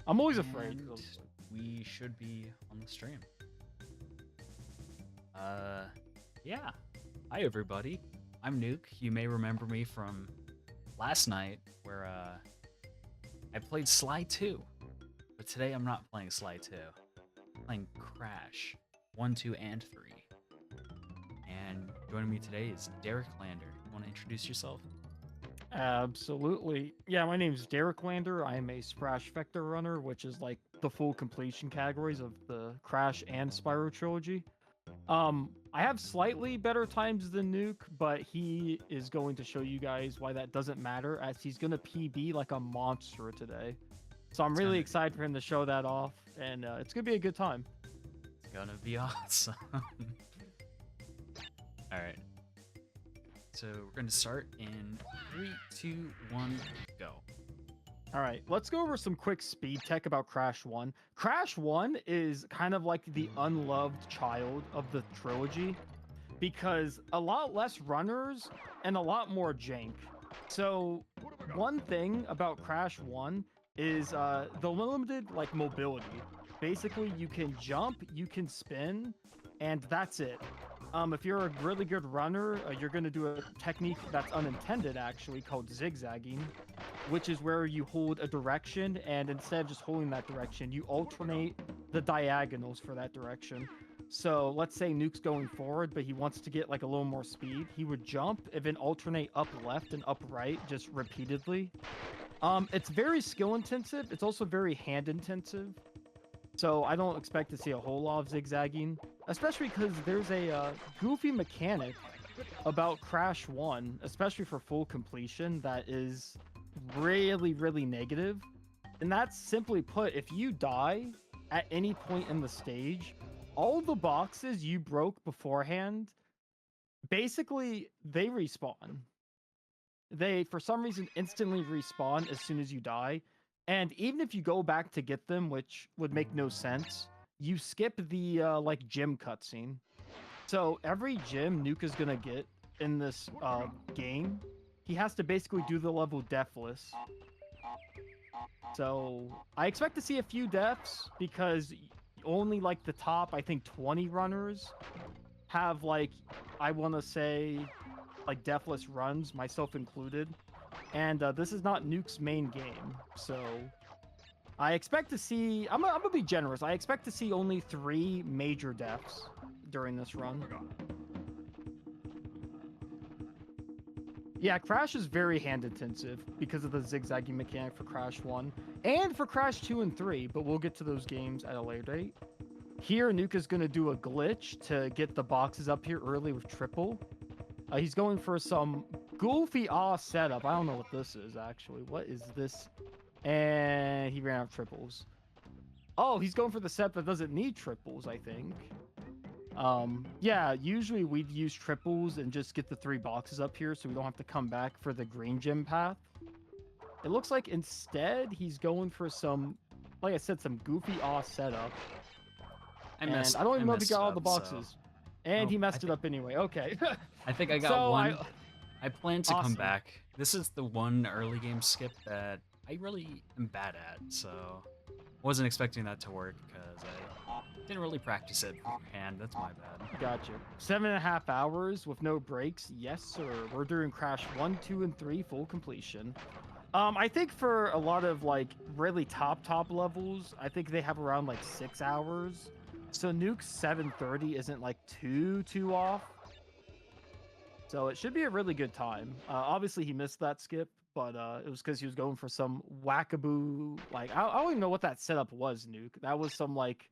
I'm always afraid. And we should be on the stream. Uh, yeah. Hi, everybody. I'm Nuke. You may remember me from last night where I played Sly 2. But today I'm not playing Sly 2. I'm playing Crash 1, 2, and 3. And joining me today is Derek Lander. You want to introduce yourself? Absolutely. Yeah, my name's Derek Lander. I am a Sprash Vector runner, which is like the full completion categories of the Crash and Spyro trilogy. I have slightly better times than Nuke, but he is going to show you guys why that doesn't matter, as he's gonna PB like a monster today. So I'm It's really gonna, excited for him to show that off, and it's gonna be a good time. it's gonna be awesome. Alright. So we're going to start in 3, 2, 1, go. All right, let's go over some quick speed tech about Crash 1. Crash 1 is kind of like the unloved child of the trilogy because a lot less runners and a lot more jank. So, one thing about Crash 1 is the limited like mobility. Basically, you can jump, you can spin, and that's it. If you're a really good runner, you're going to do a technique that's unintended, actually, called zigzagging, which is where you hold a direction, and instead of just holding that direction, you alternate the diagonals for that direction. So let's say Nuke's going forward, but he wants to get like a little more speed. He would jump and then alternate up left and up right just repeatedly. It's very skill intensive. It's also very hand intensive. So I don't expect to see a whole lot of zigzagging, especially because there's a goofy mechanic about Crash 1, especially for full completion, that is really, really negative. And that's simply put, if you die at any point in the stage, all the boxes you broke beforehand, basically, they respawn. They, for some reason, instantly respawn as soon as you die. And even if you go back to get them, which would make no sense, you skip the like gym cutscene. So every gym Nuke is gonna get in this game, he has to basically do the level deathless. So I expect to see a few deaths because only like the top, I think 20 runners have like, I want to say, like deathless runs, myself included. And this is not Nuke's main game, so I expect to see. I'm gonna be generous. I expect to see only 3 major deaths during this run. Yeah, Crash is very hand intensive because of the zigzagging mechanic for Crash 1 and for Crash 2 and 3, but we'll get to those games at a later date. Here, Nuke is going to do a glitch to get the boxes up here early with triple. He's going for some goofy setup. I don't know what this is, actually. What is this? And he ran out of triples. Oh, he's going for the set that doesn't need triples, I think. Yeah, usually we'd use triples and just get the 3 boxes up here so we don't have to come back for the green gym path. It looks like instead he's going for some, like I said, some goofy setup. I don't even know if he got all the boxes. So... And he messed it up anyway. Okay. I think I got one. I plan to come back. This is the one early game skip that I really am bad at, so wasn't expecting that to work because I didn't really practice it beforehand. That's my bad. Gotcha. 7.5 hours with no breaks. Yes, sir. We're doing Crash 1, 2, and 3 full completion. I think for a lot of like really top levels, I think they have around like 6 hours. So Nuke's 7:30 isn't like too off. So it should be a really good time. Obviously he missed that skip, but it was because he was going for some wackaboo. Like I don't even know what that setup was, Nuke. That was some like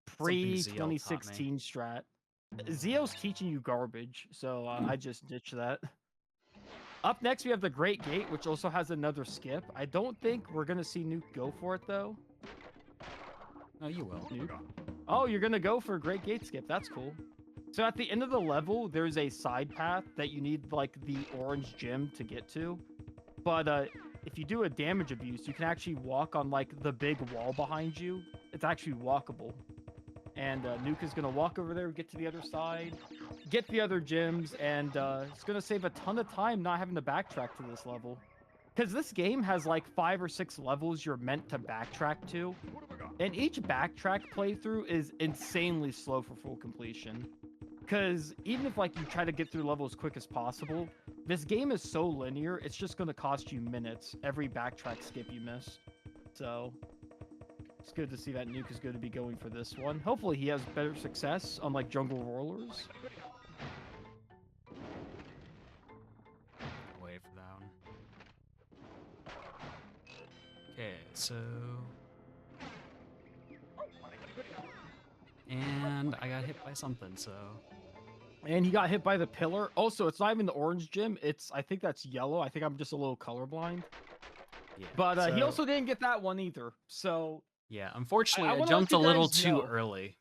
pre-2016 strat. Zio's teaching you garbage, so I just ditched that. Up next, we have the Great Gate, which also has another skip. I don't think we're gonna see Nuke go for it though. No, you will. Nuke. Oh, you're gonna go for a Great Gate skip. That's cool. So at the end of the level, there's a side path that you need like the orange gem to get to. But if you do a damage abuse, you can actually walk on like the big wall behind you. It's actually walkable. And Nuke is going to walk over there, get to the other side, get the other gems, and it's going to save a ton of time not having to backtrack to this level. because this game has like 5 or 6 levels you're meant to backtrack to, and each backtrack playthrough is insanely slow for full completion. Because even if like you try to get through level as quick as possible, this game is so linear, it's just going to cost you minutes every backtrack skip you miss. So it's good to see that Nuke is going to be going for this one. Hopefully he has better success on like Jungle Rollers. Wait for that one. Okay, so... And I got hit by something, so... And he got hit by the pillar. Also, it's not even the orange gym. I think that's yellow. I think I'm just a little colorblind. Yeah, But he so- also didn't get that one either. So Yeah, unfortunately, I wanna let jumped a you little guys too know. early.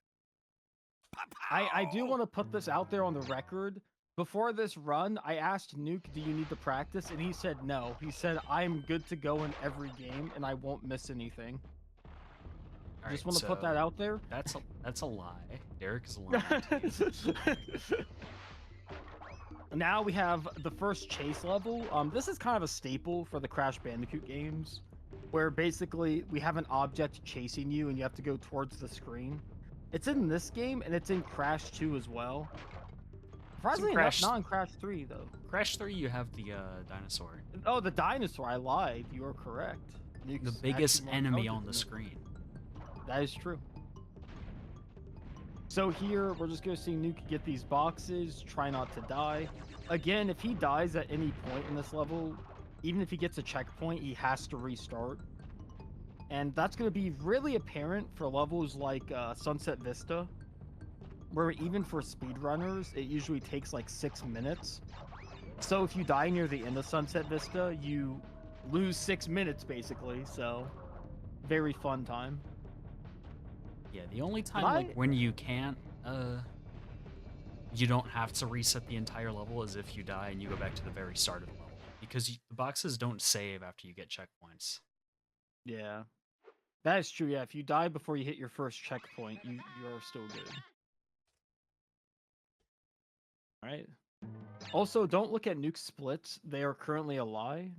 I do want to put this out there on the record. Before this run, I asked Nuke, do you need to practice? And he said no. He said, I'm good to go in every game and I won't miss anything. All Just right, want to put that so out there. That's a lie. Derek is lying to you. Now we have the first chase level. This is kind of a staple for the Crash Bandicoot games, where basically we have an object chasing you and you have to go towards the screen. It's in this game and it's in Crash 2 as well. Surprisingly enough, not in Crash 3 though. Crash 3, you have the dinosaur. Oh, the dinosaur! I lied. You are correct. The Nuke's biggest actually more enemy intelligent on the than me. screen. That is true. So here, we're just going to see Nuke get these boxes, try not to die. Again, if he dies at any point in this level, even if he gets a checkpoint, he has to restart. And that's going to be really apparent for levels like Sunset Vista, where even for speedrunners, it usually takes like 6 minutes. So if you die near the end of Sunset Vista, you lose 6 minutes basically, so very fun time. Yeah, the only time like when you can't you don't have to reset the entire level is if you die and you go back to the very start of the level, because the boxes don't save after you get checkpoints. Yeah, that is true. Yeah, if you die before you hit your first checkpoint, you are still good. All right. Also, don't look at Nuke's splits. They are currently a lie.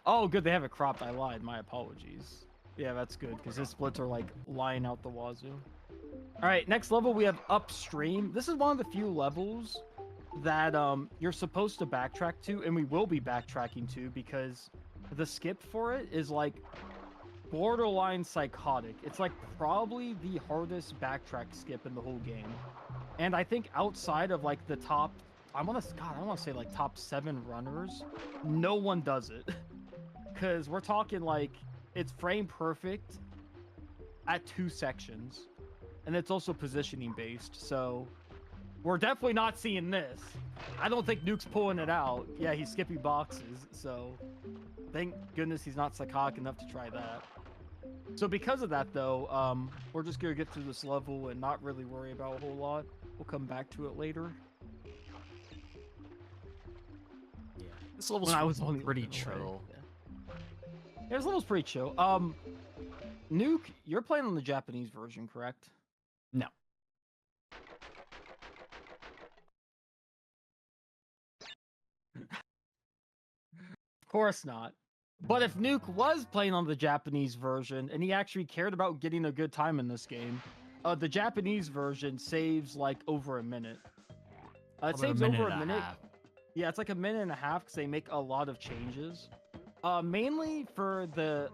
Oh, good. They have it cropped. I lied. My apologies. Yeah, that's good, because his splits are like lying out the wazoo. All right, next level we have Upstream. This is one of the few levels that you're supposed to backtrack to, and we will be backtracking to, because the skip for it is like borderline psychotic. It's like probably the hardest backtrack skip in the whole game. And I think outside of like the top, I want to say like top 7 runners, no one does it. Because we're talking like it's frame perfect at 2 sections, and it's also positioning based, so we're definitely not seeing this. I don't think Nuke's pulling it out. Yeah, he's skipping boxes, so thank goodness he's not psychotic enough to try that. So because of that though, we're just gonna get through this level and not really worry about a whole lot. We'll come back to it later. Yeah, this level's pretty chill. Yeah, this level's pretty chill. Nuke, you're playing on the Japanese version, correct? No. Of course not. But if Nuke was playing on the Japanese version and he actually cared about getting a good time in this game, the Japanese version saves like over a minute. It saves over a minute. Yeah, it's like a minute and a half because they make a lot of changes. Mainly for the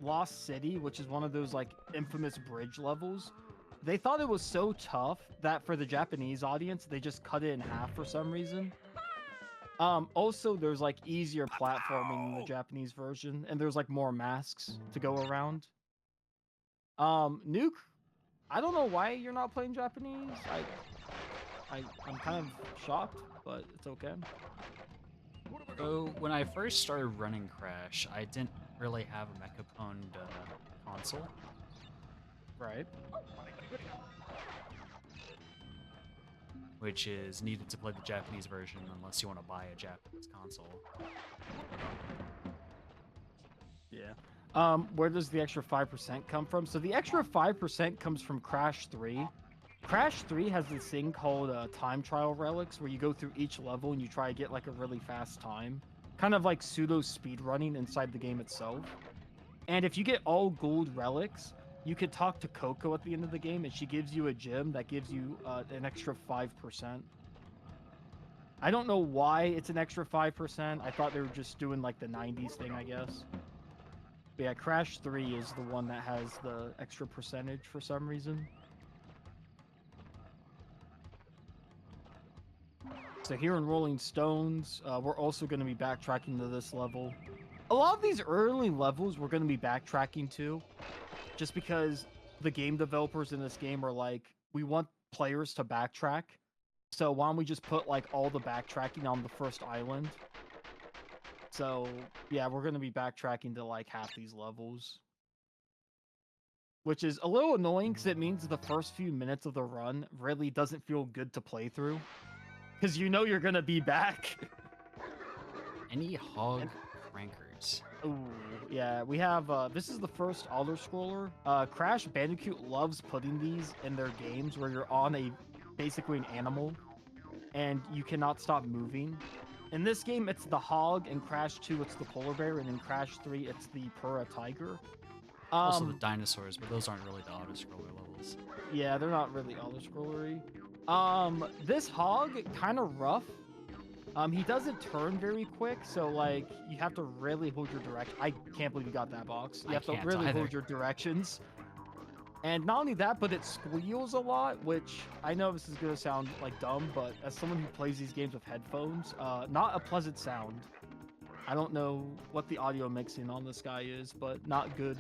Lost City, which is one of those like infamous bridge levels. They thought it was so tough that for the Japanese audience, they just cut it in half for some reason. Also, there's like easier platforming in the Japanese version, and there's like more masks to go around. Nuke, I don't know why you're not playing Japanese. I'm kind of shocked, but it's okay. So when I first started running Crash, I didn't really have a mecha-pwned console. Right. Which is needed to play the Japanese version unless you want to buy a Japanese console. Yeah. Where does the extra 5% come from? So the extra 5% comes from Crash 3. Crash 3 has this thing called time trial relics where you go through each level and you try to get like a really fast time. Kind of like pseudo speed running inside the game itself. And if you get all gold relics, you could talk to Coco at the end of the game and she gives you a gem that gives you an extra 5%. I don't know why it's an extra 5%. I thought they were just doing like the 90s thing, I guess. But yeah, Crash 3 is the one that has the extra percentage for some reason. So here in Rolling Stones, we're also going to be backtracking to this level. A lot of these early levels we're going to be backtracking to, just because the game developers in this game are like, we want players to backtrack. So why don't we just put like all the backtracking on the first island? So yeah, we're going to be backtracking to like half these levels. Which is a little annoying because it means the first few minutes of the run really doesn't feel good to play through. Because you know you're going to be back. Any hog crankers? Ooh, yeah, we have, this is the first auto-scroller. Crash Bandicoot loves putting these in their games where you're on basically an animal, and you cannot stop moving. In this game, it's the hog, in Crash 2, it's the polar bear, and in Crash 3, it's the Pura tiger. Also the dinosaurs, but those aren't really the auto-scroller levels. Yeah, they're not really auto-scrollery. This hog, kind of rough. He doesn't turn very quick, so like you have to really hold your direction. I can't believe you got that box. You have to really hold your directions. And not only that, but it squeals a lot, which I know this is gonna sound like dumb, but as someone who plays these games with headphones, not a pleasant sound. I don't know what the audio mixing on this guy is, but not good.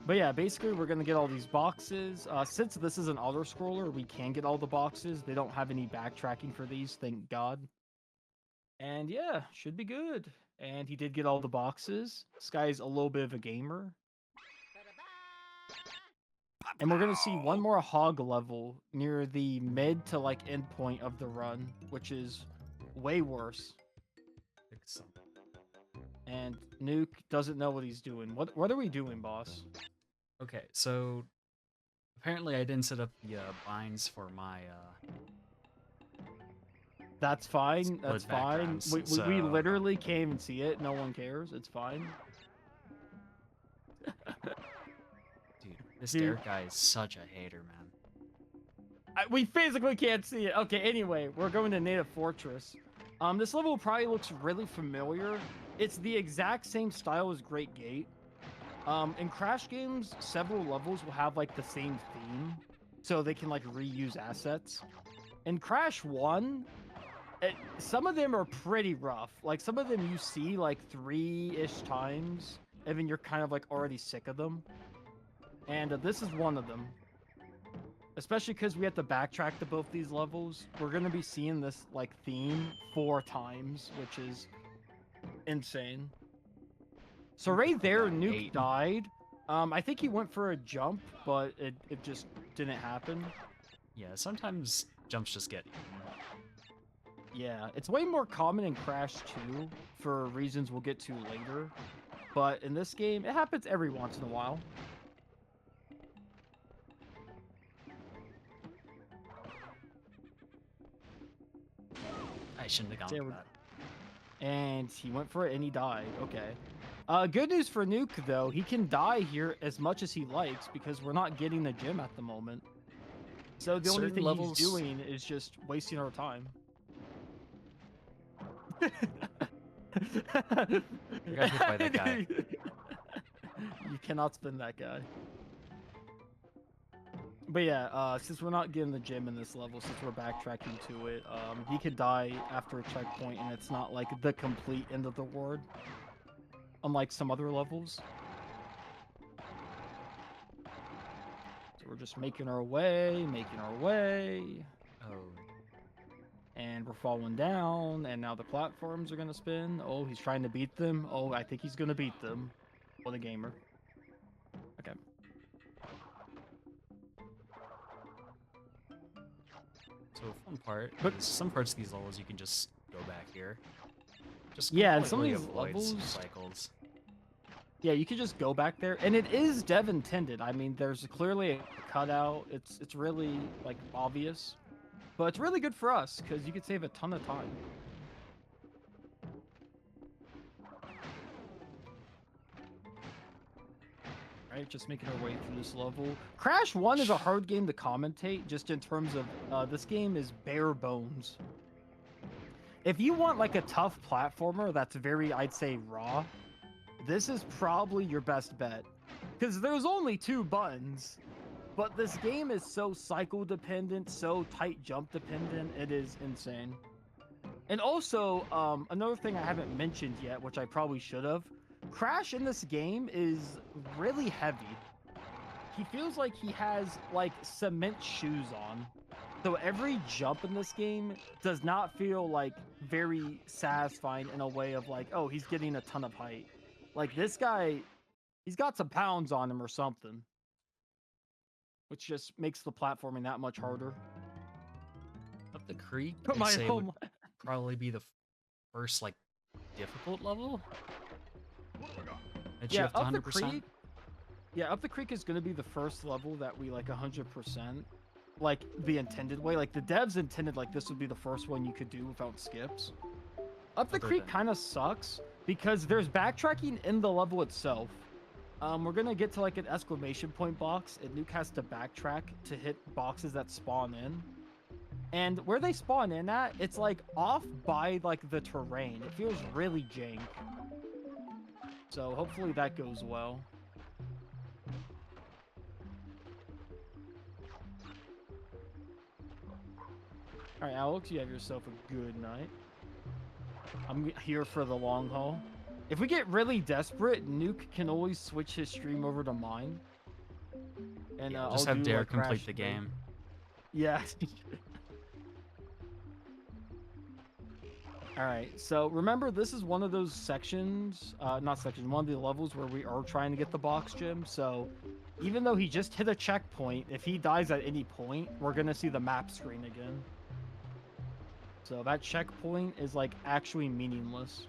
But yeah, basically we're gonna get all these boxes. Since this is an auto-scroller, we can get all the boxes. They don't have any backtracking for these, thank God. And yeah, should be good. And he did get all the boxes. This guy's a little bit of a gamer. And we're gonna see one more hog level near the mid to like end point of the run, which is way worse. And Nuke doesn't know what he's doing. What are we doing, boss? Okay, so apparently I didn't set up the binds for my That's fine. That's fine. We so... literally can't even see it. No one cares. It's fine. Dude, this Derek guy is such a hater, man. We physically can't see it. Okay, anyway, we're going to Native Fortress. This level probably looks really familiar. It's the exact same style as Great Gate. In Crash games, several levels will have like the same theme, so they can like reuse assets. In Crash 1, some of them are pretty rough. Like some of them you see like 3-ish times, and then you're kind of like already sick of them. And this is one of them. Especially because we have to backtrack to both these levels. We're going to be seeing this like theme 4 times, which is insane. So right there, Nuke died. I think he went for a jump, but it just didn't happen. Yeah, sometimes jumps just get eaten. Yeah, it's way more common in Crash 2 for reasons we'll get to later. But in this game, it happens every once in a while. I shouldn't have gone with that. And he went for it and he died. Okay. Good news for Nuke, though. He can die here as much as he likes because we're not getting the gem at the moment. So the only thing he's doing is just wasting our time. You got hit by that guy. You cannot spin that guy. But yeah, since we're not getting the gem in this level, since we're backtracking to it, he could die after a checkpoint, and it's not like the complete end of the world, unlike some other levels. So we're just making our way. Oh. And we're falling down, and now the platforms are gonna spin. Oh, he's trying to beat them. Oh, I think he's gonna beat them. What a gamer. Okay. So fun part, but some parts of these levels you can just go back here. Just yeah, and some of these avoid levels cycles. Yeah, you could just go back there, and it is dev intended. I mean, there's clearly a cutout. It's really like obvious, but it's really good for us because you could save a ton of time. Right, just making our way through this level. Crash 1 is a hard game to commentate, just in terms of this game is bare bones. If you want like a tough platformer that's very, I'd say, raw, this is probably your best bet. Because there's only 2 buttons, but this game is so cycle dependent, so tight jump dependent, it is insane. And also, another thing I haven't mentioned yet, which I probably should have, Crash in this game is really heavy. He feels like he has like cement shoes on. So every jump in this game does not feel like very satisfying in a way of like, oh, he's getting a ton of height. Like this guy, he's got some pounds on him or something, which just makes the platforming that much harder. Up the creek, Put I'd my say would home. probably be the first like difficult level that you Yeah, have to up the 100%. creek. Yeah, up the creek is gonna be the first level that we like 100%, like the intended way. Like the devs intended like this would be the first one you could do without skips. Up the Other creek than kind of sucks because there's backtracking in the level itself. We're gonna get to like an exclamation point box, and Nuke has to backtrack to hit boxes that spawn in. And where they spawn in at, it's like off by like the terrain. It feels really jank. So hopefully that goes well. All right, Alex, you have yourself a good night. I'm here for the long haul. If we get really desperate, Nuke can always switch his stream over to mine, and yeah, I'll just have do Dare like complete Crash the 3. game. Yeah. All right. So remember, this is one of those sections, not sections, one of the levels where we are trying to get the box gem. So even though he just hit a checkpoint, if he dies at any point, we're gonna see the map screen again. So that checkpoint is like actually meaningless.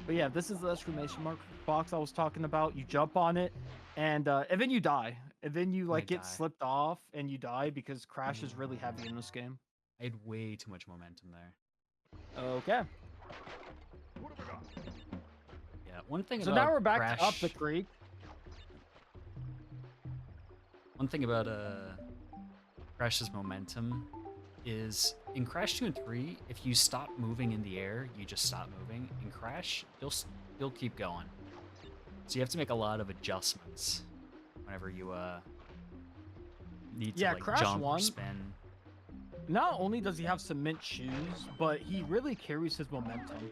But yeah, this is the exclamation mark box I was talking about. You jump on it, and then you die. And then you And I like get die. slipped off, and you die because Crash is really heavy in this game. I had way too much momentum there. Okay. Yeah, one thing So about now we're back Crash. to up the creek. One thing about Crash's momentum is in Crash 2 and 3, if you stop moving in the air, you just stop moving. In Crash, you'll keep going. So you have to make a lot of adjustments whenever you need to Yeah, like Crash jump or 1, spin. not only does he have cement shoes, but he really carries his momentum.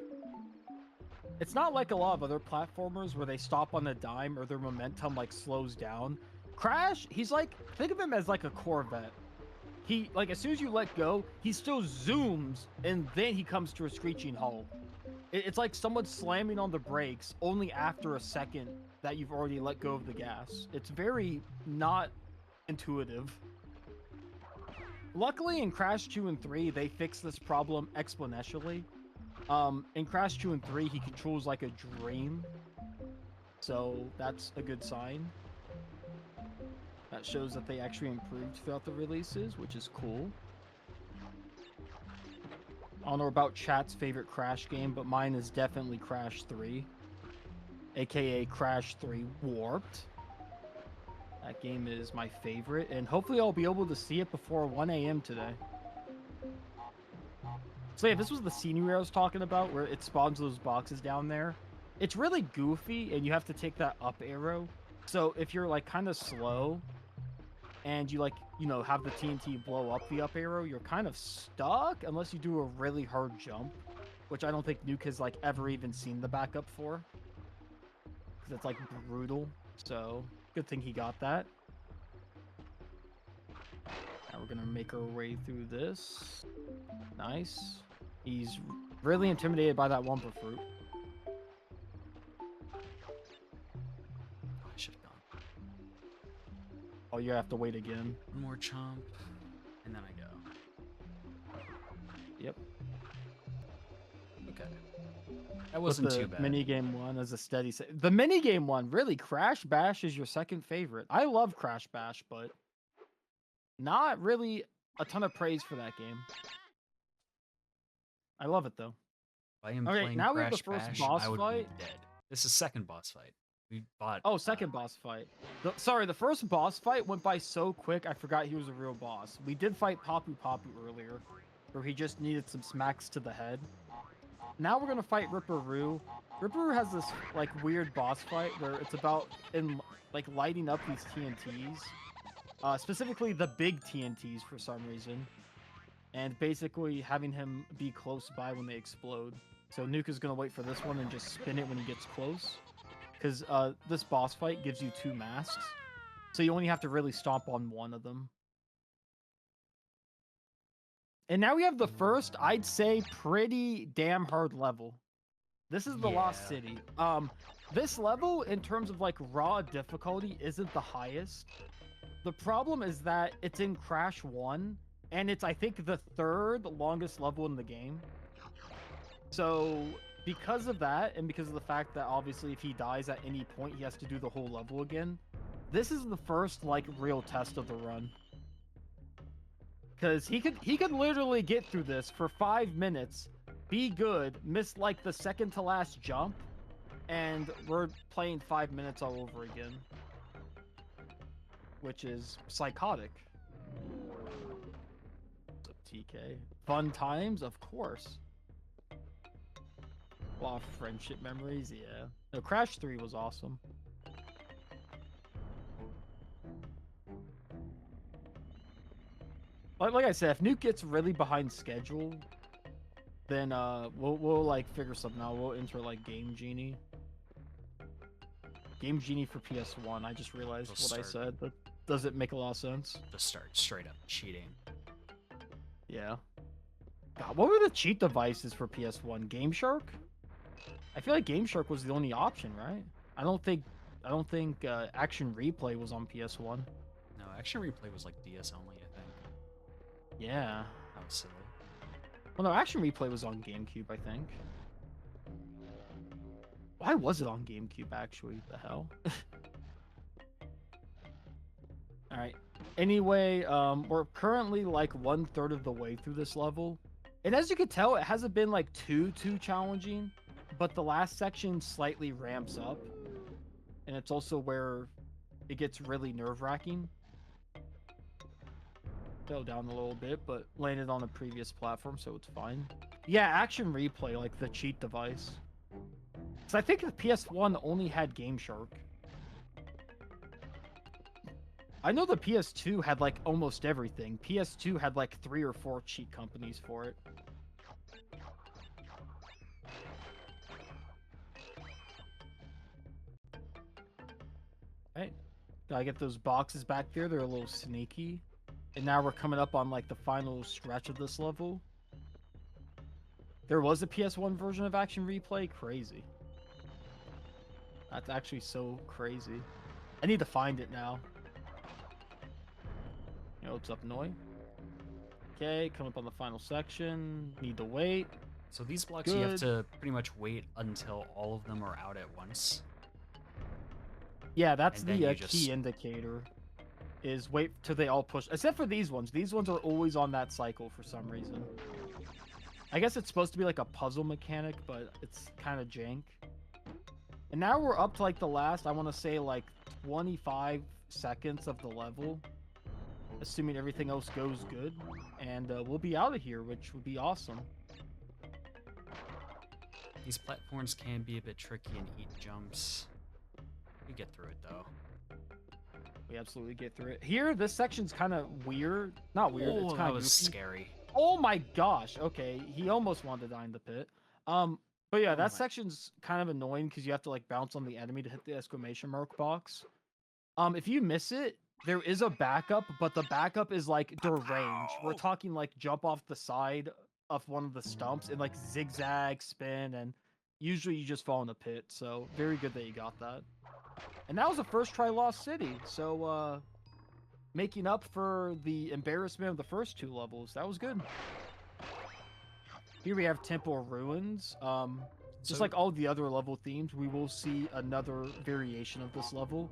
It's not like a lot of other platformers where they stop on a dime or their momentum like slows down. Crash, he's like, think of him as like a Corvette. He, like, as soon as you let go, he still zooms and then he comes to a screeching halt. It's like someone slamming on the brakes only after a second that you've already let go of the gas. It's very not intuitive. Luckily, in Crash 2 and 3, they fixed this problem exponentially. In Crash 2 and 3, he controls like a dream. So that's a good sign. That shows that they actually improved throughout the releases, which is cool. I don't know about chat's favorite Crash game, but mine is definitely Crash 3. AKA Crash 3 Warped. That game is my favorite, and hopefully I'll be able to see it before 1 a.m. today. So yeah, this was the scenery I was talking about, where it spawns those boxes down there. It's really goofy, and you have to take that up arrow. So if you're like kind of slow, and you like, you know, have the TNT blow up the up arrow, you're kind of stuck unless you do a really hard jump, which I don't think Nuke has like ever even seen the backup for, because it's like brutal. So good thing he got that. Now we're gonna make our way through this. Nice. He's really intimidated by that Wumpa fruit. I should have gone. Oh, you have to wait again. One more chomp, and then I go. Yep. Okay. That with wasn't too the bad. mini game one as a steady set. The mini game one, really, Crash Bash is your second favorite. I love Crash Bash, but not really a ton of praise for that game. I love it though. If I am Okay, playing now we have the Crash first Bash, boss I would be fight. dead. This is second boss fight. We bought. Oh, second boss fight. Sorry, the first boss fight went by so quick, I forgot he was a real boss. We did fight Papu Papu earlier, where he just needed some smacks to the head. Now we're gonna fight Ripperoo. Ripperoo has this like weird boss fight where it's about like lighting up these TNTs, specifically the big TNTs for some reason, and basically having him be close by when they explode. So Nuke is gonna wait for this one and just spin it when he gets close, because this boss fight gives you 2 masks, so you only have to really stomp on one of them. And now we have the first, I'd say, pretty damn hard level. This is the Lost Yeah. City. This level, in terms of like raw difficulty, isn't the highest. The problem is that it's in Crash 1, and it's, I think, the 3rd longest level in the game. So, because of that, and because of the fact that obviously if he dies at any point, he has to do the whole level again, this is the first, like, real test of the run. Because he could literally get through this for 5 minutes, be good, miss like the second to last jump, and we're playing 5 minutes all over again, which is psychotic. What's up, TK? Fun times, of course. A lot of friendship memories, yeah. No, Crash 3 was awesome. Like I said, if Nuke gets really behind schedule, then we'll like figure something out. We'll enter like Game Genie. Game Genie for PS1. I just realized what I said. That doesn't make a lot of sense. Just start straight up cheating. Yeah. God, what were the cheat devices for PS1? Game Shark? I feel like Game Shark was the only option, right? I don't think Action Replay was on PS1. No, Action Replay was like DS only, I think. Yeah. That was silly. Well, no, Action Replay was on GameCube, I think. Why was it on GameCube, actually? The hell? Alright. Anyway, we're currently like 1/3 of the way through this level. And as you can tell, it hasn't been like too challenging, but the last section slightly ramps up. And it's also where it gets really nerve-wracking. Fell down a little bit, but landed on a previous platform, so it's fine. Yeah, Action Replay, like the cheat device. So I think the PS1 only had Game Shark. I know the PS2 had like almost everything. PS2 had like 3 or 4 cheat companies for it. Right. Gotta get those boxes back there. They're a little sneaky. And now we're coming up on like the final stretch of this level. There was a PS1 version of Action Replay. Crazy. That's actually so crazy. I need to find it now. Yo, what's up, Noi? Okay, come up on the final section. Need to wait. So these blocks you have to pretty much wait until all of them are out at once. Yeah, that's And then the you just- key indicator. Is wait till they all push. Except for these ones. These ones are always on that cycle for some reason. I guess it's supposed to be like a puzzle mechanic, but it's kind of jank. And now we're up to like the last, I want to say like 25 seconds of the level. Assuming everything else goes good. And we'll be out of here, which would be awesome. These platforms can be a bit tricky and eat jumps. We get through it though. We absolutely get through it. Here, this section's kind of weird. Not weird, it's Oh, kind that of was scary. Oh my gosh. Okay, he almost wanted to die in the pit. But yeah, Oh that my- section's kind of annoying because you have to like bounce on the enemy to hit the exclamation mark box. If you miss it, there is a backup, but the backup is like deranged. We're talking like jump off the side of one of the stumps and like zigzag spin, and usually you just fall in the pit. So very good that you got that. And that was a first try Lost City. So making up for the embarrassment of the first 2 levels. That was good. Here we have Temple Ruins. Just So like all the other level themes, we will see another variation of this level.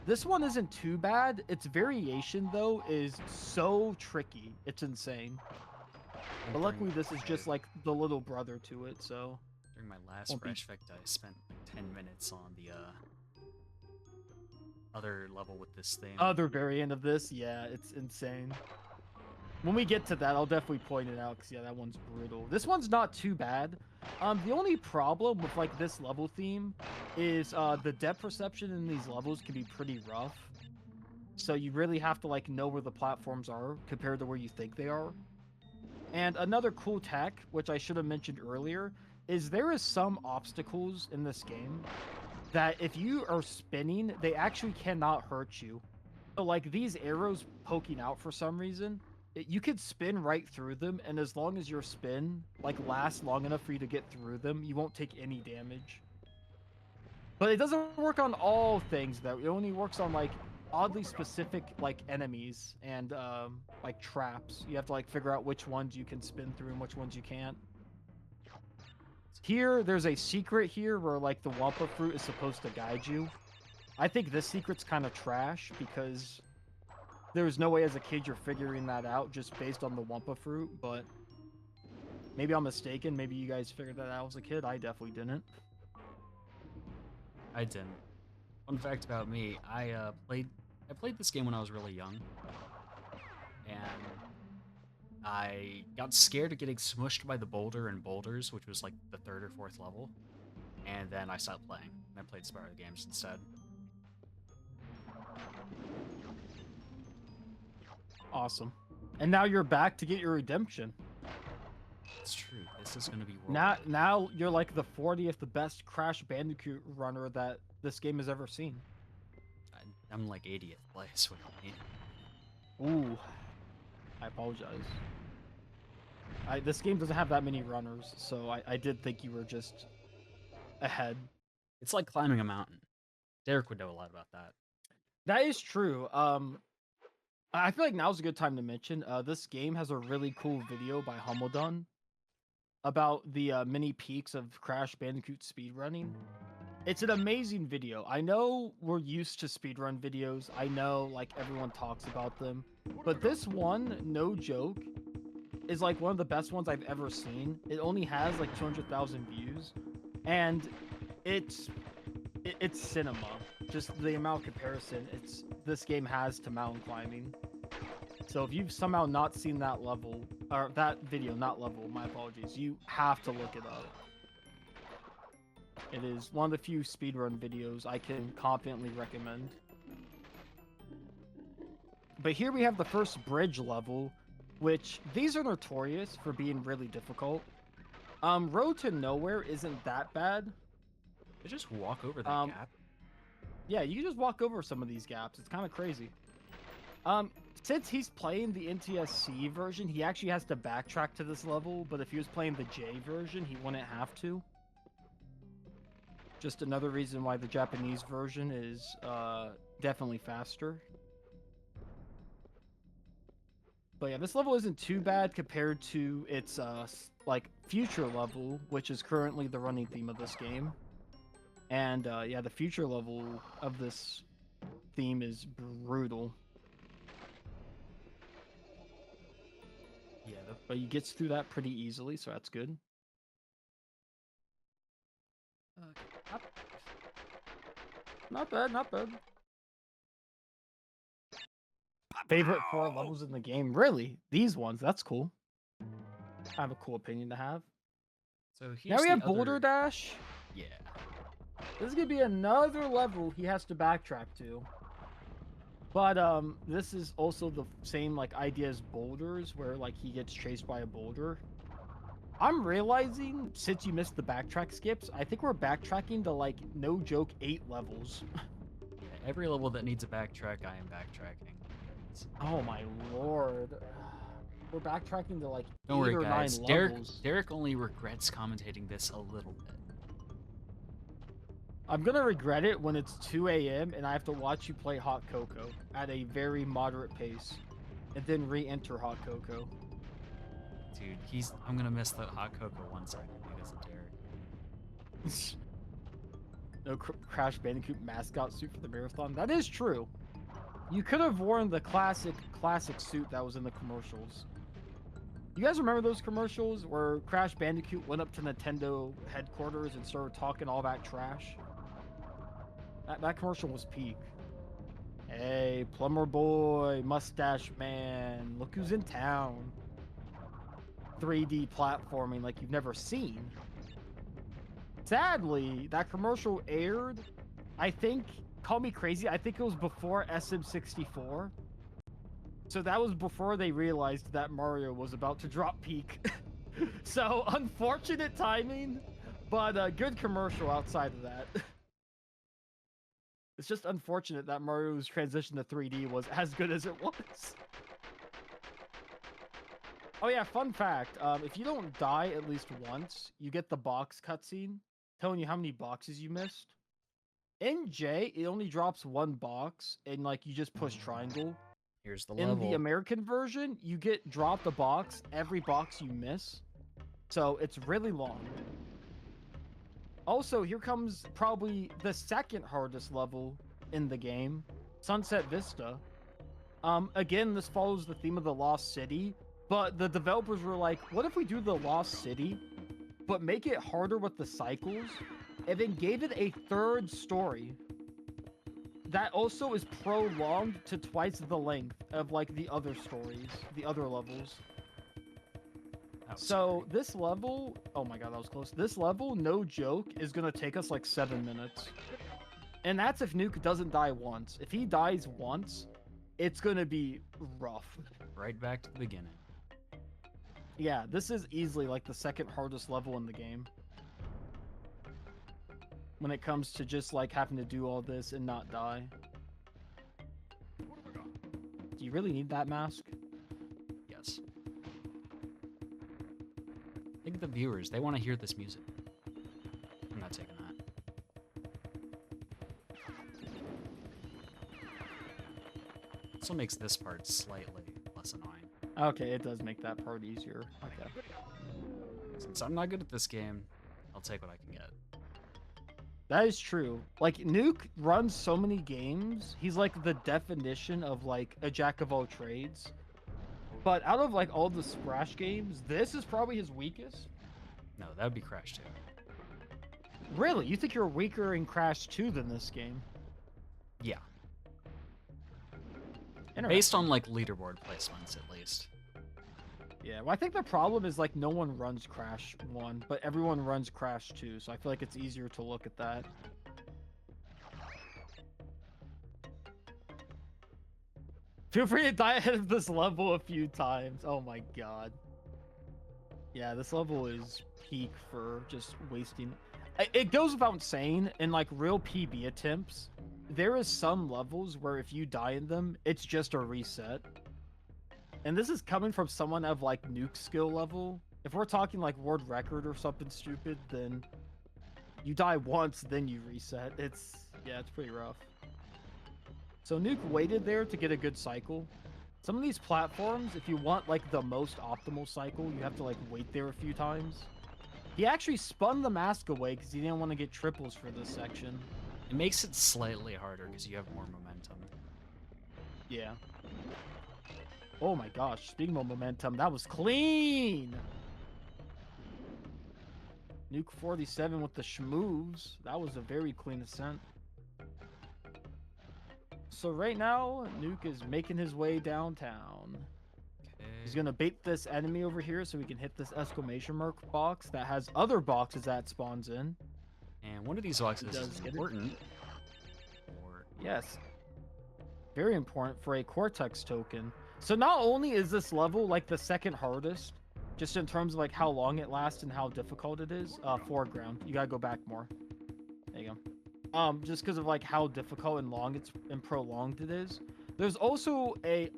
This one isn't too bad. Its variation, though, is so tricky. It's insane. But during luckily, this is okay, just like the little brother to it, so during my last won't be Fresh Effect, I spent like 10 minutes on the other level with this theme. other variant of this. Yeah, it's insane. When we get to that, I'll definitely point it out because yeah, that one's brutal. This one's not too bad. The only problem with like this level theme is the depth perception in these levels can be pretty rough. So you really have to like know where the platforms are compared to where you think they are. And another cool tech, which I should have mentioned earlier, is there is some obstacles in this game that if you are spinning, they actually cannot hurt you. So like these arrows poking out for some reason, you could spin right through them, and as long as your spin like lasts long enough for you to get through them, you won't take any damage. But it doesn't work on all things though. It only works on like oddly specific like enemies and like traps. You have to like figure out which ones you can spin through and which ones you can't. Here, there's a secret here where like the Wampa fruit is supposed to guide you. I think this secret's kind of trash because there's no way as a kid you're figuring that out just based on the Wampa fruit, but maybe I'm mistaken. Maybe you guys figured that out as a kid. I definitely didn't. I didn't. Fun fact about me, I played this game when I was really young, and I got scared of getting smushed by the boulder and boulders, which was like the third or fourth level, and then I stopped playing. And I played Spyro games instead. Awesome. And now you're back to get your redemption. It's true. This is gonna be world. Now you're like the 40th the best Crash Bandicoot runner that this game has ever seen. I'm like 80th place. What do you mean? Ooh. I apologize. This game doesn't have that many runners, so I did think you were just ahead. It's like climbing a mountain. Derek would know a lot about that. That is true. I feel like now's a good time to mention. This game has a really cool video by Humbledon about the mini peaks of Crash Bandicoot speedrunning. It's an amazing video. I know we're used to speedrun videos. I know like everyone talks about them, but this one, no joke, is like one of the best ones I've ever seen. It only has like 200,000 views, and it's cinema. Just the amount of comparison this game has to mountain climbing. So if you've somehow not seen that level, or that video, not level, my apologies, you have to look it up. It is one of the few speedrun videos I can confidently recommend. But here we have the first bridge level, which these are notorious for being really difficult. Road to Nowhere isn't that bad. They just walk over that gap. Yeah, you can just walk over some of these gaps. It's kind of crazy. Since he's playing the NTSC version, he actually has to backtrack to this level, but if he was playing the J version, he wouldn't have to. Just another reason why the Japanese version is definitely faster. But yeah, this level isn't too bad compared to its like future level, which is currently the running theme of this game. And yeah, the future level of this theme is brutal. Yeah, but he gets through that pretty easily, so that's good. Not bad, not bad. Favorite 4 levels in the game? Really? These ones? That's cool. I have a cool opinion to have. So now we have Boulder Dash. Yeah. This is gonna be another level he has to backtrack to. But this is also the same like idea as Boulders, where like he gets chased by a boulder. I'm realizing since you missed the backtrack skips, I think we're backtracking to like no joke 8 levels. Yeah, every level that needs a backtrack, I am backtracking. Oh my lord. We're backtracking to like Don't 8 worry, or guys. 9 Derek, levels. Derek only regrets commentating this a little bit. I'm gonna regret it when it's 2 a.m. and I have to watch you play Hot Cocoa at a very moderate pace, and then re-enter Hot Cocoa. Dude, I'm gonna miss the hot cocoa 1 second because of Derek. No Crash Bandicoot mascot suit for the marathon. That is true. You could have worn the classic suit that was in the commercials. You guys remember those commercials where Crash Bandicoot went up to Nintendo headquarters and started talking all that trash? That commercial was peak. Hey, plumber boy, mustache man, look who's in town. 3D platforming like you've never seen. Sadly, that commercial aired, I think, call me crazy, I think it was before SM64. So that was before they realized that Mario was about to drop peak. So unfortunate timing, but a good commercial outside of that. It's just unfortunate that Mario's transition to 3D was as good as it was. Oh yeah, fun fact. If you don't die at least once, you get the box cutscene telling you how many boxes you missed. In J, it only drops one box, and like you just push triangle. Here's the In level. the American version, you get dropped a box every box you miss. So it's really long. Also, here comes probably the second hardest level in the game, Sunset Vista. Again, this follows the theme of the Lost City, but the developers were like, what if we do the Lost City, but make it harder with the cycles, and then gave it a third story that also is prolonged to twice the length of like the other stories, the other levels. So this level, oh my god, that was close. This level, no joke, is gonna take us like 7 minutes. And that's if Nuke doesn't die once. If he dies once, it's gonna be rough. Right back to the beginning. Yeah, this is easily like the second hardest level in the game. When it comes to just like having to do all this and not die. Do you really need that mask? Yes. Think of the viewers. They want to hear this music. I'm not taking that. Also makes this part slightly less annoying. Okay, it does make that part easier. Okay. Since I'm not good at this game, I'll take what I can get. That is true. Like, Nuke runs so many games. He's like the definition of like a jack of all trades. But out of like all the Splash games, this is probably his weakest. No, that would be Crash 2. Really? You think you're weaker in Crash 2 than this game? Yeah. Interesting. Based on like leaderboard placements, at least. Yeah, well, I think the problem is like no one runs Crash 1, but everyone runs Crash 2, so I feel like it's easier to look at that. Feel free to die ahead of this level a few times. Oh my god. Yeah, this level is peak for just wasting. It goes without saying, in like real PB attempts, there is some levels where if you die in them, it's just a reset. And this is coming from someone of like Nuke skill level. If we're talking like world record or something stupid, then you die once, then you reset. It's pretty rough. So Nuke waited there to get a good cycle. Some of these platforms, if you want like the most optimal cycle, you have to like wait there a few times. He actually spun the mask away because he didn't want to get triples for this section. It makes it slightly harder because you have more momentum. Yeah. Oh my gosh, speaking of momentum, that was clean! Nuke 47 with the schmoves. That was a very clean ascent. So right now, Nuke is making his way downtown. Okay. He's gonna bait this enemy over here so we can hit this exclamation mark box that has other boxes that spawns in. And one of these boxes is get it. important. Yes. Very important for a Cortex token. So not only is this level like the second hardest, just in terms of like how long it lasts and how difficult it is, foreground. You gotta go back more. There you go. Just because of like how difficult and long it's and prolonged it is. There's also a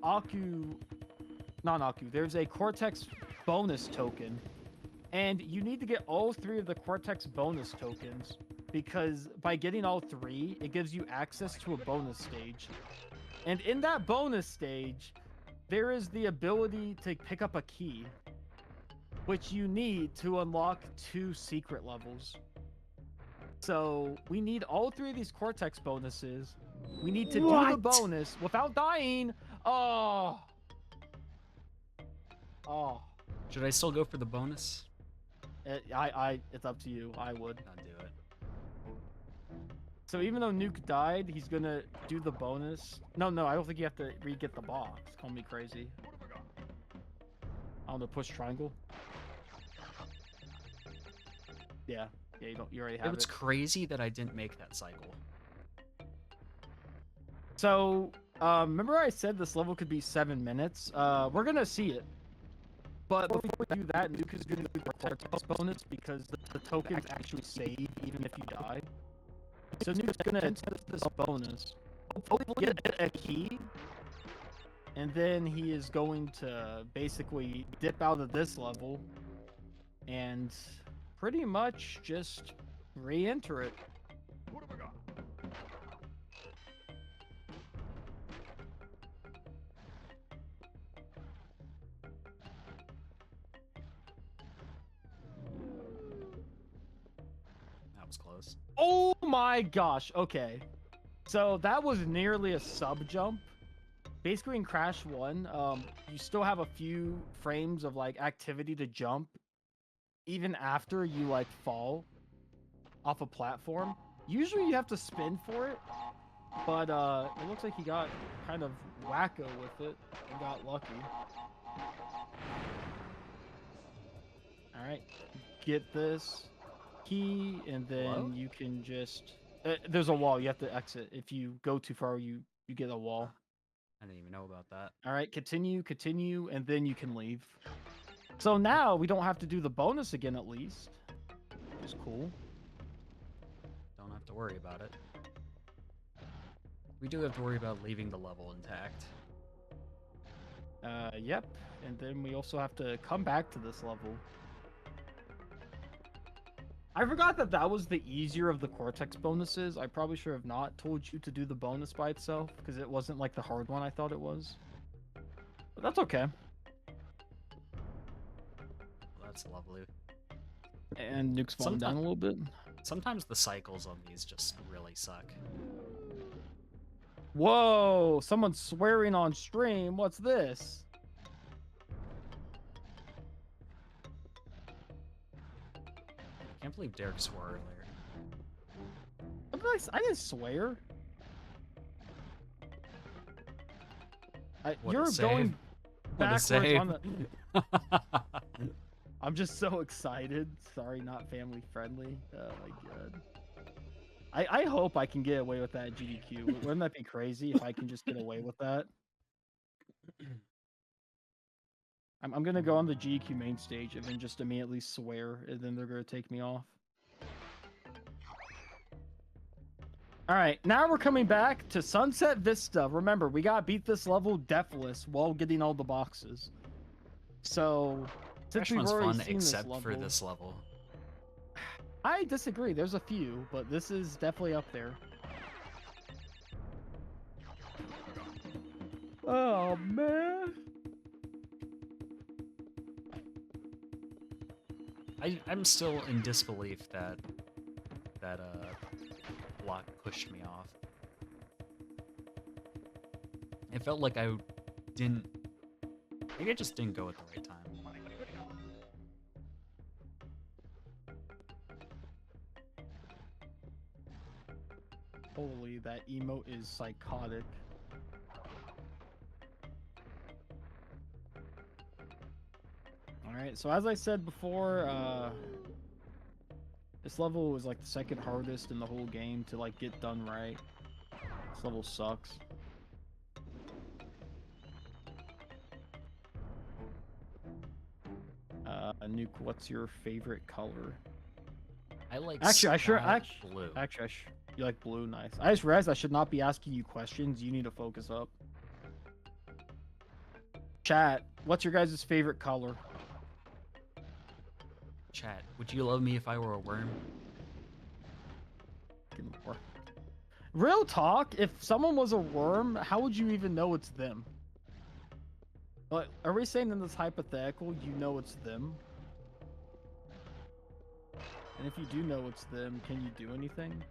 there's a Cortex bonus token. And you need to get all 3 of the Cortex bonus tokens, because by getting all 3, it gives you access to a bonus stage. And in that bonus stage, there is the ability to pick up a key, which you need to unlock 2 secret levels. So we need all 3 of these Cortex bonuses. We need to do the What? bonus without dying. Oh. Oh. Should I still go for the bonus? It's up to you. I would. I'll do it. So even though Nuke died, he's gonna do the bonus. No, I don't think you have to re-get the box. Call me crazy. I don't know, push triangle. Yeah, you don't. You already have It's it. crazy that I didn't make that cycle. So, remember I said this level could be 7 minutes? We're gonna see it. But before we do that, Nuke is gonna do the Cortex bonus because the tokens actually save even if you die. So Nuke's gonna test this bonus. Hopefully get a key. And then he is going to basically dip out of this level and pretty much just re-enter it. That was close. Oh my gosh, okay. So that was nearly a sub jump. Basically in Crash 1, you still have a few frames of like activity to jump even after you like fall off a platform. Usually you have to spin for it, but it looks like he got kind of wacko with it and got lucky. All right, get this key and then Hello? you can just there's a wall you have to exit. If you go too far, you get a wall. I didn't even know about that. All right, continue, and then you can leave. So now we don't have to do the bonus again, at least. It's cool. Don't have to worry about it. We do have to worry about leaving the level intact. Yep. And then we also have to come back to this level. I forgot that was the easier of the Cortex bonuses. I probably should have not told you to do the bonus by itself, because it wasn't like the hard one I thought it was. But that's okay. Well, that's lovely. And Nuke's falling down a little bit. Sometimes the cycles on these just really suck. Whoa! Someone's swearing on stream. What's this? I can't believe Derek swore earlier. I didn't swear. What You're a save. going What a backwards save. on the... I'm just so excited. Sorry, not family friendly. Oh my god. I hope I can get away with that at GDQ. Wouldn't that be crazy if I can just get away with that? I'm gonna go on the GDQ main stage and then just immediately swear, and then they're gonna take me off. Alright, now we're coming back to Sunset Vista. Remember, we gotta beat this level deathless while getting all the boxes. So, since Crash we've one's already fun seen except this level, for this level. I disagree. There's a few, but this is definitely up there. Oh, man. I'm still in disbelief that block pushed me off. It felt like I didn't... Maybe I just didn't go at the right time. Holy, that emote is psychotic. Alright, so as I said before, this level was like the second hardest in the whole game to like get done right. This level sucks. Nuke, what's your favorite color? I like blue. Actually, you like blue, nice. I just realized I should not be asking you questions. You need to focus up. Chat, what's your guys' favorite color? Chat, would you love me if I were a worm? Real talk, if someone was a worm, how would you even know it's them? Like, are we saying in this hypothetical, you know it's them? And if you do know it's them, can you do anything?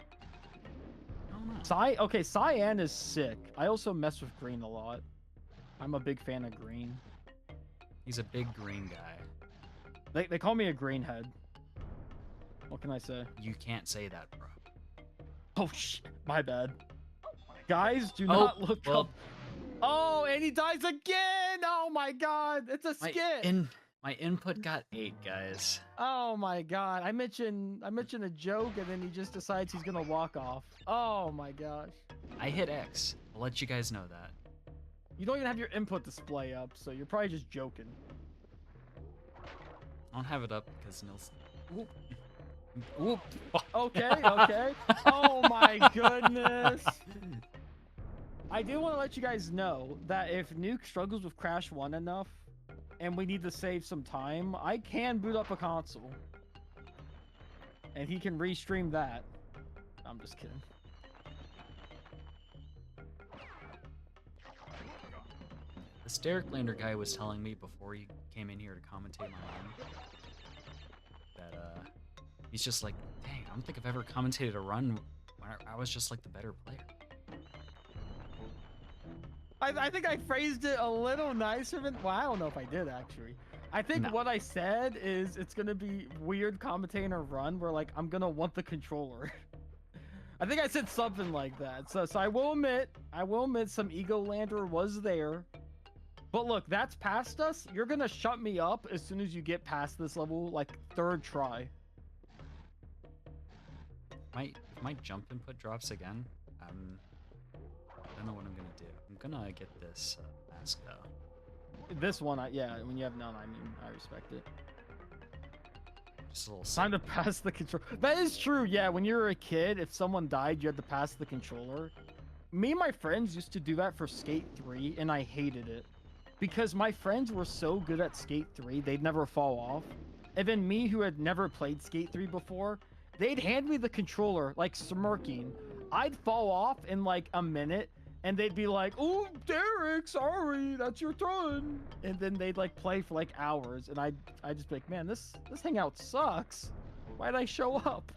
I don't know. Okay, cyan is sick. I also mess with green a lot. I'm a big fan of green. He's a big green guy. They call me a greenhead. What can I say? You can't say that, bro. Oh shit, my bad. Guys, do Oh, not look well- up. Oh, and he dies again! Oh my god, it's a skit. My input got 8, guys. Oh my god, I mentioned a joke and then he just decides he's gonna walk off. Oh my gosh. I hit X. I'll let you guys know that. You don't even have your input display up, so you're probably just joking. I don't have it up because Nils. Whoop. Whoop. Okay, okay. Oh my goodness. I do want to let you guys know that if Nuke struggles with Crash 1 enough, and we need to save some time, I can boot up a console. And he can restream that. I'm just kidding. The Derek Lander guy was telling me before he came in here to commentate my run that he's just like, dang, I don't think I've ever commentated a run when I was just like the better player. I think I phrased it a little nicer than, well, I don't know if I did actually. I think No. what I said is it's gonna be weird commentating a run where like I'm gonna want the controller. I think I said something like that. So I will admit some Ego Lander was there. But look, that's past us. You're gonna shut me up as soon as you get past this level, like 3rd try. If my jump input drops again, I don't know what I'm gonna do. I'm gonna get this mask though. This one, yeah, when you have none, I mean, I respect it. Just a little. Time to pass the control. That is true, yeah. When you were a kid, if someone died, you had to pass the controller. Me and my friends used to do that for Skate 3, and I hated it. Because my friends were so good at Skate 3, they'd never fall off. And then me, who had never played Skate 3 before, they'd hand me the controller, like smirking. I'd fall off in like a minute, and they'd be like, "Oh, Derek, sorry, that's your turn." And then they'd like play for like hours, and I'd just be like, "Man, this hangout sucks. Why'd I show up?"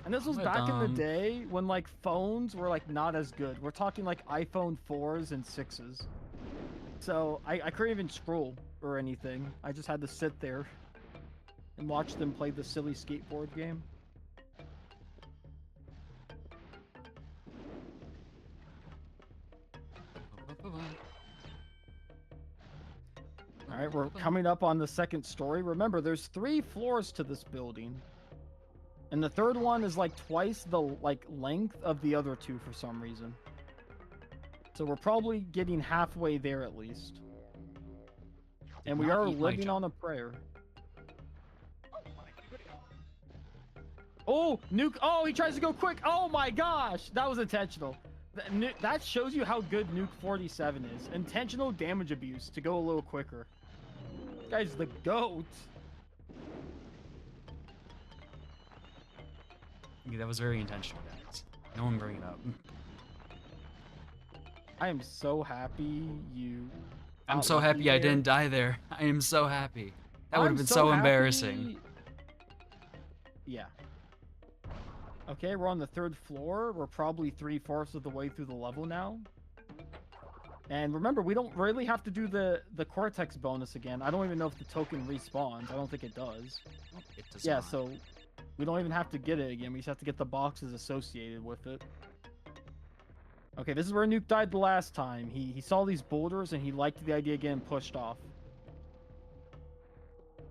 And this was back in the day when like phones were like not as good. We're talking like iPhone 4s and 6s. So I couldn't even scroll or anything. I just had to sit there and watch them play the silly skateboard game. All right, we're coming up on the 2nd story. Remember, there's 3 floors to this building. And the 3rd one is like twice the like length of the other 2 for some reason. So we're probably getting halfway there at least. And we are living on a prayer. Oh, Nuke. Oh, he tries to go quick. Oh my gosh. That was intentional. That shows you how good Nuke 47 is. Intentional damage abuse to go a little quicker. This guy's the GOAT. Yeah, that was very intentional, guys. No one bring it up. I am so happy you... I'm so happy I didn't die there. I am so happy. That would have been so embarrassing. Yeah. Okay, we're on the 3rd floor. We're probably 3/4 of the way through the level now. And remember, we don't really have to do the Cortex bonus again. I don't even know if the token respawns. I don't think it does. It does Yeah, not. so we don't even have to get it again. We just have to get the boxes associated with it. Okay, this is where Nuke died the last time. He saw these boulders and he liked the idea of getting pushed off.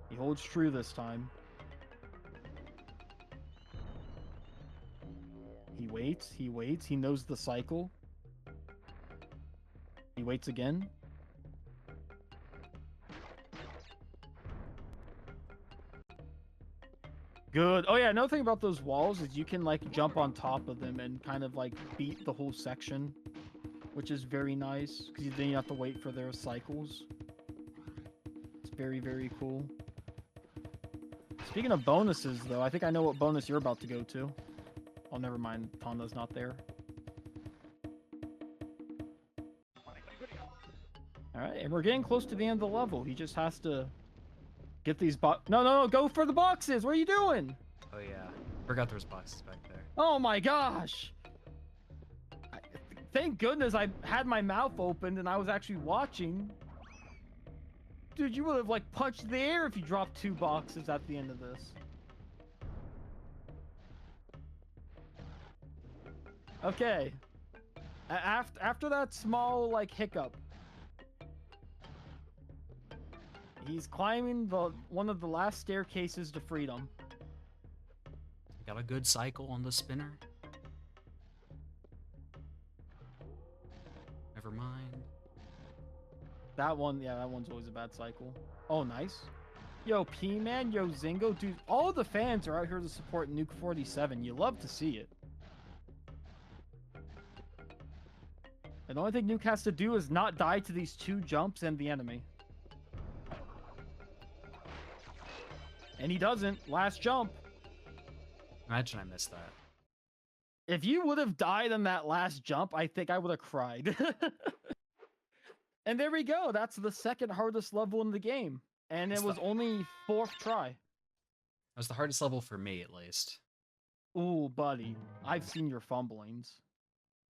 He holds true this time. He waits, he knows the cycle. He waits again. Good. Oh yeah, another thing about those walls is you can like jump on top of them and kind of like beat the whole section, which is very nice because then you have to wait for their cycles. It's very, very cool. Speaking of bonuses though, I think I know what bonus you're about to go to. Oh, never mind. Tonda's not there. Alright, and we're getting close to the end of the level. He just has to Get these No, no, no, go for the boxes. What are you doing? Oh yeah, forgot there was boxes back there. Oh my gosh. Thank goodness I had my mouth opened and I was actually watching. Dude, you would have like punched the air if you dropped 2 boxes at the end of this. Okay. After that small like hiccup, he's climbing one of the last staircases to freedom. Got a good cycle on the spinner. Never mind. That one, yeah, that one's always a bad cycle. Oh, nice. Yo, P-Man, yo, Zingo, dude, all of the fans are out here to support Nuke 47. You love to see it. And the only thing Nuke has to do is not die to these 2 jumps and the enemy. And he doesn't. Last jump. Imagine I missed that. If you would have died on that last jump, I think I would have cried. And there we go. That's the second hardest level in the game. And it was only 4th try. That was the hardest level for me, at least. Ooh, buddy. I've seen your fumblings.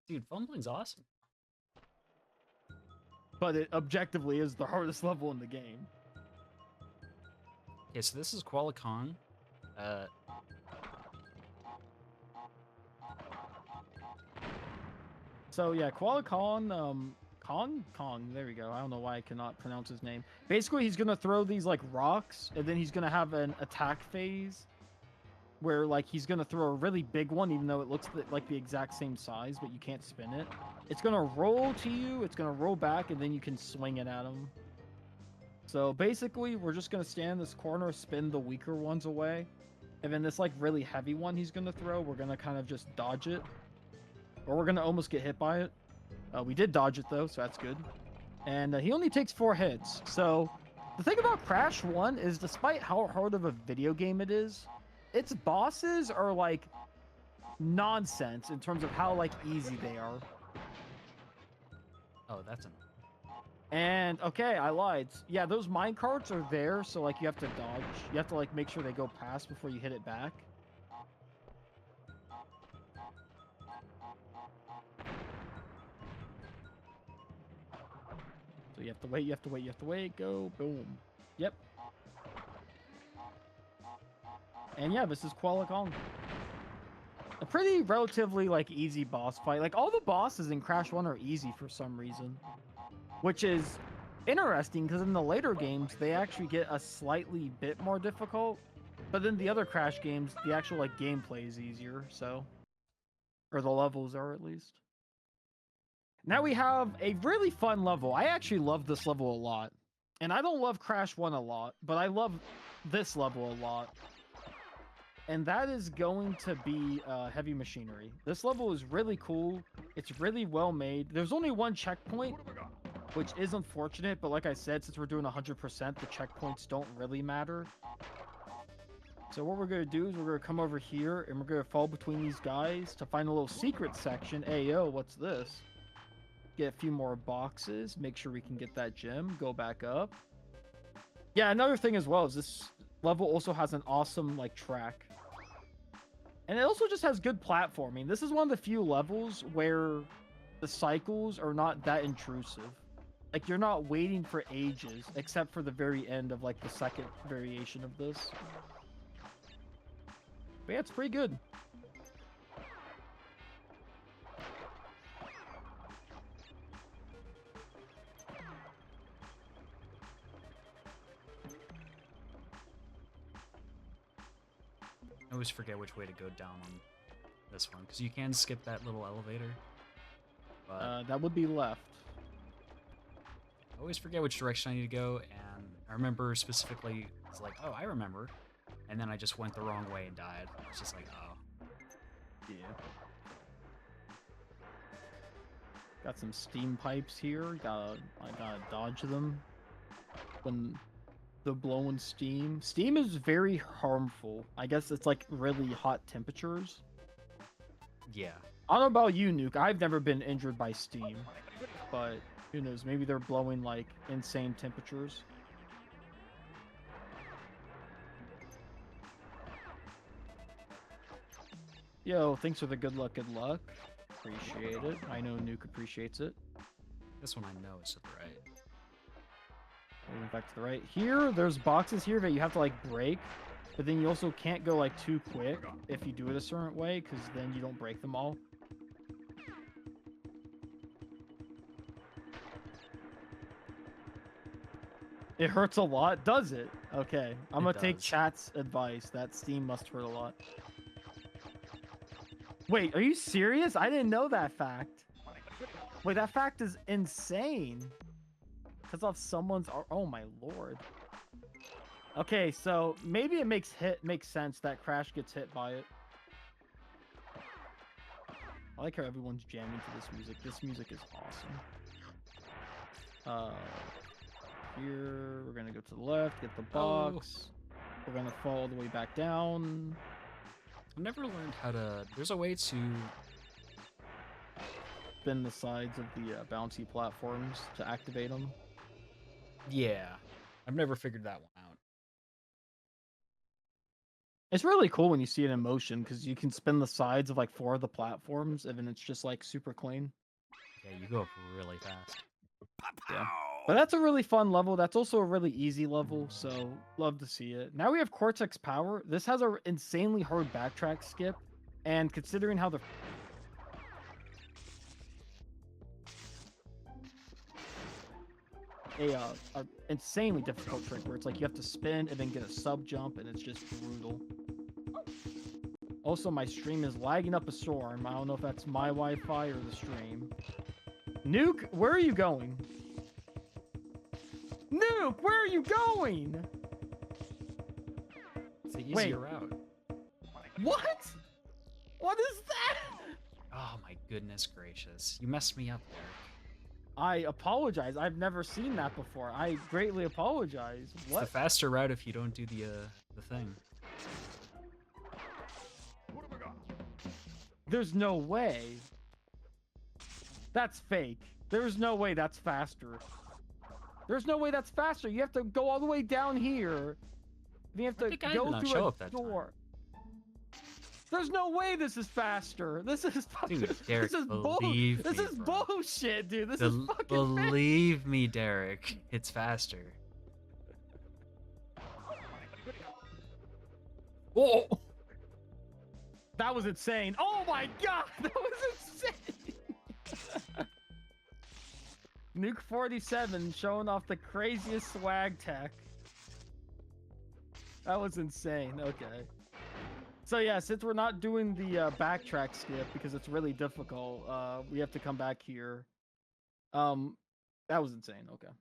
Dude, fumbling's awesome. But it objectively is the hardest level in the game. Okay, so this is Kuala Kong. So yeah, Kuala Kong, Kong, there we go. I don't know why I cannot pronounce his name. Basically, he's gonna throw these like rocks, and then he's gonna have an attack phase where like he's gonna throw a really big one, even though it looks like the exact same size, but you can't spin it. It's gonna roll to you, it's gonna roll back, and then you can swing it at him. So basically, we're just gonna stand in this corner, spin the weaker ones away, and then this like really heavy one he's gonna throw, we're gonna kind of just dodge it, or we're gonna almost get hit by it. We did dodge it though, so that's good. And he only takes 4 hits. So the thing about Crash 1 is, despite how hard of a video game it is, its bosses are like nonsense in terms of how like easy they are. Oh, that's an... And okay, I lied. Yeah, those mine carts are there, so like you have to dodge. You have to like make sure they go past before you hit it back. So you have to wait, you have to wait, you have to wait, go, boom. Yep. And yeah, this is Kuala Kong. A pretty relatively like easy boss fight. Like all the bosses in Crash 1 are easy for some reason. Which is interesting because in the later games, they actually get a slightly bit more difficult. But in the other Crash games, the actual like gameplay is easier, so. Or the levels are, at least. Now we have a really fun level. I actually love this level a lot. And I don't love Crash 1 a lot, but I love this level a lot. And that is going to be Heavy Machinery. This level is really cool. It's really well made. There's only 1 checkpoint, which is unfortunate, but like I said, since we're doing 100%, the checkpoints don't really matter. So what we're going to do is we're going to come over here, and we're going to fall between these guys to find a little secret section. Ayo, what's this? Get a few more boxes, make sure we can get that gem, go back up. Yeah, another thing as well is this level also has an awesome like track. And it also just has good platforming. This is one of the few levels where the cycles are not that intrusive. Like you're not waiting for ages, except for the very end of like the second variation of this. But yeah, it's pretty good. I always forget which way to go down on this one, because you can skip that little elevator. But That would be left. I always forget which direction I need to go, and I remember specifically, it's like, oh, I remember. And then I just went the wrong way and died. It's just like, oh. Yeah. Got some steam pipes here. I gotta dodge them. When the blowing steam. Steam is very harmful. I guess it's like really hot temperatures. Yeah. I don't know about you, Nuke. I've never been injured by steam. But who knows? Maybe they're blowing like insane temperatures. Yo, thanks for the good luck, good luck. Appreciate it. I know Nuke appreciates it. This one I know is to the right. Moving back to the right. Here, there's boxes here that you have to like break, but then you also can't go like too quick if you do it a certain way, because then you don't break them all. It hurts a lot, does it? Okay, I'm gonna take chat's advice. That Steam must hurt a lot. Wait, are you serious? I didn't know that fact. Wait, that fact is insane. Because of someone's... Oh my lord. Okay, so maybe it makes sense that Crash gets hit by it. I like how everyone's jamming to this music. This music is awesome. Here, we're gonna go to the left, get the box. Oh. We're gonna fall all the way back down. I've never learned how to... There's a way to... spin the sides of the bouncy platforms to activate them. Yeah. I've never figured that one out. It's really cool when you see it in motion, because you can spin the sides of like 4 of the platforms, and then it's just like super clean. Yeah, you go up really fast. Yeah. But that's a really fun level. That's also a really easy level, so love to see it. Now we have Cortex Power. This has an insanely hard backtrack skip, and considering how the... a insanely difficult trick where it's like you have to spin and then get a sub jump, and it's just brutal. Also, my stream is lagging up a storm. I don't know if that's my Wi-Fi or the stream. Nuke, where are you going? Nuke, where are you going? It's the easier route. What? What is that? Oh my goodness gracious. You messed me up there. I apologize. I've never seen that before. I greatly apologize. What? It's the faster route if you don't do the thing. What have I got? There's no way. That's fake. There's no way that's faster. There's no way that's faster. You have to go all the way down here. You have to go through a door. There's no way this is faster. This is fucking... Dude, Derek, this is believe This me, is bro. bullshit, dude. This is fucking Believe me, Derek. It's faster. Oh! That was insane. Oh my god! That was insane! Nuke 47 showing off the craziest swag tech. That was insane. Okay. So yeah, since we're not doing the backtrack skip because it's really difficult, we have to come back here. That was insane. Okay.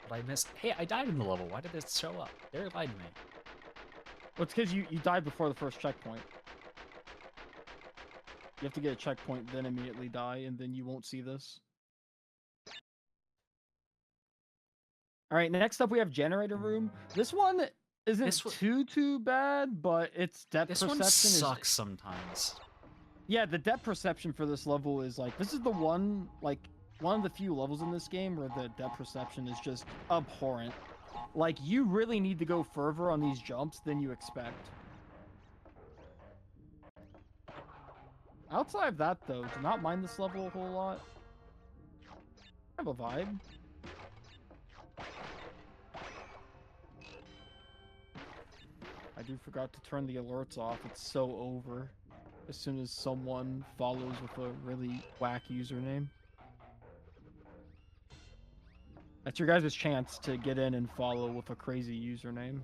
But I missed. Hey, I died in the level. Why did this show up? Derek lied to me. Well, it's because you died before the first checkpoint. You have to get a checkpoint, then immediately die, and then you won't see this. All right, next up we have Generator Room. This one isn't too bad, but its depth perception sucks sometimes. Yeah, the depth perception for this level is like, this is the one, like, one of the few levels in this game where the depth perception is just abhorrent. Like, you really need to go further on these jumps than you expect. Outside of that, though, do not mind this level a whole lot. I have a vibe. I do forgot to turn the alerts off. It's so over as soon as someone follows with a really whack username. That's your guys' chance to get in and follow with a crazy username.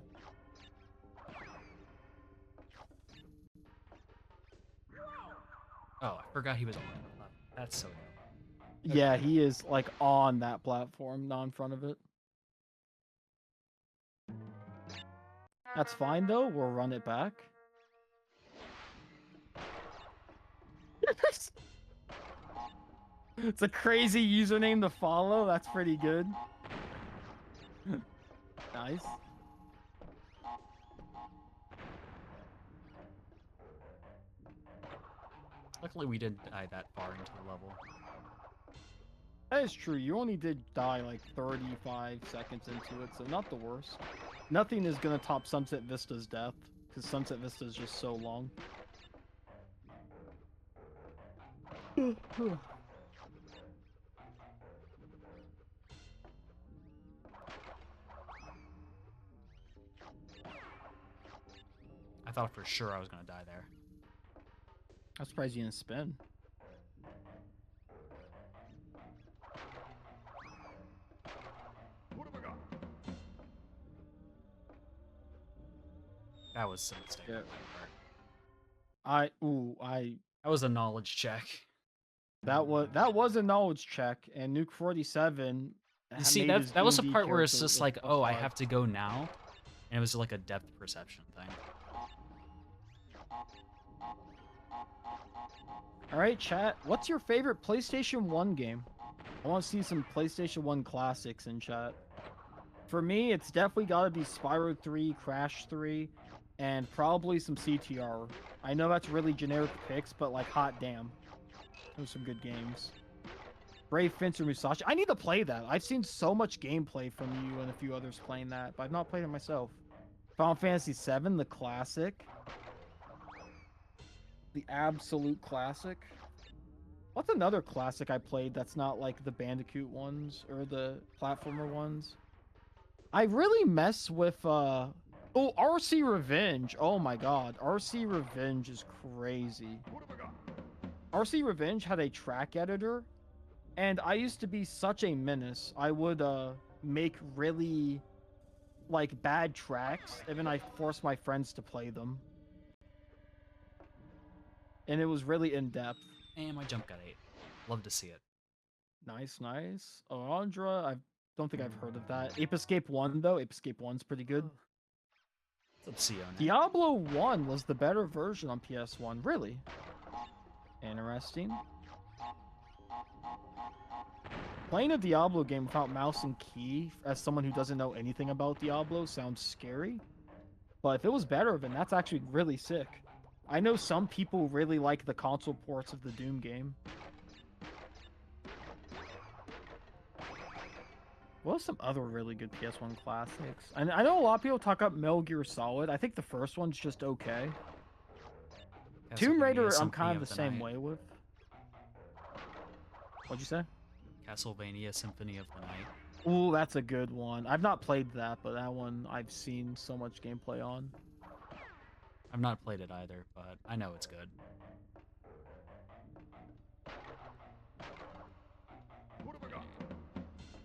Oh, I forgot he was on that platform. That's so dumb. Yeah, he is like on that platform, not in front of it. That's fine though, we'll run it back. It's a crazy username to follow, that's pretty good. Nice. Luckily we didn't die that far into the level. That is true, you only did die like 35 seconds into it, so not the worst. Nothing is gonna top Sunset Vista's death, because Sunset Vista is just so long. I thought for sure I was gonna die there. I'm surprised you didn't spin. That was a mistake. Yeah. That was a knowledge check. That was a knowledge check, and Nuke 47. You see, made his that was a D&D part where it's character just look like, oh, I five. have to go now, and it was like a depth perception thing. All right, chat. What's your favorite PlayStation 1 game? I want to see some PlayStation 1 classics in chat. For me, it's definitely got to be Spyro 3, Crash 3, and probably some CTR. I know that's really generic picks, but like, hot damn. Those are some good games. Brave Fencer Musashi. I need to play that. I've seen so much gameplay from you and a few others playing that, but I've not played it myself. Final Fantasy VII, the classic. The absolute classic. What's another classic I played that's not like the Bandicoot ones or the platformer ones? I really mess with oh, RC Revenge. Oh my god. RC Revenge is crazy. RC Revenge had a track editor, and I used to be such a menace. I would make really like bad tracks, and then I forced my friends to play them. And it was really in depth. And my jump got 8. Love to see it. Nice, nice. Alondra, I don't think I've heard of that. Ape Escape 1, though. Ape Escape 1's pretty good. Let's see on it. Diablo 1 was the better version on PS1. Really? Interesting. Playing a Diablo game without mouse and key, as someone who doesn't know anything about Diablo, sounds scary. But if it was better, then that's actually really sick. I know some people really like the console ports of the Doom game. What are some other really good PS1 classics? And I know a lot of people talk up Metal Gear Solid. I think the first one's just okay. Tomb Raider, I'm kind of the same way with. What'd you say? Castlevania Symphony of the Night. Ooh, that's a good one. I've not played that, but that one I've seen so much gameplay on. I've not played it either, but I know it's good.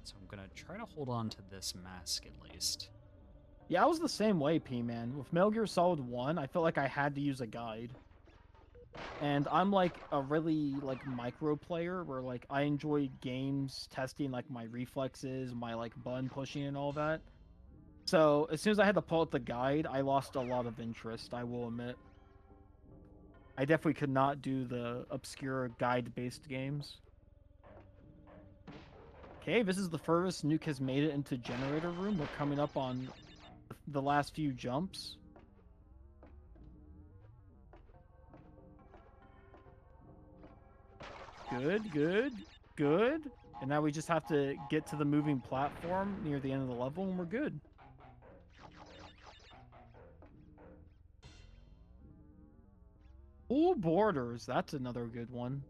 So I'm gonna try to hold on to this mask at least. Yeah, I was the same way, P-Man. With Metal Gear Solid 1, I felt like I had to use a guide. And I'm like a really like micro player where like I enjoy games testing like my reflexes, my like button pushing and all that. So as soon as I had to pull out the guide, I lost a lot of interest, I will admit. I definitely could not do the obscure guide-based games. Okay, this is the furthest Nuke has made it into Generator Room. We're coming up on the last few jumps. Good, good, good. And now we just have to get to the moving platform near the end of the level and we're good. Ooh, Borders. That's another good one.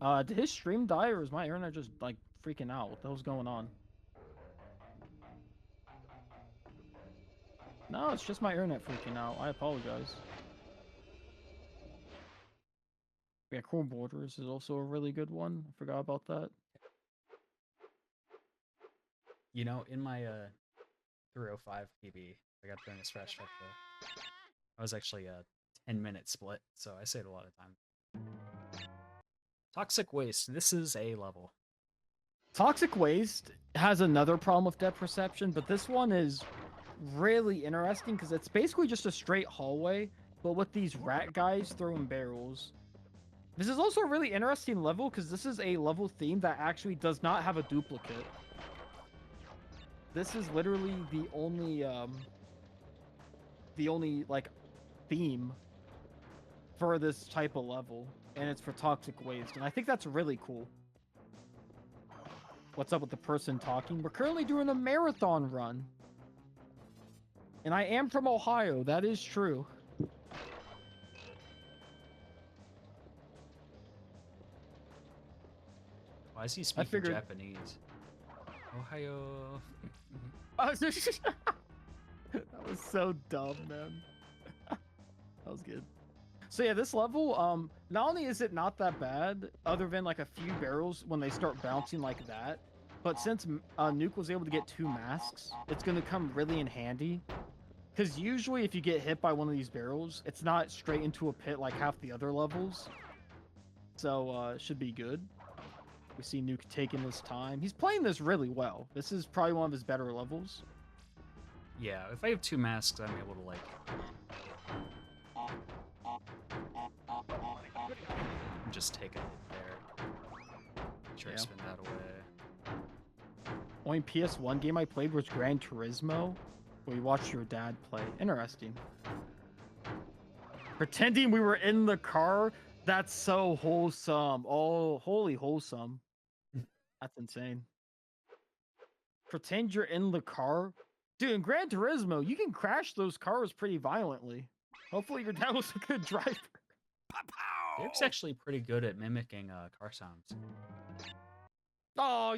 Did his stream die or is my internet just like freaking out? What the hell's going on? No, it's just my internet freaking out. I apologize. Yeah, Chrome Borders is also a really good one. I forgot about that. You know, in my 305 PB, I got during this fresh check though. I was actually a 10-minute split, so I saved a lot of time. Toxic Waste. This is a level. Toxic Waste has another problem with depth perception, but this one is really interesting because it's basically just a straight hallway, but with these rat guys throwing barrels. This is also a really interesting level because this is a level theme that actually does not have a duplicate. This is literally the only like theme for this type of level, and it's for Toxic Waste, and I think that's really cool. What's up with the person talking? We're currently doing a marathon run, and I am from Ohio. That is true. Why is he I speaking figured. Japanese? Ohio. I was just... That was so dumb, man. That was good. So yeah, this level, not only is it not that bad, other than like a few barrels when they start bouncing like that, but since Nuke was able to get 2 masks, it's gonna come really in handy. Because usually if you get hit by one of these barrels, it's not straight into a pit like half the other levels. So it should be good. We see Nuke taking his time. He's playing this really well. This is probably one of his better levels. Yeah, if I have 2 masks, I'm able to like just take a hit there. Try to spin that away. Only PS1 game I played was Gran Turismo, where you watched your dad play. Interesting. Pretending we were in the car, that's so wholesome. Oh, holy wholesome. That's insane. Pretend you're in the car. Dude, in Gran Turismo, you can crash those cars pretty violently. Hopefully your dad was a good driver. Dave's actually pretty good at mimicking car sounds. Oh,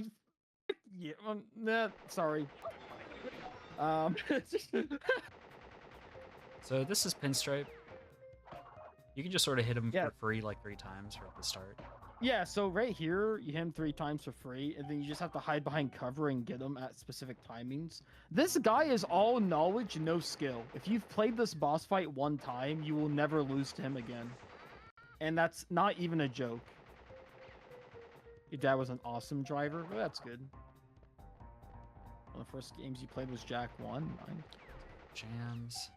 yeah. Nah, sorry. So this is Pinstripe. You can just sort of hit him Yeah. for free like 3 times at the start. Yeah, so right here, you hit him 3 times for free, and then you just have to hide behind cover and get him at specific timings. This guy is all knowledge, no skill. If you've played this boss fight 1 time, you will never lose to him again. And that's not even a joke. Your dad was an awesome driver. Well, that's good. One of the first games you played was Jack 1. Jams.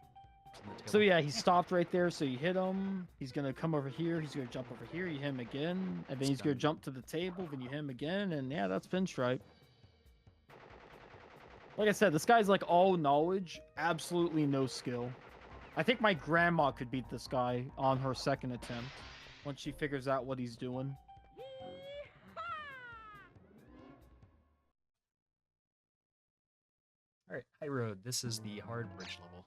So yeah, he stopped right there, so you hit him. He's gonna come over here, he's gonna jump over here, you hit him again, and then he's gonna jump to the table, then you hit him again, and yeah, that's Pinstripe. Like I said, this guy's like all knowledge, absolutely no skill. I think my grandma could beat this guy on her 2nd attempt, once she figures out what he's doing. Alright, High Road. This is the hard bridge level.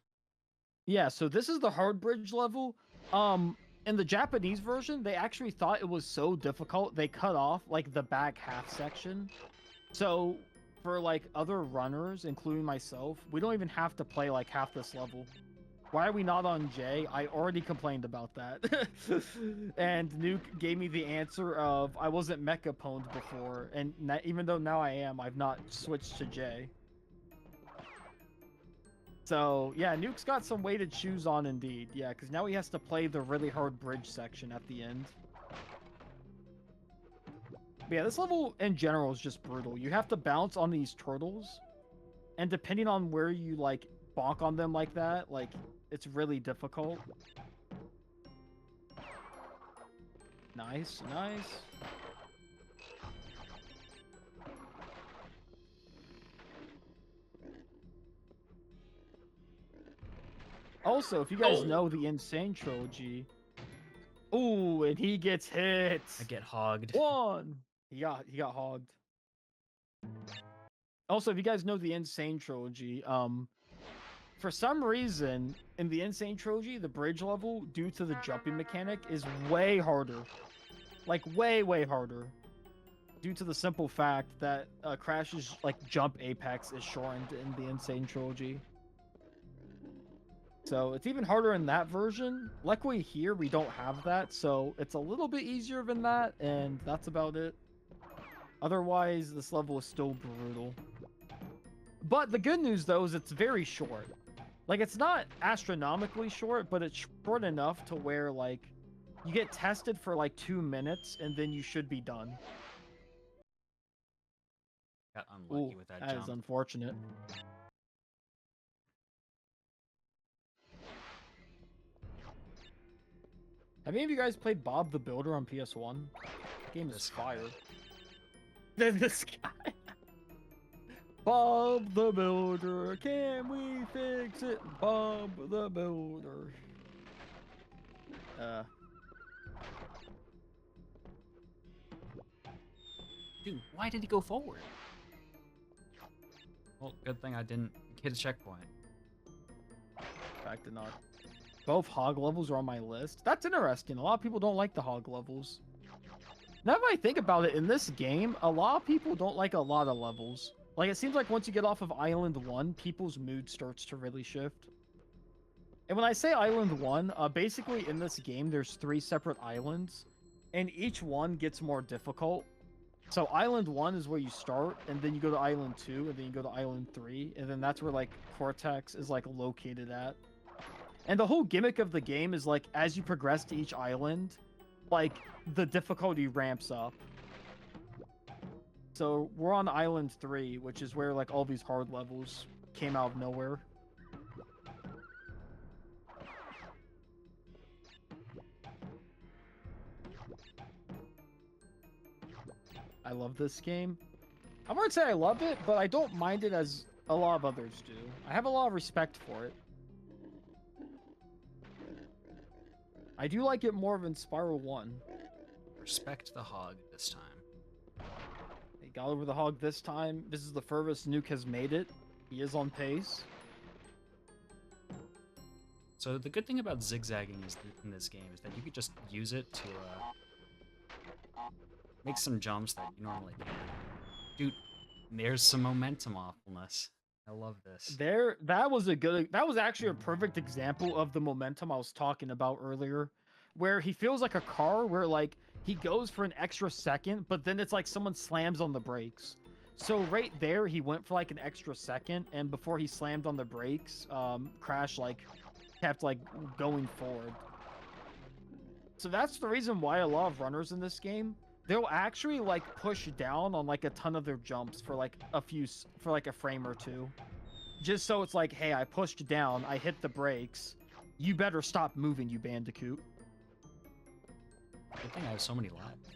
Yeah, so this is the hard bridge level. In the Japanese version, they actually thought it was so difficult, they cut off like the back half section. So for like other runners, including myself, we don't even have to play like half this level. Why are we not on J? I already complained about that. And Nuke gave me the answer of I wasn't mecha pwned before, and even though now I am, I've not switched to J. So, yeah, Nuke's got some weighted shoes on indeed. Yeah, because now he has to play the really hard bridge section at the end. But yeah, this level in general is just brutal. You have to bounce on these turtles, and depending on where you, like, bonk on them like that, like, it's really difficult. Nice, nice. Also, if you guys know the Insane Trilogy... Ooh, and he gets hit! I get hogged. 1! He got hogged. Also, if you guys know the Insane Trilogy, for some reason, in the Insane Trilogy, the bridge level, due to the jumping mechanic, is way harder. Like, way, way harder. Due to the simple fact that Crash's, like, jump apex is shortened in the Insane Trilogy. So it's even harder in that version. Luckily here we don't have that, so it's a little bit easier than that, and that's about it. Otherwise, this level is still brutal. But the good news, though, is it's very short. Like, it's not astronomically short, but it's short enough to where, like, you get tested for, like, 2 minutes, and then you should be done. Got unlucky with that jump. That is unfortunate. Have any of you guys played Bob the Builder on PS1? The game is fire. This guy. Bob the Builder, can we fix it? Bob the Builder. Dude, why did he go forward? Well, good thing I didn't get a checkpoint. Fact did not. Both hog levels are on my list. That's interesting. A lot of people don't like the hog levels. Now that I think about it, in this game, a lot of people don't like a lot of levels. Like, it seems like once you get off of Island 1, people's mood starts to really shift. And when I say Island 1, basically in this game, there's 3 separate islands, and each one gets more difficult. So Island 1 is where you start, and then you go to Island 2, and then you go to Island 3, and then that's where, like, Cortex is, like, located at. And the whole gimmick of the game is, like, as you progress to each island, like, the difficulty ramps up. So we're on Island 3, which is where, like, all these hard levels came out of nowhere. I love this game. I wouldn't say I love it, but I don't mind it as a lot of others do. I have a lot of respect for it. I do like it more than Spiral 1. Respect the hog this time. He got over the hog this time. This is the furthest Nuke has made it. He is on pace. So the good thing about zigzagging in this game is that you could just use it to make some jumps that you normally can't. Dude, there's some momentum awfulness. I love this. That was actually a perfect example of the momentum I was talking about earlier, where he feels like a car where, like, he goes for an extra second, but then it's like someone slams on the brakes. So right there, he went for like an extra second, and before he slammed on the brakes, Crash, like, kept, like, going forward. So that's the reason why a lot of runners in this game, they'll actually, like, push down on, like, a ton of their jumps for, like, a frame or two. Just so it's like, hey, I pushed down, I hit the brakes. You better stop moving, you bandicoot. Good thing I have so many left.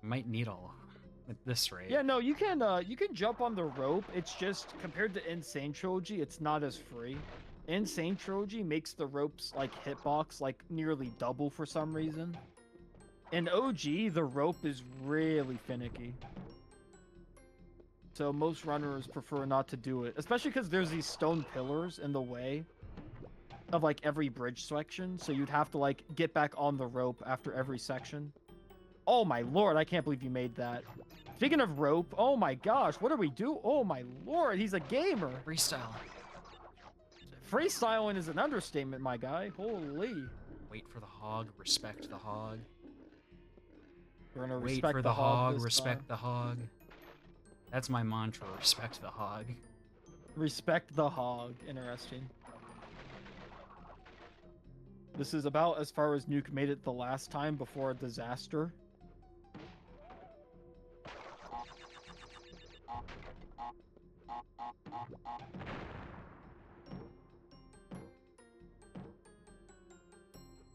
I might need all at this rate. Yeah, no, you can jump on the rope. It's just, compared to Insane Trilogy, it's not as free. Insane Trilogy makes the ropes, like, hitbox, like, nearly double for some reason. In OG, the rope is really finicky. So most runners prefer not to do it, especially because there's these stone pillars in the way of, like, every bridge section, so you'd have to, like, get back on the rope after every section. Oh my lord, I can't believe you made that. Speaking of rope, oh my gosh, what do we do? Oh my lord, he's a gamer. Freestyle. Freestyling is an understatement, my guy. Holy. Wait for the hog, respect the hog. We're gonna Wait respect for the hog, respect the hog. That's my mantra, respect the hog. Respect the hog. Interesting. This is about as far as Nuke made it the last time before a disaster.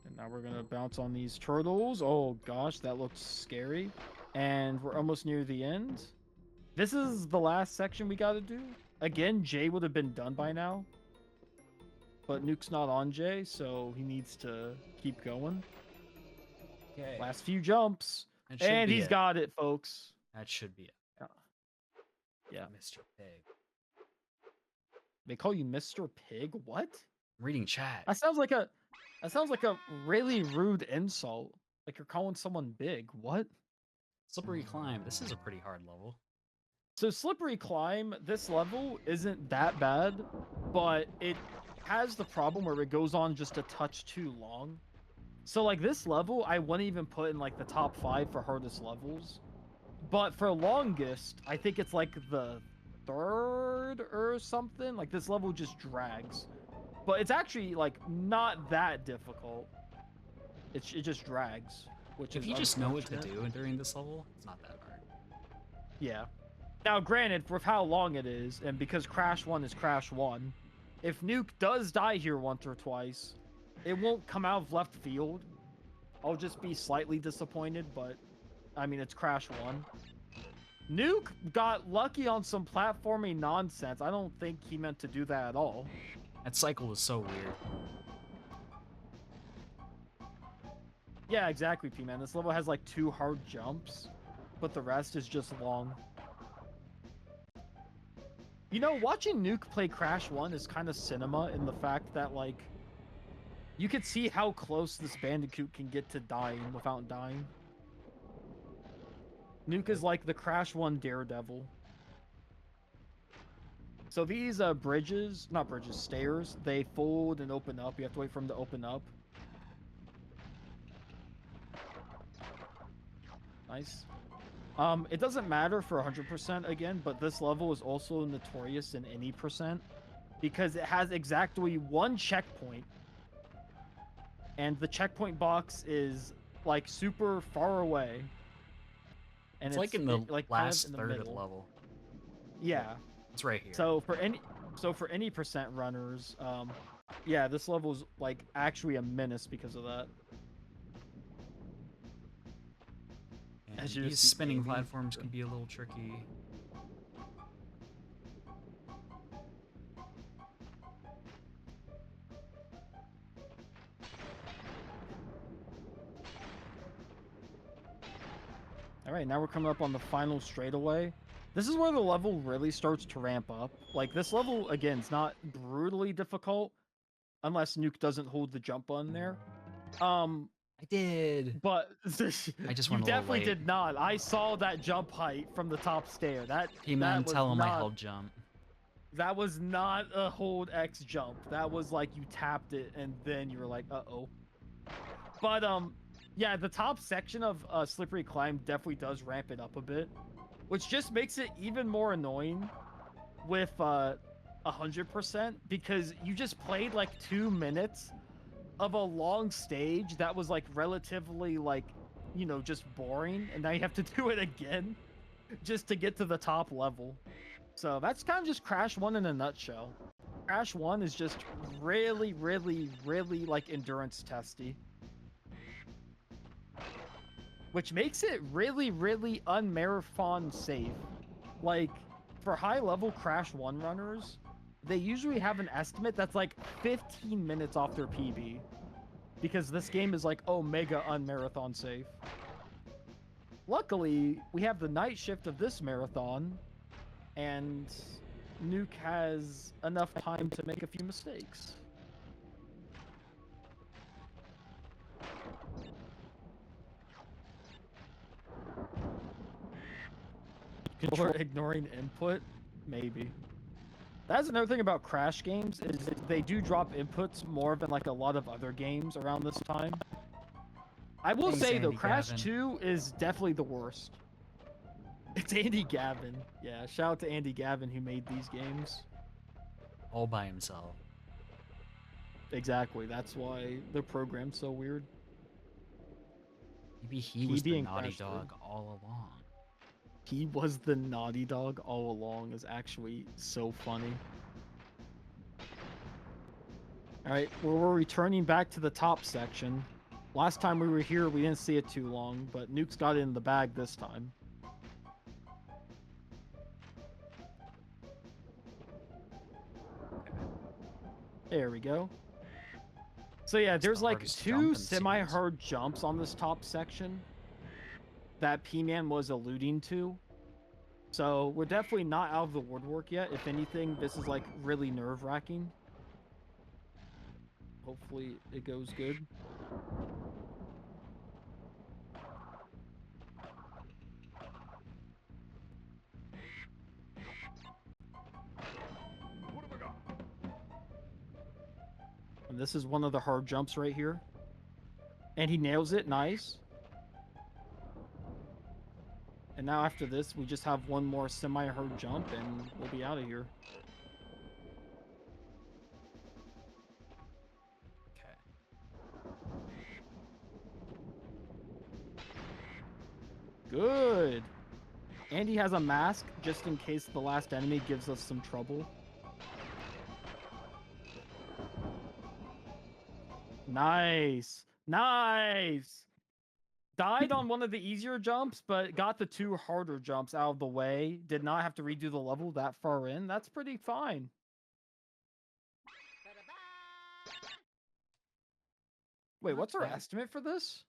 And now we're gonna bounce on these turtles. Oh gosh, that looks scary. And we're almost near the end. This is the last section we gotta do. Again, Jay would have been done by now. But Nuke's not on Jay, so he needs to keep going. Okay. Last few jumps. That should And be he's it. got it, folks. That should be it. Yeah. Mr. Pig. They call you Mr. Pig? What? I'm reading chat. That sounds like a really rude insult. Like you're calling someone big. What? Slippery Climb. This is a pretty hard level. So Slippery Climb, this level isn't that bad, but it has the problem where it goes on just a touch too long. So like this level, I wouldn't even put in like the top 5 for hardest levels. But for longest, I think it's like the 3rd or something. Like this level just drags. But it's actually like not that difficult. It just drags. Which If is you just know what to unfortunate. do during this level, it's not that hard. Yeah. Now, granted, with how long it is, and because Crash 1 is Crash 1, if Nuke does die here once or twice, it won't come out of left field. I'll just be slightly disappointed, but, I mean, it's Crash 1. Nuke got lucky on some platforming nonsense. I don't think he meant to do that at all. That cycle was so weird. Yeah, exactly, P-Man. This level has, like, 2 hard jumps, but the rest is just long. You know, watching Nuke play Crash 1 is kind of cinema in the fact that, like, You could see how close this Bandicoot can get to dying without dying. Nuke is like the Crash 1 Daredevil. So these not bridges, stairs, they fold and open up. You have to wait for them to open up. Nice. It doesn't matter for 100% again, but this level is also notorious in any percent because it has exactly one checkpoint. And the checkpoint box is like super far away. And it's like in the like last kind of in the third of the middle. level. Yeah. It's right here. So for any percent runners, yeah, this level is like actually a menace because of that. And these spinning platforms can be a little tricky. All right, now we're coming up on the final straightaway. This is where the level really starts to ramp up. Like, this level, again, is not brutally difficult unless Nuke doesn't hold the jump button there. I did. But I just you went a little definitely late. did not. I saw that jump height from the top stair. P-Man, tell him I held jump. That was not a hold X jump. That was like you tapped it and then you were like, uh-oh. But yeah, the top section of Slippery Climb definitely does ramp it up a bit, which just makes it even more annoying with 100% because you just played like 2 minutes of a long stage that was like relatively like, you know, just boring, and now you have to do it again just to get to the top level. So that's kind of just Crash 1 in a nutshell. Crash 1 is just really, really, really like endurance testy. Which makes it really, really unmarathon safe. Like, for high-level Crash 1 runners, they usually have an estimate that's like 15 minutes off their PB. Because this game is like, oh, mega unmarathon safe. Luckily, we have the night shift of this marathon, and Nuke has enough time to make a few mistakes. Or ignoring input? Maybe. That's another thing about Crash games, is that they do drop inputs more than like a lot of other games around this time. I will say though, Crash 2 is definitely the worst. It's Andy Gavin. Yeah, shout out to Andy Gavin who made these games. All by himself. Exactly, that's why they're programmed so weird. Maybe he was the naughty dog all along. He was the naughty dog all along is actually so funny. Alright, well, we're returning back to the top section. Last time we were here, we didn't see it too long, but Nuke's got it in the bag this time. There we go. So yeah, there's like 2 semi-hard jumps on this top section that P-Man was alluding to. So we're definitely not out of the woodwork yet. If anything, this is like really nerve-wracking. Hopefully it goes good. And this is one of the hard jumps right here. And he nails it, nice. And now after this, we just have one more semi-hard jump and we'll be out of here. Good. And he has a mask just in case the last enemy gives us some trouble. Nice. Nice. Died on one of the easier jumps, but got the 2 harder jumps out of the way. Did not have to redo the level that far in. That's pretty fine. Wait, what's our estimate for this?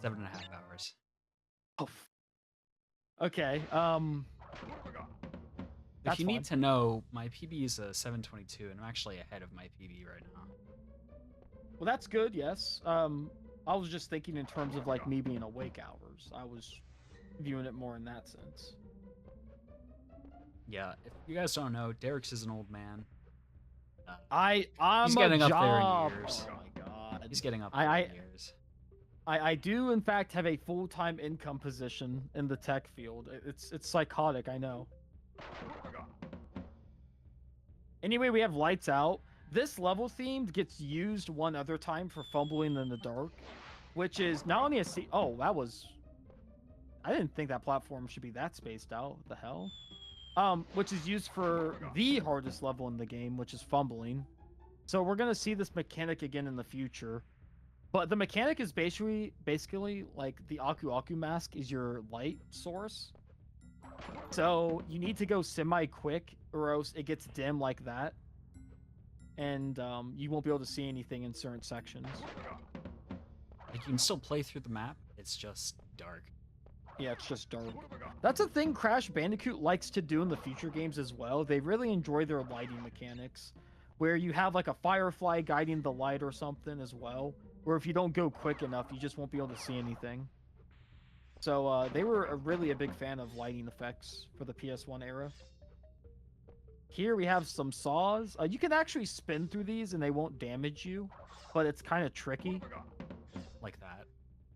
7.5 hours. Oh. Okay, if you need to know, my PB is a 722, and I'm actually ahead of my PB right now. Well, that's good. Yes. I was just thinking in terms of like me being awake hours. I was viewing it more in that sense. Yeah, if you guys don't know, Derek's is an old man. Uh, he's I'm a getting up there in job. years. Oh my god. He's getting up I there I in years. I do in fact have a full-time income position in the tech field. It's psychotic, I know. Anyway, we have lights out. This level theme gets used one other time for fumbling in the dark, which is not only a oh, that was I didn't think that platform should be that spaced out. What the hell? Which is used for the hardest level in the game, which is fumbling. So we're gonna see this mechanic again in the future. But the mechanic is basically like the Aku Aku mask is your light source. So you need to go semi-quick or else it gets dim like that. And you won't be able to see anything in certain sections. Like, you can still play through the map. It's just dark. Yeah, it's just dark. That's a thing Crash Bandicoot likes to do in the future games as well. They really enjoy their lighting mechanics, where you have like a firefly guiding the light or something as well. Where if you don't go quick enough, you just won't be able to see anything. So they were really a big fan of lighting effects for the PS1 era. Here we have some saws. You can actually spin through these and they won't damage you, but it's kind of tricky. Like that.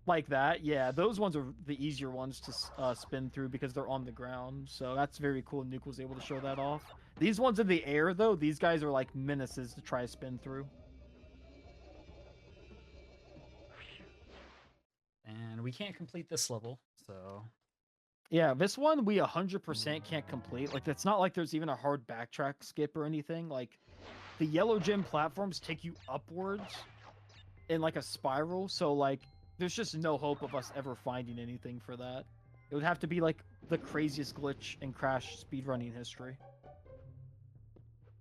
Like that, yeah. Those ones are the easier ones to spin through because they're on the ground. So that's very cool. Nuke was able to show that off. These ones in the air, though, these guys are like menaces to try to spin through. And we can't complete this level, so... Yeah, this one we 100% can't complete. Like, it's not like there's even a hard backtrack skip or anything. Like, the yellow gem platforms take you upwards in like a spiral. So, like, there's just no hope of us ever finding anything for that. It would have to be like the craziest glitch in Crash speedrunning history.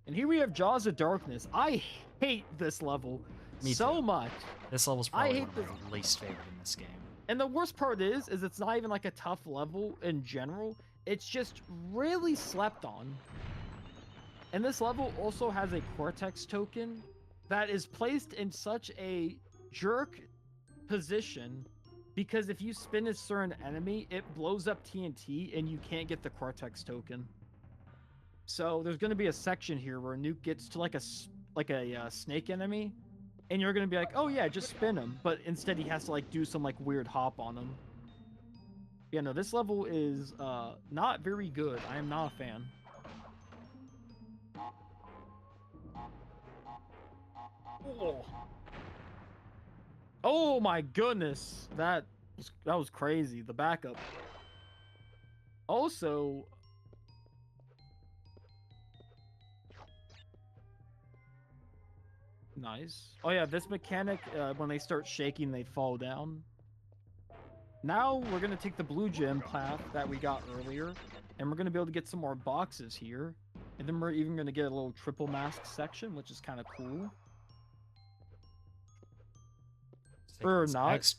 And here we have Jaws of Darkness. I hate this level so much. This level's probably one of my least favorite in this game. And the worst part is it's not even like a tough level in general. It's just really slept on. And this level also has a Cortex token that is placed in such a jerk position because if you spin a certain enemy, it blows up TNT and you can't get the Cortex token. So there's going to be a section here where Nuke gets to like a snake enemy, and you're going to be like, oh yeah, just spin him. But instead he has to like do some like weird hop on him. Yeah, no, this level is not very good. I am not a fan. Oh. Oh my goodness, that was crazy. The backup. Also, nice. Oh yeah, this mechanic, when they start shaking, they fall down. Now we're gonna take the blue gem path that we got earlier, and we're gonna be able to get some more boxes here, and then we're even gonna get a little triple mask section, which is kind of cool. Or not.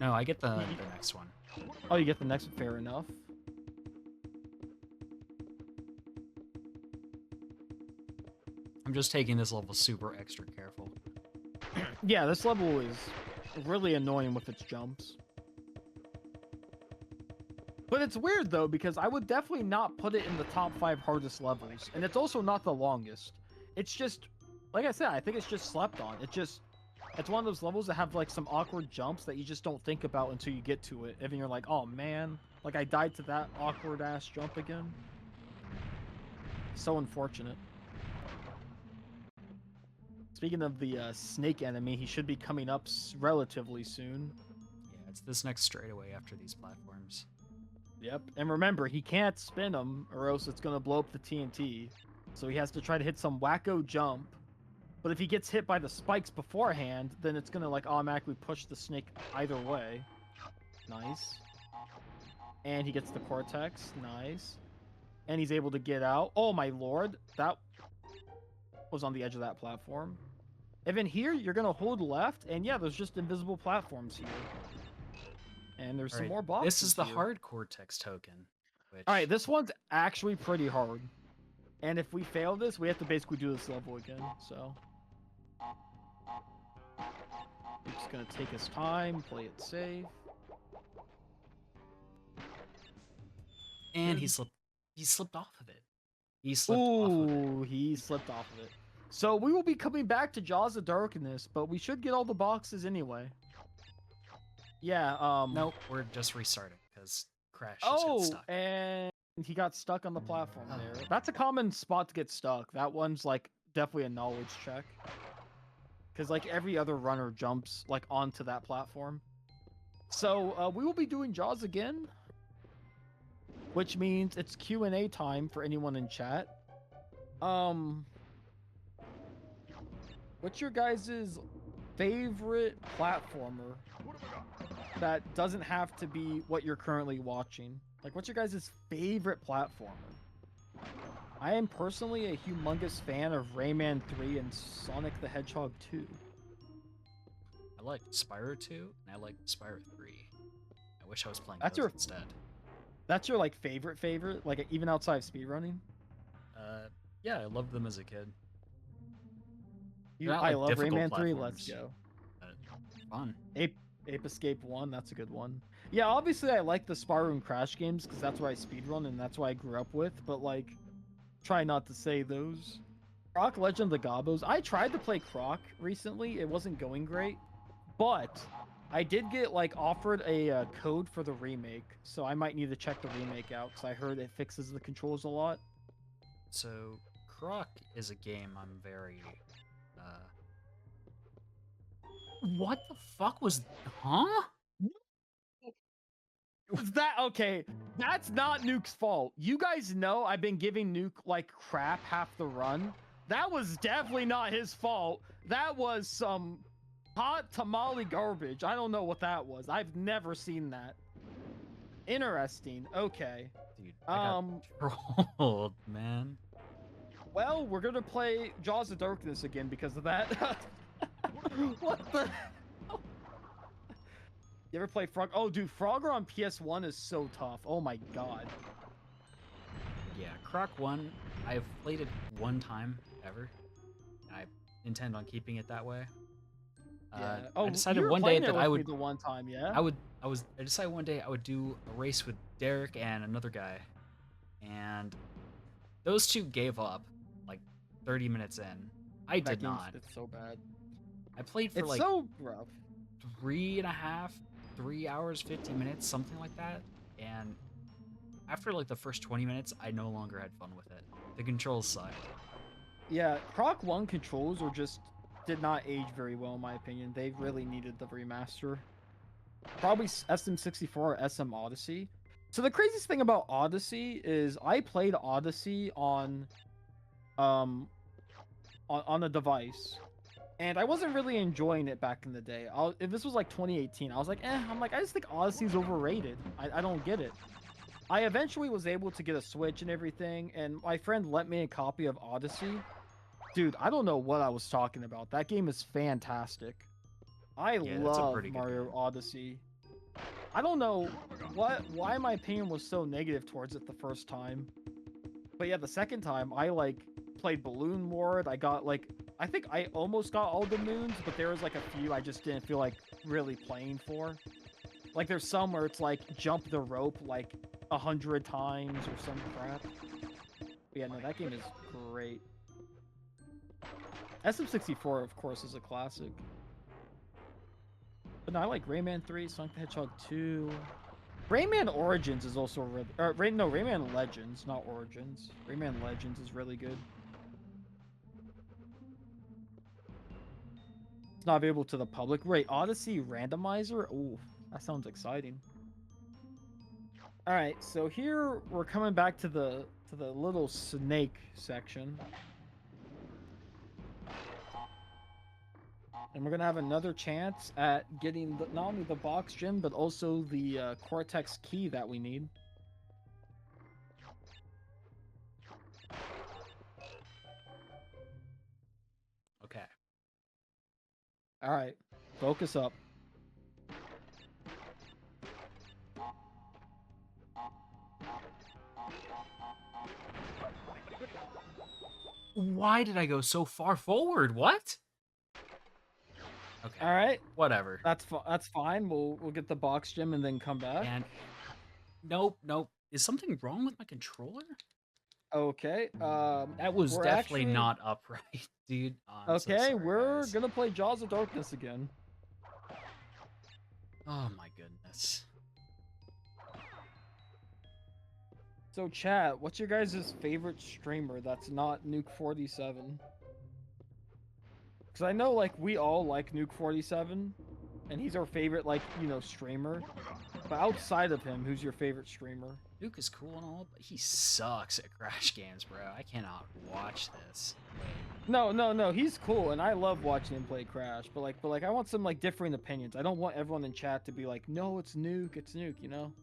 No, I get the next one. Oh, you get the next one. Fair enough. I'm just taking this level super extra careful. Yeah, this level is really annoying with its jumps. But it's weird, though, because I would definitely not put it in the top 5 hardest levels. And it's also not the longest. It's just, like I said, I think it's just slept on. It's one of those levels that have like some awkward jumps that you just don't think about until you get to it. And then you're like, oh man, like I died to that awkward ass jump again. So unfortunate. Speaking of the snake enemy, he should be coming up relatively soon. Yeah, it's this next straightaway after these platforms. Yep, and remember, he can't spin them or else it's going to blow up the TNT. So he has to try to hit some wacko jump. But if he gets hit by the spikes beforehand, then it's going to like automatically push the snake either way. Nice. And he gets the Cortex. Nice. And he's able to get out. Oh my lord. That was on the edge of that platform. And then here, you're going to hold left. And yeah, there's just invisible platforms here. And there's some more boxes. This is the here. hard Cortex token. Which... All right, this one's actually pretty hard. And if we fail this, we have to basically do this level again, so... Luke's gonna take his time, play it safe. And Good. he slipped off of it. He slipped off of it. Ooh, he slipped off of it. So we will be coming back to Jaws of Darkness, but we should get all the boxes anyway. Yeah, Nope, we're just restarting because Crash just got Oh, stuck. and he got stuck on the platform there. That's a common spot to get stuck. That one's like definitely a knowledge check. Because like every other runner jumps like onto that platform. So we will be doing Jaws again, which means it's Q&A time for anyone in chat. What's your guys' favorite platformer that doesn't have to be what you're currently watching? Like, what's your guys' favorite platformer? I am personally a humongous fan of Rayman 3 and Sonic the Hedgehog 2. I like Spyro 2 and I like Spyro 3. I wish I was playing That's those your instead. That's your like favorite, like even outside of speedrunning? Yeah, I loved them as a kid. I Like love difficult Rayman 3. platforms, Let's go. Fun. Ape Escape 1, that's a good one. Yeah, obviously I like the Spyro and Crash games because that's where I speedrun and that's what I grew up with, but like, try not to say those. Croc Legend of the Gobos. I tried to play Croc recently. It wasn't going great, but I did get like offered a code for the remake, so I might need to check the remake out because I heard it fixes the controls a lot. So, Croc is a game I'm very. What the fuck was. Huh? Was that okay? That's not Nuke's fault. You guys know I've been giving Nuke like crap half the run. That was definitely not his fault. That was some hot tamale garbage. I don't know what that was. I've never seen that. Interesting. Okay. Dude, I got trolled, man. Well, we're gonna play Jaws of Darkness again because of that. What the? You ever play Frog? Oh, dude, Frogger on PS1 is so tough. Oh my god. Yeah, Croc 1, I've played it one time ever. I intend on keeping it that way. Yeah. I decided you were one day playing that it with I me would. the one time, yeah. I decided one day I would do a race with Derek and another guy, and those two gave up like 30 minutes in. I did not. It's so bad. I played for It's like so rough. 3 hours, 50 minutes, something like that. And after like the first 20 minutes, I no longer had fun with it. The controls sucked. Yeah, Croc 1 controls did not age very well in my opinion. They really needed the remaster. Probably SM64 or SM Odyssey. So the craziest thing about Odyssey is I played Odyssey on a device. And I wasn't really enjoying it back in the day. If this was like 2018, I was like, I'm like, I just think Odyssey's overrated. I don't get it. I eventually was able to get a Switch and everything, and my friend lent me a copy of Odyssey. Dude, I don't know what I was talking about. That game is fantastic. I love Mario game. Odyssey. I don't know why my opinion was so negative towards it the first time. But yeah, the second time, I like played Balloon Ward. I think I almost got all the moons, but there was like a few I just didn't feel like really playing for. Like there's some where it's like jump the rope like 100 times or some crap. But yeah, no, that game is great. SM64, of course, is a classic. But no, I like Rayman 3, Sonic the Hedgehog 2. Rayman Origins is also really... Rayman Legends, not Origins. Rayman Legends is really good. It's not available to the public. Wait, Odyssey Randomizer? Ooh, that sounds exciting. Alright, so here we're coming back to the little snake section. And we're going to have another chance at getting not only the box gem, but also the Cortex key that we need. Okay. All right. Focus up. Why did I go so far forward? What? Okay. All right, Whatever. that's fine. We'll get the box gym and then come back. And nope, nope. Is something wrong with my controller? Okay. That was We're definitely actually not upright, dude. Oh, I'm so okay. sorry, We're guys. gonna play Jaws of Darkness again. Oh my goodness. So, chat, what's your guys' favorite streamer that's not Nuke 47? Because I know, like, we all like Nuke 47, and he's our favorite, like, streamer. But outside of him, who's your favorite streamer? Duke is cool and all, but he sucks at Crash games, bro. I cannot watch this. No, he's cool, and I love watching him play Crash. But I want some like differing opinions. I don't want everyone in chat to be like, no, it's Nuke, you know.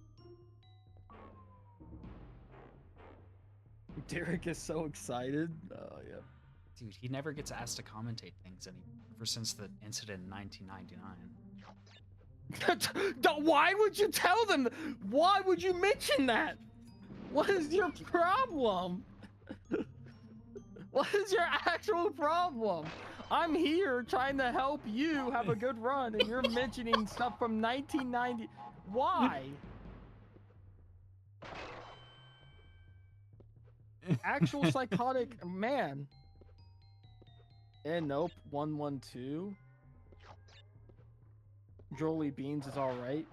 Derek is so excited. Oh yeah. Dude, he never gets asked to commentate things ever since the incident in 1999. Why would you tell them? Why would you mention that? What is your problem? What is your actual problem? I'm here trying to help you have a good run, and you're mentioning stuff from 1990. Why? Actual psychotic man. And nope, 112. Jolie Beans is alright.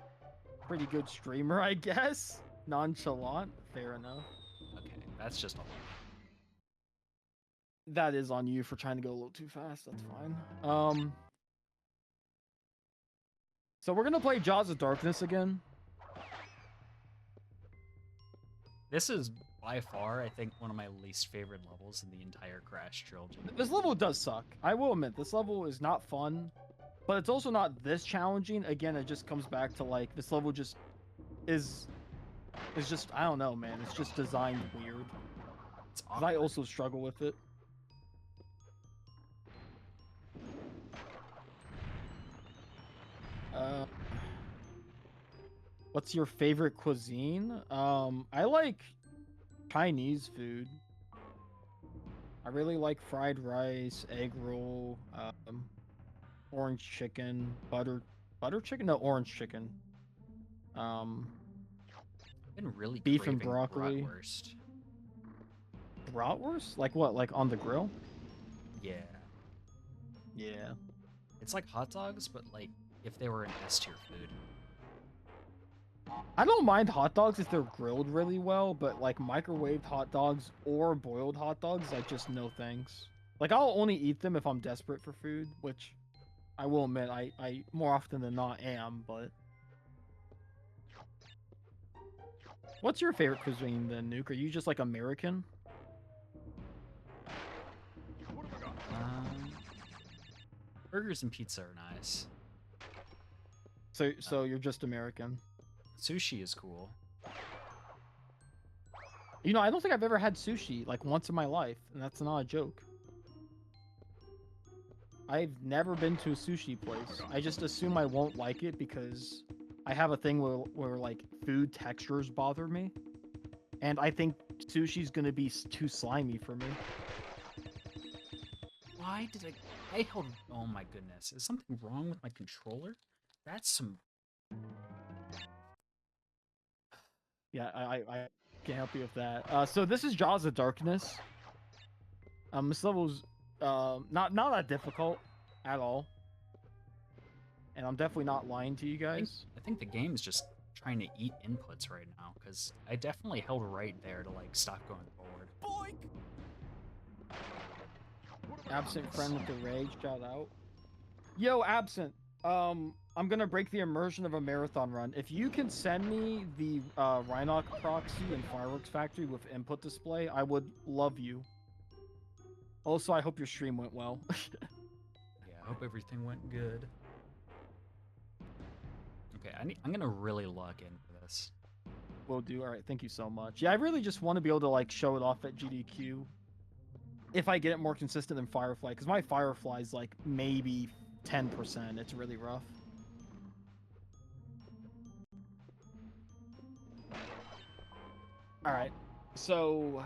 Pretty good streamer, I guess. Nonchalant, fair enough. Okay, that's just a That is on you for trying to go a little too fast, that's fine. So we're gonna play Jaws of Darkness again. This is by far, I think, one of my least favorite levels in the entire Crash trilogy. This level does suck. I will admit, this level is not fun, but it's also not this challenging. Again, it just comes back to like, this level just is just, I don't know, man. It's just designed weird. It's 'Cause I also struggle with it. What's your favorite cuisine? I like Chinese food. I really like fried rice, egg roll, orange chicken, butter chicken? No, orange chicken. I've been really beef and craving broccoli. bratwurst. Bratwurst? Like what? Like on the grill? Yeah. Yeah. It's like hot dogs, but like if they were an S tier food. I don't mind hot dogs if they're grilled really well, but like microwaved hot dogs or boiled hot dogs, like just no thanks. Like I'll only eat them if I'm desperate for food, which I will admit I more often than not am, but what's your favorite cuisine then, Nuke? Are you just like American? Burgers and pizza are nice. So you're just American. Sushi is cool. You know, I don't think I've ever had sushi like once in my life, and that's not a joke. I've never been to a sushi place. I just assume I won't like it because I have a thing where like food textures bother me. And I think sushi's gonna be too slimy for me. Why did I held, oh my goodness. Is something wrong with my controller? That's some... Yeah, I can't help you with that. So this is Jaws of Darkness. This level's not that difficult at all. And I'm definitely not lying to you guys. I think the game's just trying to eat inputs right now, because I definitely held right there to like stop going forward. Boink! Absent friend with the rage, shout out. Yo, Absent. I'm gonna break the immersion of a marathon run. If you can send me the Rhinoc proxy and Fireworks Factory with input display, I would love you. Also, I hope your stream went well. Yeah, I hope everything went good. Okay, I'm gonna really lock in for this. Will do. All right, thank you so much. Yeah, I really just want to be able to like show it off at GDQ. If I get it more consistent than Firefly, because my Firefly's like maybe 10%. It's really rough. All right, so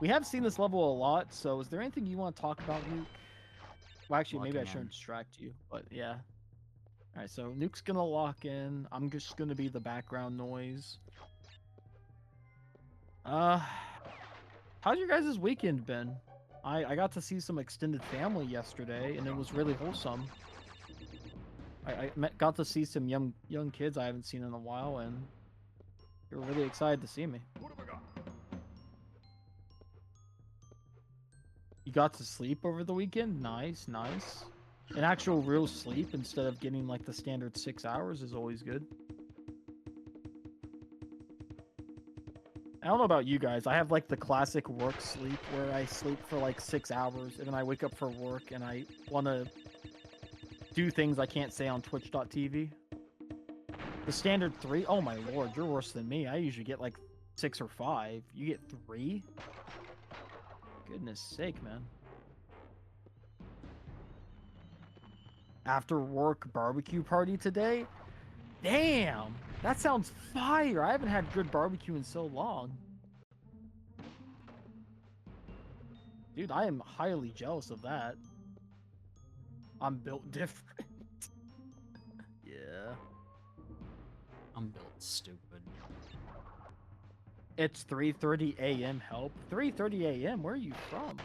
we have seen this level a lot. So is there anything you want to talk about, Luke? Well, actually, maybe I locking shouldn't in. distract you, but yeah. All right, so Nuke's gonna lock in. I'm just gonna be the background noise. Uh, how's your guys' weekend been? I got to see some extended family yesterday, and it was really wholesome. Got to see some young kids I haven't seen in a while, and they were really excited to see me. You got to sleep over the weekend? Nice, nice. An actual real sleep instead of getting like the standard 6 hours is always good. I don't know about you guys. I have like the classic work sleep where I sleep for like 6 hours and then I wake up for work and I want to do things I can't say on twitch.tv. The standard 3? Oh my lord, you're worse than me. I usually get like 6 or 5. You get 3? Goodness sake, man. After work barbecue party today? Damn! That sounds fire! I haven't had good barbecue in so long. Dude, I am highly jealous of that. I'm built different. Yeah. I'm built stupid. It's 3:30 a.m. Help. 3:30 a.m. Where are you from?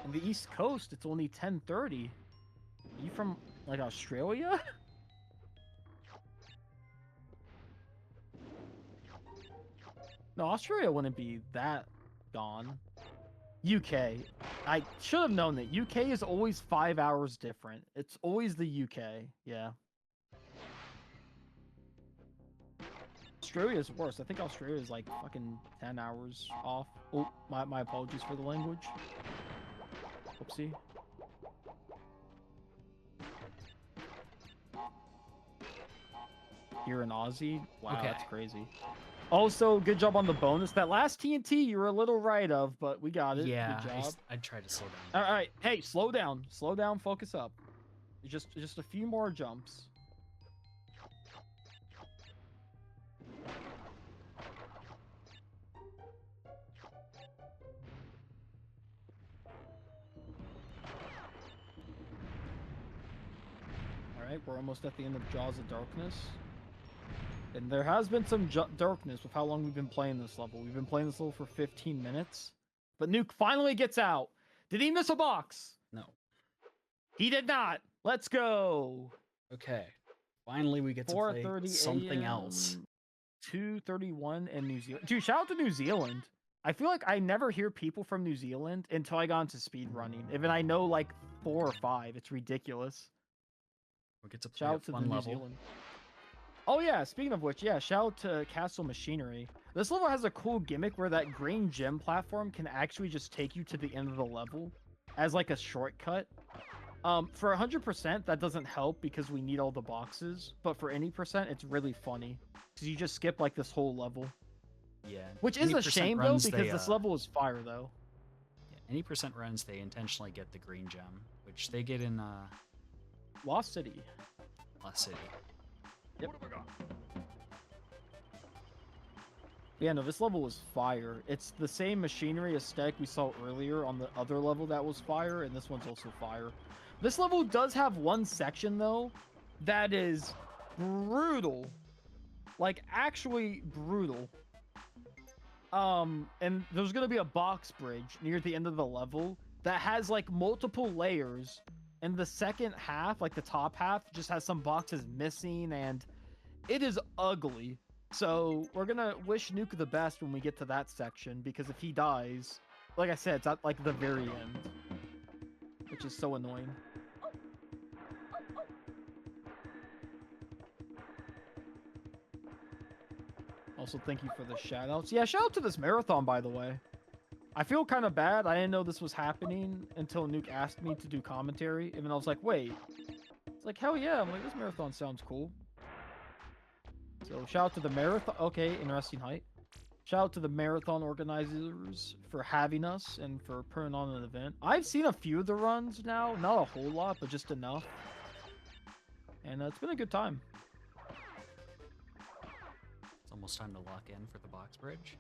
On the East Coast, it's only 10:30. You from like Australia? No, Australia wouldn't be that gone. UK. I should have known that. UK is always 5 hours different. It's always the UK. Yeah. Australia is worse. I think Australia is like fucking 10 hours off. Oh, my apologies for the language. Oopsie. You're an Aussie? Wow, Okay. that's crazy. Also, good job on the bonus. That last TNT you were a little right of, but we got it. Yeah, Good job. I tried to slow down. All right. Hey, slow down. Slow down. Focus up. Just a few more jumps. All right, we're almost at the end of Jaws of Darkness. And there has been some darkness with how long we've been playing this level. We've been playing this level for 15 minutes. But Nuke finally gets out. Did he miss a box? No. He did not. Let's go. Okay. Finally, we get to play 4:30 something a.m., else. 2:31 in New Zealand. Dude, shout out to New Zealand. I feel like I never hear people from New Zealand until I got into speedrunning. Even I know like 4 or 5. It's ridiculous. We get to play Shout a out to the fun New level. Zealand. Oh yeah, speaking of which, yeah, shout out to Castle Machinery. This level has a cool gimmick where that green gem platform can actually just take you to the end of the level as like a shortcut. For 100%, that doesn't help because we need all the boxes, but for any percent, it's really funny because you just skip like this whole level. Yeah. Which is any a percent shame though runs, because they, this level is fire though. Yeah, any percent runs, they intentionally get the green gem, which they get in Lost City. Lost City. Yep. Yeah, no, this level was fire. It's the same machinery aesthetic we saw earlier on the other level that was fire, and this one's also fire. This level does have one section, though, that is brutal. Like, actually brutal. And there's gonna be a box bridge near the end of the level that has, like, multiple layers, and the second half, like the top half, just has some boxes missing, and it is ugly. So we're gonna wish Nuke the best when we get to that section, because if he dies, like I said, it's at like the very end, which is so annoying. Also, thank you for the shout outs. Yeah, shout out to this marathon, by the way. I feel kind of bad. I didn't know this was happening until Nuke asked me to do commentary, and then I was like, wait. It's like, hell yeah. I'm like, this marathon sounds cool. So shout out to the marathon. Okay, interesting height. Shout out to the marathon organizers for having us and for putting on an event. I've seen a few of the runs now. Not a whole lot, but just enough. And it's been a good time. It's almost time to lock in for the box bridge.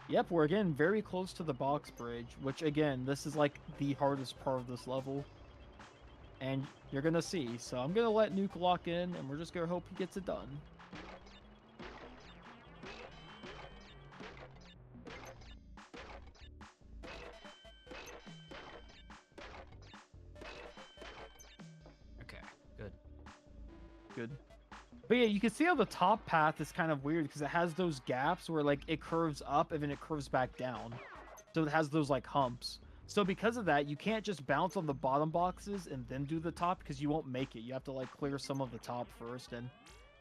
Yep, we're again very close to the box bridge, which again, this is like the hardest part of this level. and you're gonna see. So I'm gonna let Nuke lock in, and we're just gonna hope he gets it done. Okay, good. Good. But yeah, you can see how the top path is kind of weird because it has those gaps where like it curves up and then it curves back down. So it has those like humps. So because of that, you can't just bounce on the bottom boxes and then do the top because you won't make it. You have to like clear some of the top first, and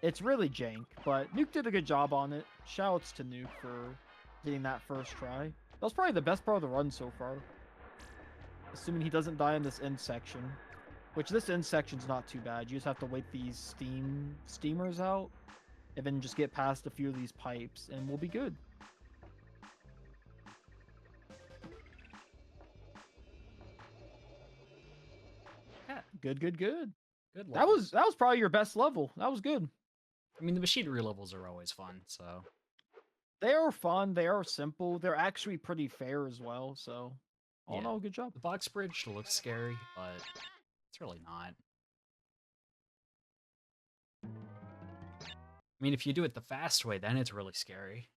it's really jank. But Nuke did a good job on it. Shouts to Nuke for getting that first try. That was probably the best part of the run so far. Assuming he doesn't die in this end section. Which this end section's not too bad. You just have to wait these steamers out, and then just get past a few of these pipes, and we'll be good. Yeah, good. Good. That was probably your best level. That was good. I mean, the machinery levels are always fun, so. They are fun. They are simple. They're actually pretty fair as well. So, all in all, good job. The box bridge looks scary, but it's really not. I mean, if you do it the fast way, then it's really scary.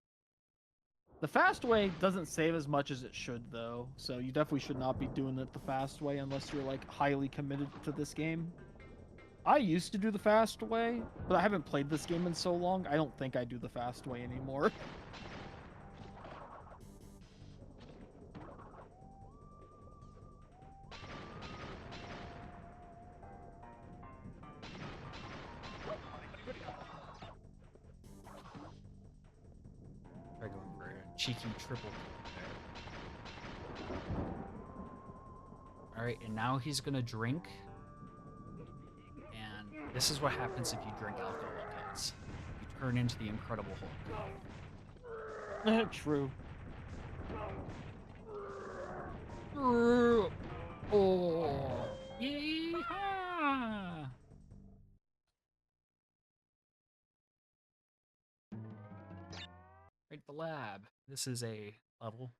The fast way doesn't save as much as it should, though. So you definitely should not be doing it the fast way unless you're like highly committed to this game. I used to do the fast way, but I haven't played this game in so long, I don't think I do the fast way anymore. Try going for a cheeky triple there. Alright, and now he's gonna drink. And this is what happens if you drink alcohol, kids. You turn into the Incredible Hulk. True. Oh, yeehaw! Right, the lab. This is a level.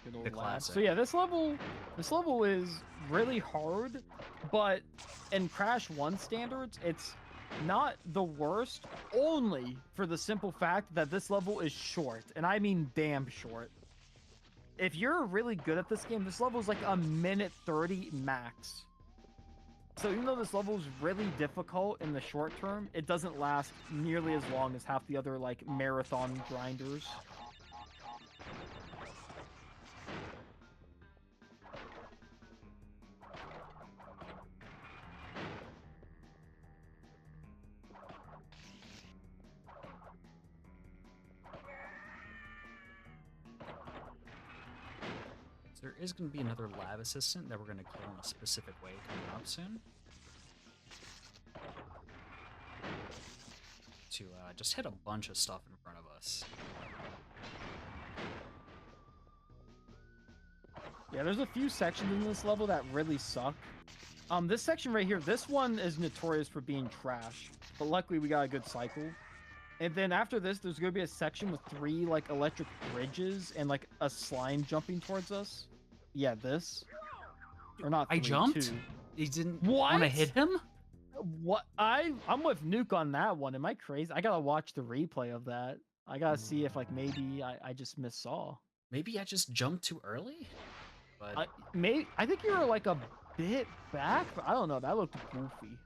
Good old The lab. classic. So yeah, this level is really hard, but in Crash 1 standards, it's not the worst, only for the simple fact that this level is short, and I mean damn short. If you're really good at this game, this level is like a minute 30 max. So even though this level is really difficult in the short term, it doesn't last nearly as long as half the other like marathon grinders. There is going to be another lab assistant that we're going to kill in a specific way coming up soon. To just hit a bunch of stuff in front of us. Yeah, there's a few sections in this level that really suck. This section right here, this one is notorious for being trash, but luckily we got a good cycle. And then after this, there's going to be a section with 3 like electric bridges and like a slime jumping towards us. Yeah, this. Or not 3, I jumped? 2. He didn't want to hit him? What? I'm with Nuke on that one. Am I crazy? I gotta watch the replay of that. I gotta see if like maybe I just missaw. Maybe I just jumped too early? But I think you were like a bit back, but I don't know. That looked goofy.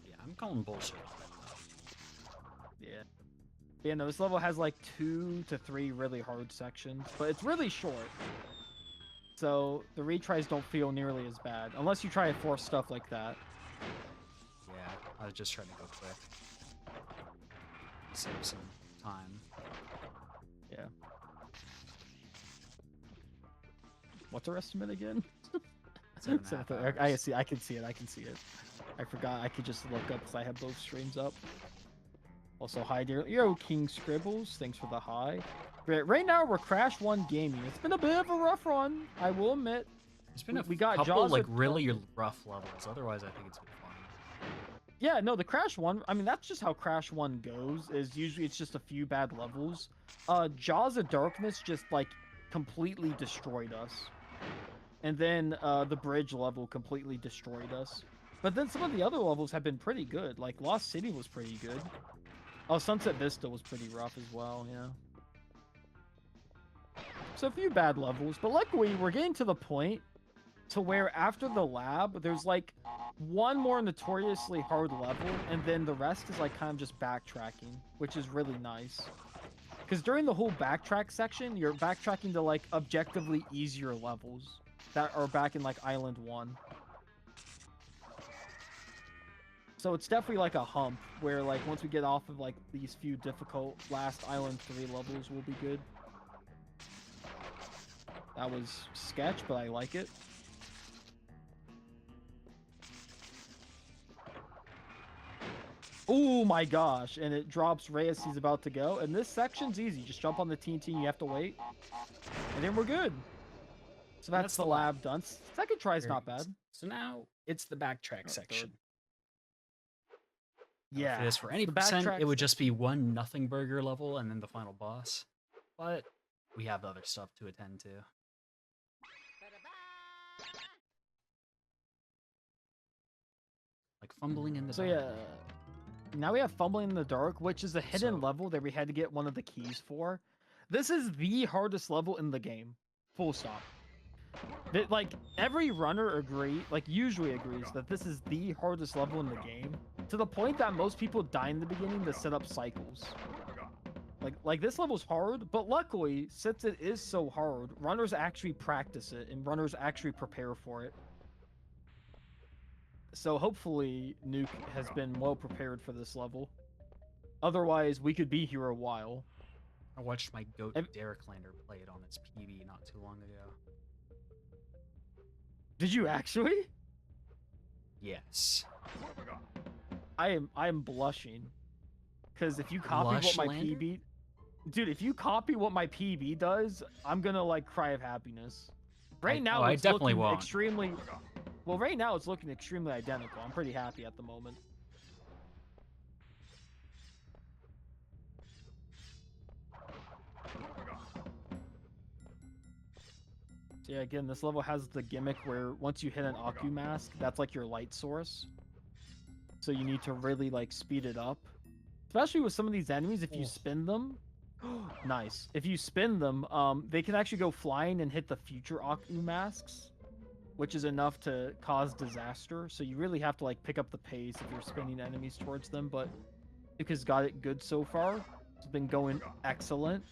yeah, I'm calling bullshit. Yeah. Yeah, no, this level has like 2 to 3 really hard sections, but it's really short. So the retries don't feel nearly as bad, unless you try to force stuff like that. Yeah, I was just trying to go quick. Save some time. Yeah. What's our estimate again? 7.5 I hours. see. I can see it. I can see it. I forgot. I could just look up because I have both streams up. Also, hi, dear. Yo, King Scribbles. Thanks for the hi. Right now, we're Crash 1 gaming. It's been a bit of a rough run, I will admit. There's been we got couple Jaws like with- really rough levels. Otherwise, I think it's been fun. Yeah, no, the Crash 1, I mean, that's just how Crash 1 goes, is usually it's just a few bad levels. Jaws of Darkness just, like, completely destroyed us. And then the bridge level completely destroyed us. But then some of the other levels have been pretty good. Like, Lost City was pretty good. Oh, Sunset Vista was pretty rough as well, yeah. So a few bad levels, but luckily we're getting to the point to where after the lab, there's like one more notoriously hard level, and then the rest is like kind of just backtracking, which is really nice. Because during the whole backtrack section, you're backtracking to like objectively easier levels that are back in like Island 1. So it's definitely like a hump where like once we get off of like these few difficult last Island 3 levels, we'll be good. That was sketch, but I like it. Oh my gosh, and it drops Ray as he's about to go. And this section's easy. Just jump on the TNT and you have to wait. And then we're good. So that's the lab done. Second try's not bad. So now it's the backtrack section. Yeah. If it is for any percent, it would just be one nothing burger level and then the final boss. But we have other stuff to attend to. Like fumbling in the dark. Yeah. Now we have Fumbling in the Dark, which is a hidden level that we had to get one of the keys for. This is the hardest level in the game. Full stop. Like, every runner usually agrees that this is the hardest level in the game. To the point that most people die in the beginning to set up cycles. Like this level's hard, but luckily, since it is so hard, runners actually practice it, and runners actually prepare for it. So hopefully Nuke has been well prepared for this level. Otherwise, we could be here a while. I watched my goat Derek Lander play it on its PB not too long ago. Did you actually? Yes. I am blushing. Because if you copy what my PB... Dude, if you copy what my PB does, I'm gonna, like, cry of happiness. Right now, I definitely won't. Extremely... Well, right now it's looking extremely identical. I'm pretty happy at the moment. So yeah, again, this level has the gimmick where once you hit an Aku mask, that's like your light source. So you need to really like speed it up. Especially with some of these enemies, if you spin them... Nice. If you spin them, they can actually go flying and hit the future Aku masks, which is enough to cause disaster. So you really have to like pick up the pace if you're spinning enemies towards them, but Nuke has got it good so far. It's been going excellent.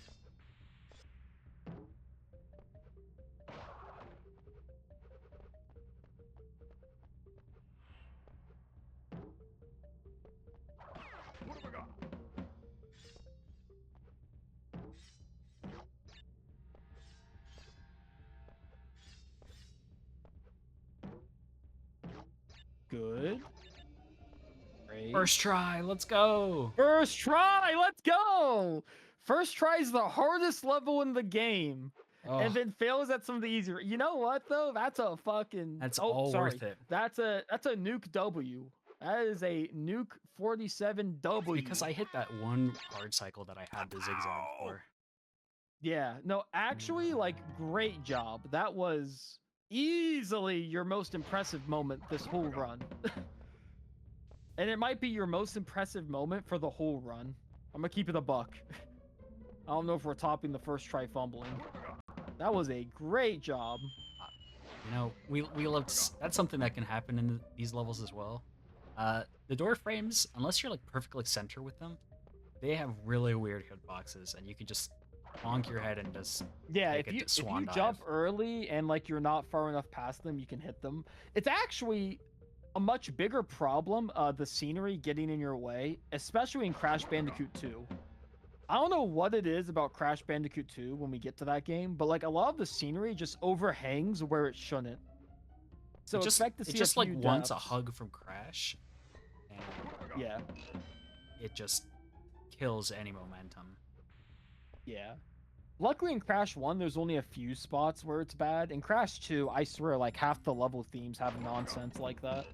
Good. Great. First try, let's go. First try, let's go. First try is the hardest level in the game. Oh. And then fails at some of the easier. You know what though? That's a fucking... That's all worth it. That's a Nuke W. That is a Nuke 47 W. It's because I hit that one hard cycle that I had the zigzag for. Yeah, no, actually, like, great job. That was easily your most impressive moment this whole run. And it might be your most impressive moment for the whole run. I'm gonna keep it a buck. I don't know if we're topping the first try fumbling. That was a great job. You know, we love that's something that can happen in these levels as well. The door frames, unless you're like perfectly center with them, they have really weird hitboxes, and you can just bonk your head and just if you jump early and like you're not far enough past them, you can hit them. It's actually a much bigger problem, the scenery getting in your way, especially in Crash Bandicoot 2. I don't know what it is about Crash Bandicoot 2 when we get to that game, but like a lot of the scenery just overhangs where it shouldn't. So expect to see it just like depths. wants a hug from Crash, and yeah, it just kills any momentum. Yeah. Luckily in Crash 1, there's only a few spots where it's bad. In Crash 2, I swear, like, half the level themes have nonsense like that.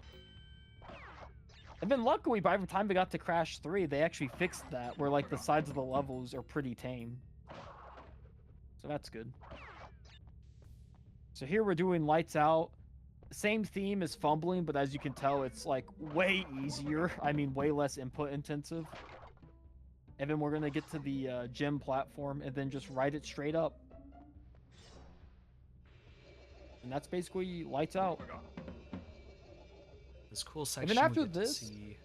And then luckily, by the time we got to Crash 3, they actually fixed that, where like the sides of the levels are pretty tame. So that's good. So here we're doing Lights Out. Same theme as Fumbling, but as you can tell, it's like way easier. I mean, way less input intensive. And then we're gonna get to the gym platform and then just ride it straight up. And that's basically Lights Out. This cool And then section after we get to this, see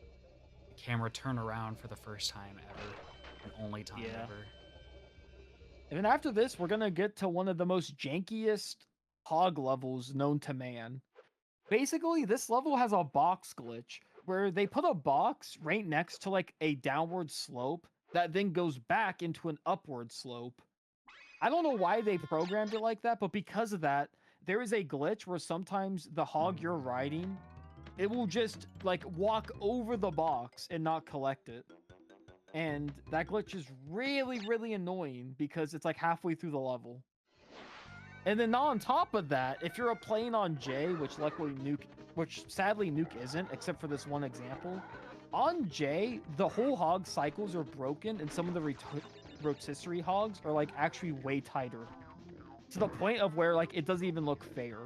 the camera turn around for the first time ever, and only time ever. And then after this, we're gonna get to one of the most jankiest hog levels known to man. Basically, this level has a box glitch where they put a box right next to like a downward slope that then goes back into an upward slope. I don't know why they programmed it like that, but because of that, there is a glitch where sometimes the hog you're riding, it will just like walk over the box and not collect it. And that glitch is really, really annoying because it's like halfway through the level. And then on top of that, if you're playing on J, which luckily which sadly Nuke isn't, except for this one example, on J, the whole hog cycles are broken, and some of the rotisserie hogs are like actually way tighter, to the point of where like it doesn't even look fair.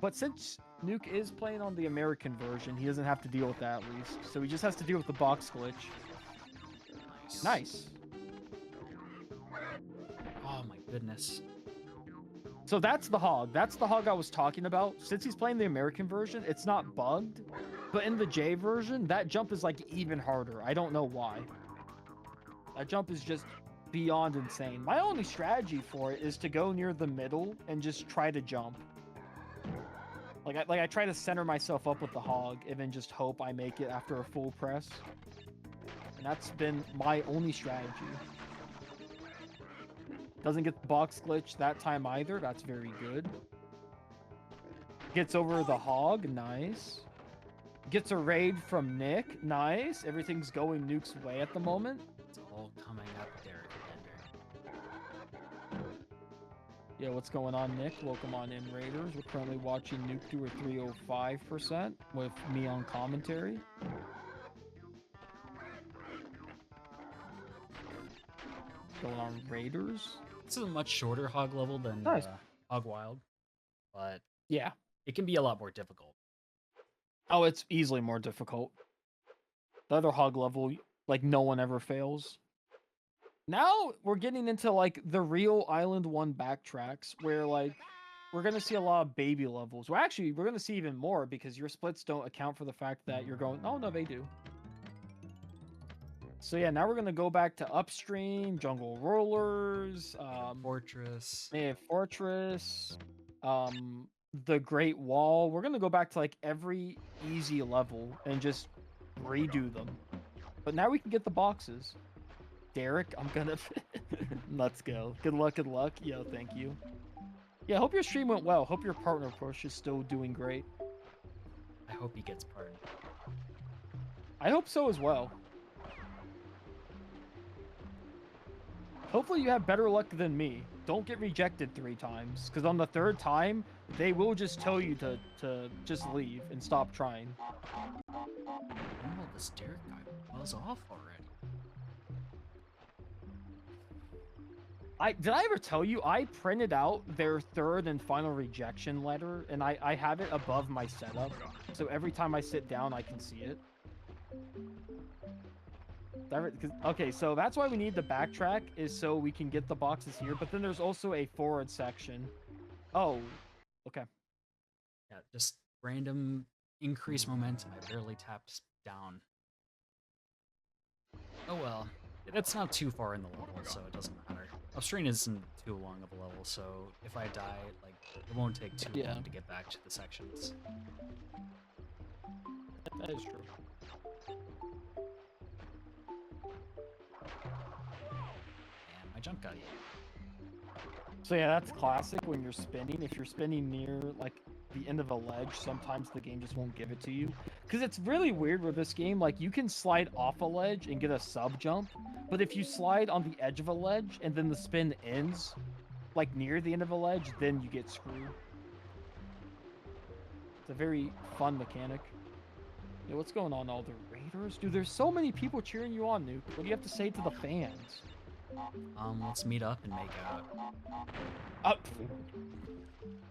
But since Nuke is playing on the American version, he doesn't have to deal with that at least. So he just has to deal with the box glitch. Nice. Oh my goodness. So that's the hog. That's the hog I was talking about. Since he's playing the American version, it's not bugged. But in the J version, that jump is like even harder. I don't know why. That jump is just beyond insane. My only strategy for it is to go near the middle and just try to jump. Like I try to center myself up with the hog and then just hope I make it after a full press. And that's been my only strategy. Doesn't get the box glitch that time either. That's very good. Gets over the hog. Nice. Gets a raid from Nick. Nice. Everything's going Nuke's way at the moment. It's all coming up, Derek. Yeah, what's going on, Nick? Welcome on in, Raiders. We're currently watching Nuke do a 305% with me on commentary. Going on, Raiders. This is a much shorter hog level than Nice. Hog Wild, but yeah, it can be a lot more difficult. Oh, it's easily more difficult. The other hog level, like no one ever fails. Now we're getting into like the real Island 1 backtracks where like we're going to see a lot of baby levels. Well, actually, we're going to see even more because your splits don't account for the fact that you're going, oh, no, they do. So yeah, now we're going to go back to Upstream, Jungle Rollers, Fortress. Fortress, the Great Wall. We're going to go back to like every easy level and just redo them. But now we can get the boxes. Derek, I'm gonna... Let's go. Good luck, good luck. Yo, thank you. Yeah, hope your stream went well. Hope your partner push is still doing great. I hope he gets pardoned. I hope so as well. Hopefully you have better luck than me. Don't get rejected 3 times, because on the 3rd time, they will just tell you to just leave and stop trying. Oh, this Derek guy was off already. Did I ever tell you I printed out their 3rd and final rejection letter, and I have it above my setup, so every time I sit down I can see it. Okay, so that's why we need the backtrack, is so we can get the boxes here, but then there's also a forward section. Oh, okay. Yeah, just random increased momentum. I barely tapped down. Oh well, that's not too far in the level, so it doesn't matter. Upstream isn't too long of a level, so if I die, like, it won't take too long to get back to the sections. That is true. And my jump got eaten. So yeah, that's classic when you're spinning. If you're spinning near, like, the end of a ledge, sometimes the game just won't give it to you. Because it's really weird with this game, like, you can slide off a ledge and get a sub jump, but if you slide on the edge of a ledge and then the spin ends, like, near the end of a ledge, then you get screwed. It's a very fun mechanic. Yeah, what's going on, all the Raiders? Dude, there's so many people cheering you on, Nuke. What do you have to say to the fans? Let's meet up and make out. Uh,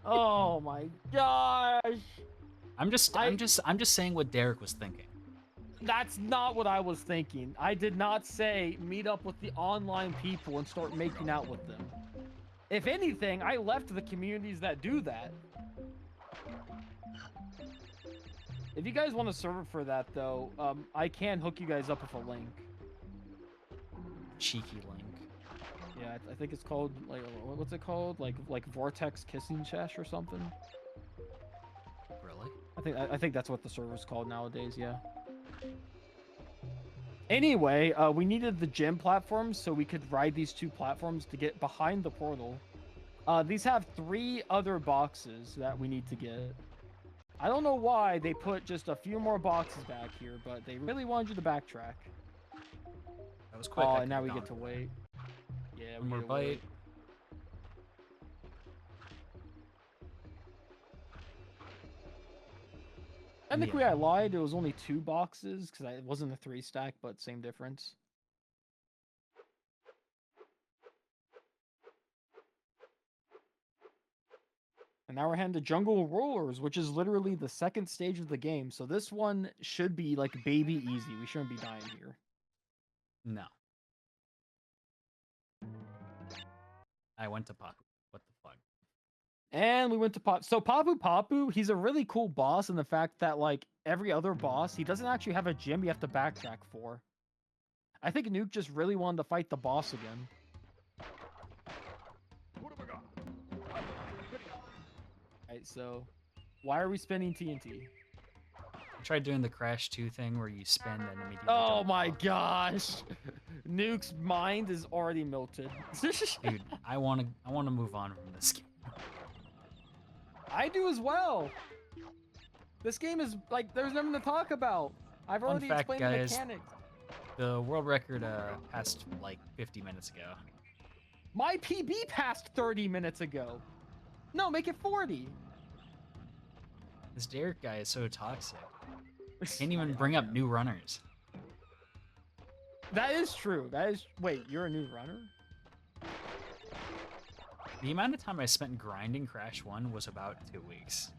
oh my gosh. I'm just saying what Derek was thinking. That's not what I was thinking. I did not say meet up with the online people and start making out with them. If anything, I left the communities that do that. If you guys want a server for that, though, I can hook you guys up with a link. Cheeky link. Yeah, I think it's called, like, what's it called? Like Vortex Kissing Sesh or something? Really? I think that's what the server's called nowadays, yeah. Anyway, we needed the gym platforms so we could ride these 2 platforms to get behind the portal. These have 3 other boxes that we need to get. I don't know why they put just a few more boxes back here, but they really wanted you to backtrack. That was quick. Oh, and now we get to wait. Yeah, One we more get to bite. wait. Technically, I lied. It was only 2 boxes because it wasn't a 3 stack, but same difference. And now we're heading to Jungle Rollers, which is literally the 2nd stage of the game. So this one should be like baby easy. We shouldn't be dying here. No. I went to Papu. What the fuck? And we went to Pop. So Papu Papu, he's a really cool boss in the fact that, like, every other boss, he doesn't actually have a gym you have to backtrack for. I think Nuke just really wanted to fight the boss again. Alright, so why are we spinning TNT? I tried doing the Crash 2 thing where you spin and immediately. Oh jump my off. gosh. Nuke's mind is already melted. Dude, I wanna move on from this game. I do as well. This game is like there's nothing to talk about. I've Fun already fact, explained guys, the mechanics. The world record passed like 50 minutes ago. My PB passed 30 minutes ago. No, make it 40. This Derek guy is so toxic. Can't even bring up new runners. That is true. That is. Wait, you're a new runner? The amount of time I spent grinding Crash 1 was about 2 weeks.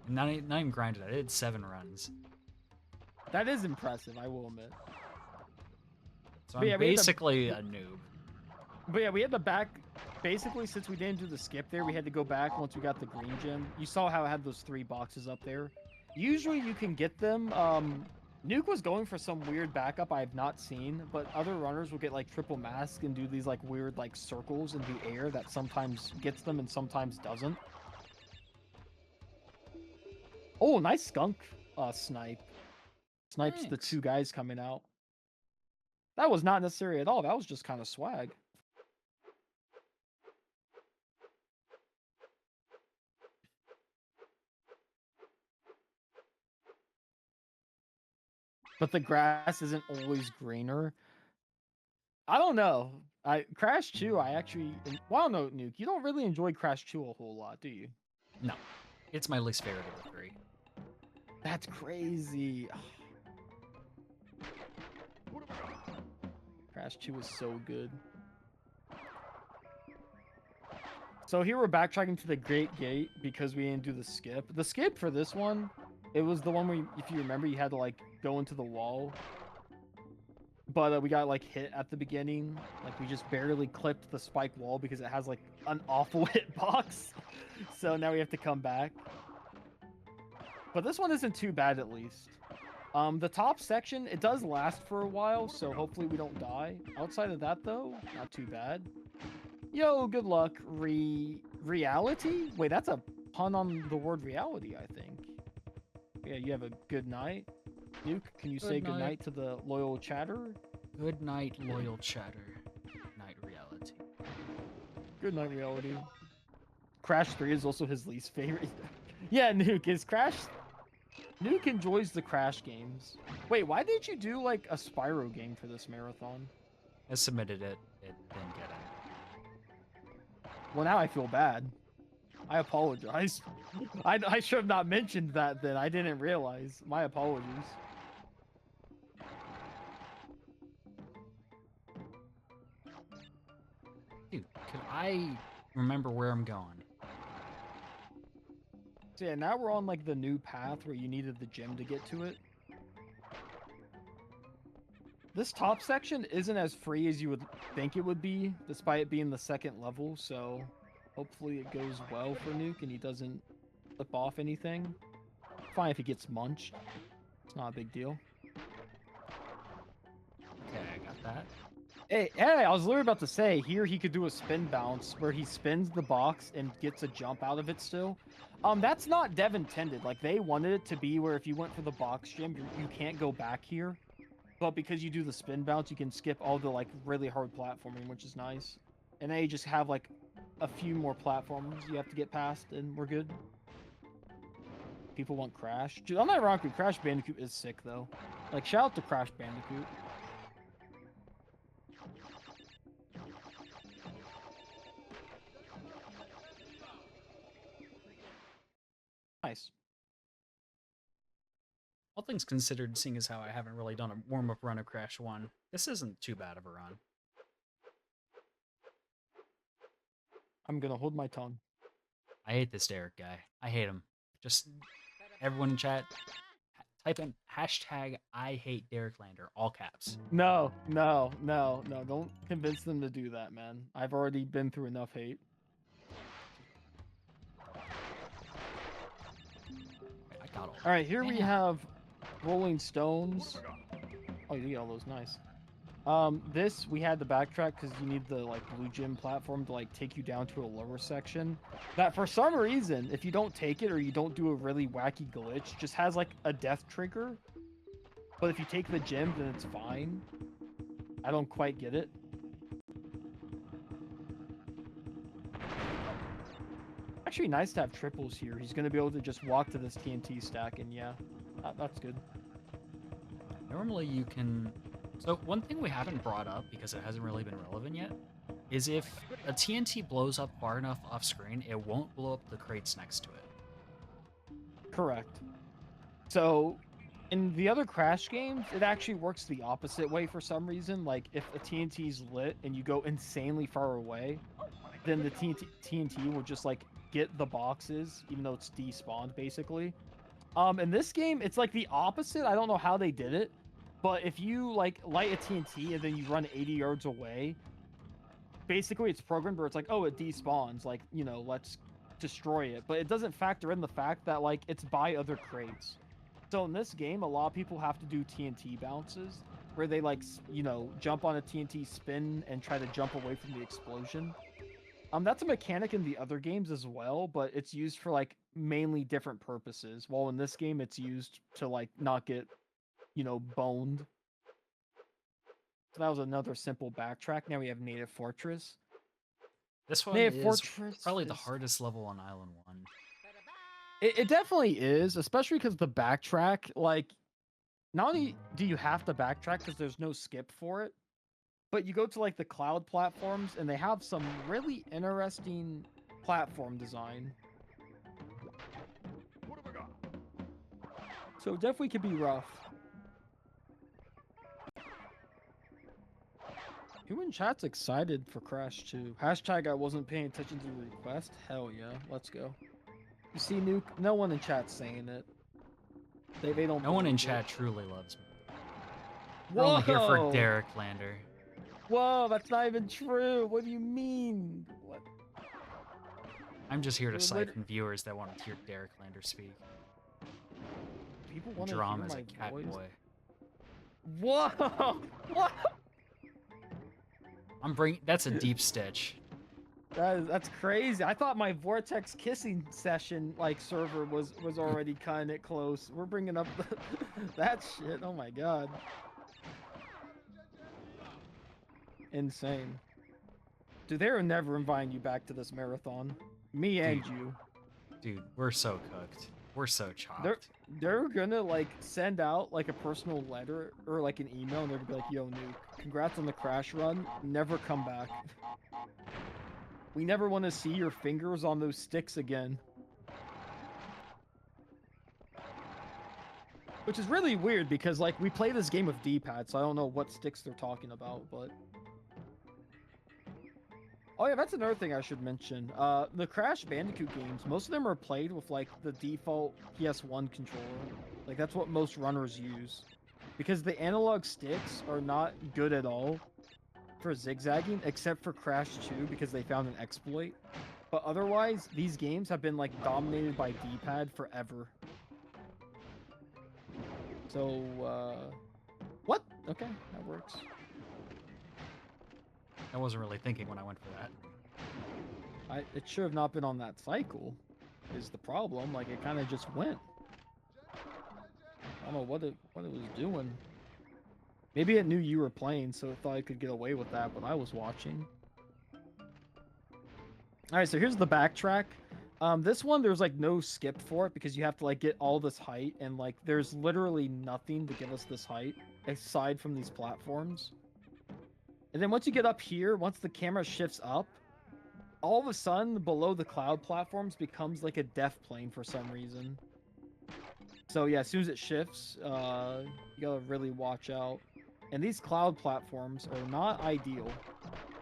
Not even grinded, I did 7 runs. That is impressive, I will admit. So But I'm yeah, we had to- basically a noob. But yeah, we had to back. Basically, since we didn't do the skip there, we had to go back once we got the green gem. You saw how I had those 3 boxes up there. Usually you can get them. Nuke was going for some weird backup I have not seen, but other runners will get like triple mask and do these like weird like circles in the air that sometimes gets them and sometimes doesn't. Oh, nice skunk snipe. Snipes the Thanks. 2 guys coming out. That was not necessary at all. That was just kind of swag. But the grass isn't always greener. I don't know. Crash 2, I actually... Well, no, Nuke, you don't really enjoy Crash 2 a whole lot, do you? No. It's my least favorite of the 3. That's crazy. Crash 2 is so good. So here we're backtracking to the Great Gate because we didn't do the skip. The skip for this one, it was the one where, if you remember, you had to like go into the wall. But we got like hit at the beginning. Like we just barely clipped the spike wall because it has like an awful hitbox. So now we have to come back. But this one isn't too bad at least. The top section, it does last for a while, so hopefully we don't die. Outside of that though, not too bad. Yo, good luck. Reality? Wait, that's a pun on the word reality, I think. Yeah, you have a good night. Nuke, can you say good night to the loyal chatter? Good night, loyal chatter. Night reality. Good night, reality. Crash 3 is also his least favorite. Yeah, Nuke, is Crash... Nuke enjoys the Crash games. Wait, why did you do, like, a Spyro game for this marathon? I submitted it. It didn't get it. Well, now I feel bad. I apologize. I should have not mentioned that then. I didn't realize. My apologies. Dude, could I remember where I'm going? So yeah, now we're on like the new path where you needed the gym to get to it. This top section isn't as free as you would think it would be, despite it being the second level, so hopefully it goes well for Nuke and he doesn't flip off anything. Fine if he gets munched. It's not a big deal. Okay, I got that. Hey, I was literally about to say, here he could do a spin bounce where he spins the box and gets a jump out of it still. That's not dev intended. Like, they wanted it to be where if you went for the box gym, you can't go back here. But because you do the spin bounce, you can skip all the, like, really hard platforming, which is nice. And then you just have, like, a few more platforms you have to get past, and we're good. People want Crash. Dude, I'm not wrong with Crash Bandicoot is sick, though. Like, shout out to Crash Bandicoot. Nice. All things considered, seeing as how I haven't really done a warm-up run of Crash 1, this isn't too bad of a run. I'm gonna hold my tongue. I hate this Derek guy. I hate him. Just everyone in chat, type in hashtag I hate Derek Lander, all caps. No. Don't convince them to do that, man. I've already been through enough hate. I got all. All right, here we have Rolling Stones. Oh, you get all those, nice. This we had to backtrack because you need the like blue gym platform to like take you down to a lower section. That for some reason, if you don't take it or you don't do a really wacky glitch, just has like a death trigger. But if you take the gym, then it's fine. I don't quite get it. Actually, nice to have triples here. He's gonna be able to just walk to this TNT stack, and yeah, that's good. Normally you can... So one thing we haven't brought up, because it hasn't really been relevant yet, is if a TNT blows up far enough off screen, it won't blow up the crates next to it. Correct. So, in the other Crash games, it actually works the opposite way for some reason. Like, if a TNT's lit and you go insanely far away, then the TNT will just, like, get the boxes, even though it's despawned, basically. In this game, it's, like, the opposite. I don't know how they did it. But if you, like, light a TNT and then you run 80 yards away, basically it's programmed where it's like, oh, it despawns. Like, you know, let's destroy it. But it doesn't factor in the fact that, like, it's by other crates. So in this game, a lot of people have to do TNT bounces where they, like, you know, jump on a TNT, spin, and try to jump away from the explosion. That's a mechanic in the other games as well, but it's used for, like, mainly different purposes. While in this game, it's used to, like, not get... you know, boned. So that was another simple backtrack. Now we have Native Fortress. This one Native is Fortress probably the is... hardest level on Island 1. It definitely is, especially because the backtrack, like, not only do you have to backtrack because there's no skip for it, but you go to, like, the cloud platforms, and they have some really interesting platform design. So it definitely could be rough. Who in chat's excited for Crash 2? Hashtag I wasn't paying attention to the request. Hell yeah, let's go. You see, Nuke, no one in chat's saying it. They don't. No one in believe chat it. truly loves me. We're only here for Whoa! Derek Lander. Whoa, that's not even true. What do you mean? What? I'm just here to You're siphon viewers that want to hear Derek Lander speak. People want to Drum hear as my a cat voice. boy. Whoa! What? I'm bringing. That's a deep stitch. That's crazy. I thought my Vortex kissing session like server was already kind of close. We're bringing up that shit. Oh my god. Insane. Dude, they're never inviting you back to this marathon. Me and you. Dude, we're so cooked. We're so chopped. They're gonna like send out like a personal letter or like an email, and they're gonna be like, "Yo, Nuke, congrats on the Crash run. Never come back." We never want to see your fingers on those sticks again. Which is really weird because, like, we play this game with D-pad, so I don't know what sticks they're talking about, but... Oh yeah, that's another thing I should mention. The Crash Bandicoot games, most of them are played with, like, the default PS1 controller. Like, that's what most runners use. Because the analog sticks are not good at all for zigzagging, except for Crash 2, because they found an exploit. But otherwise, these games have been, like, dominated by D-pad forever. So, what? Okay, that works. I wasn't really thinking when I went for that. It should have not been on that cycle, is the problem. Like, it kind of just went. I don't know what it was doing. Maybe it knew you were playing, so it thought it could get away with that, but I was watching. Alright, so here's the backtrack. This one, there's, like, no skip for it, because you have to, like, get all this height, and, like, there's literally nothing to give us this height, aside from these platforms. And then once you get up here, once the camera shifts up, all of a sudden, below the cloud platforms becomes like a death plane for some reason. So yeah, as soon as it shifts, you gotta really watch out. And these cloud platforms are not ideal.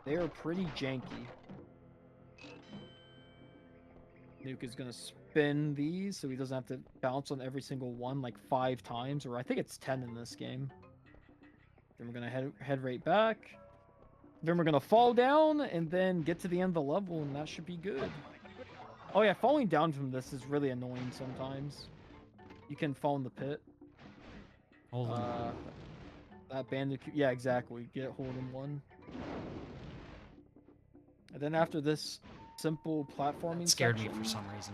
They are pretty janky. Nuke is gonna spin these so he doesn't have to bounce on every single one like 5 times, or I think it's 10 in this game. Then we're gonna head right back. Then we're gonna fall down and then get to the end of the level, and that should be good. Oh yeah, falling down from this is really annoying sometimes. You can fall in the pit. Hold on. That bandicoot, yeah, exactly. Get hold in one. And then after this simple platforming That scared section... me for some reason.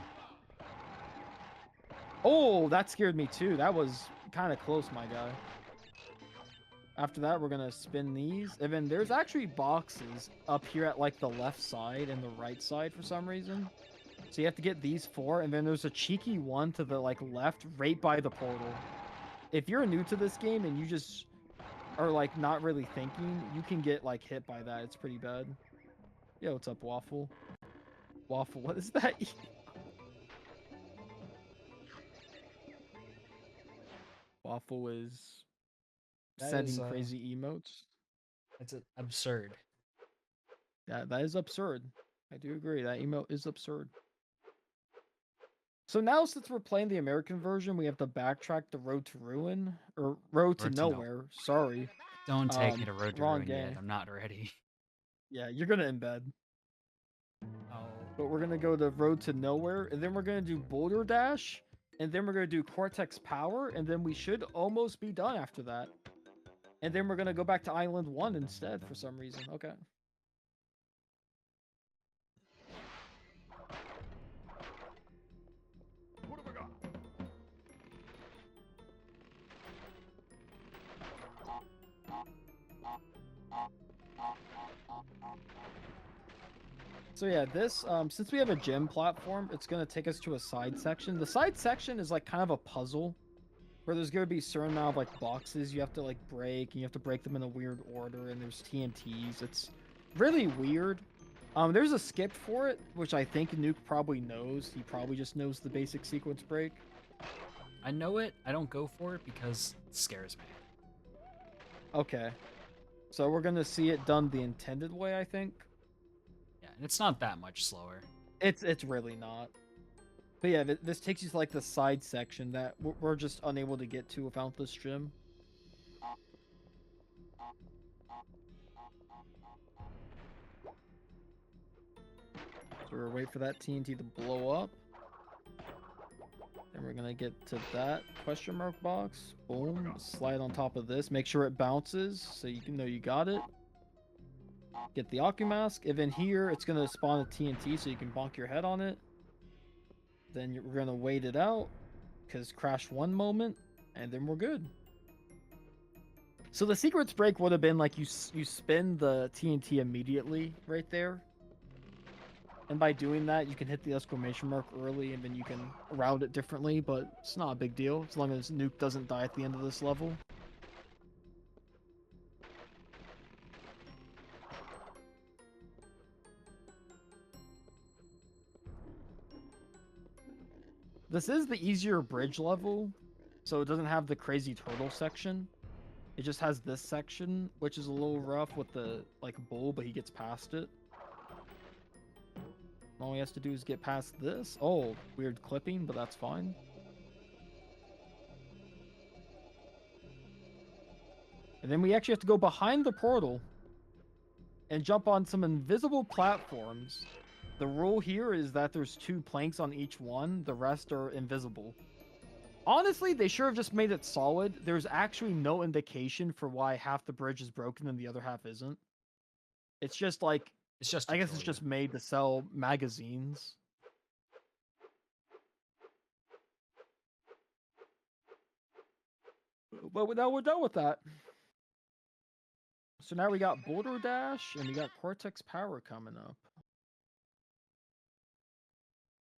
Oh, that scared me too. That was kind of close, my guy. After that, we're gonna spin these. And then there's actually boxes up here at like the left side and the right side for some reason. So you have to get these 4, and then there's a cheeky one to the like left right by the portal. If you're new to this game and you just are like not really thinking, you can get like hit by that. It's pretty bad. Yo, what's up, Waffle? Waffle, what is that? Waffle is sending crazy emotes. It's absurd. That is absurd. I do agree. That emote is absurd. So now, since we're playing the American version, we have to backtrack the Road to Ruin, or Road to Nowhere. Sorry. Don't take me to Road to wrong Ruin game. yet. I'm not ready. Yeah, you're gonna embed. Oh. But we're gonna go to Road to Nowhere, and then we're gonna do Boulder Dash, and then we're gonna do Cortex Power, and then we should almost be done after that. And then we're gonna go back to Island 1 instead for some reason. Okay. What have we got? So yeah, this, since we have a gym platform, it's going to take us to a side section. The side section is like kind of a puzzle, where there's going to be a certain amount of like boxes you have to like break, and you have to break them in a weird order, and there's TNTs. It's really weird. There's a skip for it, which I think Nuke probably knows. He probably just knows the basic sequence break. I know it. I don't go for it because it scares me. Okay. So we're going to see it done the intended way, I think. Yeah, and it's not that much slower. It's really not. But yeah, this takes you to like the side section that we're just unable to get to without this gym. So we're wait for that TNT to blow up. Then we're gonna get to that question mark box. Boom. Slide on top of this. Make sure it bounces so you can know you got it. Get the Ocumask. And then here it's gonna spawn a TNT so you can bonk your head on it. Then we're gonna wait it out because crash 1 moment, and then we're good. So the secrets break would have been like you spin the TNT immediately right there. And by doing that, you can hit the exclamation mark early, and then you can route it differently, but it's not a big deal, as long as Nuke doesn't die at the end of this level. This is the easier bridge level, so it doesn't have the crazy turtle section. It just has this section, which is a little rough with the like bull, but he gets past it. All he has to do is get past this. Oh, weird clipping, but that's fine. And then we actually have to go behind the portal and jump on some invisible platforms. The rule here is that there's 2 planks on each one. The rest are invisible. Honestly, they should have just made it solid. There's actually no indication for why half the bridge is broken and the other half isn't. It's just like, It's just. I guess it's just made to sell magazines. But now we're done with that. So now we got Boulder Dash and we got Cortex Power coming up.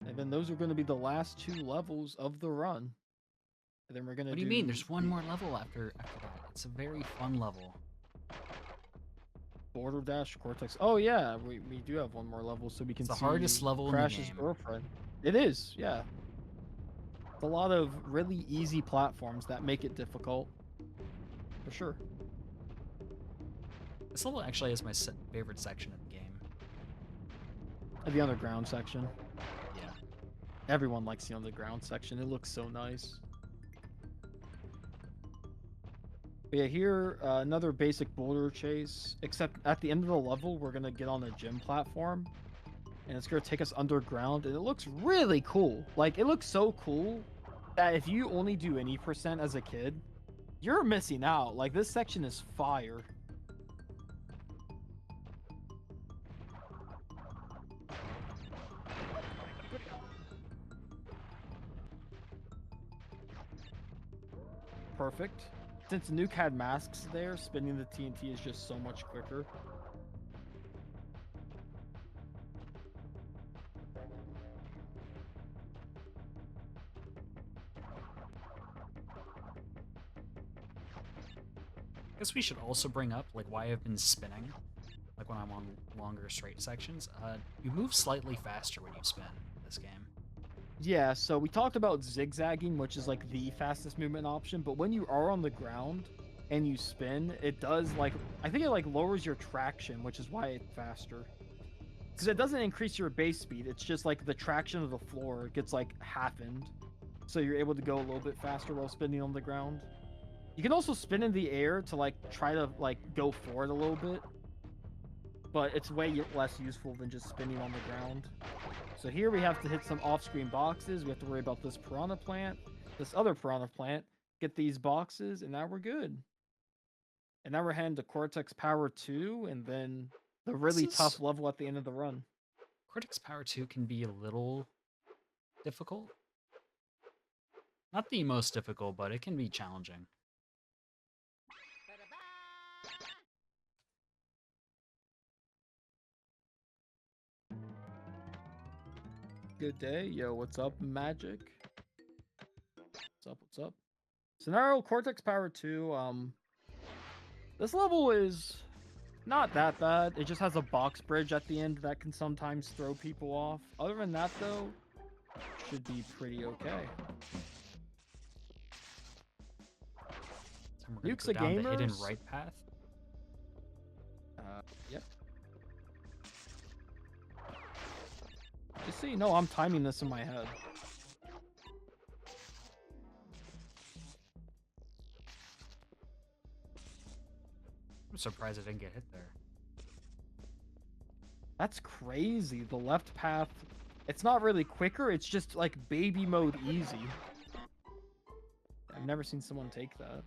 And then those are going to be the last 2 levels of the run. And then we're going to What do you mean? There's one more level after that. It's a very fun level. Boulder Dash, Cortex. Oh yeah, we do have one more level, so we can It's the see hardest level Crash's in the game. girlfriend. It is, yeah. It's a lot of really easy platforms that make it difficult, for sure. This level actually is my favorite section of the game. The underground section. Yeah. Everyone likes the underground section. It looks so nice. But yeah, here, another basic boulder chase, except at the end of the level, we're going to get on a gym platform, and it's going to take us underground, and it looks really cool. Like, it looks so cool that if you only do any percent as a kid, you're missing out. Like, this section is fire. Perfect. Since Nuke had masks there, spinning the TNT is just so much quicker. I guess we should also bring up like why I've been spinning, like when I'm on longer straight sections. You move slightly faster when you spin in this game. Yeah, so we talked about zigzagging, which is like the fastest movement option, but when you are on the ground and you spin, it does like, I think it like lowers your traction, which is why it's faster. Because it doesn't increase your base speed, it's just like the traction of the floor gets like halfened. So you're able to go a little bit faster while spinning on the ground. You can also spin in the air to like try to like go forward a little bit, but it's way less useful than just spinning on the ground. So here we have to hit some off-screen boxes. We have to worry about this piranha plant, this other piranha plant, get these boxes, and now we're good. And now we're heading to Cortex Power 2, and then the really tough level at the end of the run. Cortex Power 2 can be a little difficult. Not the most difficult, but it can be challenging. Good day. Yo, what's up, Magic? What's up, what's up? Scenario Cortex Power 2. This level is not that bad. It just has a box bridge at the end that can sometimes throw people off. Other than that, though, should be pretty okay. So we're gonna go down the hidden right path. Yep. Just so you know, I'm timing this in my head. I'm surprised I didn't get hit there. That's crazy. The left path, it's not really quicker. It's just like baby mode easy. I've never seen someone take that.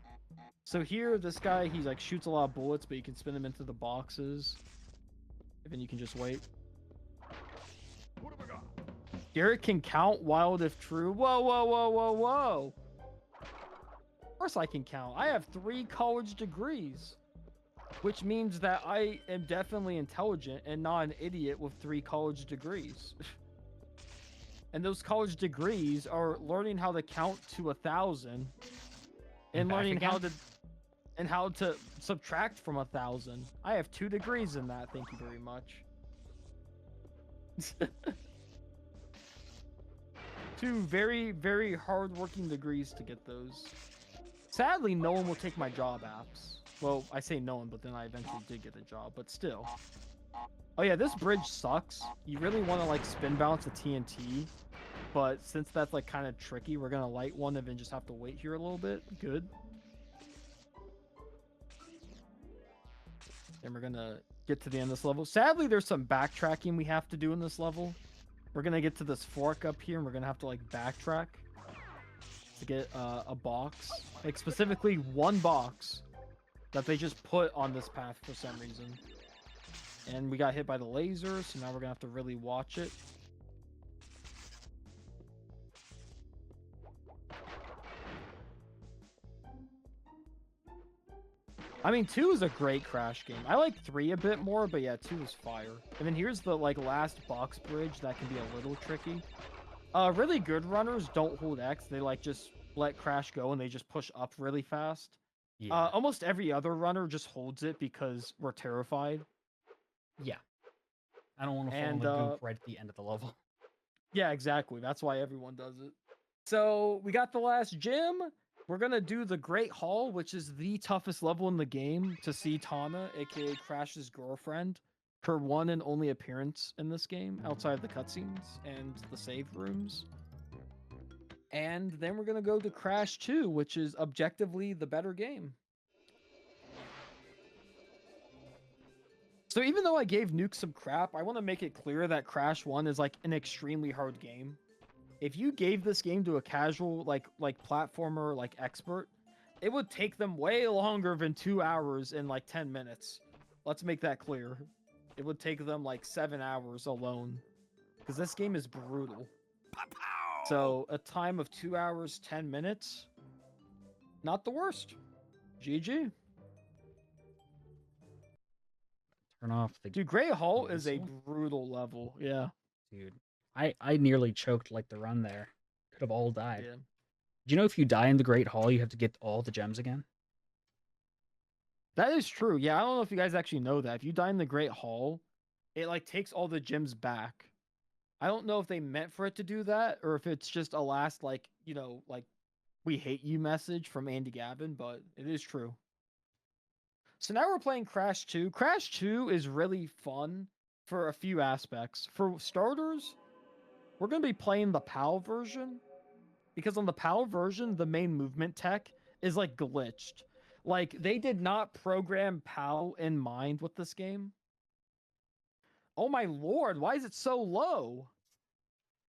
So here, this guy, he like shoots a lot of bullets, but you can spin them into the boxes. And then you can just wait. What have I got? Garrett can count wild if true. Whoa, whoa, whoa, whoa, whoa. Of course I can count. I have 3 college degrees. Which means that I am definitely intelligent and not an idiot with 3 college degrees. And those college degrees are learning how to count to 1,000 and learning how to subtract from 1,000. I have 2 degrees in that. Thank you very much. Two very, very hard-working degrees to get those. Sadly, no one will take my job apps. Well, I say no one, but then I eventually did get a job, but still. Oh yeah, this bridge sucks. You really want to like spin bounce a TNT, but since that's like kind of tricky, we're gonna light one and then just have to wait here a little bit. Good. And we're gonna get to the end of this level. Sadly, there's some backtracking we have to do in this level. We're gonna get to this fork up here, and we're gonna have to like backtrack to get a box, like specifically one box that they just put on this path for some reason. And we got hit by the laser, so now we're gonna have to really watch it. I mean, 2 is a great Crash game. I like 3 a bit more, but yeah, 2 is fire. And then here's the like last box bridge that can be a little tricky. Really good runners don't hold X. They like just let Crash go and they just push up really fast. Yeah. Almost every other runner just holds it because we're terrified. Yeah. I don't want to fall in the goop right at the end of the level. Yeah, exactly. That's why everyone does it. So we got the last gym. We're going to do the Great Hall, which is the toughest level in the game to see Tana, aka Crash's girlfriend. Her one and only appearance in this game outside of the cutscenes and the save rooms. And then we're going to go to Crash 2, which is objectively the better game. So even though I gave Nuke some crap, I want to make it clear that Crash 1 is like an extremely hard game. If you gave this game to a casual like platformer like expert, it would take them way longer than 2 hours and like 10 minutes. Let's make that clear. It would take them like 7 hours alone, because this game is brutal. So a time of 2 hours 10 minutes, not the worst. GG. Turn off the... Dude, Great Hall is a brutal level. Yeah. Dude, I nearly choked like the run there. Could have all died. Yeah. Do you know if you die in the Great Hall, you have to get all the gems again? That is true. Yeah, I don't know if you guys actually know that. If you die in the Great Hall, it like takes all the gems back. I don't know if they meant for it to do that or if it's just a last like, you know, like we hate you message from Andy Gavin, but it is true. So now we're playing Crash 2. Crash 2 is really fun for a few aspects. For starters, we're going to be playing the PAL version, because on the PAL version, the main movement tech is like glitched. Like they did not program PAL in mind with this game. Oh my lord, why is it so low?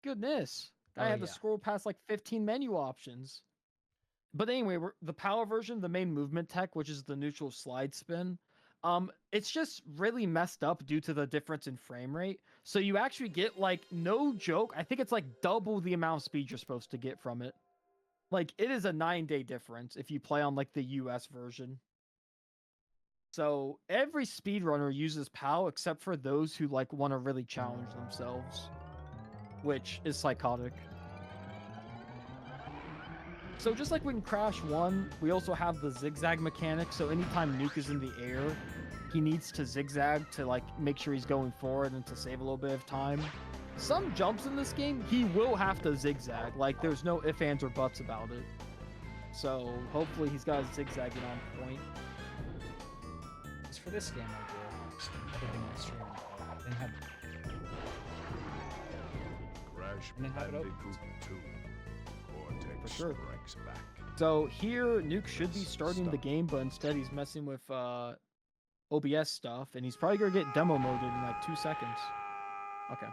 Goodness. I had to scroll past like 15 menu options. But anyway, the PAL version, the main movement tech, which is the neutral slide spin, it's just really messed up due to the difference in frame rate. So you actually get, like, no joke, I think it's like double the amount of speed you're supposed to get from it. Like, it is a 9-day difference if you play on like the US version. So every speedrunner uses PAL except for those who like want to really challenge themselves, which is psychotic. So just like in Crash 1, we also have the zigzag mechanic. So anytime Nuke is in the air, he needs to zigzag to like make sure he's going forward and to save a little bit of time. Some jumps in this game, he will have to zigzag. Like there's no ifs, ands, or buts about it. So hopefully he's got his zigzagging on point. It's for this game I did. Everything on stream. I didn't have... Crash I didn't have it open. Bandicoot 2. Cortex For sure. strikes back. So here, Nuke should be starting the game, but instead he's messing with OBS stuff, and he's probably going to get demo moded in like 2 seconds. Okay.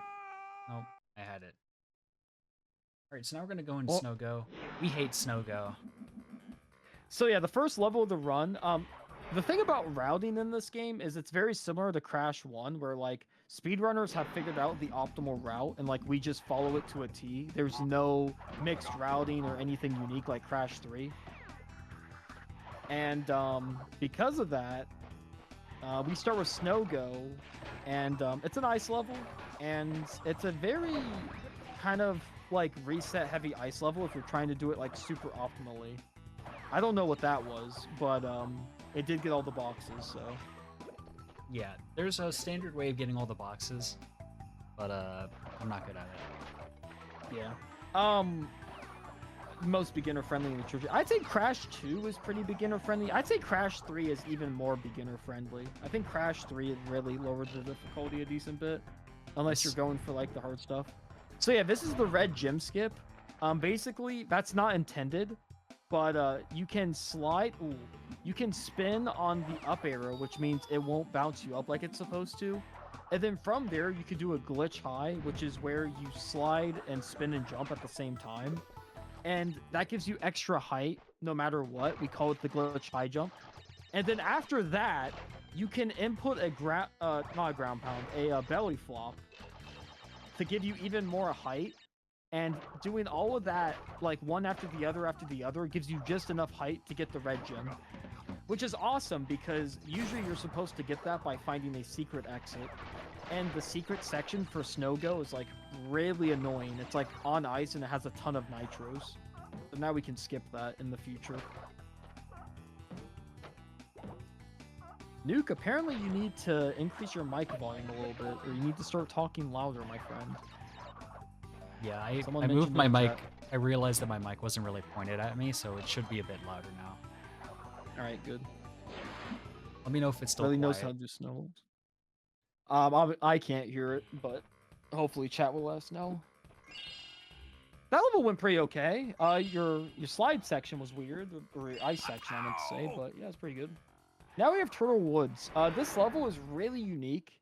Nope, I had it. Alright, so now we're going to go into Snow Go. We hate Snow Go. So yeah, the first level of the run, the thing about routing in this game is it's very similar to Crash 1, where like speedrunners have figured out the optimal route and like we just follow it to a T. There's no mixed routing or anything unique like Crash 3. And because of that, we start with Snow Go, and it's an ice level, and it's a very kind of like reset heavy ice level if you're trying to do it like super optimally. I don't know what that was, but it did get all the boxes, so. Yeah, there's a standard way of getting all the boxes, but I'm not good at it. Yeah. Um, most beginner friendly in the Trilogy. I'd say Crash 2 is pretty beginner friendly. I'd say Crash 3 is even more beginner friendly. I think Crash 3 has really lowered the difficulty a decent bit, unless you're going for like the hard stuff. So yeah, this is the red gym skip. Basically that's not intended, but you can slide. Ooh, you can spin on the up arrow, which means it won't bounce you up like it's supposed to. And then from there, you can do a glitch high, which is where you slide and spin and jump at the same time. And that gives you extra height no matter what. We call it the glitch high jump. And then after that, you can input a not a ground pound, a belly flop to give you even more height. And doing all of that, like one after the other, gives you just enough height to get the red gem. Which is awesome because usually you're supposed to get that by finding a secret exit. And the secret section for Snow Go is like really annoying. It's like on ice and it has a ton of nitros. But now we can skip that in the future. Nuke, apparently you need to increase your mic volume a little bit, or you need to start talking louder, my friend. Yeah, I Someone moved mentioned my in mic. chat. I realized that my mic wasn't really pointed at me, so it should be a bit louder now. All right, good. Let me know if it's still Really quiet. knows how to do snow. I can't hear it, but hopefully chat will let us know. That level went pretty okay. Your slide section was weird, or your ice section, I meant to say, but yeah, it's pretty good. Now we have Turtle Woods. This level is really unique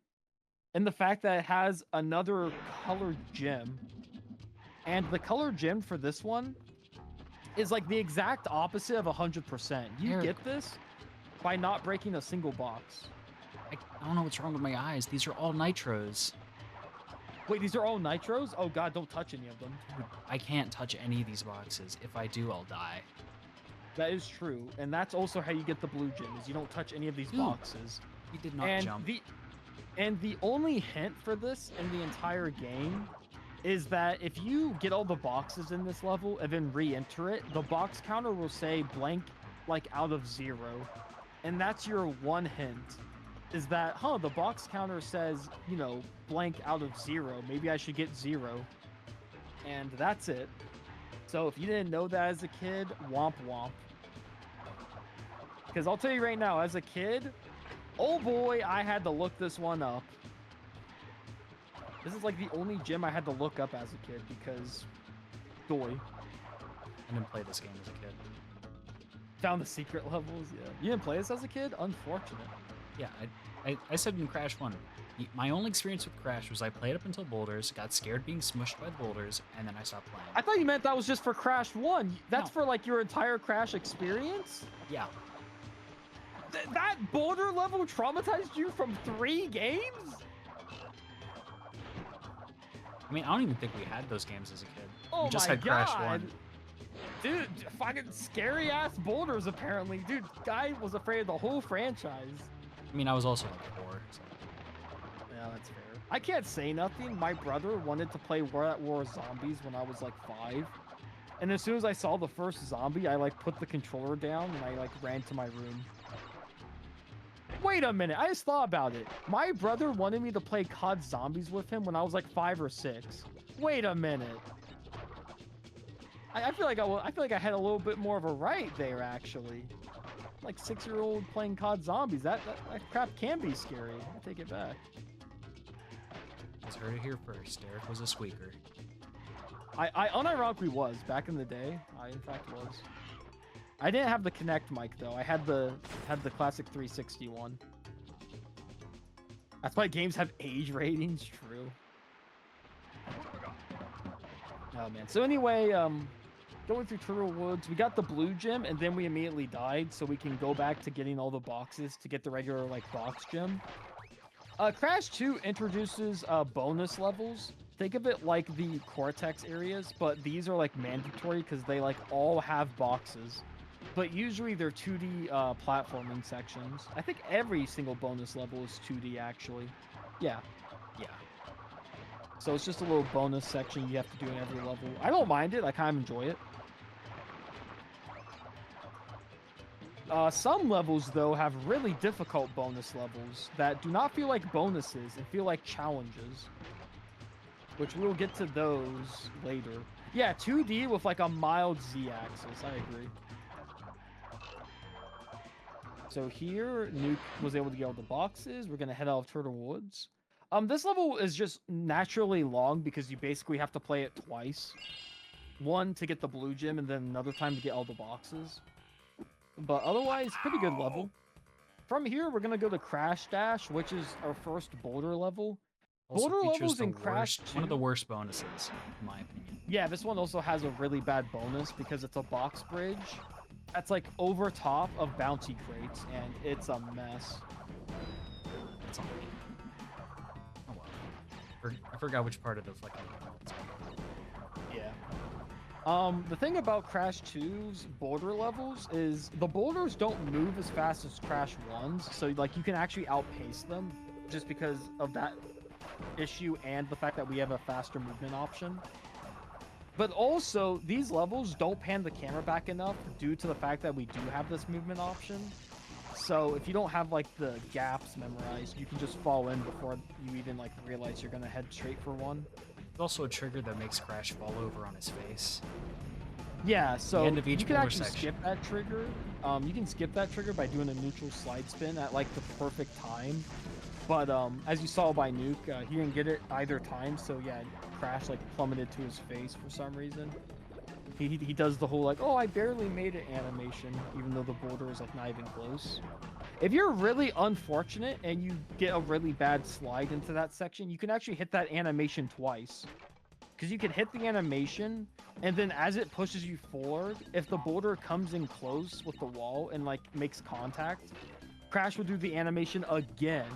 in the fact that it has another colored gem. And the colored gem for this one is like the exact opposite of 100%. You Eric. get this by not breaking a single box. I don't know what's wrong with my eyes. These are all nitros. Wait, these are all nitros? Oh god, don't touch any of them. Dude, I can't touch any of these boxes. If I do, I'll die. That is true, and that's also how you get the blue gem, is you don't touch any of these Dude, boxes. He did not jump. The only hint for this in the entire game is that if you get all the boxes in this level and then re-enter it, the box counter will say blank, like out of 0. And that's your one hint, is that, the box counter says, you know, blank out of 0. Maybe I should get 0. And that's it. So if you didn't know that as a kid, womp womp. Because I'll tell you right now, as a kid, oh boy, I had to look this one up. This is like the only gym I had to look up as a kid because, doy. I didn't play this game as a kid. Found the secret levels, yeah. You didn't play this as a kid? Unfortunate. Yeah, I said in Crash 1, my only experience with Crash was I played up until boulders, got scared being smushed by the boulders, and then I stopped playing. I thought you meant that was just for Crash 1. That's No. for like your entire Crash experience? Yeah. That boulder level traumatized you from 3 games? I mean, I don't even think we had those games as a kid. Oh We just my had Crash God. 1. Dude, fucking scary ass boulders apparently. Dude, guy was afraid of the whole franchise. I mean, I was also like 4, so. Yeah, that's fair. I can't say nothing. My brother wanted to play War at War Zombies when I was like 5. And as soon as I saw the first zombie, I like put the controller down and I like ran to my room. Wait a minute, I just thought about it. My brother wanted me to play COD Zombies with him when I was like 5 or 6. Wait a minute. I feel like I had a little bit more of a right there, actually. Like 6-year-old playing COD Zombies. That crap can be scary. I take it back. Just heard it here first. Derek was a squeaker. I unironically was back in the day. I in fact was. I didn't have the Kinect mic though. I had the classic 360 one. That's why games have age ratings. True. Oh man. So anyway, going through Turtle Woods, we got the blue gem, and then we immediately died, so we can go back to getting all the boxes to get the regular like box gem. Crash 2 introduces bonus levels. Think of it like the Cortex areas, but these are like mandatory because they like all have boxes. But usually they're 2D platforming sections. I think every single bonus level is 2D actually. Yeah. Yeah. So it's just a little bonus section you have to do in every level. I don't mind it. I kind of enjoy it. Some levels, though, have really difficult bonus levels that do not feel like bonuses and feel like challenges. Which we'll get to those later. Yeah, 2D with like a mild Z-axis. I agree. So here, Nuke was able to get all the boxes. We're gonna head out of Turtle Woods. This level is just naturally long because you basically have to play it twice. One to get the blue gem, and then another time to get all the boxes. But otherwise, pretty good level. From here, we're gonna go to Crash Dash, which is our first boulder level. Also Boulder features levels the in Crash worst, one of the 2 worst bonuses, in my opinion. Yeah, this one also has a really bad bonus because it's a box bridge. That's like over top of bounty crates, and it's a mess. It's on me. Oh well. I forgot which part of the fucking. Yeah. The thing about Crash 2's boulder levels is the boulders don't move as fast as Crash 1's, so like you can actually outpace them just because of that issue and the fact that we have a faster movement option. But also, these levels don't pan the camera back enough due to the fact that we do have this movement option. So if you don't have like the gaps memorized, you can just fall in before you even like realize you're gonna head straight for one. There's also a trigger that makes Crash fall over on his face. Yeah, so end of each you can boulder actually section. skip that trigger. You can skip that trigger by doing a neutral slide spin at like the perfect time. But as you saw by Nuke, he didn't get it either time. So yeah, Crash like plummeted to his face for some reason. He does the whole like, oh, I barely made it animation, even though the boulder is like not even close. If you're really unfortunate and you get a really bad slide into that section, you can actually hit that animation twice. Because you can hit the animation, and then as it pushes you forward, if the boulder comes in close with the wall and like makes contact, Crash will do the animation again.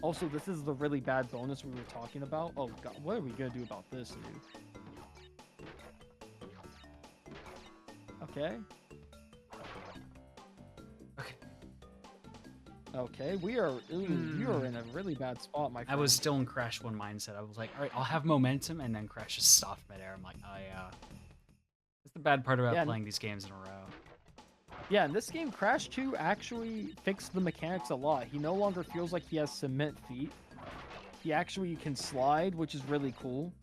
Also, this is the really bad bonus we were talking about. Oh god, what are we gonna do about this, dude? Okay. Okay. Okay, we are. Ooh, you are in a really bad spot, my friend. I was still in Crash 1 mindset. I was like, all right, I'll have momentum, and then Crash just stopped midair. I'm like, oh yeah. That's the bad part about playing these games in a row. Yeah, in this game, Crash 2 actually fixed the mechanics a lot. He no longer feels like he has cement feet. He actually can slide, which is really cool.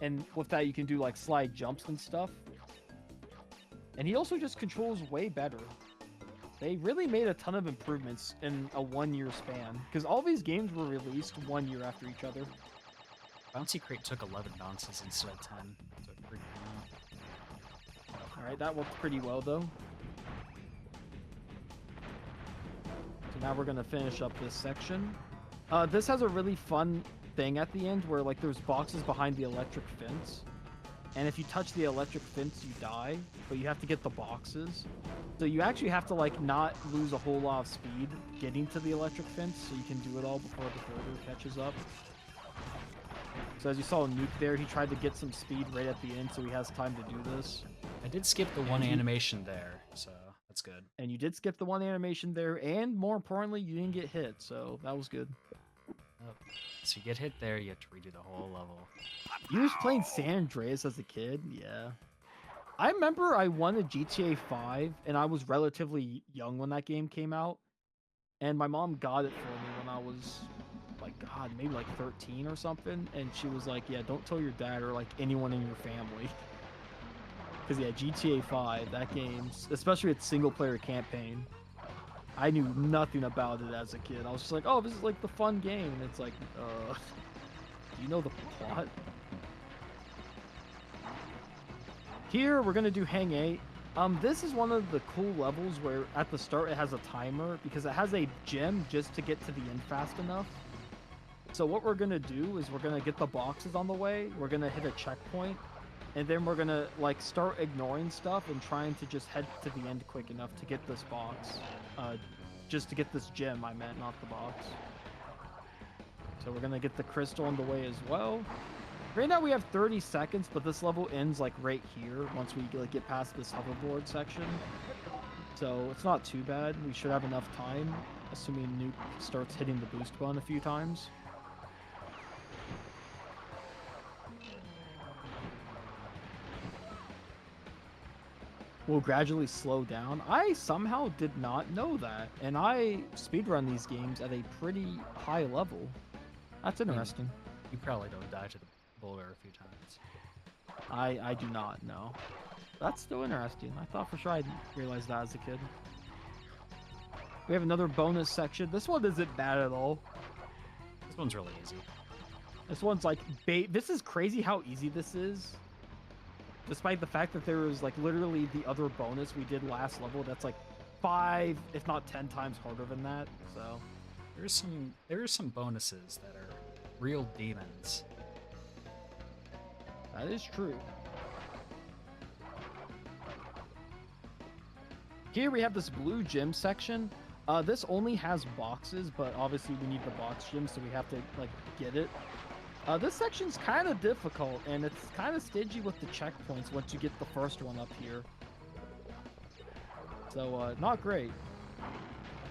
And with that, you can do like slide jumps and stuff. And he also just controls way better. They really made a ton of improvements in a 1-year span, because all these games were released 1 year after each other. Bouncy Crate took 11 bounces instead of 10. So pretty cool. Alright, that worked pretty well, though. So now we're going to finish up this section. This has a really fun thing at the end where like there's boxes behind the electric fence. And if you touch the electric fence, you die, but you have to get the boxes. So you actually have to like not lose a whole lot of speed getting to the electric fence so you can do it all before the boulder catches up. So as you saw Nuke there, he tried to get some speed right at the end so he has time to do this. I did skip the one animation there, so that's good. And you did skip the one animation there, and more importantly, you didn't get hit, so that was good. Oh. So you get hit there, you have to redo the whole level. You was playing San Andreas as a kid? Yeah. I remember I wanted GTA 5, and I was relatively young when that game came out. And my mom got it for me when I was, like, God, maybe like 13 or something. And she was like, yeah, don't tell your dad or, like, anyone in your family. Because, yeah, GTA 5, that game, especially its single-player campaign, I knew nothing about it as a kid. I was just like, oh, this is, like, the fun game. And it's like, do you know the plot? Here, we're going to do Hang 8. This is one of the cool levels where at the start it has a timer because it has a gem just to get to the end fast enough. So what we're going to do is we're going to get the boxes on the way. We're going to hit a checkpoint. And then we're going to like start ignoring stuff and trying to just head to the end quick enough to get this box. Just to get this gem, I meant, not the box. So we're going to get the crystal on the way as well. Right now we have 30 seconds, but this level ends like right here once we like get past this hoverboard section. So it's not too bad. We should have enough time, assuming Nuke starts hitting the boost button a few times. Will gradually slow down. I somehow did not know that, and I speedrun these games at a pretty high level. That's interesting. You probably don't die to the boulder a few times. I do not know. That's still interesting. I thought for sure I'd realize that as a kid. We have another bonus section. This one isn't bad at all. This one's really easy. This one's like this is crazy how easy this is. Despite the fact that there is like literally the other bonus we did last level that's like 5, if not 10 times harder than that. So There are some bonuses that are real demons. that is true. Here we have this blue gym section. This only has boxes, but obviously we need the box gym, so we have to like get it. This section's kind of difficult, and it's kind of stingy with the checkpoints once you get the first one up here. So, not great.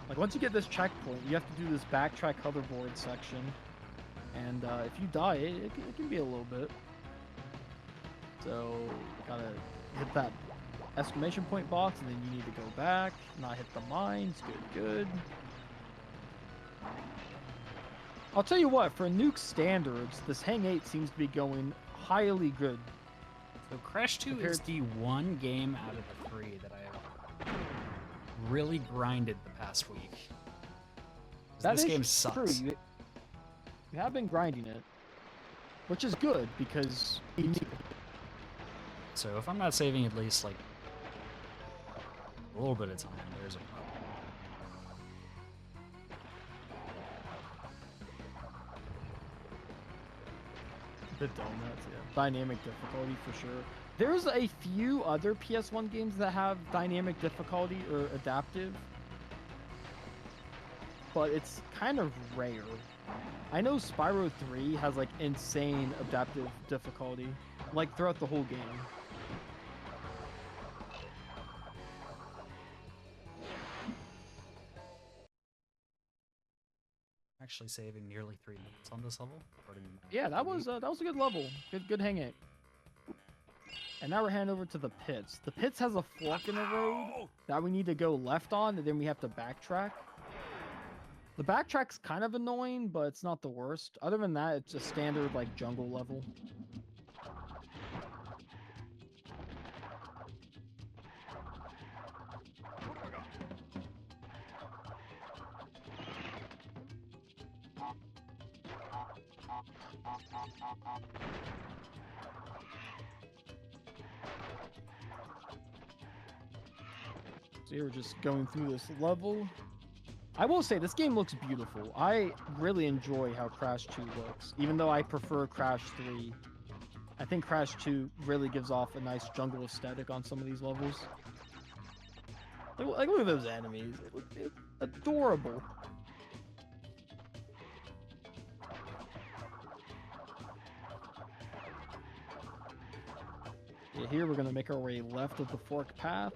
Like, once you get this checkpoint, you have to do this backtrack hoverboard section. And if you die, it can be a little bit. So, you gotta hit that exclamation point box, and then you need to go back, not hit the mines. Good. I'll tell you what, for Nuke standards, this Hang 8 seems to be going highly good. So Crash 2 is the one game out of the 3 that I have really grinded the past week. This game sucks. True. You have been grinding it, which is good because you need it. So if I'm not saving at least like a little bit of time, there's a problem. The donuts, yeah. Dynamic difficulty for sure. There's a few other PS1 games that have dynamic difficulty or adaptive, but it's kind of rare. I know Spyro 3 has like insane adaptive difficulty, like throughout the whole game. Actually saving nearly 3 minutes on this level. Yeah, that was a good level. Good hang it. And now we're heading over to the pits. The pits has a fork in the road that we need to go left on, and then we have to backtrack. The backtrack's kind of annoying, but it's not the worst. Other than that, it's a standard like jungle level. So here we're just going through this level. I will say this game looks beautiful. I really enjoy how Crash 2 looks, even though I prefer Crash 3. I think Crash 2 really gives off a nice jungle aesthetic on some of these levels. Like look at those enemies. It's adorable. Yeah, here we're gonna make our way left of the fork path.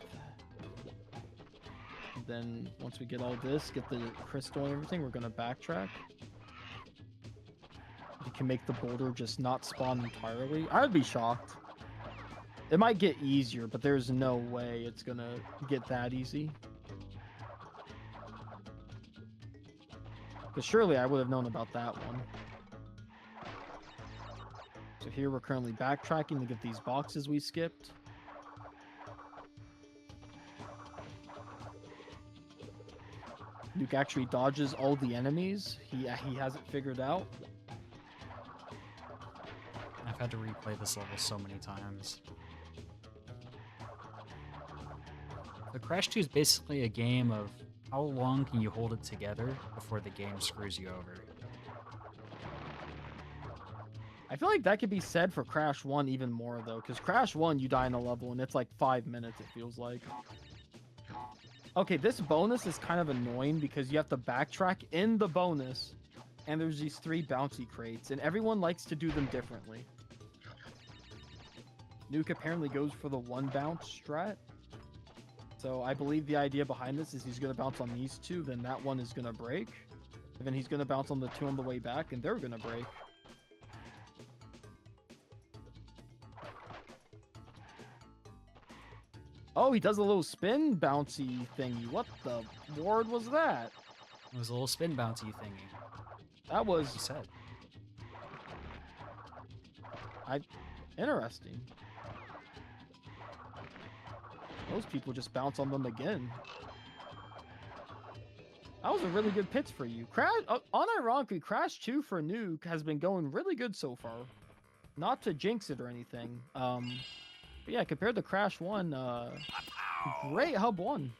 Then once we get all this, get the crystal and everything, we're gonna backtrack. You can make the boulder just not spawn entirely. I'd be shocked. It might get easier, but there's no way it's gonna get that easy. Because surely I would have known about that one. So here we're currently backtracking to get these boxes we skipped. Nuke actually dodges all the enemies. He has it figured out. I've had to replay this level so many times. The Crash 2 is basically a game of how long can you hold it together before the game screws you over. I feel like that could be said for Crash 1 even more though, because Crash 1 you die in a level and it's like 5 minutes it feels like. Okay, this bonus is kind of annoying because you have to backtrack in the bonus, and there's these 3 bouncy crates, and everyone likes to do them differently. Nuke apparently goes for the 1 bounce strat. So I believe the idea behind this is he's going to bounce on these 2, then that one is going to break. And then he's going to bounce on the 2 on the way back, and they're going to break. Oh, he does a little spin bouncy thingy. What the ward was that? It was a little spin bouncy thingy. That was... You said. Interesting. Those people just bounce on them again. That was a really good pitch for you. Unironically, Crash 2 for Nuke has been going really good so far. Not to jinx it or anything. But yeah, compared to Crash 1, great Hub 1.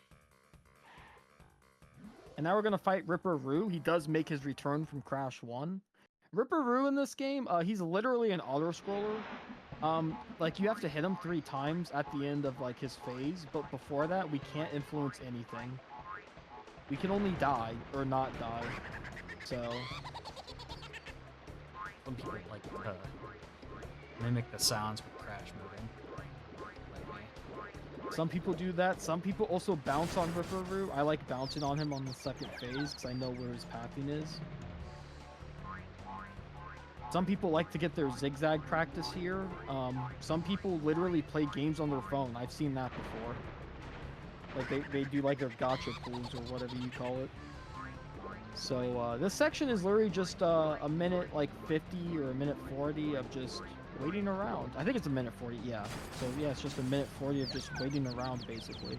And now we're going to fight Ripper Roo. He does make his return from Crash 1. Ripper Roo in this game, he's literally an auto-scroller. Like, you have to hit him 3 times at the end of, like, his phase. But before that, we can't influence anything. We can only die, or not die. So... Some people like mimic the sounds with Crash moving. Like me. Some people do that. Some people also bounce on Ripper Roo. I like bouncing on him on the second phase because I know where his pathing is. Some people like to get their zigzag practice here. Some people literally play games on their phone. I've seen that before. Like they do like their gotcha pools or whatever you call it. So this section is literally just a minute like 50 or a minute 40 of just waiting around. I think it's a minute 40, yeah. So yeah, it's just a minute 40 of just waiting around basically.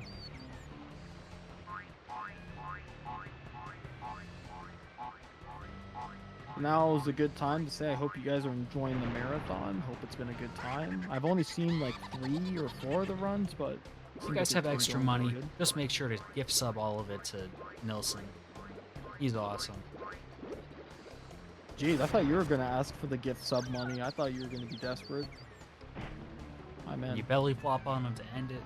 Now is a good time to say I hope you guys are enjoying the marathon. Hope it's been a good time. I've only seen like 3 or 4 of the runs, but if you guys have extra money, just make sure to gift sub all of it to Nilsson. He's awesome. Geez, I thought you were gonna ask for the gift sub money. I thought you were gonna be desperate. My man. You belly flop on him to end it.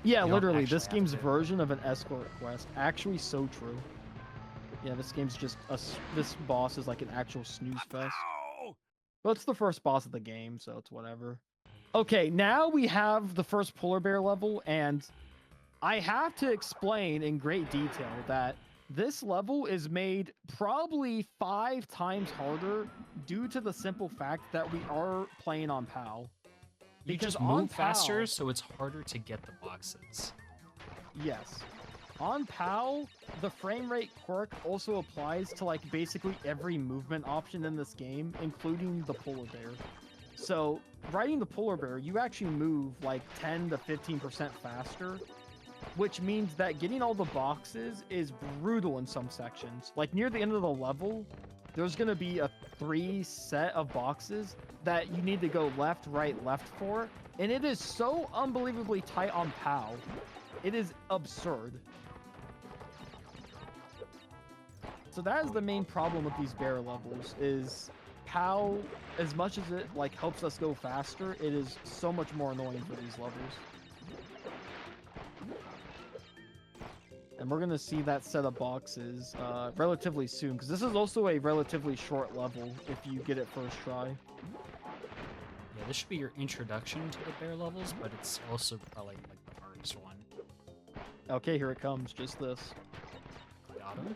Yeah, literally, this game's version of an escort quest. Actually, so true. Yeah, this game's just this boss is like an actual snooze fest. Well, it's the first boss of the game, so it's whatever. Okay, now we have the first polar bear level, and I have to explain in great detail that this level is made probably 5 times harder due to the simple fact that we are playing on PAL. You just move faster, so it's harder to get the boxes. Yes. On PAL, the frame rate quirk also applies to like basically every movement option in this game, including the polar bear. So, riding the polar bear, you actually move like 10 to 15% faster, which means that getting all the boxes is brutal in some sections. Like near the end of the level, there's going to be a 3 set of boxes that you need to go left, right, left for, and it is so unbelievably tight on PAL. It is absurd. So that is the main problem with these bear levels, is PAL, as much as it like helps us go faster, it is so much more annoying for these levels. And we're going to see that set of boxes relatively soon, because this is also a relatively short level if you get it first try. Yeah, this should be your introduction to the bear levels, but it's also probably like the hardest one. Okay, here it comes. Just this. Got him.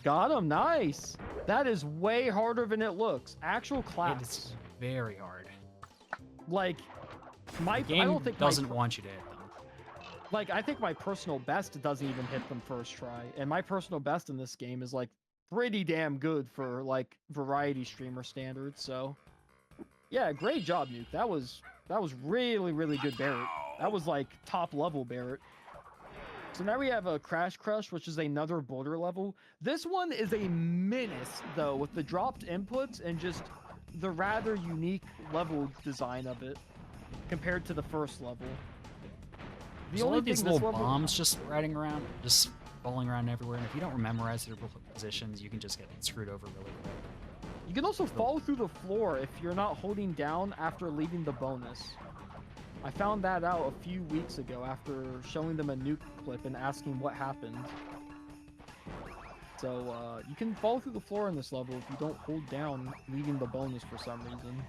Got him. Nice. That is way harder than it looks. Actual claps. It's very hard. Like, the game I don't think doesn't want you to hit them. Like, I think my personal best doesn't even hit them first try. And my personal best in this game is, like, pretty damn good for, like, variety streamer standards. So, yeah, great job, Nuke. That was really, really good Barrett. That was, like, top level Barrett. So now we have a Crash Crush, which is another border level. This one is a menace, though, with the dropped inputs and just the rather unique level design of it compared to the first level. There's all these little bombs just riding around, just falling around everywhere, and if you don't memorize their positions, you can just get screwed over really quick. You can also fall through the floor if you're not holding down after leaving the bonus. I found that out a few weeks ago after showing them a Nuke clip and asking what happened. So, you can fall through the floor in this level if you don't hold down leaving the bonus for some reason.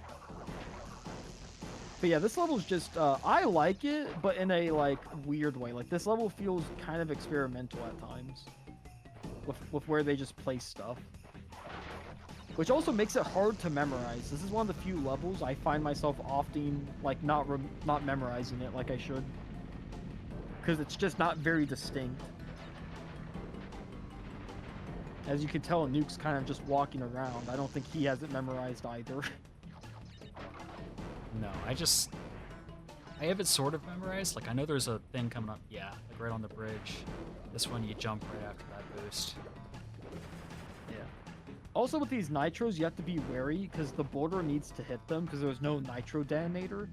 But yeah, this level's just, I like it, but in a, like, weird way. Like, this level feels kind of experimental at times. With where they just place stuff. Which also makes it hard to memorize. This is one of the few levels I find myself often, like, not memorizing it like I should. Because it's just not very distinct. As you can tell, Nuke's kind of just walking around. I don't think he has it memorized either. No, I have it sort of memorized. Like, I know there's a thing coming up, yeah, like right on the bridge. This one, you jump right after that boost. Yeah. Also, with these nitros, you have to be wary because the border needs to hit them because there's no nitro detonator.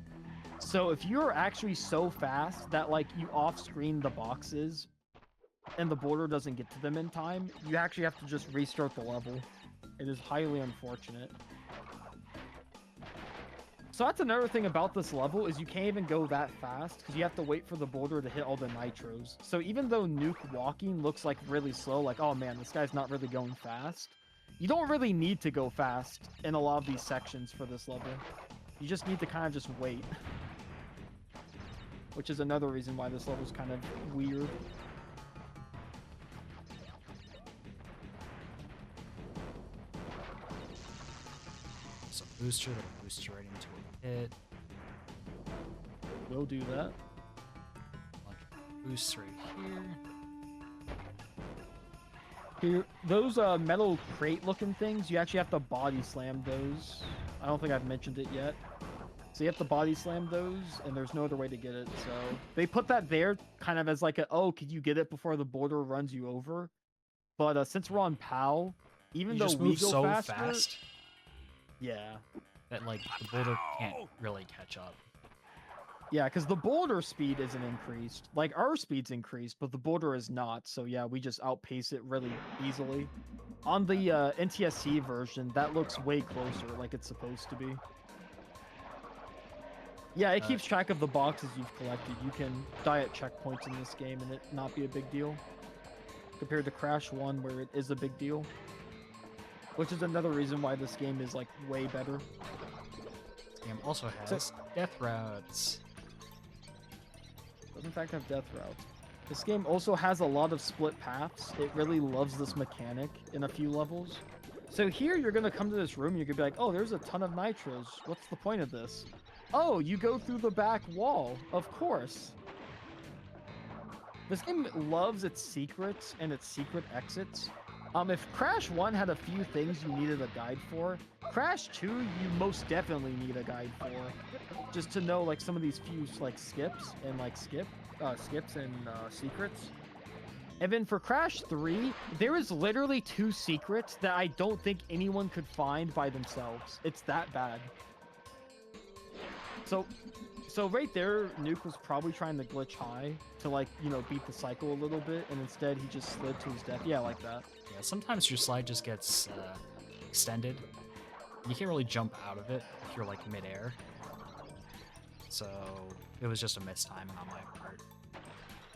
So if you're actually so fast that like you off-screen the boxes and the border doesn't get to them in time, you actually have to just restart the level. It is highly unfortunate. So that's another thing about this level is you can't even go that fast because you have to wait for the border to hit all the nitros. So even though Nuke walking looks like really slow, like, oh man, this guy's not really going fast, you don't really need to go fast in a lot of these sections for this level. You just need to kind of just wait. Which is another reason why this level is kind of weird. So booster, that'll boost you right into a hit. We'll do that. Bunch of boosts right here. Here, those metal crate looking things, you actually have to body slam those. I don't think I've mentioned it yet. So you have to body slam those, and there's no other way to get it. So they put that there kind of as like a, oh, could you get it before the border runs you over? But since we're on PAL, even You though just we move go so faster, fast yeah. that like the boulder can't really catch up. Yeah, because the boulder speed isn't increased. Like, our speed's increased, but the boulder is not. So yeah, we just outpace it really easily. On the NTSC version, that looks way closer, like it's supposed to be. Yeah, it keeps track of the boxes you've collected. You can die at checkpoints in this game and it not be a big deal. Compared to Crash 1, where it is a big deal. Which is another reason why this game is, like, way better. This game also has death routes. Does in fact have death routes. This game also has a lot of split paths. It really loves this mechanic in a few levels. So here you're going to come to this room and you're going to be like, oh, there's a ton of nitros. What's the point of this? Oh, you go through the back wall. Of course. This game loves its secrets and its secret exits. If Crash 1 had a few things you needed a guide for, Crash 2 you most definitely need a guide for. Just to know like some of these few like skips and like skips and secrets. And then for Crash 3, there is literally 2 secrets that I don't think anyone could find by themselves. It's that bad. So right there, Nuke was probably trying to glitch high to like, you know, beat the cycle a little bit, and instead he just slid to his death. Yeah, like that. Yeah, sometimes your slide just gets extended. You can't really jump out of it if you're like midair. So it was just a mistiming on my part.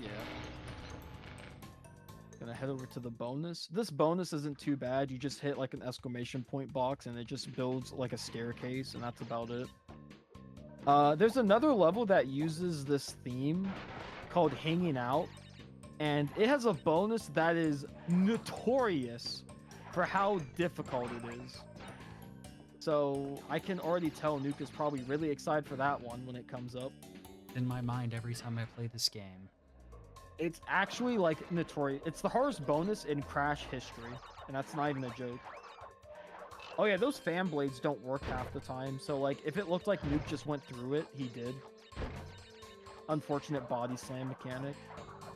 Yeah. Gonna head over to the bonus. This bonus isn't too bad. You just hit like an exclamation point box and it just builds like a staircase, and that's about it. There's another level that uses this theme called Hanging Out, and it has a bonus that is notorious for how difficult it is. So I can already tell Nuke is probably really excited for that one when it comes up. In my mind, every time I play this game. It's actually like notorious. It's the hardest bonus in Crash history, and that's not even a joke. Oh yeah, those fan blades don't work half the time, so like if it looked like Nuke just went through it, he did. Unfortunate body slam mechanic.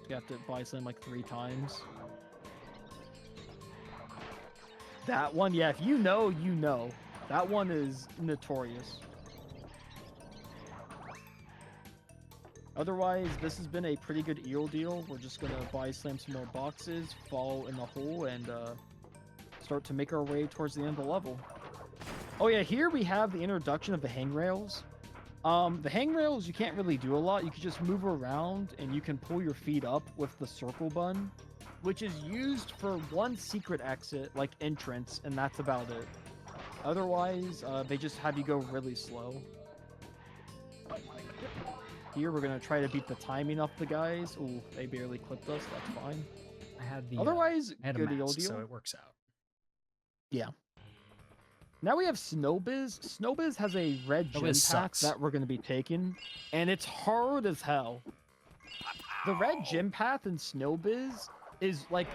You have to body slam like 3 times. That one, yeah, if you know, you know. That one is notorious. Otherwise, this has been a pretty good eel deal. We're just gonna body slam some more boxes, fall in the hole, and start to make our way towards the end of the level. Oh yeah, here we have the introduction of the hangrails. The hangrails, you can't really do a lot. You can just move around and you can pull your feet up with the circle button, which is used for one secret exit, like entrance, and that's about it. Otherwise, they just have you go really slow. Here, we're going to try to beat the timing off the guys. Ooh, they barely clipped us. That's fine. I had the Otherwise, I had a good mask, deal. so it works out. Yeah. Now we have Snowbiz. Snowbiz has a red gym pack that we're going to be taking, and it's hard as hell. The red gym path in Snowbiz is like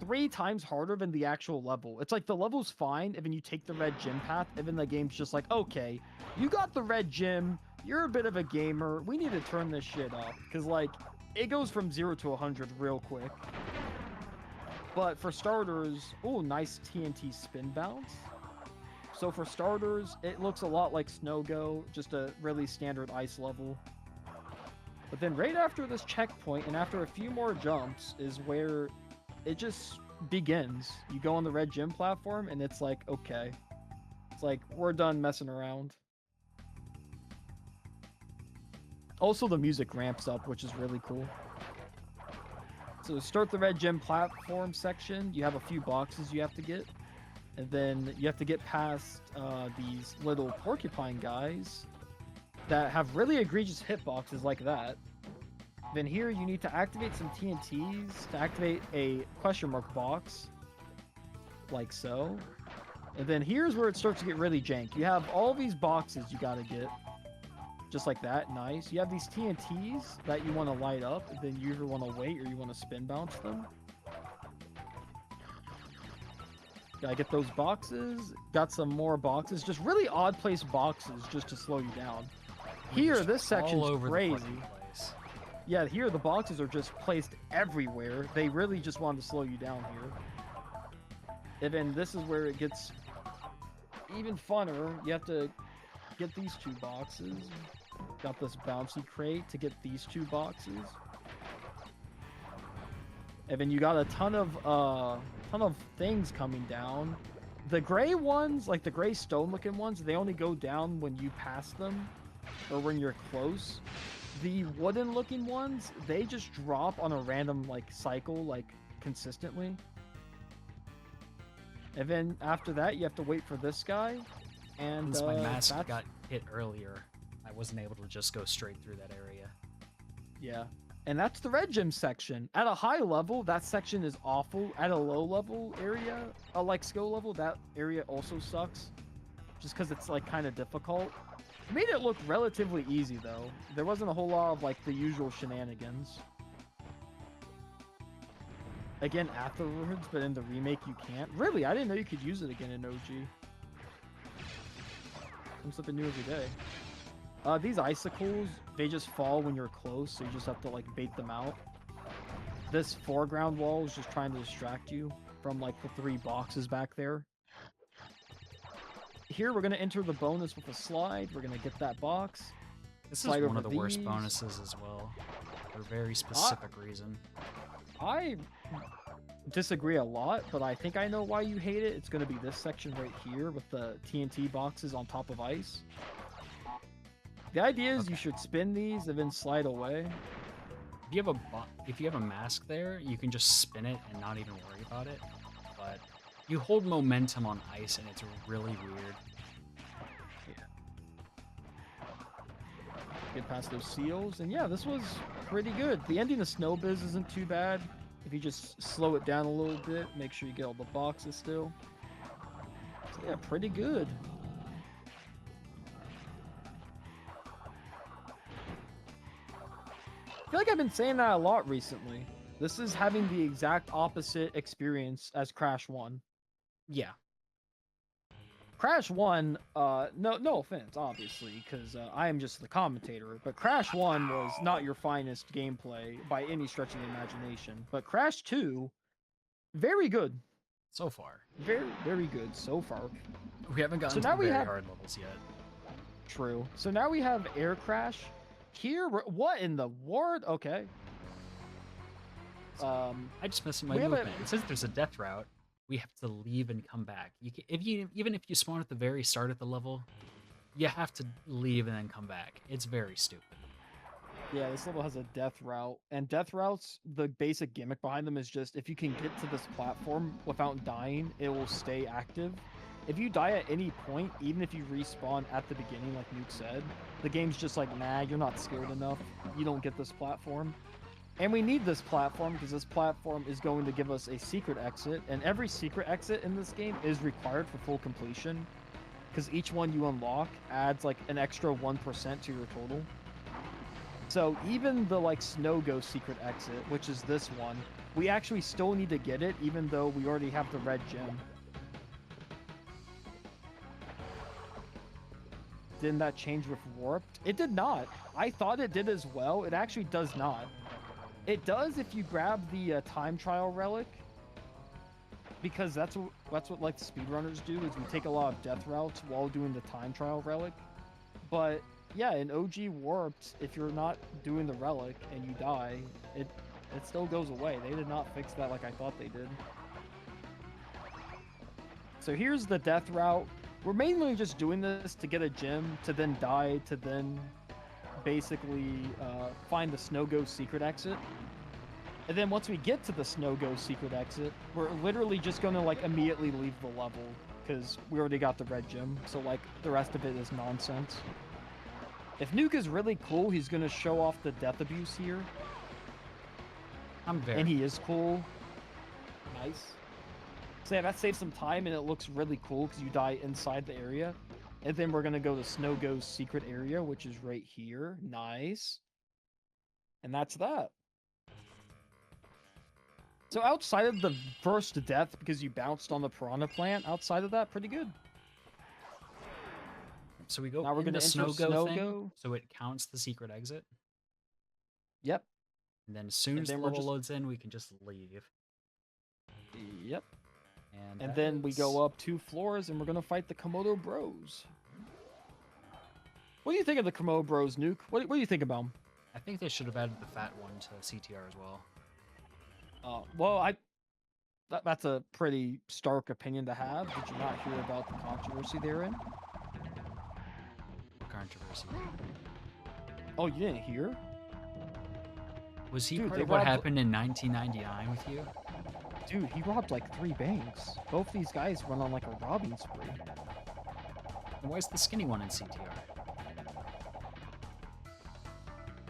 3 times harder than the actual level. It's like the level's fine, and then you take the red gym path, and then the game's just like, okay, you got the red gym, you're a bit of a gamer, we need to turn this shit up. Because, like, it goes from 0 to 100 real quick. But for starters, oh, nice TNT spin bounce. So for starters, it looks a lot like Snow Go, just a really standard ice level. But then right after this checkpoint, and after a few more jumps, is where it just begins. You go on the red gym platform, and it's like, okay. It's like, we're done messing around. Also, the music ramps up, which is really cool. So start the red gym platform section. You have a few boxes you have to get. And then you have to get past these little porcupine guys that have really egregious hitboxes like that. Then here you need to activate some TNTs to activate a question mark box. Like so. And then here's where it starts to get really jank. You have all these boxes you gotta get. Just like that, nice. You have these TNTs that you want to light up, and then you either want to wait or you want to spin bounce them. Gotta get those boxes. Got some more boxes. Just really odd placed boxes just to slow you down. Here, this section's crazy. Yeah, here the boxes are just placed everywhere. They really just want to slow you down here. And then this is where it gets even funner. You have to get these 2 boxes. Got this bouncy crate to get these 2 boxes. And then you got a ton of things coming down. The gray ones, like the gray stone looking ones, they only go down when you pass them or when you're close. The wooden looking ones, they just drop on a random like cycle, like consistently. And then after that, you have to wait for this guy. And since my mask got hit earlier, I wasn't able to just go straight through that area. Yeah. And that's the red gym section. At a high level, that section is awful. At a low level area, like skill level, that area also sucks. Just because it's like kind of difficult. It made it look relatively easy though. There wasn't a whole lot of like the usual shenanigans. Again, afterwards, but in the remake you can't. Really, I didn't know you could use it again in OG. Something new every day. These icicles, they just fall when you're close, so you just have to like bait them out. This foreground wall is just trying to distract you from like the 3 boxes back there. Here we're gonna enter the bonus with a slide. We're gonna get that box. This is one of the worst bonuses as well, for a very specific reason. I disagree a lot, but I think I know why you hate it. It's going to be this section right here with the TNT boxes on top of ice. The idea is you should spin these and then slide away. If you have a mask there, you can just spin it and not even worry about it. But you hold momentum on ice and it's really weird. Yeah. Get past those seals, and yeah, this was pretty good. The ending of Snowbiz isn't too bad. If you just slow it down a little bit, make sure you get all the boxes still. So yeah, pretty good. I feel like I've been saying that a lot recently. This is having the exact opposite experience as Crash 1. Yeah. Crash 1, no offense, obviously, because I am just the commentator, but Crash 1 was not your finest gameplay by any stretch of the imagination. But Crash 2, very good. So far. Very, very good so far. We haven't gotten to the very hard levels yet. True. So now we have Air Crash. Here, what in the world? Okay. I just messed with my movement. It says there's a death route. We have to leave and come back. Even if you spawn at the very start of the level, you have to leave and then come back. It's very stupid. Yeah, this level has a death route, and death routes, the basic gimmick behind them is just if you can get to this platform without dying, it will stay active. If you die at any point, even if you respawn at the beginning, like Nuke said, the game's just like, nah, you're not skilled enough. You don't get this platform. And we need this platform because this platform is going to give us a secret exit, and every secret exit in this game is required for full completion because each one you unlock adds like an extra 1% to your total. So even the like Snow Ghost secret exit, which is this one, we actually still need to get it, even though we already have the red gem. Didn't that change with Warped? It did not. I thought it did as well. It actually does not. It does if you grab the time trial relic, because that's what like the speedrunners do, is we take a lot of death routes while doing the time trial relic. But yeah, in OG Warped, if you're not doing the relic and you die, it still goes away. They did not fix that like I thought they did. So here's the death route. We're mainly just doing this to get a gem, to then die, to then basically find the Snow Ghost secret exit. And then once we get to the Snow Ghost secret exit, we're literally just going to like immediately leave the level because we already got the red gem. So like the rest of it is nonsense. If Nuke is really cool, he's going to show off the death abuse here. I'm very. And he is cool. Nice. So yeah, that saves some time and it looks really cool because you die inside the area. And then we're going to go to Snow Ghost secret area, which is right here. Nice. And that's that. So outside of the first death, because you bounced on the piranha plant, outside of that, pretty good. So we go Now we're in going the to Snow enter Go Snow thing, Go. so it counts the secret exit. Yep. And then as soon as the then we're level just- loads in, we can just leave. Yep. And And that then we is- go up 2 floors and we're going to fight the Komodo Bros. What do you think of the Komodo Bros, Nuke? What do you think about them? I think they should have added the fat one to CTR as well. Well, that's a pretty stark opinion to have. Did you not hear about the controversy they're in? Controversy. Oh, you didn't hear? Was he Dude, part they of what robbed- happened in 1999 with you? Dude, he robbed like 3 banks. Both these guys run on like a robbing spree. And why is the skinny one in CTR?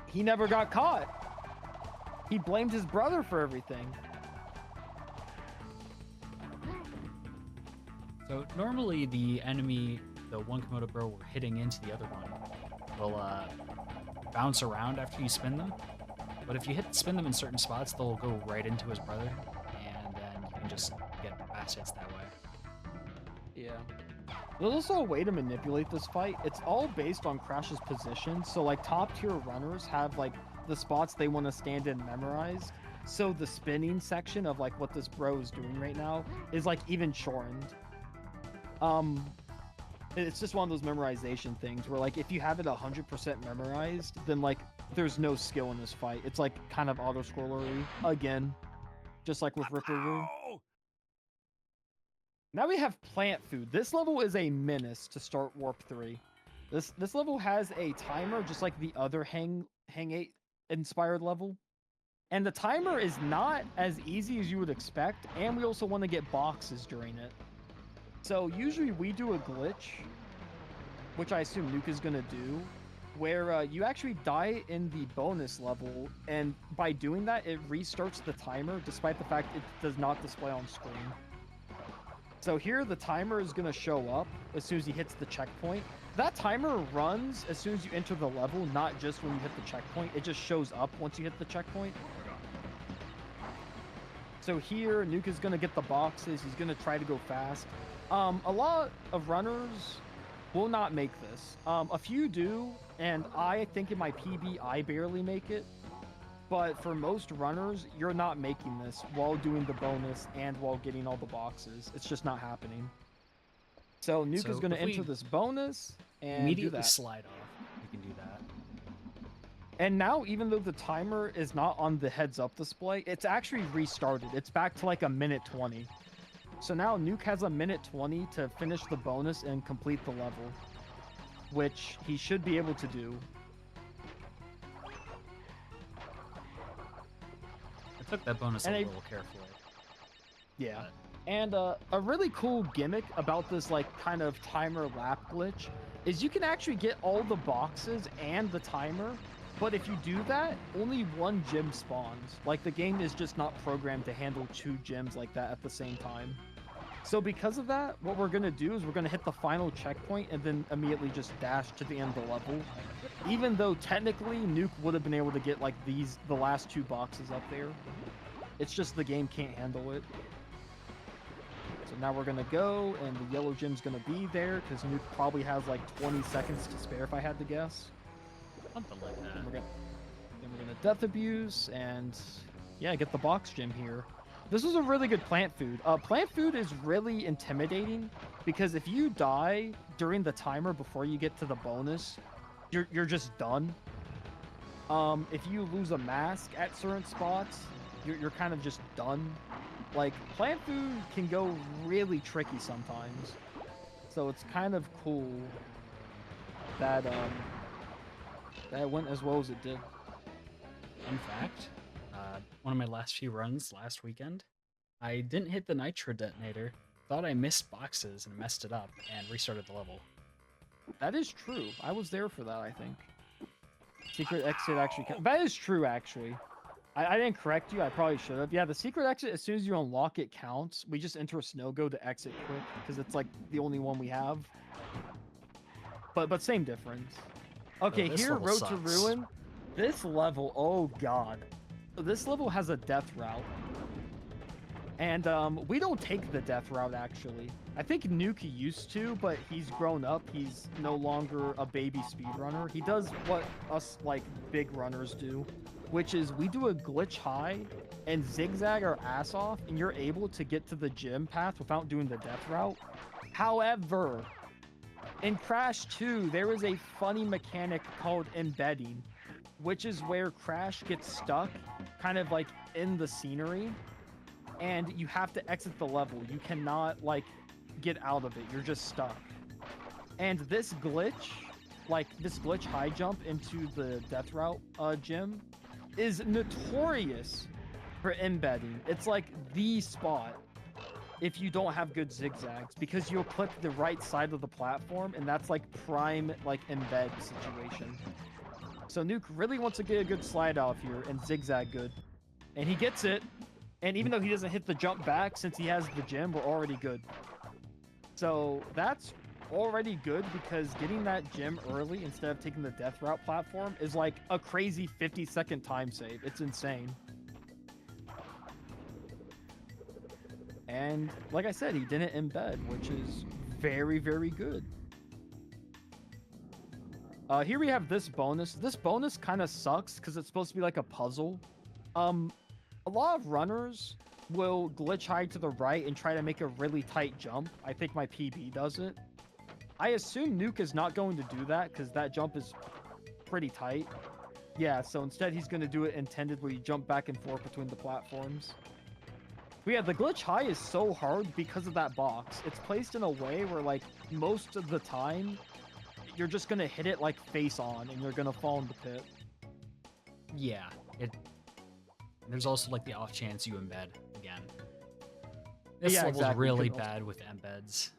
He never got caught. He blamed his brother for everything. So normally the enemy, the one Komodo Bro we're hitting into the other one, will bounce around after you spin them. But if you spin them in certain spots, they'll go right into his brother, and then you can just get fast hits that way. Yeah. There's also a way to manipulate this fight. It's all based on Crash's position. So like top tier runners have like the spots they want to stand in memorized. So the spinning section of like what this bro is doing right now is like even shortened. It's just one of those memorization things where like if you have it 100% memorized, then like there's no skill in this fight. It's like kind of auto scrollery again, just like with Ripperoo. Now we have plant food. This level is a menace to start Warp 3. This level has a timer just like the other Hang 8 inspired level. And the timer is not as easy as you would expect, and we also want to get boxes during it. So usually we do a glitch, which I assume Nuke is going to do, where you actually die in the bonus level, and by doing that, it restarts the timer, despite the fact it does not display on screen. So here, the timer is going to show up as soon as he hits the checkpoint. That timer runs as soon as you enter the level, not just when you hit the checkpoint. It just shows up once you hit the checkpoint. So here, Nuke is going to get the boxes. He's going to try to go fast. A lot of runners will not make this. A few do, and I think in my PB, I barely make it. But for most runners, you're not making this while doing the bonus and while getting all the boxes. It's just not happening. So Nuke is going to enter this bonus and immediately do that. slide off. You can do that. And now, even though the timer is not on the heads up display, it's actually restarted. It's back to like a minute 20. So now Nuke has a minute 20 to finish the bonus and complete the level, which he should be able to do. I took that bonus And a little carefully. Yeah. But And a really cool gimmick about this like kind of timer lap glitch is you can actually get all the boxes and the timer, but if you do that, only 1 gem spawns. Like the game is just not programmed to handle 2 gems like that at the same time. So because of that, what we're gonna do is we're gonna hit the final checkpoint and then immediately just dash to the end of the level. Even though technically Nuke would have been able to get like the last 2 boxes up there. It's just the game can't handle it. So now we're gonna go, and the yellow gem's gonna be there because Nuke probably has like 20 seconds to spare if I had to guess. Something like that. Then we're gonna death abuse and yeah, get the box gem here. This was a really good plant food. Plant food is really intimidating because if you die during the timer before you get to the bonus, you're just done. If you lose a mask at certain spots, you're kind of just done. Like, plant food can go really tricky sometimes. So it's kind of cool that that it went as well as it did. Fun fact, one of my last few runs last weekend, I didn't hit the nitro detonator, thought I missed boxes and messed it up, and restarted the level. That is true. I was there for that, I think. Secret exit actually... That is true, actually. I didn't correct you. I probably should have. Yeah, the secret exit, as soon as you unlock it, counts. We just enter a snow-go to exit quick, because it's, like, the only one we have. But same difference. Okay, this here, level Road sucks. to Ruin. This level, oh god. This level has a death route. And we don't take the death route, actually. I think Nuke used to, but he's grown up. He's no longer a baby speedrunner. He does what us, like, big runners do, which is we do a glitch high and zigzag our ass off, and you're able to get to the gym path without doing the death route. However, in Crash 2, there is a funny mechanic called embedding, which is where Crash gets stuck kind of like in the scenery, and you have to exit the level. You cannot like get out of it. You're just stuck. And this glitch, like this glitch high jump into the death route gym, is notorious for embedding. It's like the spot if you don't have good zigzags, because you'll click the right side of the platform, and that's like prime like embed situation. So Nuke really wants to get a good slide off here and zigzag good, and he gets it. And even though he doesn't hit the jump back, since he has the gem, we're already good. So that's already good, because getting that gem early instead of taking the death route platform is like a crazy 50-second time save. It's insane. And like I said, he didn't embed, which is very, very good. Here we have this bonus. This bonus kind of sucks because it's supposed to be like a puzzle. A lot of runners will glitch high to the right and try to make a really tight jump. I think my PB does it. I assume Nuke is not going to do that because that jump is pretty tight. Yeah, so instead he's going to do it intended where you jump back and forth between the platforms. But yeah, the glitch high is so hard because of that box. It's placed in a way where, like, most of the time, you're just going to hit it, like, face on, and you're going to fall in the pit. Yeah, there's also like the off chance you embed again. This Yeah, level's exactly. really bad with embeds.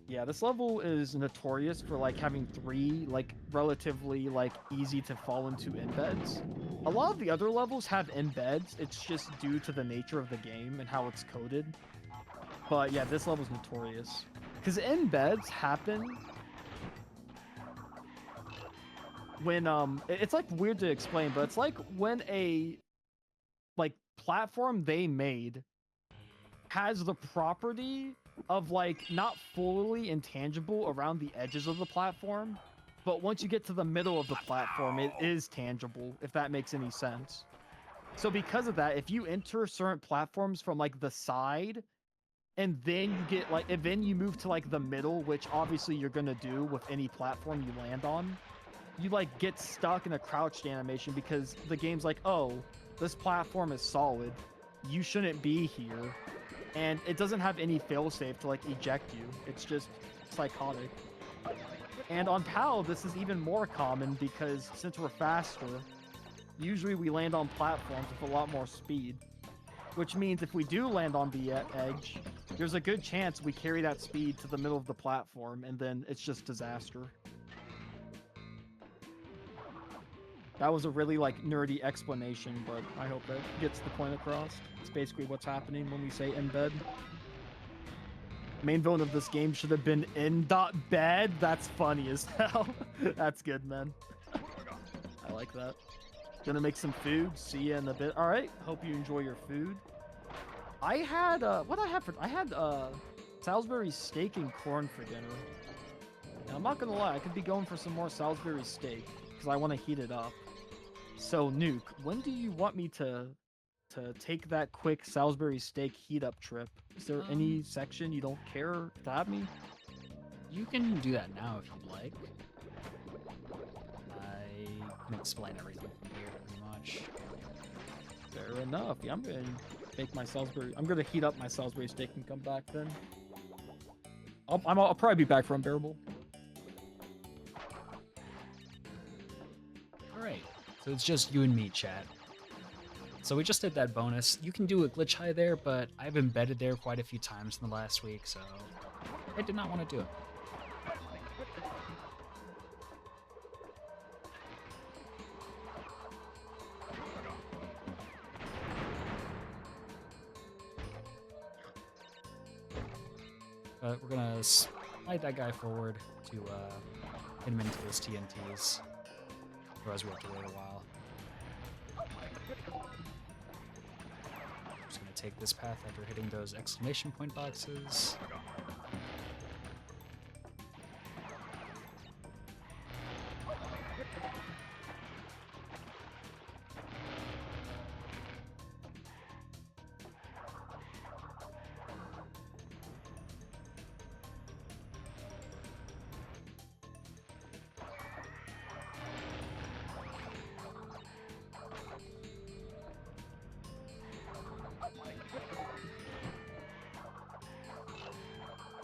Yeah, this level is notorious for like having 3 like relatively like easy to fall into embeds. A lot of the other levels have embeds. It's just due to the nature of the game and how it's coded. But yeah, this level's notorious because embeds happen when it's like weird to explain, but it's like when a like platform they made has the property of like not fully intangible around the edges of the platform, but once you get to the middle of the platform, it is tangible, if that makes any sense. So because of that, if you enter certain platforms from like the side, and then you get like, and then you move to like the middle, which obviously you're gonna do with any platform you land on, you like get stuck in a crouched animation because the game's like, oh, this platform is solid, you shouldn't be here. And it doesn't have any failsafe to like eject you. It's just psychotic. And on PAL, this is even more common because since we're faster, usually we land on platforms with a lot more speed. Which means if we do land on the edge, there's a good chance we carry that speed to the middle of the platform, and then it's just disaster. That was a really like nerdy explanation, but I hope that gets the point across. It's basically what's happening when we say embed. Main villain of this game should have been in bed. That's funny as hell. That's good, man. I like that. Gonna make some food. See you in a bit. All right. Hope you enjoy your food. I had I had Salisbury steak and corn for dinner. And I'm not gonna lie, I could be going for some more Salisbury steak because I want to heat it up. So Nuke, when do you want me to take that quick Salisbury steak heat up trip? Is there any section you don't care to have me? You can do that now if you'd like. I can explain everything from here pretty much. Fair enough. Yeah, I'm gonna make my Salisbury. I'm gonna heat up my Salisbury steak and come back then. I'll probably be back for Unbearable. Alright, so it's just you and me, chat. So we just did that bonus. You can do a glitch high there, but I've embedded there quite a few times in the last week, so I did not want to do it. But we're gonna slide that guy forward to hit him into those TNTs. Otherwise we have to wait a while. Just gonna take this path after hitting those exclamation point boxes.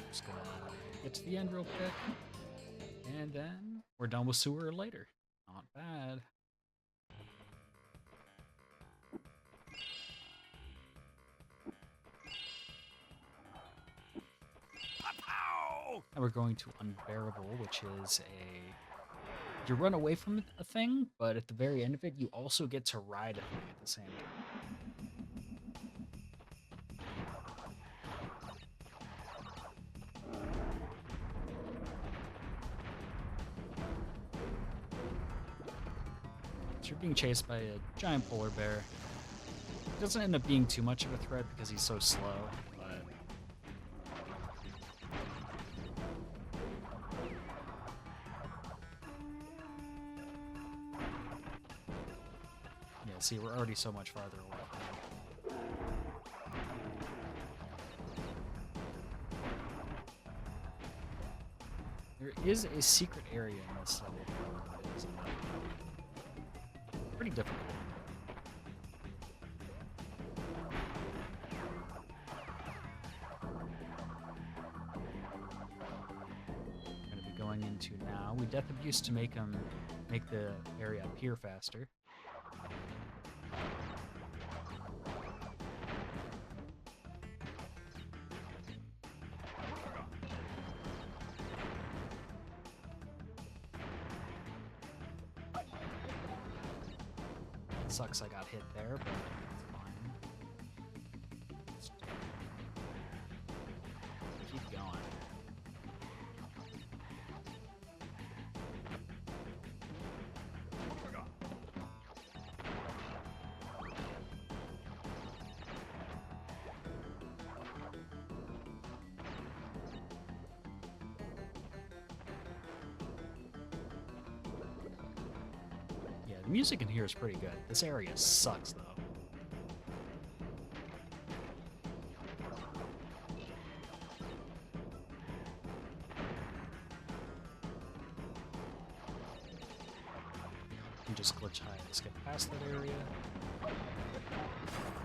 Just gonna get to the end real quick. And then we're done with sewer later. Not bad. Now we're going to Unbearable, which is you run away from a thing, but at the very end of it, you also get to ride a thing at the same time. So you're being chased by a giant polar bear. It doesn't end up being too much of a threat because he's so slow, but... Yeah, see, we're already so much farther away. There is a secret area in this level. That is pretty difficult. We're going to be going into now. We death abuse to make the area appear faster. Sucks I got hit there, but it's fine. Let's keep going. The music in here is pretty good. This area sucks, though. You just glitch high to skip past that area.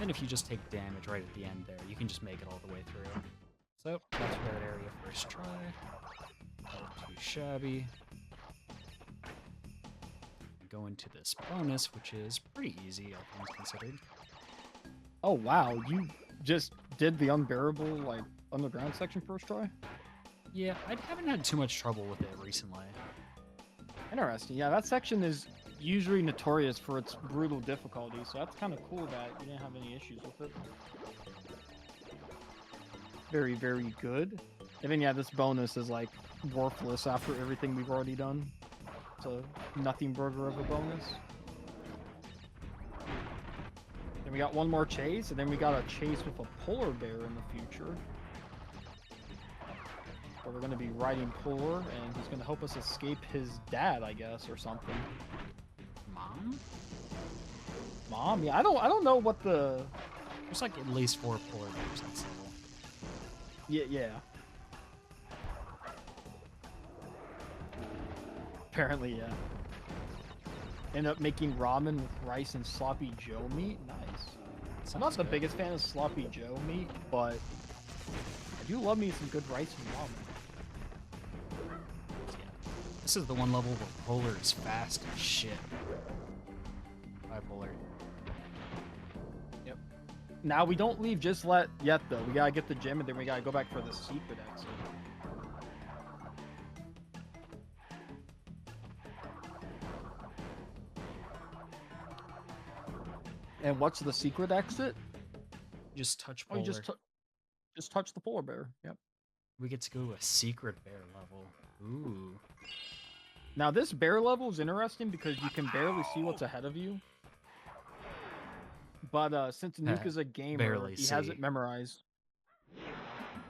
And if you just take damage right at the end there, you can just make it all the way through. So, that's for that area first try. Not too shabby. Go into this bonus, which is pretty easy, all things considered. Oh wow, you just did the Unbearable, like, underground section first try? Yeah, I haven't had too much trouble with it recently. Interesting. Yeah, that section is usually notorious for its brutal difficulty, so that's kind of cool that you didn't have any issues with it. Very, very good. And then yeah, this bonus is like worthless after everything we've already done. It's a nothing burger of a bonus. Then we got one more chase, and then we got a chase with a polar bear in the future. Where we're gonna be riding Polar, and he's gonna help us escape his dad, I guess, or something. Mom? Mom? Yeah, I don't know what the. There's like at least 4 polar bears on this level. Yeah. Apparently, yeah. End up making ramen with rice and sloppy Joe meat. Nice. I'm not the biggest fan of sloppy Joe meat, but I do love me some good rice and ramen. Yeah. This is the one level where Polar is fast as shit. Bye, Polar. Yep. Now we don't leave just yet though. We gotta get the gem and then we gotta go back for the secret exit. And what's the secret exit? Just touch Oh, Polar. you just touch the polar bear. Yep. We get to go to a secret bear level. Ooh. Now this bear level is interesting because you can barely see what's ahead of you. But since Nuke is a gamer, Barely he has see. it memorized.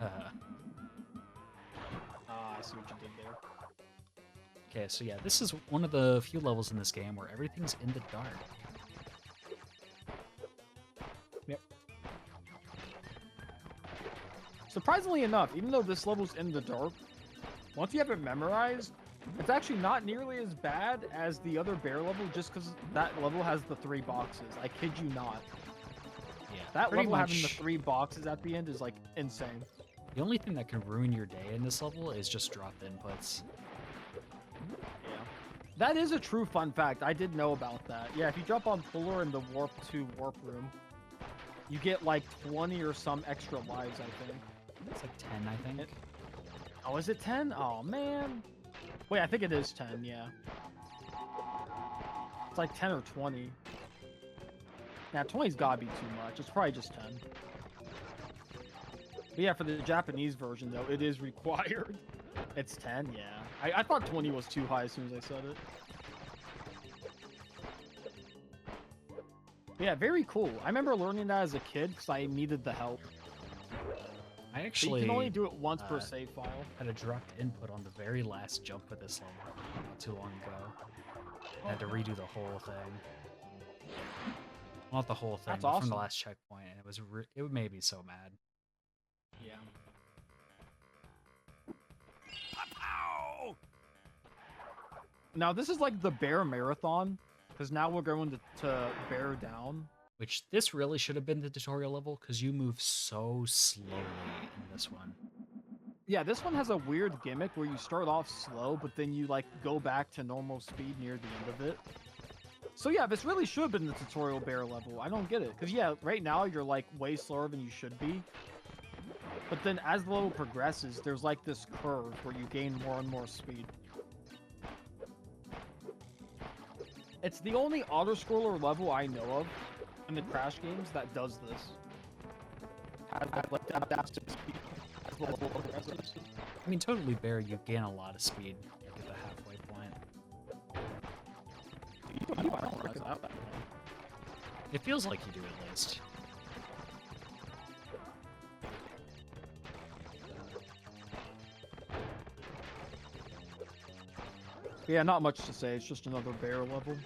Uh, I see what you did there. okay, so yeah, this is one of the few levels in this game where everything's in the dark. Yep. Surprisingly enough, even though this level's in the dark, once you have it memorized, it's actually not nearly as bad as the other bear level just because that level has the 3 boxes. I kid you not. Yeah, That pretty level much. having the 3 boxes at the end is like insane. The only thing that can ruin your day in this level is just dropped inputs. Yeah. That is a true fun fact. I did know about that. Yeah, if you drop on Polar in the Warp 2 Warp Room, you get like 20 or some extra lives, I think. It's like 10, I think. Oh, is it 10? Oh, man. Wait, I think it is 10, yeah. It's like 10 or 20. Now, 20's gotta be too much. It's probably just 10. But yeah, for the Japanese version, though, it is required. It's 10, yeah. I thought 20 was too high as soon as I said it. But yeah, very cool. I remember learning that as a kid because I needed the help. I But actually you can only do it once per save file. had a dropped input on the very last jump of this level not too long ago. I had to redo the whole thing. Well, not the whole thing, That's but from awesome. the last checkpoint, and it made me so mad. Yeah. Now this is like the bear marathon, because now we're going to bear down. Which this really should have been the tutorial level because you move so slowly in this one. Yeah, this one has a weird gimmick where you start off slow, but then you like go back to normal speed near the end of it. So yeah, this really should have been the tutorial bear level. I don't get it. Because yeah, right now you're like way slower than you should be. But then as the level progresses, there's like this curve where you gain more and more speed. It's the only auto-scroller level I know of in the Crash games that does this. Has like that adaptive speed as the level progresses. I mean, totally bear, you gain a lot of speed like at the halfway point. I don't realize that. It feels like you do at least. Yeah, not much to say. It's just another bear level.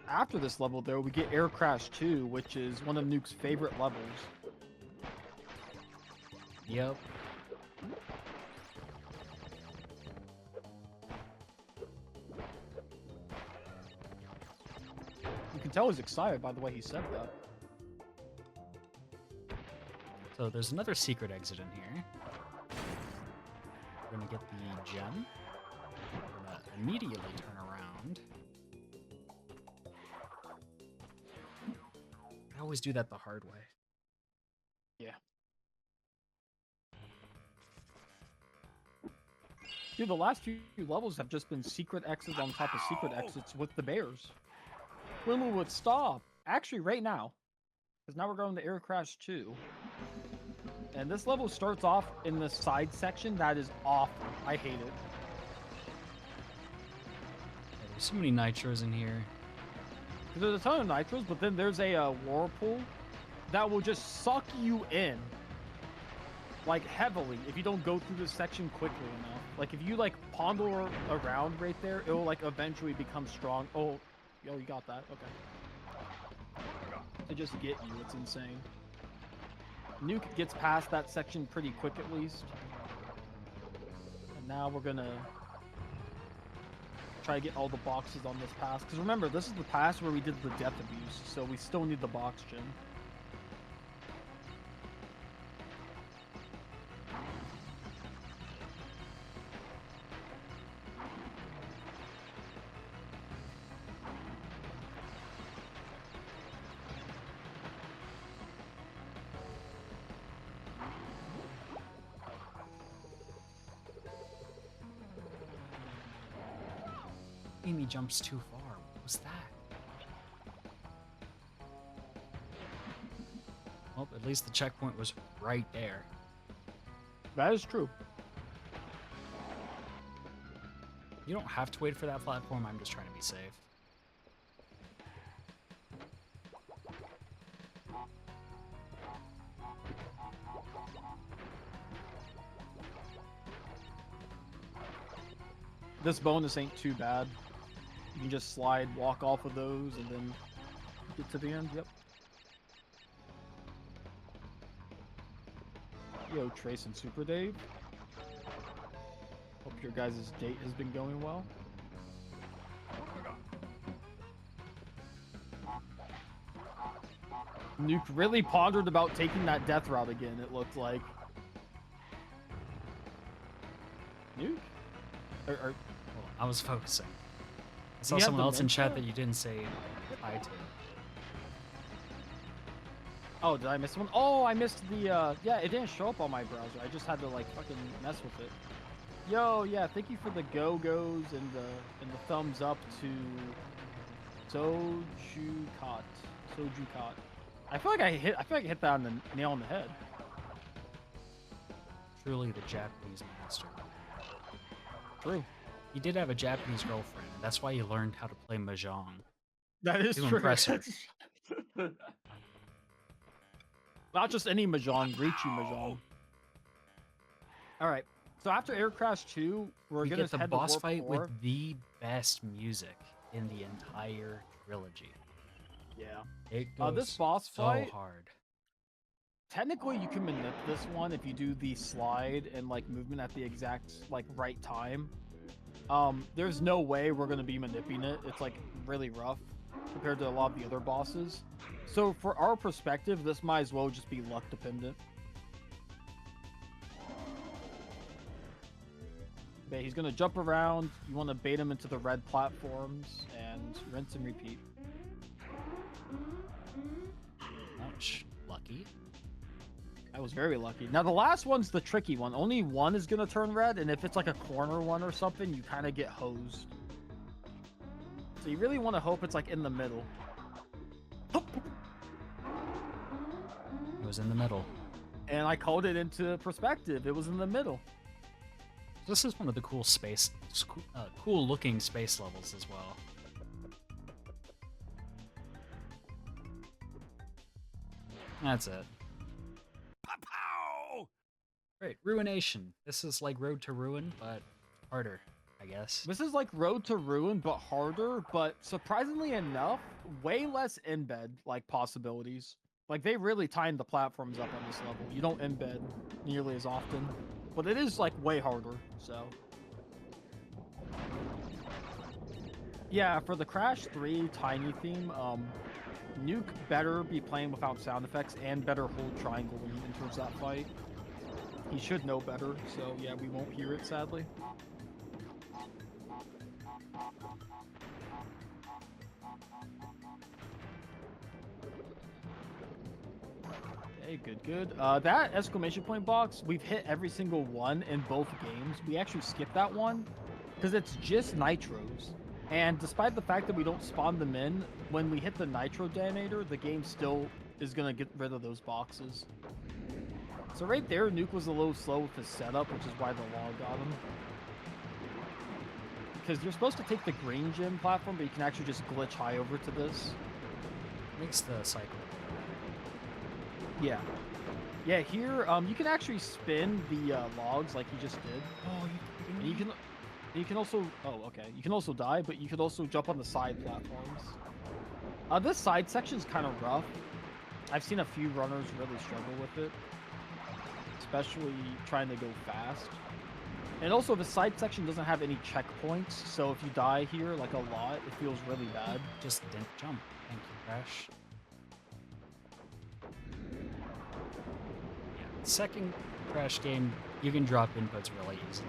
After this level, though, we get Air Crash 2, which is one of Nuke's favorite levels. Yep. You can tell he's excited by the way he said that. So there's another secret exit in here. We're gonna get the gem. We're gonna immediately turn around. I always do that the hard way. Yeah. Dude, the last few levels have just been secret exits on top of secret exits with the bears. When we would stop, actually right now, because now we're going to Air Crash 2. And this level starts off in the side section that is awful. I hate it. Yeah, there's so many nitros in here. Because there's a ton of nitros, but then there's a whirlpool that will just suck you in. Like heavily if you don't go through this section quickly enough. Like if you like ponder around right there, it will like eventually become strong. Oh, yo, you got that. Okay. To just get you, it's insane. Nuke gets past that section pretty quick at least. And now we're gonna try to get all the boxes on this pass. Because remember, this is the pass where we did the death abuse, so we still need the box gem. Amy jumps too far. What was that? Well, at least the checkpoint was right there. That is true. You don't have to wait for that platform. I'm just trying to be safe. This bonus ain't too bad. You can just slide, walk off of those, and then get to the end. Yep. Yo, Trace and Super Dave. Hope your guys' date has been going well. Nuke really pondered about taking that death route again, it looked like. Nuke? Well, I was focusing. I saw You have someone else in chat dementia? that you didn't say hi to. Oh, did I miss one? Oh, I missed the, yeah, it didn't show up on my browser. I just had to, like, fucking mess with it. Yo, yeah, thank you for the go-go's and the thumbs up to Sojukot. Sojukot. I feel like I hit that on the nail on the head. Truly the Japanese master. True. He did have a Japanese girlfriend. That's why he learned how to play mahjong. That is To true. impress her. Not just any mahjong, Riichi mahjong. Alright, so after Air Crash 2, we're We gonna get the head boss to Warp fight 4. with the best music in the entire trilogy. Yeah. It goes This boss so fight, hard. technically you can manip this one if you do the slide and like movement at the exact like right time. There's no way we're gonna be manipping it. It's like really rough compared to a lot of the other bosses. So for our perspective, this might as well just be luck dependent. Okay, he's gonna jump around. You want to bait him into the red platforms and rinse and repeat. Ouch. Lucky. I was very lucky. Now the last one's the tricky one. Only one is gonna turn red, and if it's like a corner one or something, you kind of get hosed. So you really want to hope it's like in the middle. It was in the middle. And I called it into perspective. It was in the middle. This is one of the cool cool looking space levels as well. That's it. Pow! Great. Ruination. This is like Road to Ruin, but harder, I guess. This is like Road to Ruin, but harder. But surprisingly enough, way less embed like possibilities. Like they really tightened the platforms up on this level. You don't embed nearly as often, but it is like way harder. So yeah, for the Crash 3 Tiny theme, Nuke better be playing without sound effects and better hold triangle when he enters that fight. He should know better, so yeah, we won't hear it sadly. Okay, Okay, good, good. That exclamation point box, we've hit every single one in both games. We actually skipped that one because it's just nitros. And despite the fact that we don't spawn them in, when we hit the nitro detonator, the game still is going to get rid of those boxes. So right there, Nuke was a little slow with his setup, which is why the log got him. Because you're supposed to take the green gym platform, but you can actually just glitch high over to this. Makes the cycle. Yeah. Yeah, here, you can actually spin the logs like he just did. Oh, And you can also, oh, okay. You can also die, but you can also jump on the side platforms. This side section is kind of rough. I've seen a few runners really struggle with it, especially trying to go fast. And also, the side section doesn't have any checkpoints, so if you die here, like a lot, it feels really bad. Just didn't jump. Thank you, Crash. Yeah, second Crash game, you can drop inputs really easily.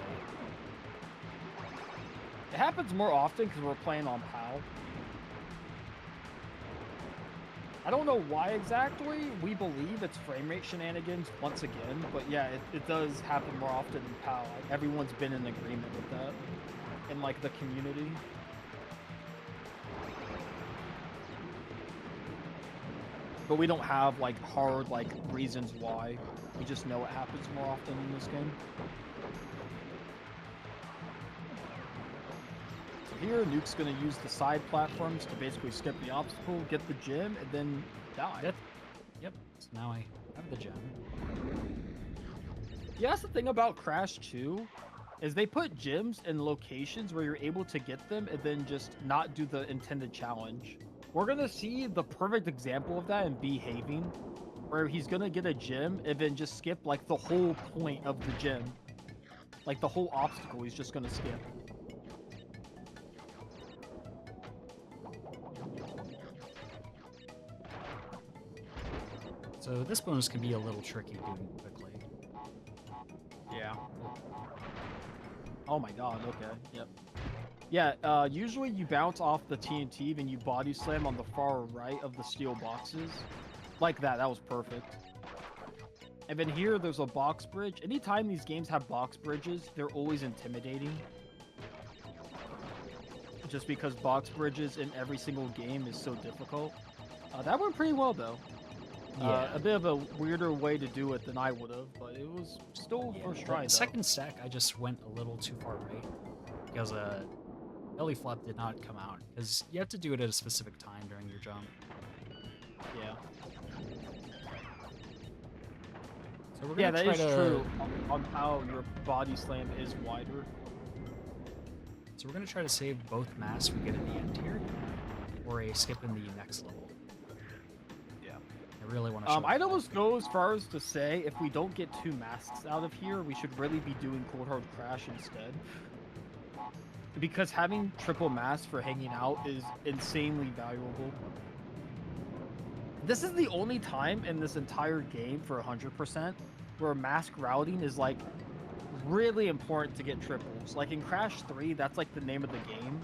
It happens more often because we're playing on PAL. I don't know why exactly. We believe it's frame rate shenanigans once again, but yeah, it does happen more often in PAL. Like, everyone's been in agreement with that in like the community. But we don't have like hard like reasons why. We just know it happens more often in this game. Here, Nuke's going to use the side platforms to basically skip the obstacle, get the gem, and then die. Yep. So now I have the gem. Yeah, that's the thing about Crash 2, is they put gems in locations where you're able to get them and then just not do the intended challenge. We're going to see the perfect example of that in Behaving, where he's going to get a gem and then just skip like the whole point of the gem. Like the whole obstacle he's just going to skip. So this bonus can be a little tricky doing quickly. Yeah. Oh my god, okay, yep. Yeah, usually you bounce off the TNT, then you body slam on the far right of the steel boxes. Like that was perfect. And then here, there's a box bridge. Anytime these games have box bridges, they're always intimidating. Just because box bridges in every single game is so difficult. That went pretty well, though. Yeah. A bit of a weirder way to do it than I would have, but it was still first try, The second stack, I just went a little too far right because belly flop did not come out because you have to do it at a specific time during your jump. Yeah. So we're Yeah, gonna that try is to, true on how your body slam is wider. So we're gonna try to save both masks we get at the end here, or a skip in the next level. Yeah. I really want to. I'd almost go as far as to say if we don't get 2 masks out of here, we should really be doing Cold Hard Crash instead. Because having triple masks for hanging out is insanely valuable. This is the only time in this entire game for 100% where mask routing is like really important to get triples. Like in Crash 3, that's like the name of the game.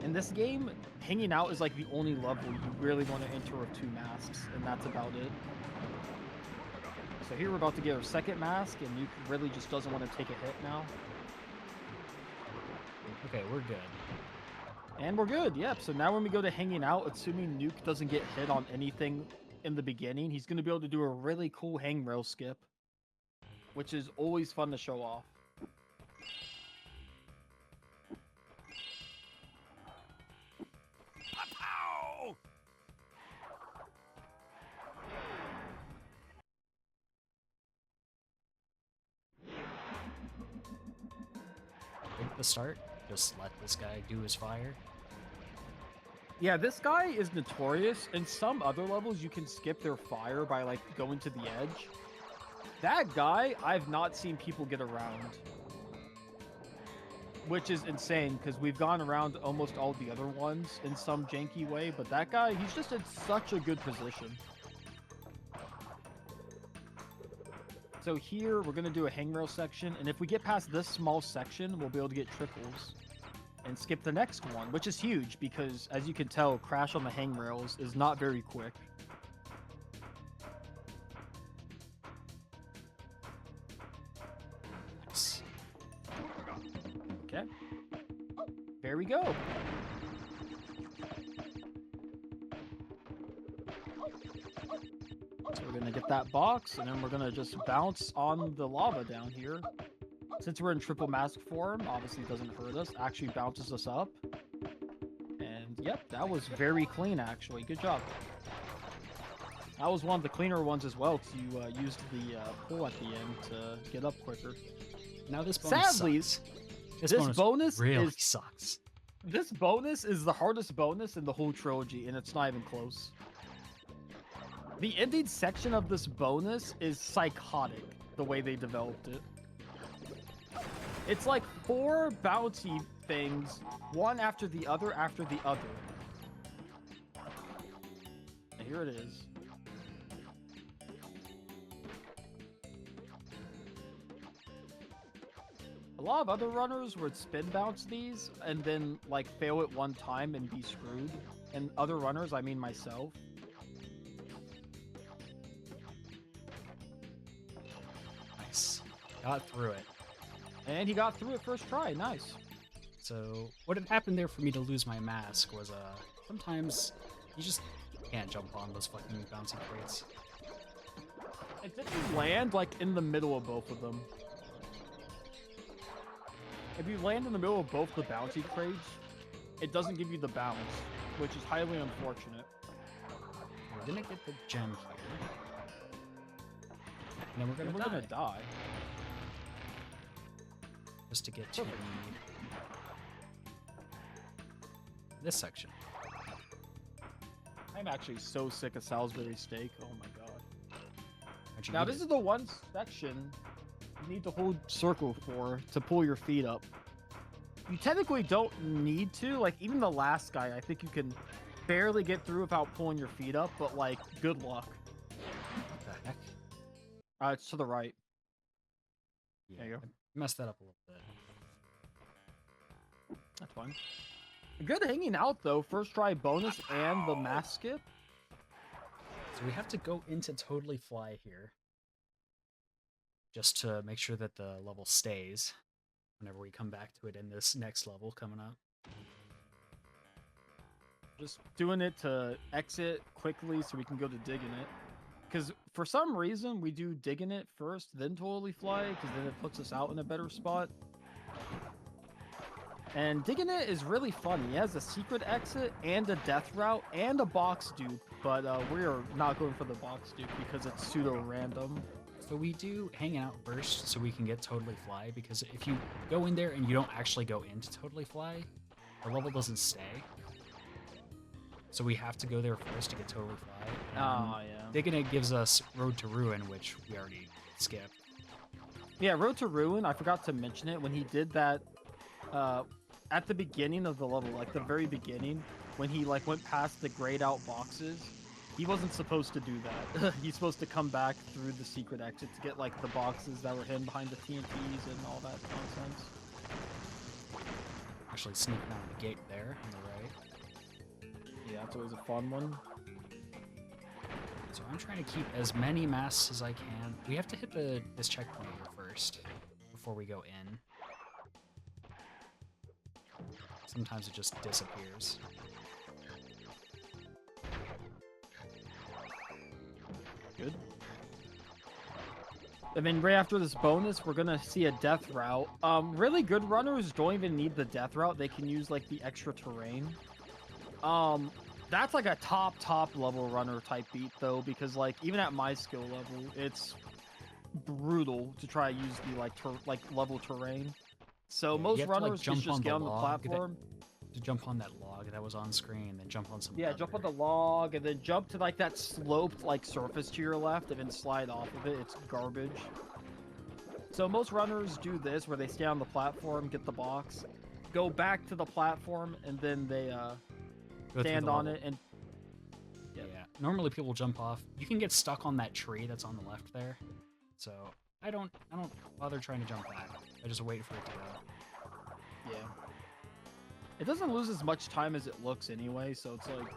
In this game, hanging out is like the only level you really want to enter with 2 masks, and that's about it. So here we're about to get our second mask, and Nuke really just doesn't want to take a hit now. Okay, we're good. And we're good, yep. So now when we go to hanging out, assuming Nuke doesn't get hit on anything in the beginning, he's going to be able to do a really cool hang rail skip, which is always fun to show off. Ow! At the start, just let this guy do his fire. Yeah, this guy is notorious. In some other levels, you can skip their fire by, like, going to the edge. That guy, I've not seen people get around. Which is insane, because we've gone around almost all the other ones in some janky way, but that guy, he's just in such a good position. So here, we're going to do a hang rail section, and if we get past this small section, we'll be able to get triples. And skip the next one, which is huge because, as you can tell, Crash on the hang rails is not very quick. we go. So we're gonna get that box, and then we're gonna just bounce on the lava down here. Since we're in triple mask form, obviously it doesn't hurt us. Actually bounces us up. And yep, that was very clean actually. Good job. That was one of the cleaner ones as well, because you used the pull at the end to get up quicker. Now this bonus Sadly, sucks. this bonus really is sucks. This bonus is the hardest bonus in the whole trilogy, and it's not even close. The ending section of this bonus is psychotic, the way they developed it. It's like 4 bounty things, one after the other after the other. And here it is. A lot of other runners would spin bounce these and then like fail it one time and be screwed. And other runners, I mean myself. Nice. Got through it. And he got through it first try. Nice. So what had happened there for me to lose my mask was sometimes you just can't jump on those fucking bouncy crates. It didn't land like in the middle of both of them. If you land in the middle of both the bounty crates, it doesn't give you the bounce, which is highly unfortunate. We're gonna get the gem here. And then we're gonna die. Just to get to this section. I'm actually so sick of Salisbury steak. Oh my god. How'd you Now eat this it? is the one section you need to hold circle for to pull your feet up. You technically don't need to. Like even the last guy, I think you can barely get through without pulling your feet up. But like, good luck. What the heck? It's to the right. Yeah, There you go. I messed that up a little bit. That's fine. Good hanging out though. First try bonus and the mask skip. So we have to go into Totally Fly here. Just to make sure that the level stays whenever we come back to it in this next level coming up. Just doing it to exit quickly so we can go to digging it. Because for some reason we do digging it first, then totally fly, because then it puts us out in a better spot. And digging it is really funny. It has a secret exit and a death route and a box dupe, but we are not going for the box dupe because it's pseudo random. So we do hang out first so we can get Totally Fly, because if you go in there and you don't actually go into Totally Fly, the level doesn't stay. So we have to go there first to get Totally Fly. Oh, yeah. Digging it gives us Road to Ruin, which we already skipped. Yeah, Road to Ruin, I forgot to mention it. When he did that at the beginning of the level, like the very beginning, when he like went past the grayed out boxes, he wasn't supposed to do that. He's supposed to come back through the secret exit to get like the boxes that were hidden behind the TNTs and all that nonsense. Actually sneak down the gate there on the right. Yeah, it's always a fun one. So I'm trying to keep as many masks as I can. We have to hit this checkpoint here first before we go in. Sometimes it just disappears. Good. And then right after this bonus, we're gonna see a death route. Really good runners don't even need the death route. They can use like the extra terrain. That's like a top level runner type beat though, because like even at my skill level, it's brutal to try to use the like level terrain. So Yeah, most you have to, like, runners jump just on get the on the log platform. To jump on that log that was on screen, and then jump on some. Yeah, jump on the log and then jump to like that sloped like surface to your left and then slide off of it. It's garbage. So most runners do this where they stay on the platform, get the box, go back to the platform, and then they Go through stand the on level. it and Yeah. Normally people jump off. You can get stuck on that tree that's on the left there. So I don't bother trying to jump back. I just wait for it to go. yeah. It doesn't lose as much time as it looks anyway, so it's like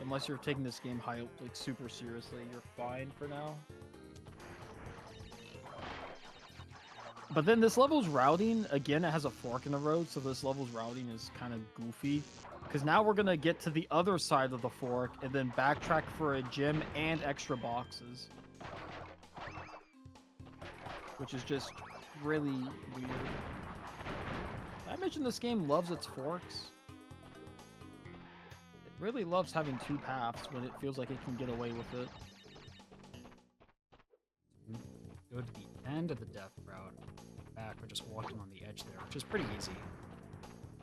unless you're taking this game like super seriously, you're fine for now. But then this level's routing, again, it has a fork in the road, so this level's routing is kind of goofy. Because now we're going to get to the other side of the fork and then backtrack for a gym and extra boxes. Which is just really weird. I mentioned this game loves its forks. It really loves having two paths when it feels like it can get away with it. Go to the end of the death route. Back, we're just walking on the edge there, which is pretty easy.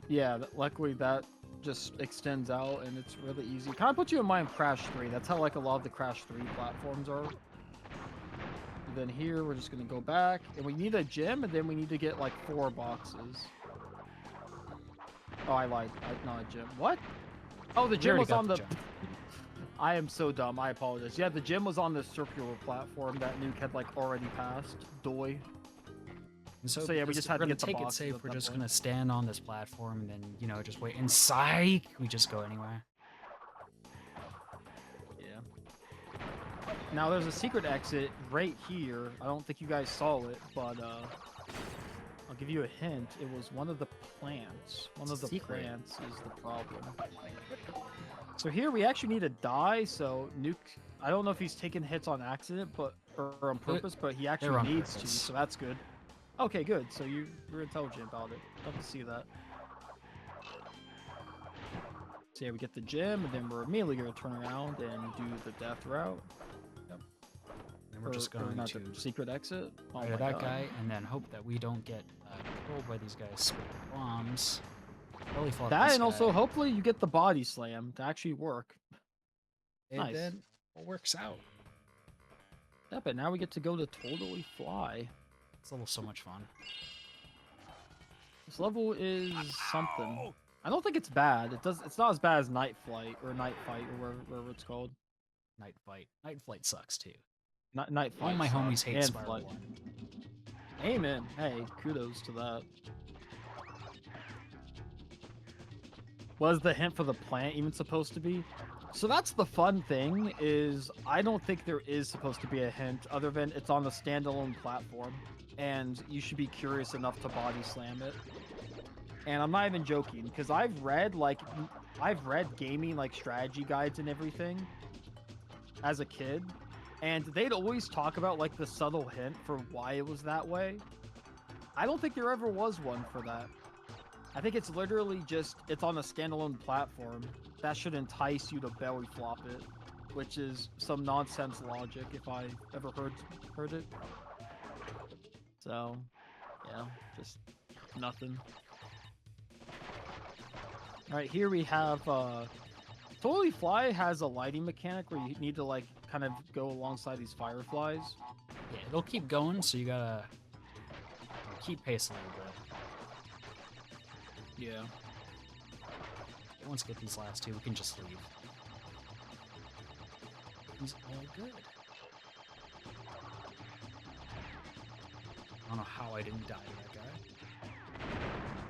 Yeah, luckily that just extends out and it's really easy. Kind of puts you in mind of Crash 3. That's how like a lot of the Crash 3 platforms are. And then here we're just gonna go back and we need a gym and then we need to get like 4 boxes. Oh, I lied. Not a gym. What? Oh, the gym was on the... I am so dumb. I apologize. Yeah, the gym was on the circular platform that Nuke had like already passed. Doy. So yeah, we just had to get the take it boxes safe. at We're that just point. gonna stand on this platform and then, you know, just wait. And psych, we just go anywhere. Yeah. Now there's a secret exit right here. I don't think you guys saw it, but I'll give you a hint. It was one of the plants. One of the Secret. plants is the problem. So here we actually need to die. So Nuke, I don't know if he's taking hits on accident, or on purpose, but he actually on needs to. purpose. So that's good. Okay, good. So you're intelligent about it. Love to see that. So yeah, we get the gym, and then we're immediately gonna turn around and do the death route. And we're just going not to the secret exit. Oh fire my that God. guy and then hope that we don't get killed by these guys with bombs. Really fought That this and also guy. hopefully you get the body slam to actually work. And nice. then it works out. Yeah, but now we get to go to Totally Fly. It's a little so much fun. This level is something. I don't think it's bad. It's not as bad as Night Flight or Night Fight or whatever it's called. Night Fight. Night Flight sucks too. Night All Fight. my sucks, homies hate and Spiral Flight. 1. Amen. Hey, kudos to that. Was the hint for the plant even supposed to be? So that's the fun thing, is I don't think there is supposed to be a hint other than it's on a standalone platform and you should be curious enough to body slam it. And I'm not even joking, because I've read gaming like strategy guides and everything as a kid, and they'd always talk about like the subtle hint for why it was that way. I don't think there ever was one for that. I think it's literally just, it's on a standalone platform. That should entice you to belly flop it, which is some nonsense logic if I ever heard it. So, yeah, just nothing. Alright, here we have, Totally Fly has a lighting mechanic where you need to, like, kind of go alongside these fireflies. Yeah, it'll keep going, so you gotta keep pace a little bit. Yeah. Once we get these last two, we can just leave. He's all good. I don't know how I didn't die to that guy.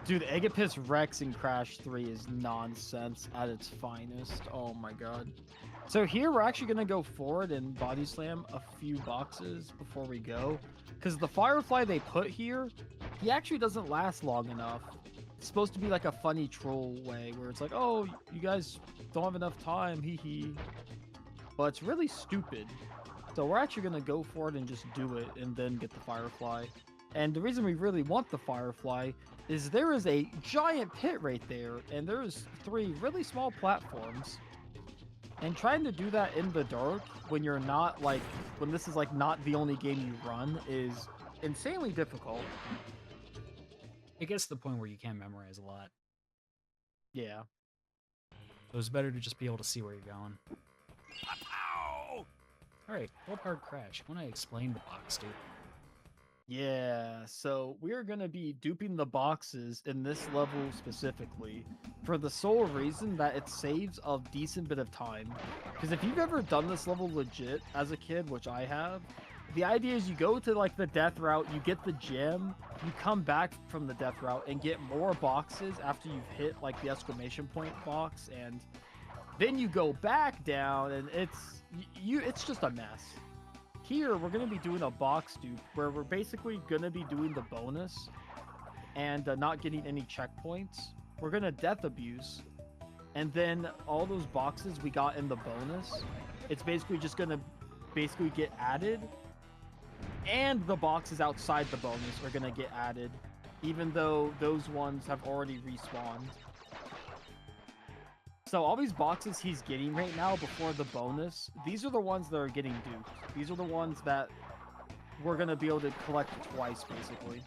Dude, Agapis Rex in Crash 3 is nonsense at its finest. Oh my god. So here we're actually going to go forward and body slam a few boxes before we go. Because the Firefly they put here, he actually doesn't last long enough. It's supposed to be like a funny troll way where it's like, oh, you guys don't have enough time, hee hee. But it's really stupid. So we're actually going to go forward and just do it and then get the Firefly. And the reason we really want the Firefly is there is a giant pit right there, and there's 3 really small platforms. And trying to do that in the dark when you're not like, when this is like not the only game you run is insanely difficult. It gets to the point where you can't memorize a lot. Yeah. So it's better to just be able to see where you're going. Alright, full hard crash. Want to explain the box, dude? Yeah, so we're going to be duping the boxes in this level specifically for the sole reason that it saves a decent bit of time. Because if you've ever done this level legit as a kid, which I have, the idea is you go to like the death route, you get the gem, you come back from the death route and get more boxes after you've hit like the exclamation point box, and then you go back down and it's just a mess. here we're gonna be doing a box dupe where we're basically gonna be doing the bonus and not getting any checkpoints. We're gonna death abuse, and then all those boxes we got in the bonus, it's basically just gonna get added, and the boxes outside the bonus are gonna get added, even though those ones have already respawned. So all these boxes he's getting right now before the bonus, these are the ones that are getting duped. These are the ones that we're gonna be able to collect twice, basically.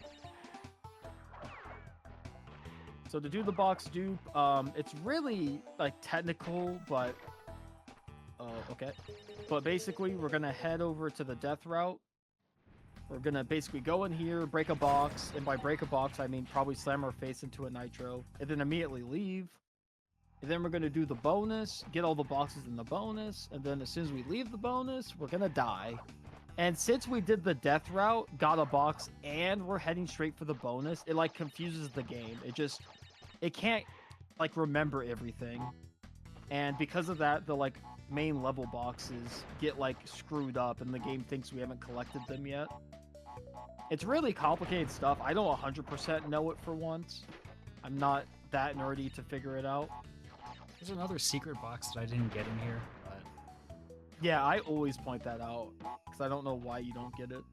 So to do the box dupe, it's really like technical, but okay. But basically, we're gonna head over to the death route. We're gonna basically go in here, break a box, and by break a box, I mean probably slam our face into a nitro, and then immediately leave. And then we're gonna do the bonus, get all the boxes in the bonus, and then as soon as we leave the bonus, we're gonna die. And since we did the death route, got a box, and we're heading straight for the bonus, it like confuses the game. It can't like remember everything. And because of that, the like main level boxes get like screwed up and the game thinks we haven't collected them yet. It's really complicated stuff. I don't 100% know it for once. I'm not that nerdy to figure it out. There's another secret box that I didn't get in here, but Yeah, I always point that out because I don't know why you don't get it.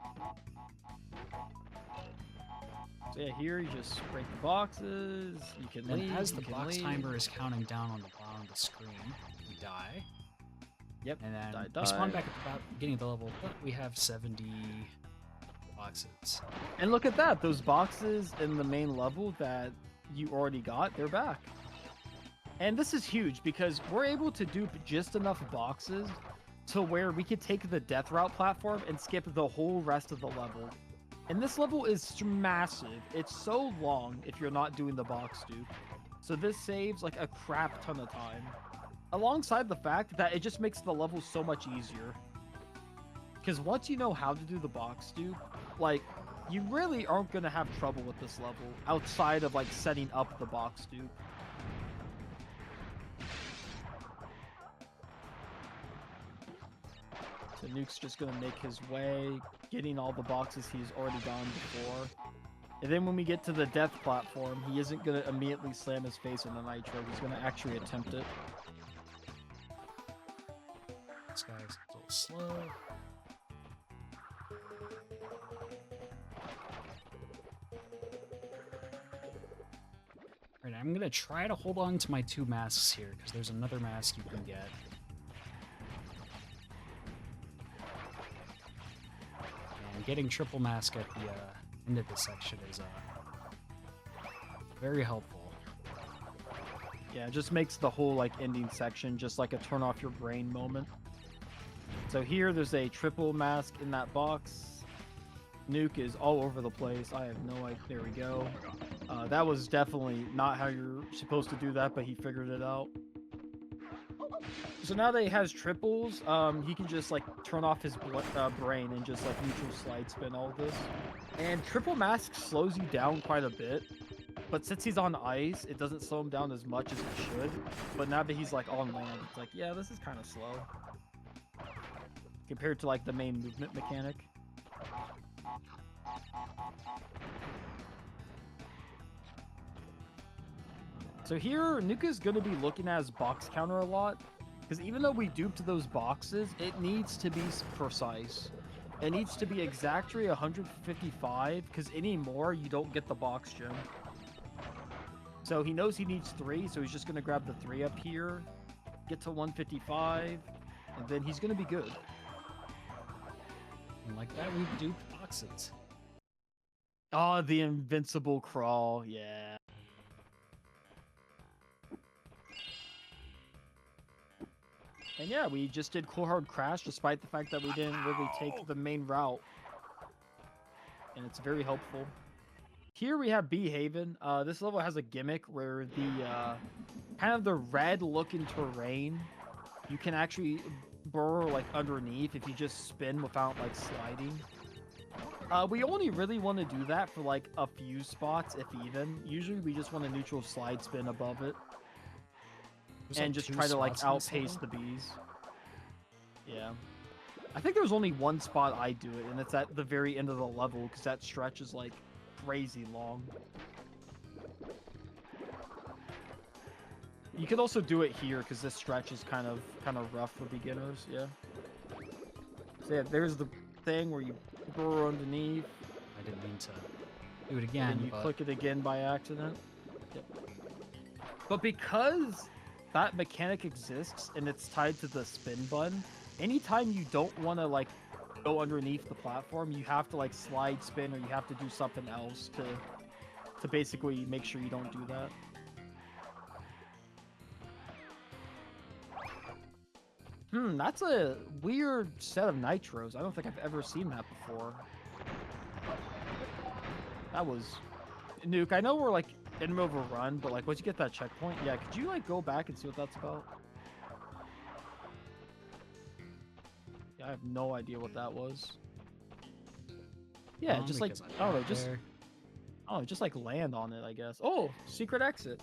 So yeah, here you just break the boxes. You can then leave. as you the can box leave. timer is counting down on the bottom of the screen, we die. Yep. And then die. we spawn back at the beginning of the level, but we have 70 boxes. And look at that. Those boxes in the main level that you already got, they're back. And this is huge because we're able to dupe just enough boxes to where we could take the death route platform and skip the whole rest of the level. And this level is massive. It's so long if you're not doing the box dupe. So this saves like a crap ton of time. Alongside the fact that it just makes the level so much easier. Because once you know how to do the box dupe, like, you really aren't going to have trouble with this level outside of like setting up the box dupe. So Nuke's just going to make his way, getting all the boxes he's already gone before. And then when we get to the death platform, he isn't going to immediately slam his face in the nitro. He's going to actually attempt it. This guy's a little slow. Alright, I'm going to try to hold on to my 2 masks here, because there's another mask you can get. Getting triple mask at the end of this section is very helpful. Yeah, it just makes the whole like ending section just like a turn off your brain moment. So here there's a triple mask in that box. Nuke is all over the place. I have no idea. There we go. That was definitely not how you're supposed to do that, but he figured it out. So now that he has triples, he can just like turn off his brain and just like neutral slide spin all this. And triple mask slows you down quite a bit, but since he's on ice, it doesn't slow him down as much as it should. But now that he's like on land, it's like, yeah, this is kind of slow compared to like the main movement mechanic. So here, Nuka's going to be looking at his box counter a lot. Because even though we duped those boxes, it needs to be precise. It needs to be exactly 155, because any more, you don't get the box gem. So he knows he needs 3, so he's just going to grab the 3 up here, get to 155, and then he's going to be good. And like that, we've duped boxes. Oh, the invincible crawl, yeah. And yeah, we just did Cool Hard Crash despite the fact that we didn't really take the main route. And it's very helpful. Here we have Bee Haven. This level has a gimmick where the kind of the red looking terrain, you can actually burrow like underneath if you just spin without like sliding. We only really want to do that for like a few spots, if even. Usually we just want a neutral slide spin above it. There's And like just 2 try to like spots in this outpace level? the bees. Yeah. I think there's only one spot I do it, and it's at the very end of the level because that stretch is like crazy long. You could also do it here because this stretch is kind of rough for beginners. Yeah. So yeah, there's the thing where you burrow underneath. I didn't mean to do it again. And you but... click it again by accident. Yep. But because that mechanic exists and it's tied to the spin button, anytime you don't want to like go underneath the platform, you have to like slide spin or you have to do something else to basically make sure you don't do that. That's a weird set of nitros. I don't think I've ever seen that before. That was... Nuke, I know we're like in the middle of a run, but like once you get that checkpoint, yeah, could you like go back and see what that's about? Yeah, I have no idea what that was. Yeah, just like, I don't know, just like land on it, I guess. Oh, secret exit.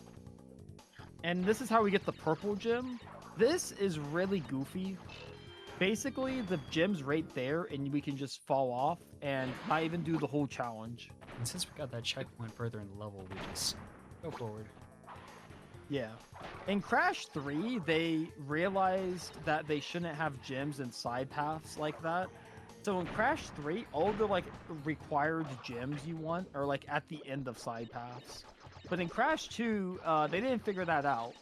And this is how we get the purple gem. This is really goofy. Basically, the gem's right there, and we can just fall off and not even do the whole challenge. And since we got that checkpoint further in the level, we just go forward. Yeah. In Crash 3, they realized that they shouldn't have gems and side paths like that. So in Crash 3, all the like required gems you want are like at the end of side paths. But in Crash 2, they didn't figure that out.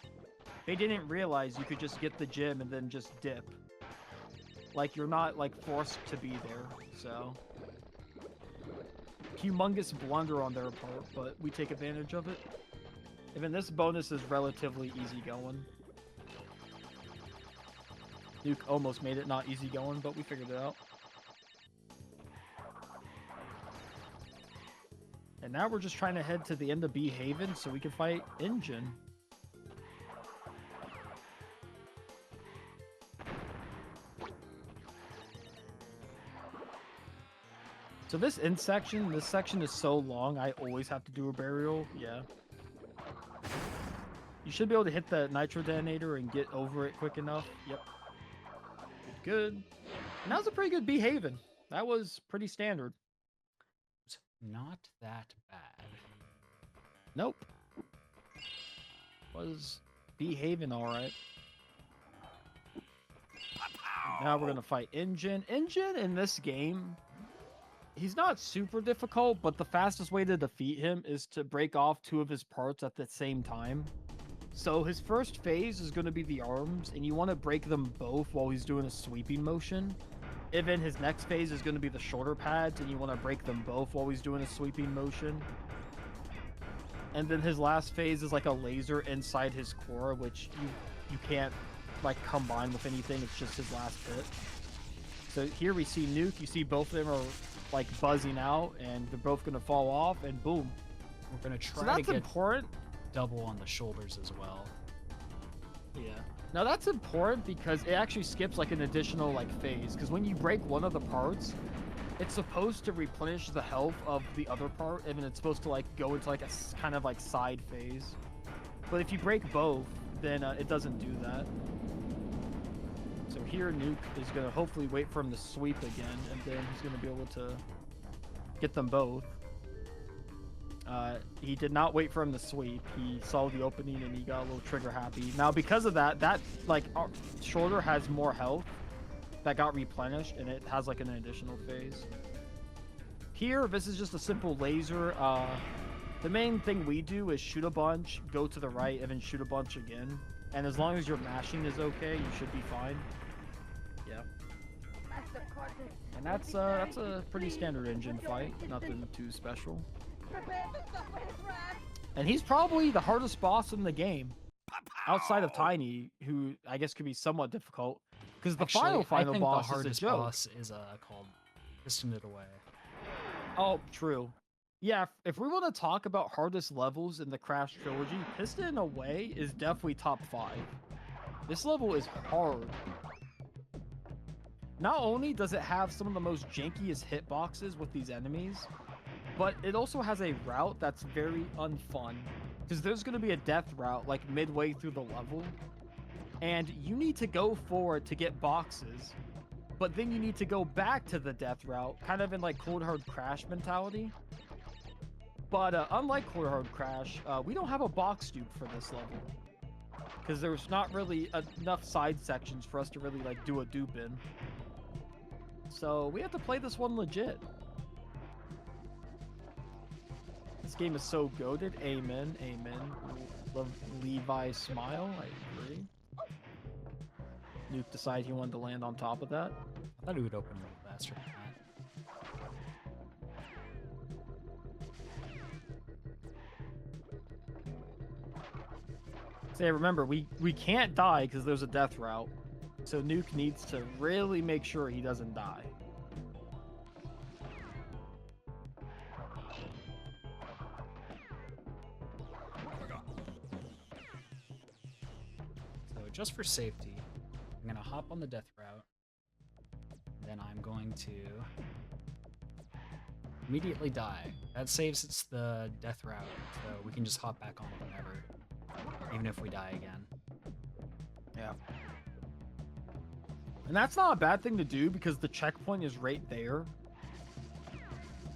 They didn't realize you could just get the gem and then just dip. Like, you're not, like, forced to be there, so... Humongous blunder on their part, but we take advantage of it. Even this bonus is relatively easy going. Nuke almost made it not easy going, but we figured it out. And now we're just trying to head to the end of B Haven so we can fight Engine. So this section is so long, I always have to do a burial. Yeah. You should be able to hit the nitro detonator and get over it quick enough. Yep. Good. And that was a pretty good B Haven. That was pretty standard. It's not that bad. Nope. Was B Haven alright. Now we're gonna fight Engine. Engine in this game, he's not super difficult, but the fastest way to defeat him is to break off two of his parts at the same time. So his first phase is going to be the arms, and you want to break them both while he's doing a sweeping motion. And then his next phase is going to be the shoulder pads, and you want to break them both while he's doing a sweeping motion. And then his last phase is like a laser inside his core, which you can't like combine with anything. It's just his last hit. So here we see Nuke. You see both of them are like buzzing out, and they're both going to fall off, and boom. We're going to try to get important. Double on the shoulders as well. Yeah. Now that's important because it actually skips like an additional like phase, because when you break one of the parts, it's supposed to replenish the health of the other part, and then it's supposed to like go into like a kind of like side phase. But if you break both, then it doesn't do that. So here Nuke is going to hopefully wait for him to sweep again, and then he's going to be able to get them both. He did not wait for him to sweep. He saw the opening and he got a little trigger happy. Now because of that, like shoulder has more health that got replenished, and it has like an additional phase. Here, this is just a simple laser. The main thing we do is shoot a bunch, go to the right, and then shoot a bunch again. And as long as your mashing is okay, you should be fine. Yeah. And that's a pretty standard Engine fight. Nothing too special. And he's probably the hardest boss in the game, outside of Tiny, who I guess could be somewhat difficult. Because the final boss the hardest is a joke. Boss is called Piston It Away. Oh, true. Yeah, if we want to talk about hardest levels in the Crash trilogy, Piston Away is definitely top 5. This level is hard. Not only does it have some of the most jankiest hitboxes with these enemies, but it also has a route that's very unfun. Because there's going to be a death route like midway through the level, and you need to go forward to get boxes. but then you need to go back to the death route, kind of in like Cold Hard Crash mentality. But unlike Cold Hard Crash, we don't have a box dupe for this level. Because there's not really enough side sections for us to really like do a dupe in. So we have to play this one legit. This game is so goated. Amen. Amen. Love Levi's smile. I agree. Nuke decided he wanted to land on top of that. I thought it would open a little faster than that. So yeah, remember, we can't die because there's a death route. So Nuke needs to really make sure he doesn't die. So just for safety, I'm gonna hop on the death route. Then I'm going to immediately die. That saves it's the death route, so we can just hop back on it whenever, even if we die again. Yeah. And that's not a bad thing to do because the checkpoint is right there.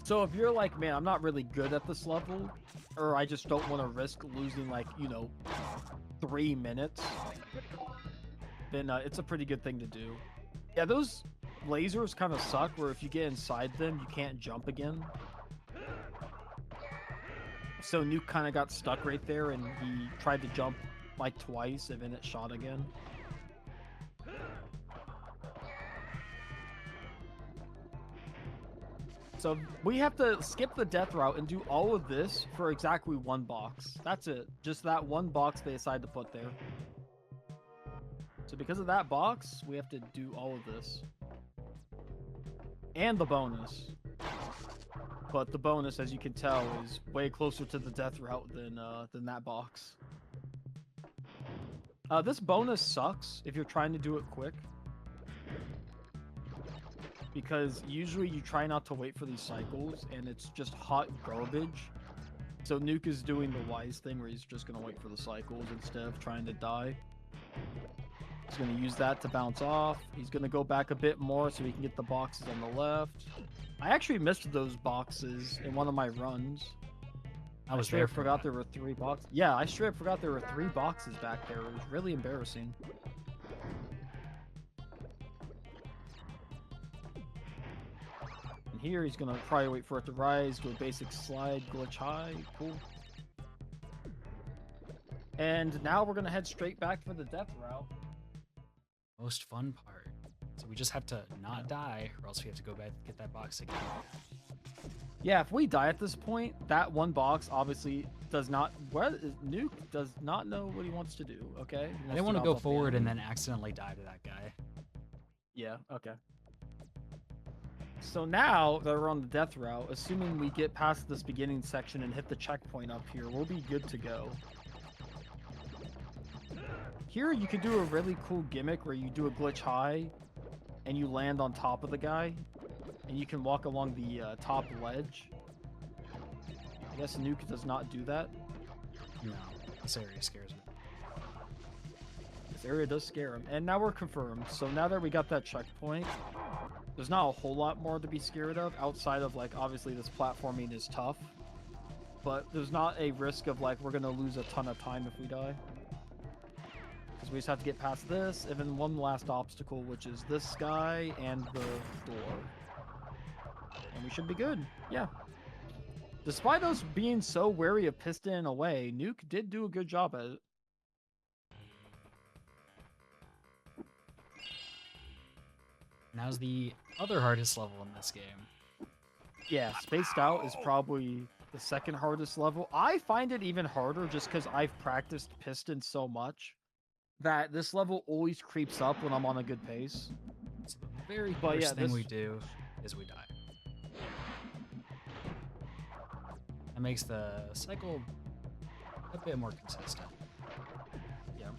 So if you're like, man, I'm not really good at this level, or I just don't want to risk losing like, 3 minutes, then it's a pretty good thing to do. Yeah, those lasers kind of suck where if you get inside them, you can't jump again. So Nuke kind of got stuck right there and he tried to jump like twice and then it shot again. So we have to skip the death route and do all of this for exactly one box. That's it. Just that one box they decided to put there. So because of that box, we have to do all of this. And the bonus. But the bonus, as you can tell, is way closer to the death route than that box. This bonus sucks if you're trying to do it quick. Because usually you try not to wait for these cycles, and it's just hot garbage. So Nuke is doing the wise thing where he's just going to wait for the cycles instead of trying to die. He's going to use that to bounce off. He's going to go back a bit more so he can get the boxes on the left. I actually missed those boxes in one of my runs. I was straight there up forgot there were 3 boxes. Yeah, I straight up forgot there were 3 boxes back there. It was really embarrassing. And here he's going to probably wait for it to rise, do a basic slide, glitch high. Cool. And now we're going to head straight back for the death route. Most fun part. So we just have to not die, or else we have to go back and get that box again. Yeah, if we die at this point, that one box obviously does not... Nuke does not know what he wants to do, okay? I didn't want to go forward and then accidentally die to that guy. Yeah, okay. So now that we're on the death route, assuming we get past this beginning section and hit the checkpoint up here, we'll be good to go. Here you could do a really cool gimmick where you do a glitch high and you land on top of the guy and you can walk along the top ledge. I guess Nuke does not do that. No, this area scares me. This area does scare him. And now we're confirmed. So now that we got that checkpoint, there's not a whole lot more to be scared of outside of like, obviously this platforming is tough, but there's not a risk of like, we're going to lose a ton of time if we die. Because we just have to get past this, and then one last obstacle, which is this guy and the door. And we should be good. Yeah. Despite us being so wary of Piston in a way, Nuke did do a good job at it. Now's the other hardest level in this game. Yeah, Spaced Out is probably the second hardest level. I find it even harder just because I've practiced Piston so much that this level always creeps up when I'm on a good pace. So the very first thing we do is we die. That makes the cycle a bit more consistent. Yeah.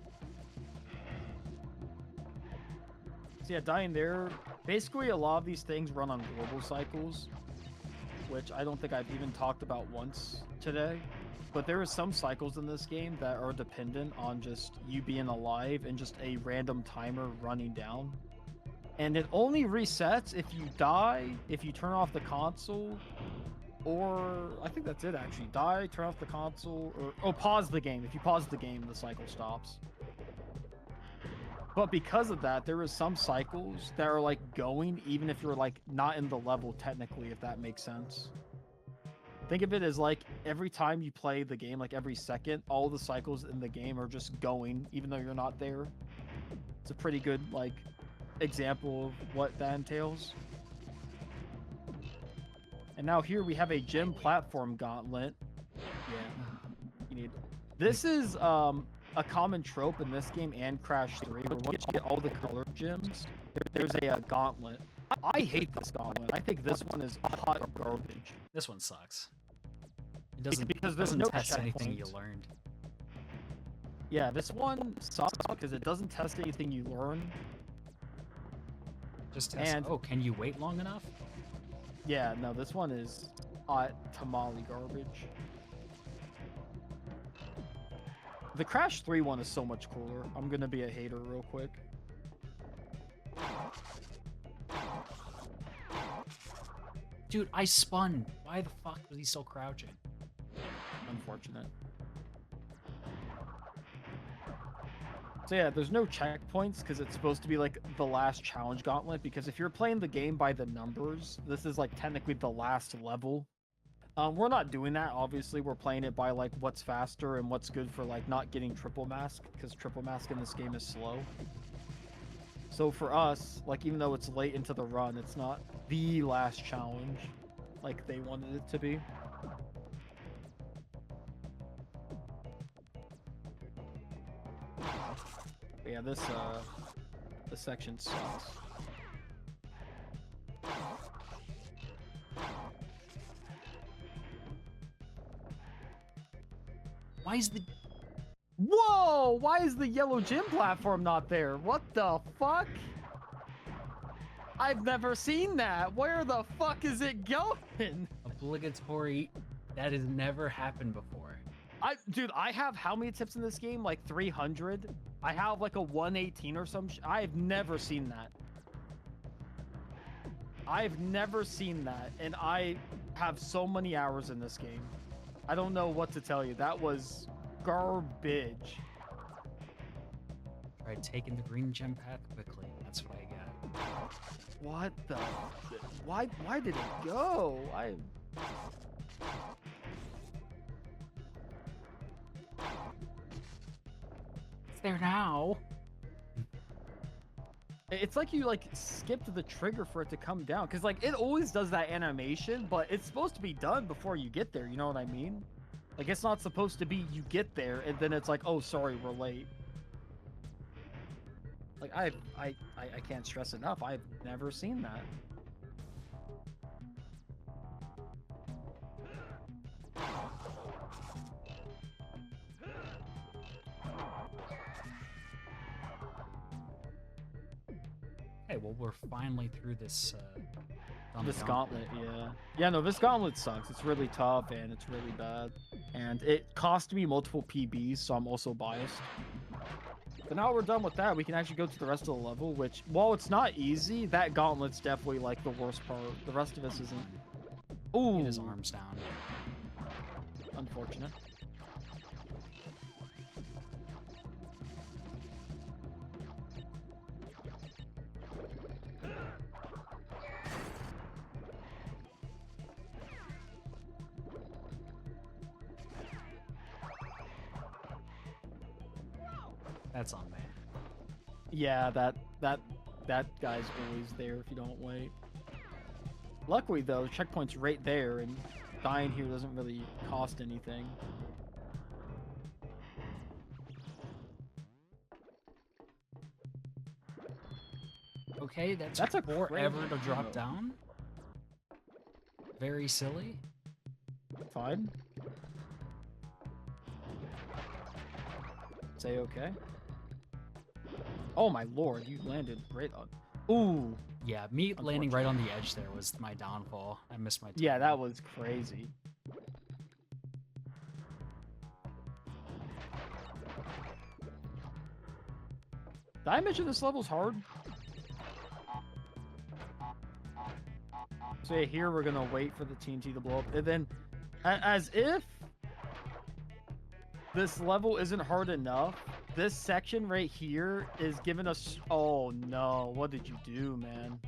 So yeah, dying there, basically a lot of these things run on global cycles, which I don't think I've even talked about once today. But there are some cycles in this game that are dependent on just you being alive and just a random timer running down. and it only resets if you die, if you turn off the console, or I think that's it actually. Die, turn off the console, or pause the game. If you pause the game, the cycle stops. But because of that, there is some cycles that are like going even if you're like not in the level technically, if that makes sense. Think of it as like every time you play the game, like every second, all the cycles in the game are just going even though you're not there. It's a pretty good like example of what that entails. And now here we have a gym platform gauntlet. Yeah, you need. This is a common trope in this game and Crash 3, where once you get all the color gyms, there's a gauntlet. I hate this gauntlet. I think this one is hot garbage. This one sucks. It doesn't Because there's doesn't no test anything you checkpoints. learned. Yeah, this one sucks because it doesn't test anything you learn. Just test. And- Oh, can you wait long enough? Yeah, no, this one is hot tamale garbage. The Crash 3 one is so much cooler. I'm gonna be a hater real quick. Dude, I spun. Why the fuck was he still crouching? Unfortunate. So yeah, there's no checkpoints because it's supposed to be like the last challenge gauntlet, because if you're playing the game by the numbers, this is like technically the last level. We're not doing that, obviously. We're playing it by like what's faster and what's good for like not getting triple mask, because triple mask in this game is slow. So for us, like even though it's late into the run, it's not the last challenge like they wanted it to be. But yeah, this section sucks. Why is the Whoa! Why is the yellow gym platform not there? What the fuck? I've never seen that. Where the fuck is it going? obligatory? That has never happened before. Dude, I have how many tips in this game? Like 300? I have like a 118 or some I've never seen that. I've never seen that, and I have so many hours in this game. I don't know what to tell you. That was garbage. Try taking the green gem path quickly. That's what I got. What the? Why did it go? It's there now. It's like you like skipped the trigger for it to come down, because like it always does that animation, but it's supposed to be done before you get there. You know what I mean? Like it's not supposed to be you get there and then it's like, oh sorry, we're late. Like I can't stress enough. I've never seen that. Hey, well, we're finally through this. This gauntlet, yeah. Yeah, no, this gauntlet sucks. It's really tough and it's really bad. And it cost me multiple PBs, so I'm also biased. But now we're done with that, we can actually go to the rest of the level, which, while it's not easy, that gauntlet's definitely like the worst part. The rest of this isn't. Ooh. Get his arms down. Unfortunate. That's on me. Yeah, that guy's always there if you don't wait. Luckily though, the checkpoint's right there, and dying here doesn't really cost anything. Okay, that's a forever crazy to drop combo. down. Very silly. Fine. Say okay. Oh my lord, you landed right on. Ooh. Yeah, me landing right on the edge there was my downfall. I missed my. Yeah, that timing. was crazy. Did I mention this level's hard? So yeah, here we're gonna wait for the TNT to blow up, and then, as if this level isn't hard enough, this section right here is giving us. Oh no! What did you do, man?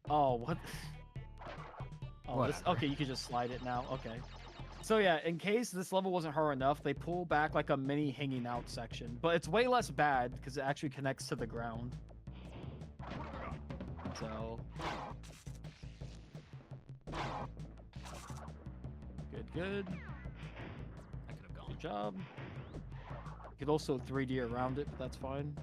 Oh what? Oh, this. Whatever. Okay, you can just slide it now. Okay. So yeah, in case this level wasn't hard enough, they pull back like a mini hanging out section, but it's way less bad because it actually connects to the ground. So good. I could have gone. Good job. You could also 3D around it, but that's fine.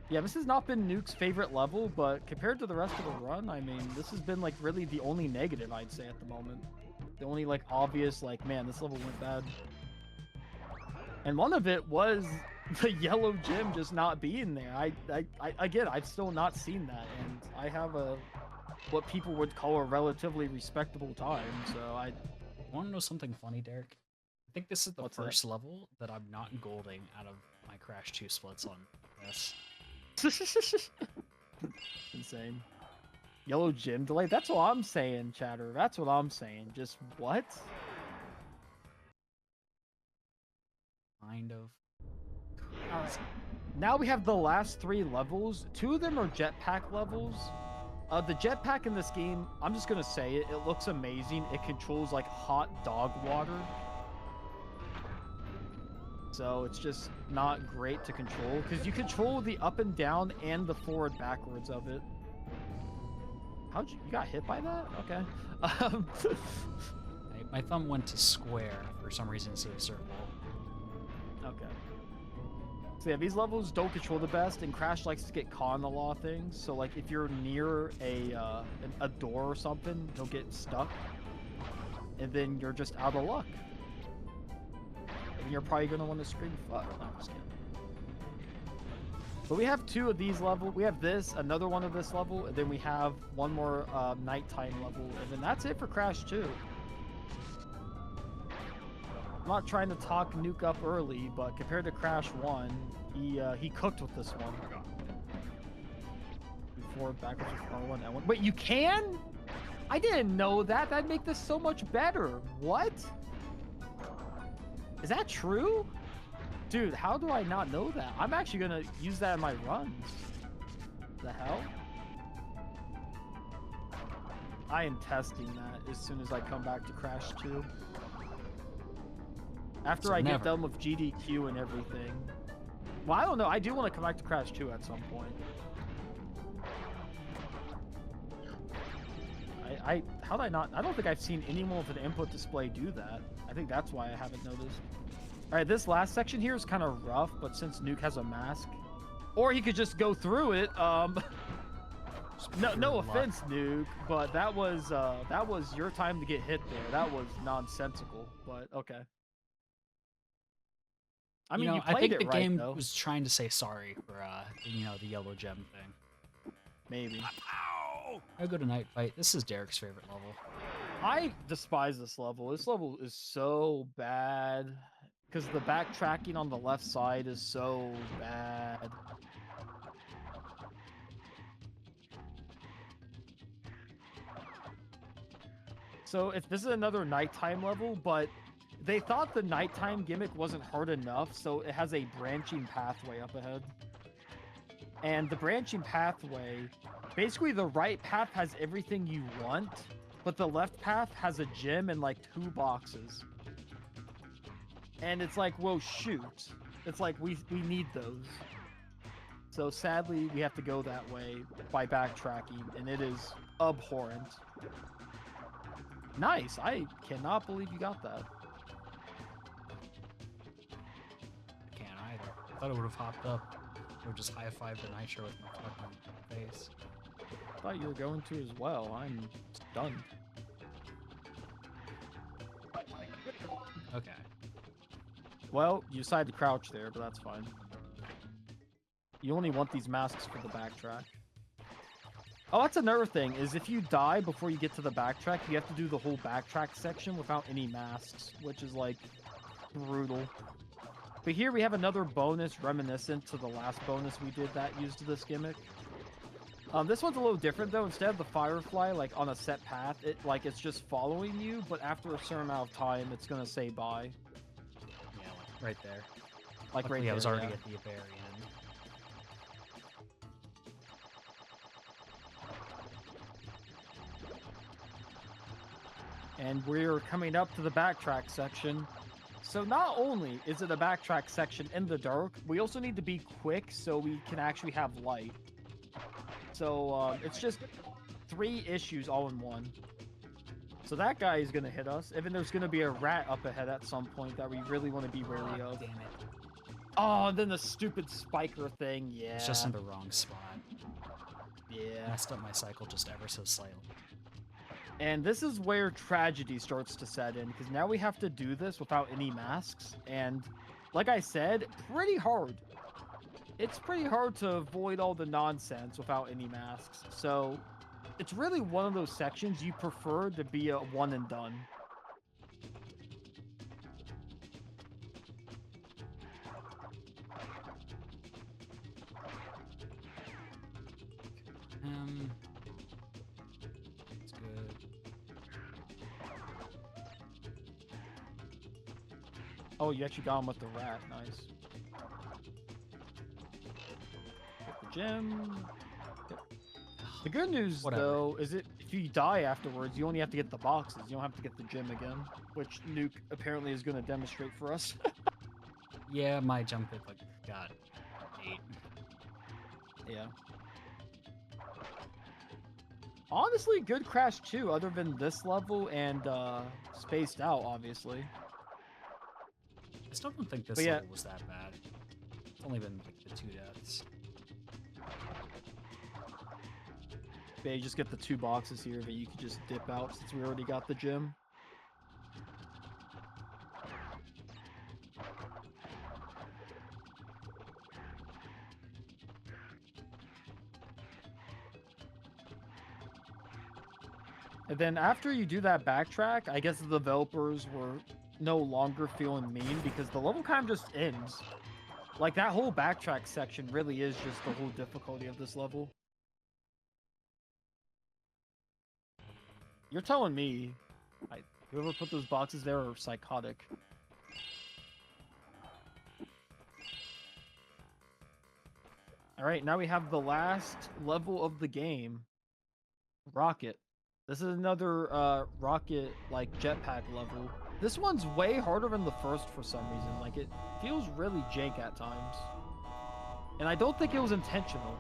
Yeah, this has not been Nuke's favorite level, but compared to the rest of the run, I mean, this has been like really the only negative I'd say at the moment. The only like obvious like, man, this level went bad. And one of it was the yellow gym just not being there. I again, I've still not seen that, and I have a what people would call a relatively respectable time. So I Want to know something funny, Derek? I think this is the What's that? first level that I'm not golding out of my Crash 2 splits on this. insane. Yellow gym delay. That's what I'm saying, chatter. That's what I'm saying. Just what? Kind of. All right. Now we have the last 3 levels. 2 of them are jetpack levels. The jetpack in this game, I'm just gonna say it. It looks amazing. It controls like hot dog water. So it's just not great to control because you control the up and down and the forward backwards of it. How'd you got hit by that? Okay. My thumb went to square for some reason instead of circle. Okay. So yeah, these levels don't control the best, and Crash likes to get caught in a lot of things. So like if you're near a door or something, you'll get stuck, and then you're just out of luck. And you're probably gonna want to scream fuck. No, I'm just kidding. But we have 2 of these levels. We have this, another one of this level, and then we have one more nighttime level, and then that's it for Crash 2. I'm not trying to talk Nuke up early, but compared to Crash 1, he cooked with this one. Forward, backwards, R1, L1. Wait, you can? I didn't know that. That'd make this so much better. What? Is that true? Dude, how do I not know that? I'm actually gonna use that in my runs. The hell? I am testing that as soon as I come back to Crash 2. After So I get never. done with GDQ and everything. Well, I don't know. I do want to come back to Crash 2 at some point. How did I not? I don't think I've seen anyone with an input display do that. I think that's why I haven't noticed. All right, this last section here is kind of rough, but since Nuke has a mask, or he could just go through it. No Pure luck. offense, Nuke, but that was your time to get hit there. That was nonsensical, but okay. I mean, you I played think it the right, game though. was trying to say sorry for the yellow gem thing. Maybe. I'll go to night fight. This is Derek's favorite level. I despise this level. This level is so bad because the backtracking on the left side is so bad. So if this is another nighttime level, but they thought the nighttime gimmick wasn't hard enough, so it has a branching pathway up ahead. And the branching pathway, basically the right path has everything you want, but the left path has a gym and like 2 boxes. And it's like, well, shoot. It's like, we need those. So sadly, we have to go that way by backtracking, and it is abhorrent. Nice. I cannot believe you got that. I can't either. I thought it would have hopped up. Or just high-fived the Nitro with my fucking face. I thought you were going to as well. I'm stunned. Okay. Well, you decided to crouch there, but that's fine. You only want these masks for the backtrack. Oh, that's another thing, is if you die before you get to the backtrack, you have to do the whole backtrack section without any masks, which is, like, brutal. But here we have another bonus reminiscent to the last bonus we did that used this gimmick. This one's a little different though. Instead of the firefly like on a set path, it's just following you, but after a certain amount of time, it's gonna say bye. Yeah, like right there. Like Luckily, right there. I was already yeah. at the very end. And we're coming up to the backtrack section. So not only is it a backtrack section in the dark, we also need to be quick so we can actually have light. So it's just 3 issues all in one. So that guy is going to hit us. Even there's going to be a rat up ahead at some point that we really want to be wary of. Damn it. Oh, and then the stupid spiker thing. Yeah. It's just in the wrong spot. Yeah. Messed up my cycle just ever so slightly. And this is where tragedy starts to set in, because now we have to do this without any masks. And like I said, pretty hard. It's pretty hard to avoid all the nonsense without any masks. So it's really one of those sections you prefer to be a one and done. It's good. Oh, you actually got him with the rat. Nice. Get the gem. Yep. The good news, Whatever. though, is if you die afterwards, you only have to get the boxes. You don't have to get the gem again, which Nuke apparently is going to demonstrate for us. Yeah, my jump hit like got 8. Yeah. Honestly, good Crash 2, other than this level and Spaced Out, obviously. I still don't think this But yeah. level was that bad. It's only been like the 2 deaths. Yeah, you just get the 2 boxes here that you could just dip out since we already got the gem. And then after you do that backtrack, I guess the developers were no longer feeling mean because the level kind of just ends. Like, that whole backtrack section really is just the whole difficulty of this level. You're telling me whoever put those boxes there are psychotic. Alright, now we have the last level of the game. Rocket. This is another rocket like jetpack level. This one's way harder than the first for some reason. Like, it feels really jank at times. And I don't think it was intentional.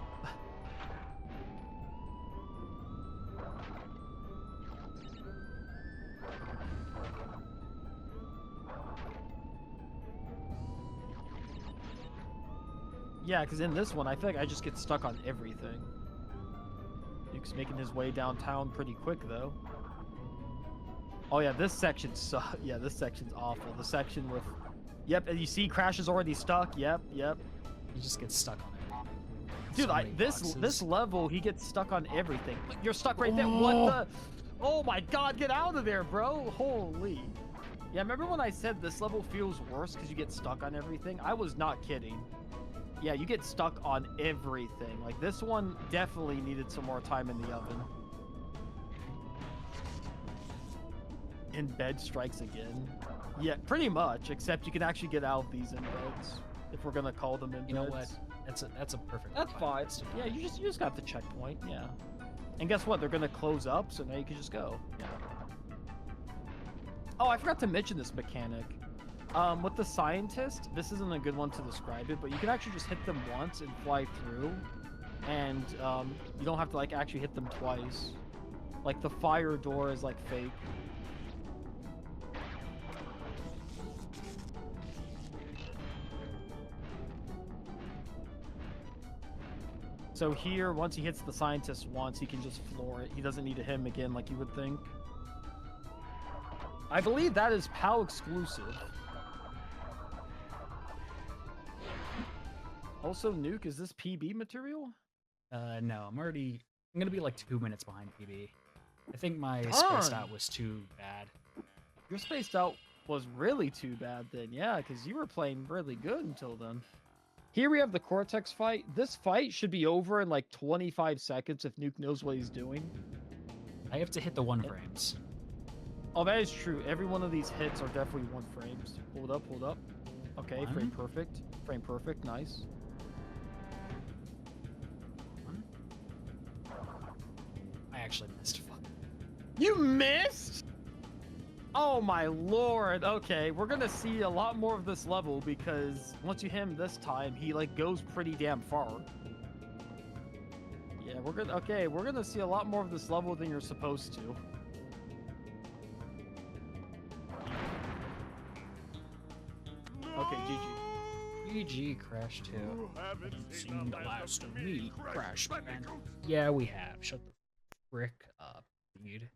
Yeah, because in this one, I feel like I just get stuck on everything. Nuke's making his way downtown pretty quick, though. Oh yeah, this section sucks. Yeah, this section's awful. The section with... Yep, and you see Crash is already stuck. Yep. You just get stuck on it. Dude, So many this boxes. level, he gets stuck on everything. You're stuck right there. What the... Oh my god, get out of there, bro. Holy. Yeah, remember when I said this level feels worse because you get stuck on everything? I was not kidding. Yeah, you get stuck on everything. Like, this one definitely needed some more time in the oven. In bed strikes again. Yeah, pretty much, except you can actually get out of these in beds, if we're gonna call them in beds. You know what? That's a perfect. That's time fine. to Yeah, die. you just got the checkpoint, yeah. And guess what? They're gonna close up, so now you can just go. Yeah. Oh, I forgot to mention this mechanic. With the scientist, this isn't a good one to describe it, but you can actually just hit them once and fly through, and you don't have to like actually hit them twice. Like, the fire door is like fake. So here, once he hits the scientist once, he can just floor it. He doesn't need to hit him again like you would think. I believe that is PAL exclusive. Also, Nuke, is this PB material? No, I'm gonna be like 2 minutes behind PB. I think my Darn. spaced out was too bad. You're spaced out was really too bad then. Yeah, because you were playing really good until then. Here we have the Cortex fight. This fight should be over in like 25 seconds if Nuke knows what he's doing. I have to hit the 1 frames. Oh, that is true. Every one of these hits are definitely 1 frames. Hold up, hold up. Okay, One. frame perfect. Frame perfect, nice. 1. I actually missed. Fuck. You missed? Oh my lord. Okay, we're gonna see a lot more of this level because once you hit him this time, he like goes pretty damn far. Yeah, we're gonna see a lot more of this level than you're supposed to. Okay, GG. GG, Crash 2. You haven't Seen the last of me, Crash Bandicoot. Bandicoot. Yeah, we have. Shut the frick up, dude.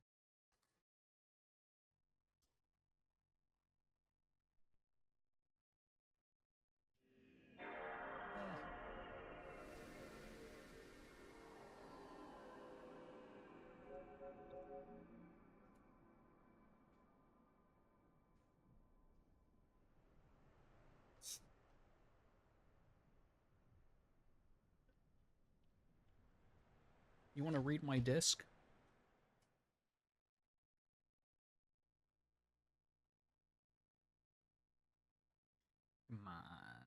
You want to read my disc? Come on.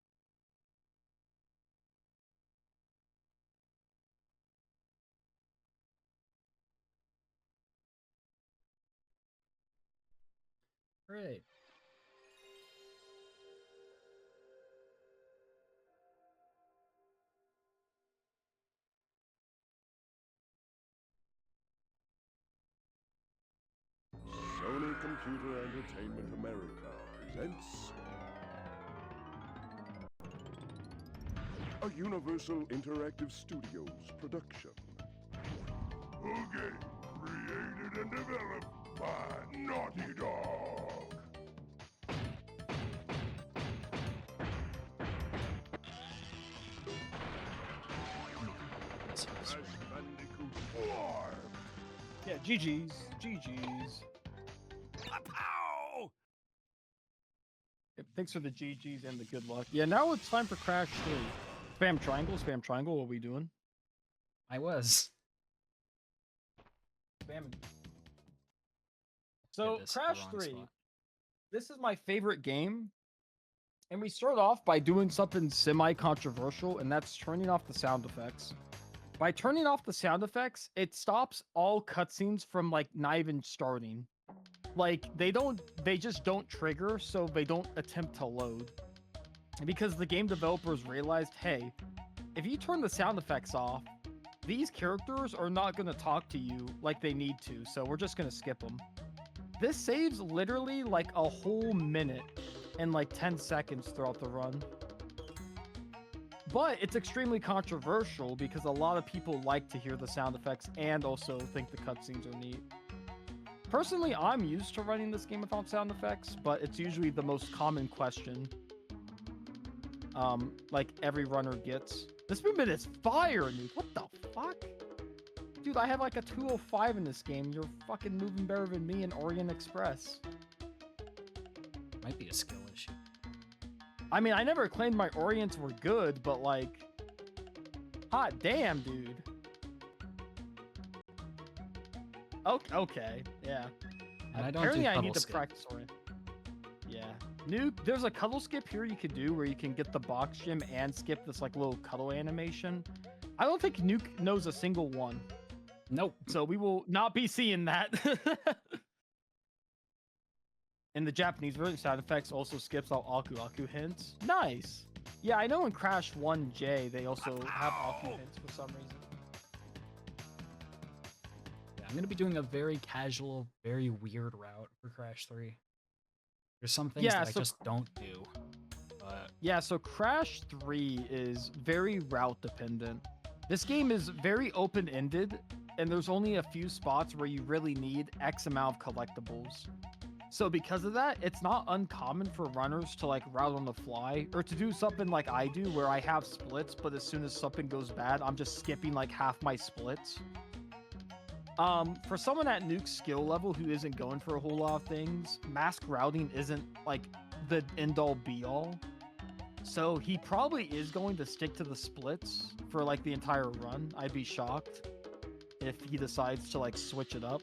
Great. Sony Computer Entertainment America presents a Universal Interactive Studios production. A game created and developed by Naughty Dog. Crash Bandicoot 4. Yeah, GG's. GG's. Pow! Yep, thanks for the GG's and the good luck. Yeah, now it's time for Crash 3. Spam triangle, spam triangle, what are we doing? I was. Spam. So, Hit this at the Crash wrong 3. spot. This is my favorite game. And we start off by doing something semi-controversial, and that's turning off the sound effects. By turning off the sound effects, it stops all cutscenes from like not even starting. Like they just don't trigger, so they don't attempt to load. Because the game developers realized, hey, if you turn the sound effects off, these characters are not going to talk to you like they need to, so we're just going to skip them. This saves literally like a whole minute and like 10 seconds throughout the run. But it's extremely controversial because a lot of people like to hear the sound effects and also think the cutscenes are neat. Personally, I'm used to running this game without sound effects, but it's usually the most common question like every runner gets. This movement is fire, dude. What the fuck? Dude, I have like a 205 in this game. You're fucking moving better than me in Orient Express. Might be a skill issue. I mean, I never claimed my Orients were good, but like, hot damn, dude. Okay, yeah. And I don't Apparently, do I need cuddle to skip. practice Orient. Yeah. Nuke, there's a cuddle skip here you could do where you can get the box gym and skip this like little cuddle animation. I don't think Nuke knows a single one. Nope. So we will not be seeing that. In the Japanese version, sound effects also skips all Aku Aku hints. Nice. Yeah, I know in Crash 1J, they also have Aku hints for some reason. Yeah, I'm gonna be doing a very casual, very weird route for Crash 3. There's some things Yeah, that I so- just don't do. But Yeah, so Crash 3 is very route dependent. This game is very open-ended, and there's only a few spots where you really need X amount of collectibles. So because of that, it's not uncommon for runners to like route on the fly, or to do something like I do where I have splits, but as soon as something goes bad, I'm just skipping like half my splits. For someone at Nuke's skill level who isn't going for a whole lot of things, mask routing isn't like the end-all be-all. So he probably is going to stick to the splits for like the entire run. I'd be shocked if he decides to like switch it up.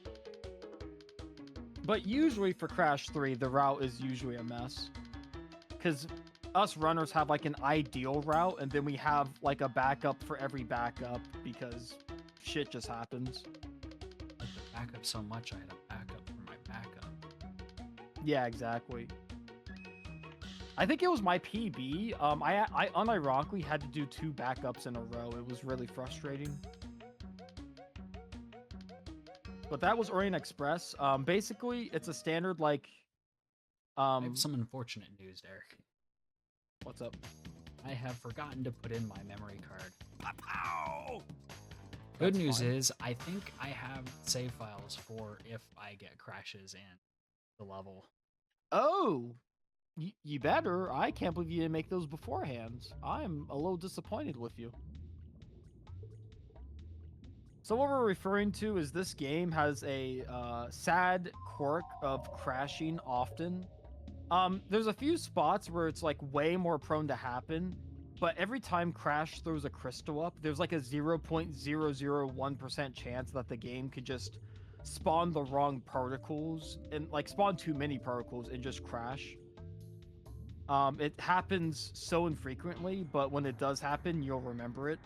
But usually for Crash 3, the route is usually a mess. Because us runners have like an ideal route, and then we have like a backup for every backup because shit just happens. I like the backup so much, I had a backup for my backup. Yeah, exactly. I think it was my PB. I unironically had to do 2 backups in a row. It was really frustrating. But that was Orient Express. Basically, it's a standard like. I have some unfortunate news, Derek. What's up? I have forgotten to put in my memory card. Ow! Good That's news fine. is, I think I have save files for if I get crashes in the level. Oh, you better. I can't believe you didn't make those beforehand. I'm a little disappointed with you. So what we're referring to is this game has a sad quirk of crashing often. There's a few spots where it's like way more prone to happen, but every time Crash throws a crystal up, there's like a 0.001% chance that the game could just spawn the wrong particles and like spawn too many particles and just crash. It happens so infrequently, but when it does happen, you'll remember it.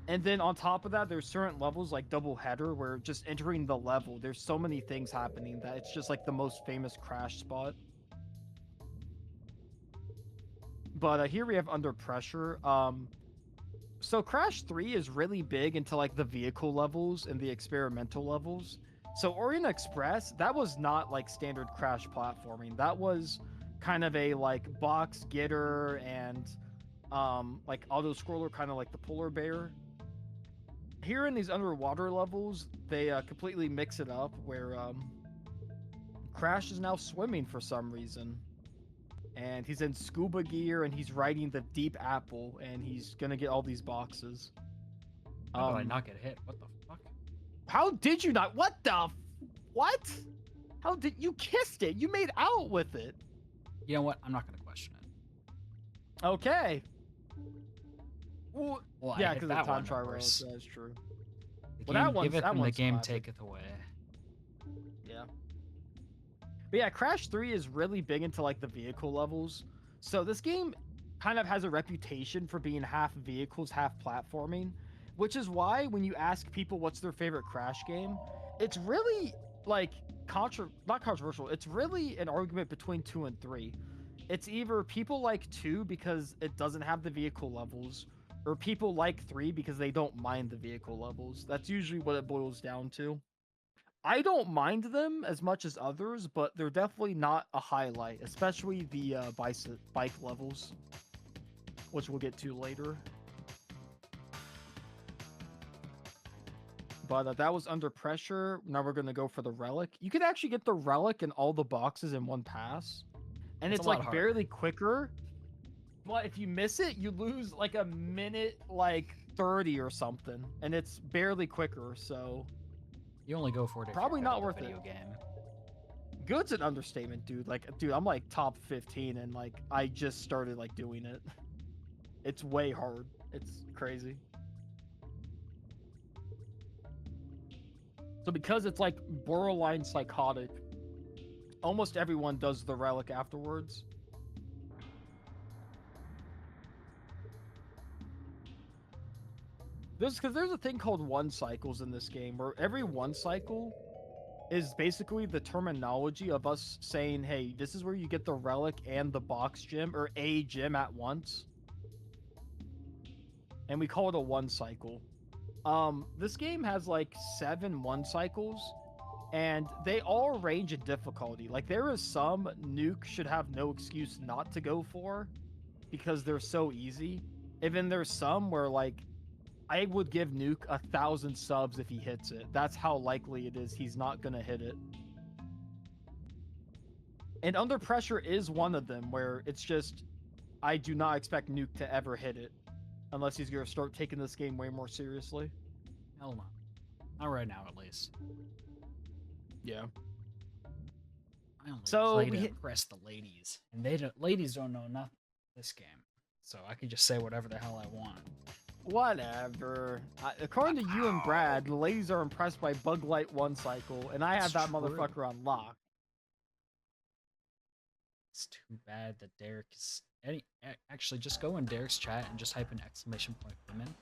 And then on top of that, there's certain levels like Double Header where just entering the level, there's so many things happening that it's just like the most famous crash spot. But here we have Under Pressure. So Crash 3 is really big into like the vehicle levels and the experimental levels. So Orient Express, that was not like standard Crash platforming. That was kind of a like box getter and like auto scroller, kind of like the polar bear. Here in these underwater levels, they completely mix it up where Crash is now swimming for some reason. And he's in scuba gear and he's riding the deep apple and he's gonna get all these boxes. How did I not get hit? What the fuck? How did you not? What the? What? How did you kissed it? You made out with it. You know what? I'm not gonna question it. Okay. Well, Well, yeah, I hit because of that time one, of trial. course. That's true. The Well, that game one's- giveth that and the one's game classic. taketh away. Yeah. But yeah, Crash 3 is really big into like the vehicle levels. So this game kind of has a reputation for being half vehicles, half platforming, which is why when you ask people what's their favorite Crash game, it's really like not controversial. It's really an argument between 2 and 3. It's either people like 2 because it doesn't have the vehicle levels, or people like 3 because they don't mind the vehicle levels. That's usually what it boils down to. I don't mind them as much as others, but they're definitely not a highlight, especially the bike levels, which we'll get to later. But that was Under Pressure. Now we're going to go for the Relic. You could actually get the Relic in all the boxes in one pass. And It's it's a lot like harder. barely quicker. But if you miss it, you lose like a minute, like 30 or something. And it's barely quicker, so... You only go for it if Probably you're good not at worth the it. video game. Good's an understatement, dude. Like, dude, I'm like top 15 and like I just started like doing it. It's way hard. It's crazy. So because it's like borderline psychotic, almost everyone does the Relic afterwards. There's a thing called 1 cycles in this game where every 1 cycle is basically the terminology of us saying, hey, this is where you get the Relic and the box gem, or a gem at once. And we call it a 1 cycle. This game has like 7 1 cycles, and they all range in difficulty. Like, there is some Nuke should have no excuse not to go for, because they're so easy. And then there's some where, like, I would give Nuke 1,000 subs if he hits it. That's how likely it is he's not gonna hit it. And Under Pressure is one of them, where it's just, I do not expect Nuke to ever hit it, unless he's gonna start taking this game way more seriously. Hell no. Not right now, at least. Yeah. I only So play we to hit- impress the ladies, and ladies don't know nothing this game, so I can just say whatever the hell I want. Whatever. According to you and Brad, the ladies are impressed by Bug Light 1 cycle, and I have It's that true. motherfucker on lock. It's too bad that Derek is. Actually, just go in Derek's chat and just type in !women.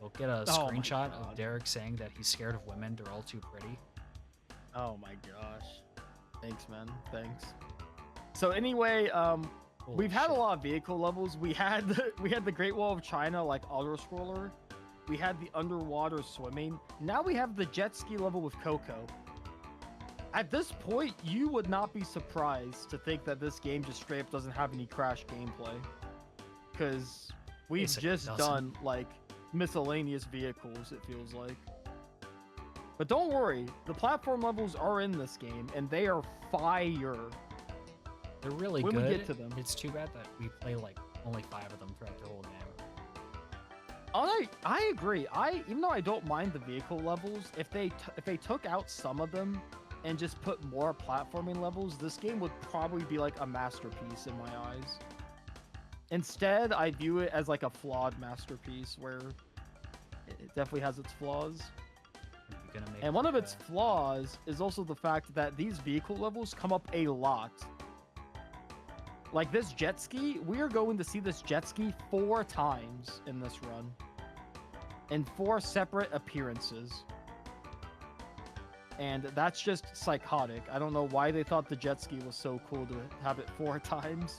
We'll get a Oh my screenshot God. of Derek saying that he's scared of women. They're all too pretty. Oh my gosh. Thanks, man. Thanks. So anyway, Holy we've had shit. a lot of vehicle levels. We had the Great Wall of China, like auto scroller. We had the underwater swimming. Now we have the jet ski level with Coco. At this point, you would not be surprised to think that this game just straight up doesn't have any Crash gameplay, because we've Yes, it just doesn't. done like miscellaneous vehicles. It feels like. But don't worry, the platform levels are in this game, and they are fire. They're really when good. we get to them. It's too bad that we play like only 5 of them throughout the whole game. I agree. Even though I don't mind the vehicle levels, if they took out some of them and just put more platforming levels, this game would probably be like a masterpiece in my eyes. Instead, I view it as like a flawed masterpiece where it definitely has its flaws. You're gonna make And one of like its flaws is also the fact that these vehicle levels come up a lot. Like this jet ski, we are going to see this jet ski 4 times in this run. In 4 separate appearances. And that's just psychotic. I don't know why they thought the jet ski was so cool to have it 4 times.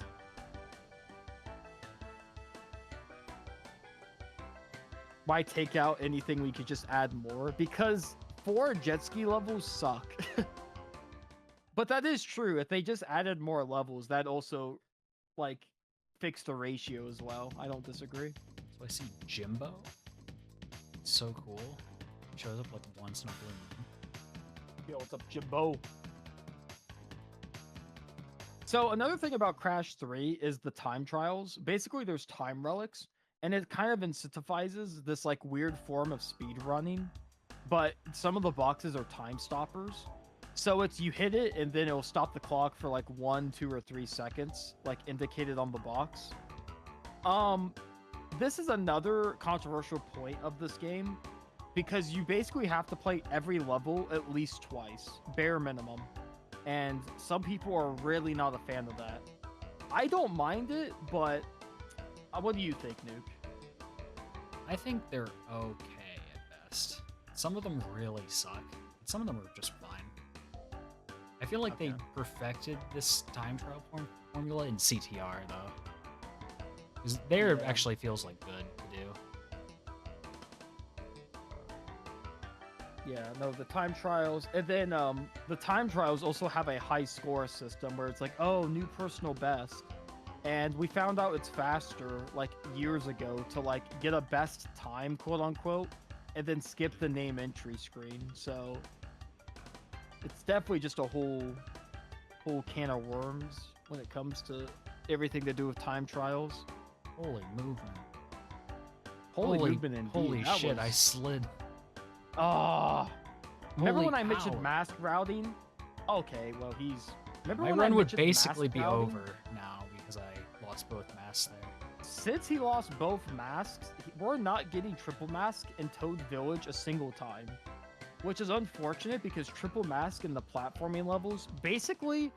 Why take out anything we could just add more? Because 4 jet ski levels suck. But that is true. If they just added more levels, that also, like, fix the ratio as well. I don't disagree. So I see Jimbo. It's so cool. Shows up like once in a blue moon. Yo, what's up, Jimbo? So another thing about Crash 3 is the time trials. Basically, there's time relics, and it kind of incentivizes this like weird form of speed running. But some of the boxes are time stoppers. So it's you hit it and then it'll stop the clock for like 1, 2, or 3 seconds, like indicated on the box. This is another controversial point of this game because you basically have to play every level at least twice, bare minimum. And some people are really not a fan of that. I don't mind it, but what do you think, Nuke? I think they're okay at best. Some of them really suck. Some of them are just fine. I feel like they Okay. perfected this time trial formula in CTR though. Because there Yeah. actually feels like good to do. Yeah, no, the time trials, and then the time trials also have a high score system where it's like, oh, new personal best, and we found out it's faster like years ago to like get a best time, quote unquote, and then skip the name entry screen. So it's definitely just a whole can of worms when it comes to everything to do with time trials. Holy movement. Holy movement indeed. Holy That shit, I was- slid. Ah, remember Holy when I mentioned cow. mask routing? Okay, well he's. Remember My when I run would mentioned mask basically be routing? over now because I lost both masks there. Since he lost both masks, we're not getting triple mask in Toad Village a single time, which is unfortunate because triple mask in the platforming levels basically.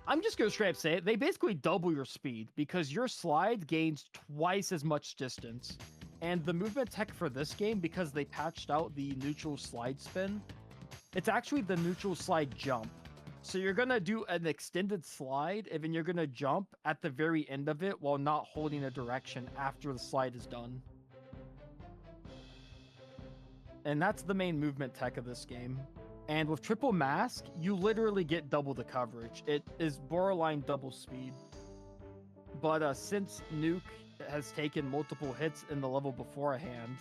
I'm just gonna straight up say it. They basically double your speed because your slide gains twice as much distance. And the movement tech for this game, because they patched out the neutral slide spin, it's actually the neutral slide jump. So you're gonna do an extended slide, and then you're gonna jump at the very end of it while not holding a direction after the slide is done. And that's the main movement tech of this game. And with triple mask, you literally get double the coverage. It is borderline double speed. But since Nuke has taken multiple hits in the level beforehand,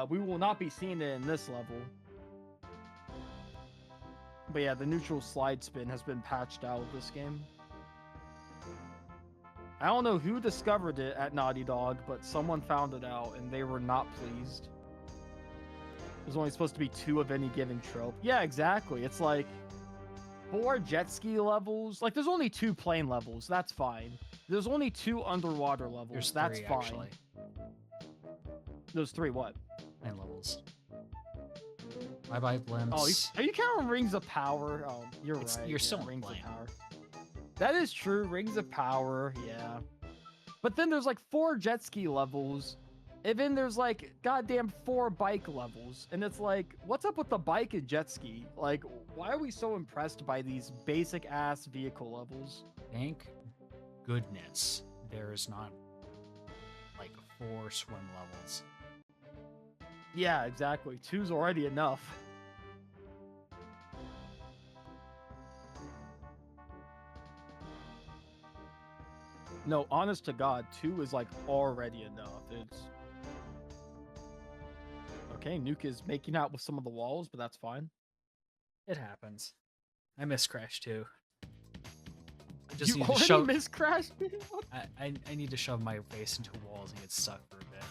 we will not be seeing it in this level. But yeah, the neutral slide spin has been patched out of this game. I don't know who discovered it at Naughty Dog, but someone found it out and they were not pleased. There's only supposed to be 2 of any given trope. Yeah, exactly. It's like 4 jet ski levels. Like, there's only 2 plane levels. That's fine. There's only 2 underwater levels. There's That's 3 fine. actually. There's 3 what? Plane levels. Bye bye blimps. Oh, are you counting Rings of Power? Oh, you're It's- right. you're yeah, still Rings playing. of Power. That is true. Rings of Power, yeah. But then there's like 4 jet ski levels. And then there's like goddamn 4 bike levels. And it's like, what's up with the bike and jet ski? Like, why are we so impressed by these basic ass vehicle levels? Thank goodness there's not like 4 swim levels. Yeah, exactly. 2's already enough. No, honest to God, 2 is like already enough. It's okay. Nuke is making out with some of the walls, but that's fine. It happens. I miss Crash 2. I just You need to already shove. missed Crash? I need to shove my face into walls and get stuck for a bit.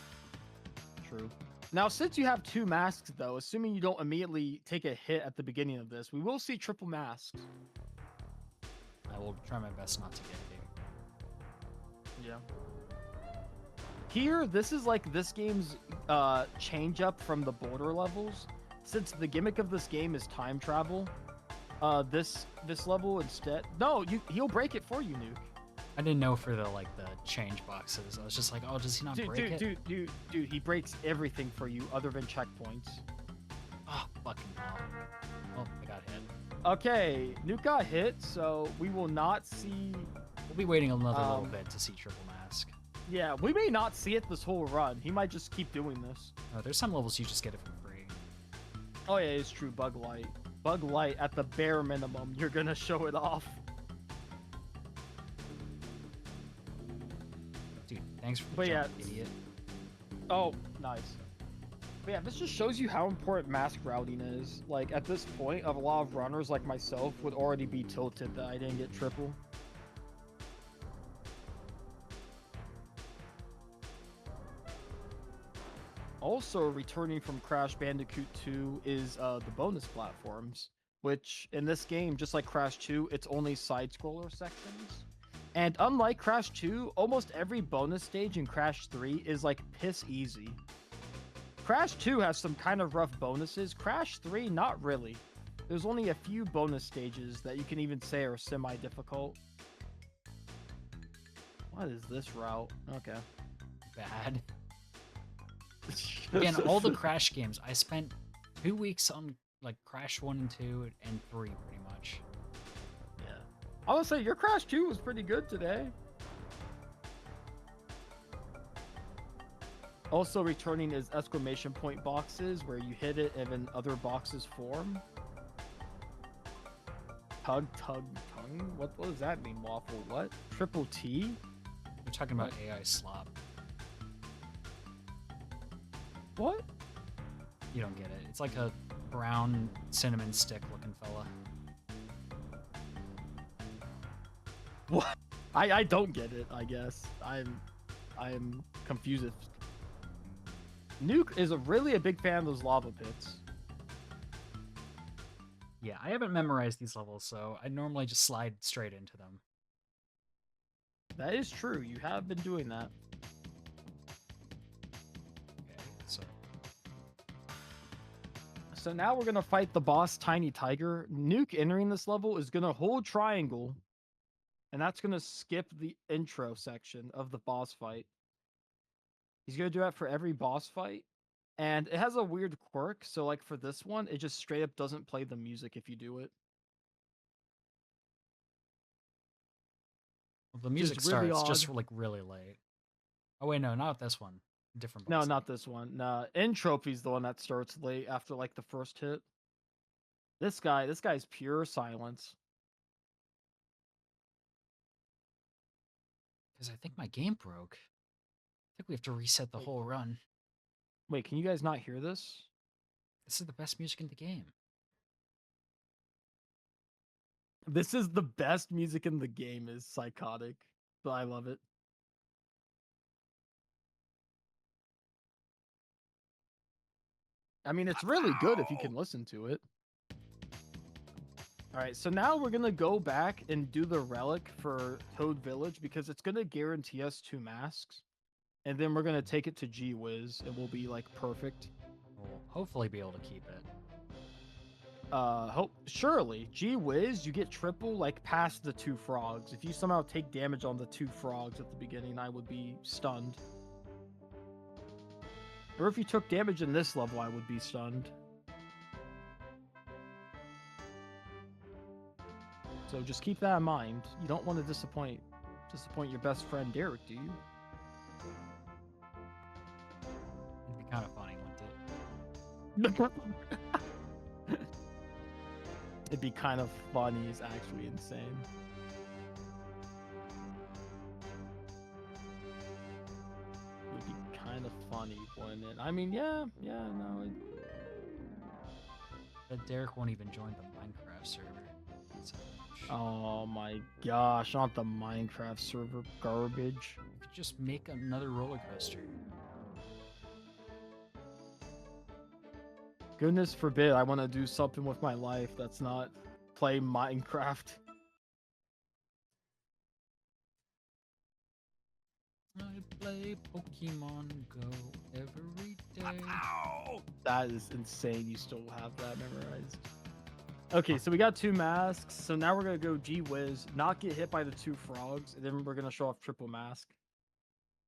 True. Now, since you have 2 masks, though, assuming you don't immediately take a hit at the beginning of this, we will see triple masks. I will try my best not to get hit. Yeah. Here, this is like this game's change up from the border levels. Since the gimmick of this game is time travel, this level instead. No, he'll break it for you, Nuke. I didn't know for the change boxes. I was just like, oh, does he not break it? Dude, he breaks everything for you other than checkpoints. Oh, fucking hell. Oh, I got hit. Okay, Nuke got hit, so we will not see. We'll be waiting another little bit to see Triple Mask. Yeah, we may not see it this whole run. He might just keep doing this. Oh, there's some levels you just get it for free. Oh yeah, it's true. Bug Light. Bug Light, at the bare minimum, you're gonna show it off. Dude, thanks for the But jump, yeah, idiot. Oh, nice. But yeah, this just shows you how important mask routing is. Like, at this point, a lot of runners like myself would already be tilted that I didn't get triple. Also, returning from Crash Bandicoot 2 is the bonus platforms, which in this game, just like Crash 2, it's only side-scroller sections. And unlike Crash 2, almost every bonus stage in Crash 3 is like piss easy. Crash 2 has some kind of rough bonuses. Crash 3, not really. There's only a few bonus stages that you can even say are semi-difficult. What is this route? Okay. Bad. Again, all the Crash games, I spent 2 weeks on like Crash 1 and 2 and 3 pretty much. Yeah. I would say your Crash 2 was pretty good today. Also returning is exclamation point boxes where you hit it and then other boxes form. Tug, tug, tongue? What does that mean, Waffle? What? Triple T? We're talking about AI slop. What? You don't get it. It's like a brown cinnamon stick looking fella. What? I don't get it, I guess. I'm confused. Nuke is really a big fan of those lava pits. Yeah, I haven't memorized these levels, so I normally just slide straight into them. That is true. You have been doing that. Okay, so So now we're gonna fight the boss, Tiny Tiger. Nuke entering this level is gonna hold triangle, and that's gonna skip the intro section of the boss fight. He's gonna do that for every boss fight, and it has a weird quirk. So like for this one, it just straight up doesn't play the music if you do it. well, the music really starts just odd. like really late. Oh wait, no, not this one. Different No, boss. not this one. Nah, End Trophy's the one that starts late after like the first hit. This guy's pure silence. Because I think my game broke. I think we have to reset the Wait. whole run. Wait, can you guys not hear this? This is the best music in the game. This is the best music in the game. Is psychotic, but I love it. I mean, it's really good if you can listen to it. All right, so now we're gonna go back and do the relic for Toad Village because it's gonna guarantee us 2 masks, and then we're gonna take it to G Wiz and we'll be like perfect. We'll hopefully be able to keep it. Surely G Wiz, you get triple like past the 2 frogs. If you somehow take damage on the 2 frogs at the beginning, I would be stunned. Or if you took damage in this level, I would be stunned. So just keep that in mind. You don't want to disappoint your best friend Derek, do you? It'd be kind of funny, wouldn't it? It'd be kind of funny is actually insane. It would be kind of funny, wouldn't it? I mean, yeah, no. But Derek won't even join the Minecraft server. So, Oh my gosh, not the Minecraft server garbage. you could just make another roller coaster. Goodness forbid I want to do something with my life that's not play Minecraft. I play Pokemon Go every day. That is insane. You still have that memorized. Okay, so we got 2 masks. So now we're gonna go G Wiz, not get hit by the 2 frogs, and then we're gonna show off triple mask.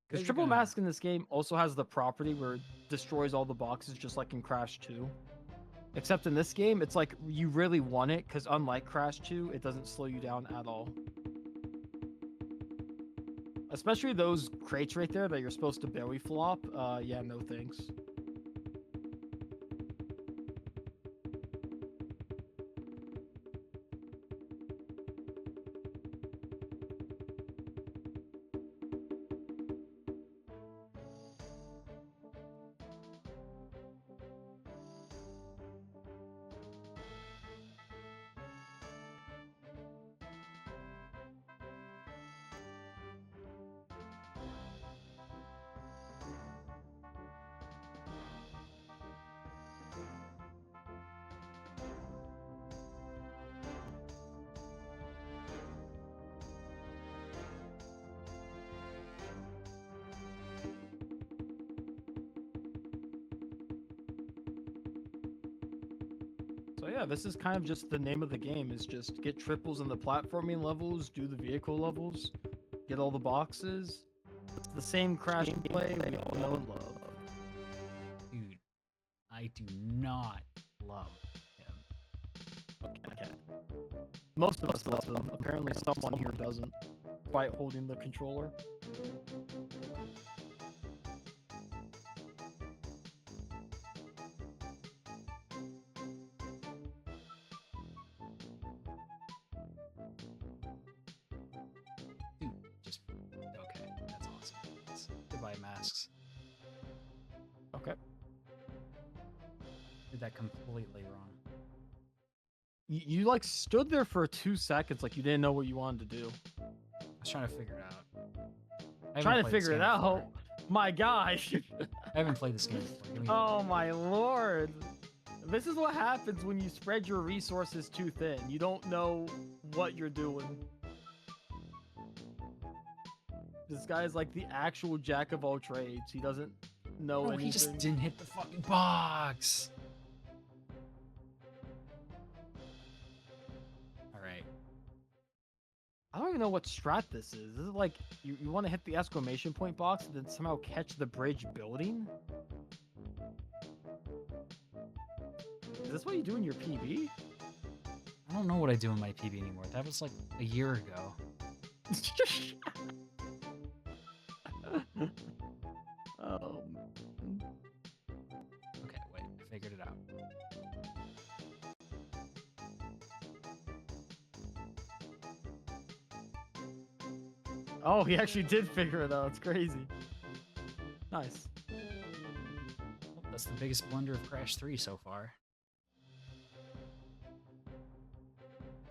Because You're triple gonna- mask in this game also has the property where it destroys all the boxes, just like in Crash 2. Except in this game, it's like you really want it, because unlike Crash 2, it doesn't slow you down at all. Especially those crates right there that you're supposed to belly flop. Yeah, no thanks. So yeah, this is kind of just the name of the game, is just get triples in the platforming levels, do the vehicle levels, get all the boxes. It's the same Crash gameplay we all know and love. Dude, I do not love him. Okay. Most of us love them. Apparently someone here doesn't, despite holding the controller. Dude, just okay. That's awesome. Goodbye, masks. Okay. Did that completely wrong. You like stood there for 2 seconds like you didn't know what you wanted to do. I was trying to figure it out. I haven't Trying to played this figure it game out. before. My gosh. I haven't played this game before. Give me Oh my lord. This is what happens when you spread your resources too thin. You don't know what you're doing. This guy is like the actual jack of all trades. He doesn't know Bro, anything. he just didn't hit the fucking box. Alright. I don't even know what strat this is. Is it like you want to hit the exclamation point box and then somehow catch the bridge building? Is this what you do in your PB? I don't know what I do in my PB anymore. That was like a year ago. Okay, wait. I figured it out. Oh, he actually did figure it out. It's crazy. Nice. Well, that's the biggest blunder of Crash 3 so far.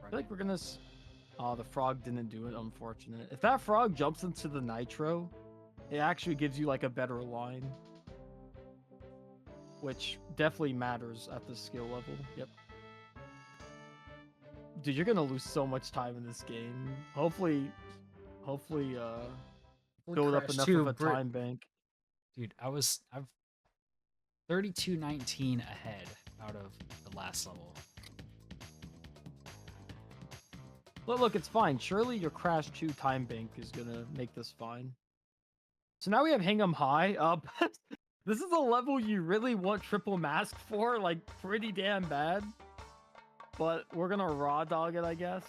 I feel like we're gonna. Oh, the frog didn't do it. Unfortunate. If that frog jumps into the nitro, it actually gives you like a better line. which definitely matters at the skill level. Yep. Dude, you're gonna lose so much time in this game. Hopefully, build up Crash enough 2, of a time bank. Dude, I've 32-19 ahead out of the last level. Look, it's fine. Surely your Crash 2 time bank is gonna make this fine. So now we have Hang 'em High up. This is a level you really want triple mask for, like pretty damn bad. But we're gonna raw dog it, I guess.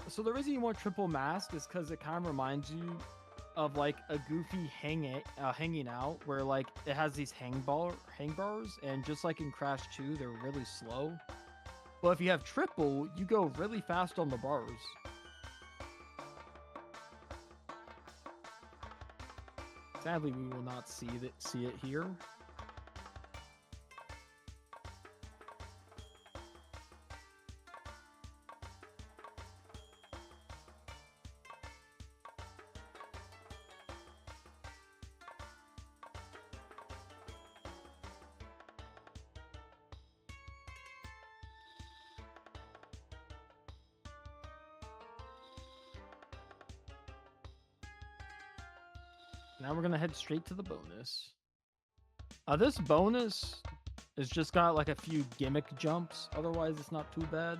So the reason you want triple mask is because it kind of reminds you of like a Goofy hanging out, where like it has these hang bars, and just like in Crash 2, they're really slow. But if you have triple, you go really fast on the bars. Sadly, we will not see it here. Now we're gonna head straight to the bonus. This bonus is just got like a few gimmick jumps. Otherwise, it's not too bad.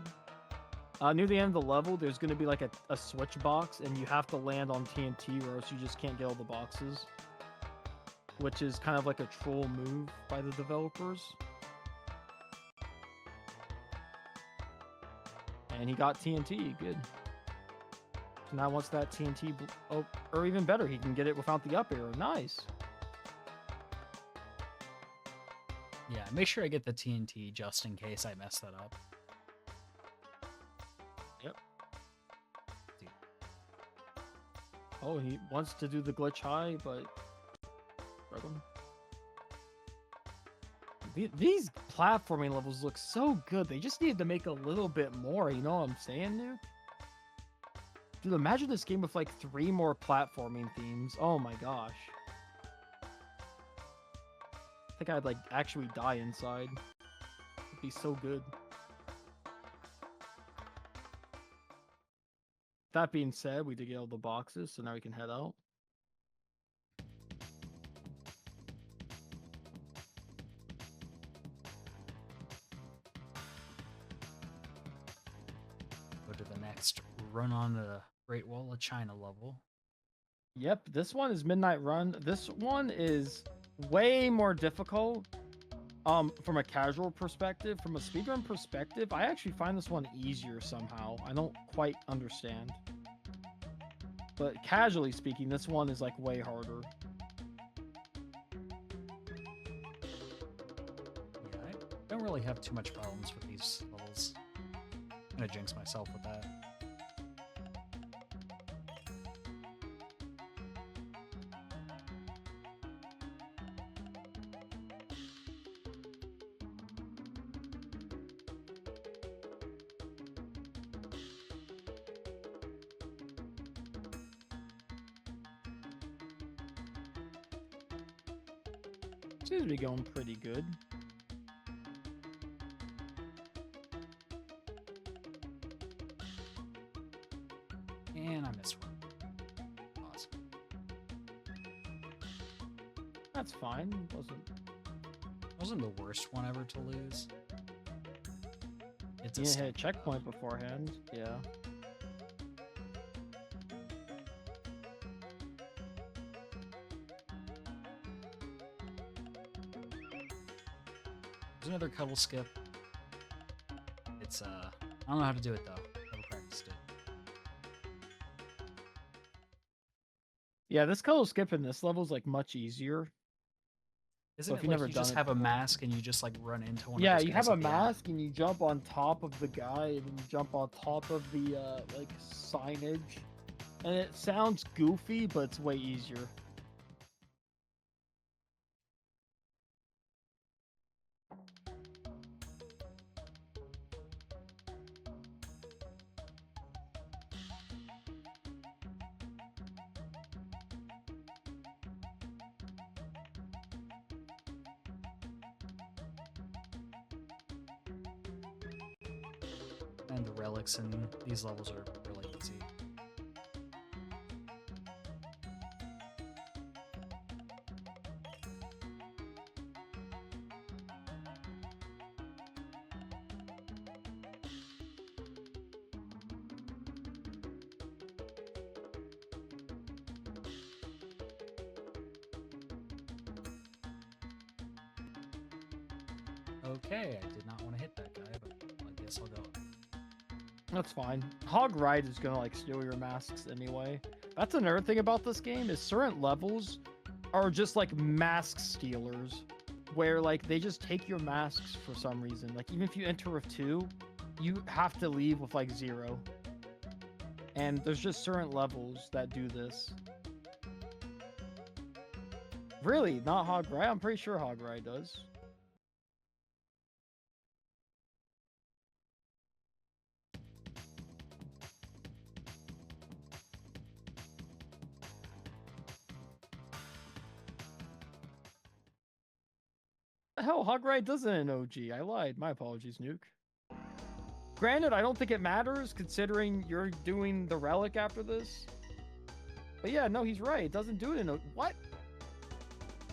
Near the end of the level, there's gonna be like a switch box, and you have to land on TNT, or else you just can't get all the boxes. Which is kind of like a troll move by the developers. And he got TNT, good. So now once that TNT, or even better, he can get it without the up arrow. Nice. Yeah, make sure I get the TNT just in case I mess that up. Yep. Dude. Oh, he wants to do the glitch high, but these platforming levels look so good. They just need to make a little bit more. You know what I'm saying, Nuke? Dude, imagine this game with like 3 more platforming themes. Oh my gosh. I think I'd like actually die inside. It'd be so good. That being said, we did get all the boxes, so now we can head out. Go to the next run on the Great Wall of China level. Yep, this one is Midnight Run. This one is way more difficult. From a casual perspective. From a speedrun perspective, I actually find this one easier somehow. I don't quite understand. But casually speaking, this one is like way harder. Yeah, I don't really have too much problems with these levels. I'm gonna jinx myself with that. Seems to be going pretty good. And I missed one. Awesome. That's fine. Wasn't the worst one ever to lose. It's You a didn't hit a step. checkpoint beforehand. Yeah. There's another cuddle skip. It's I don't know how to do it though. Never practiced it. Yeah, this color skip in this level is like much easier. Isn't if it you've like never you done just it have a before. mask and you just like run into one Yeah, of those you guys have a at the end? mask and you jump on top of the guy and then you jump on top of the like signage. And it sounds goofy, but it's way easier. And the relics in these levels are really easy. Okay, I did not want to hit that guy, but I guess I'll go. That's fine. Hog Ride is gonna like steal your masks anyway. That's another thing about this game is certain levels are just like mask stealers, where like they just take your masks for some reason. Like even if you enter with 2, you have to leave with like 0. And there's just certain levels that do this. Really, not Hog Ride? I'm pretty sure Hog Ride does. Hell, Hog Ride doesn't an OG. I lied. My apologies, Nuke. Granted, I don't think it matters considering you're doing the relic after this. But yeah, no, he's right. It doesn't do it in what?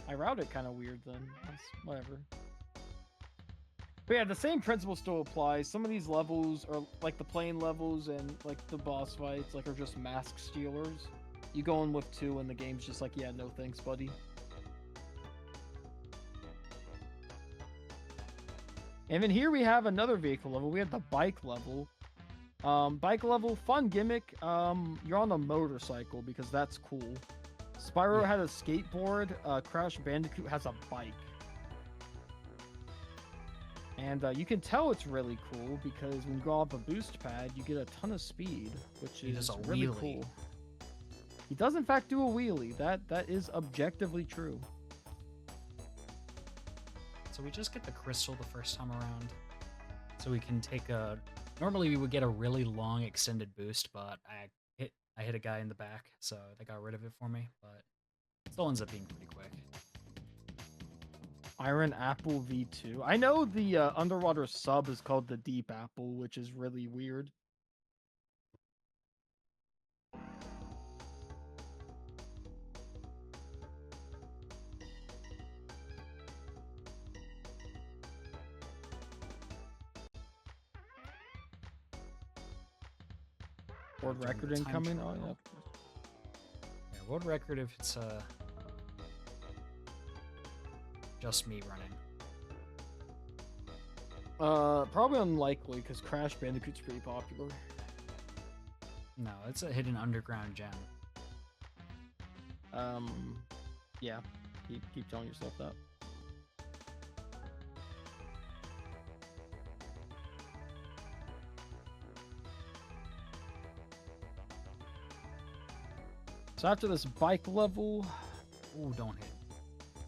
I routed kind of weird then. That's whatever. But yeah, the same principle still applies. Some of these levels are like the plane levels and like the boss fights like are just mask stealers. You go in with 2 and the game's just like, yeah, no thanks, buddy. And then here we have another vehicle level. We have the bike level. Bike level, fun gimmick. You're on a motorcycle because that's cool. Spyro had a skateboard. Crash Bandicoot has a bike. And you can tell it's really cool because when you go off a boost pad, you get a ton of speed, which is really cool. He does in fact do a wheelie. That is objectively true. So we just get the crystal the first time around. So we can take a... Normally we would get a really long extended boost, but I hit a guy in the back, so they got rid of it for me, but it still ends up being pretty quick. Iron Apple V2. I know the underwater sub is called the Deep Apple, which is really weird. World record incoming. Oh yeah. Yeah, world record if it's just me running. Probably unlikely because Crash Bandicoot's pretty popular. No, it's a hidden underground gem. Yeah. Keep telling yourself that. So after this bike level... Ooh, don't hit.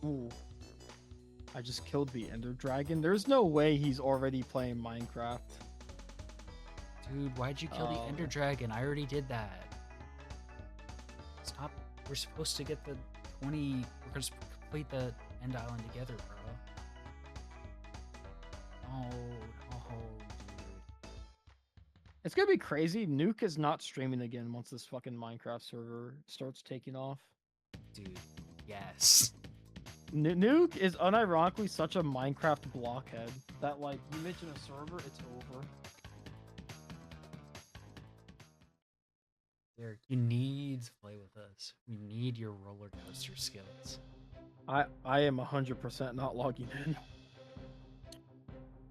Ooh. I just killed the Ender Dragon. There's no way he's already playing Minecraft. Dude, why'd you kill the Ender Dragon? I already did that. Stop. We're supposed to get the 20... We're going to complete the End Island together, bro. Oh, dude. It's gonna be crazy. Nuke is not streaming again once this fucking Minecraft server starts taking off. Dude, yes. Nuke is unironically such a Minecraft blockhead that, like, you mention a server, it's over. Derek, you need to play with us. We need your roller coaster skills. I am 100% not logging in.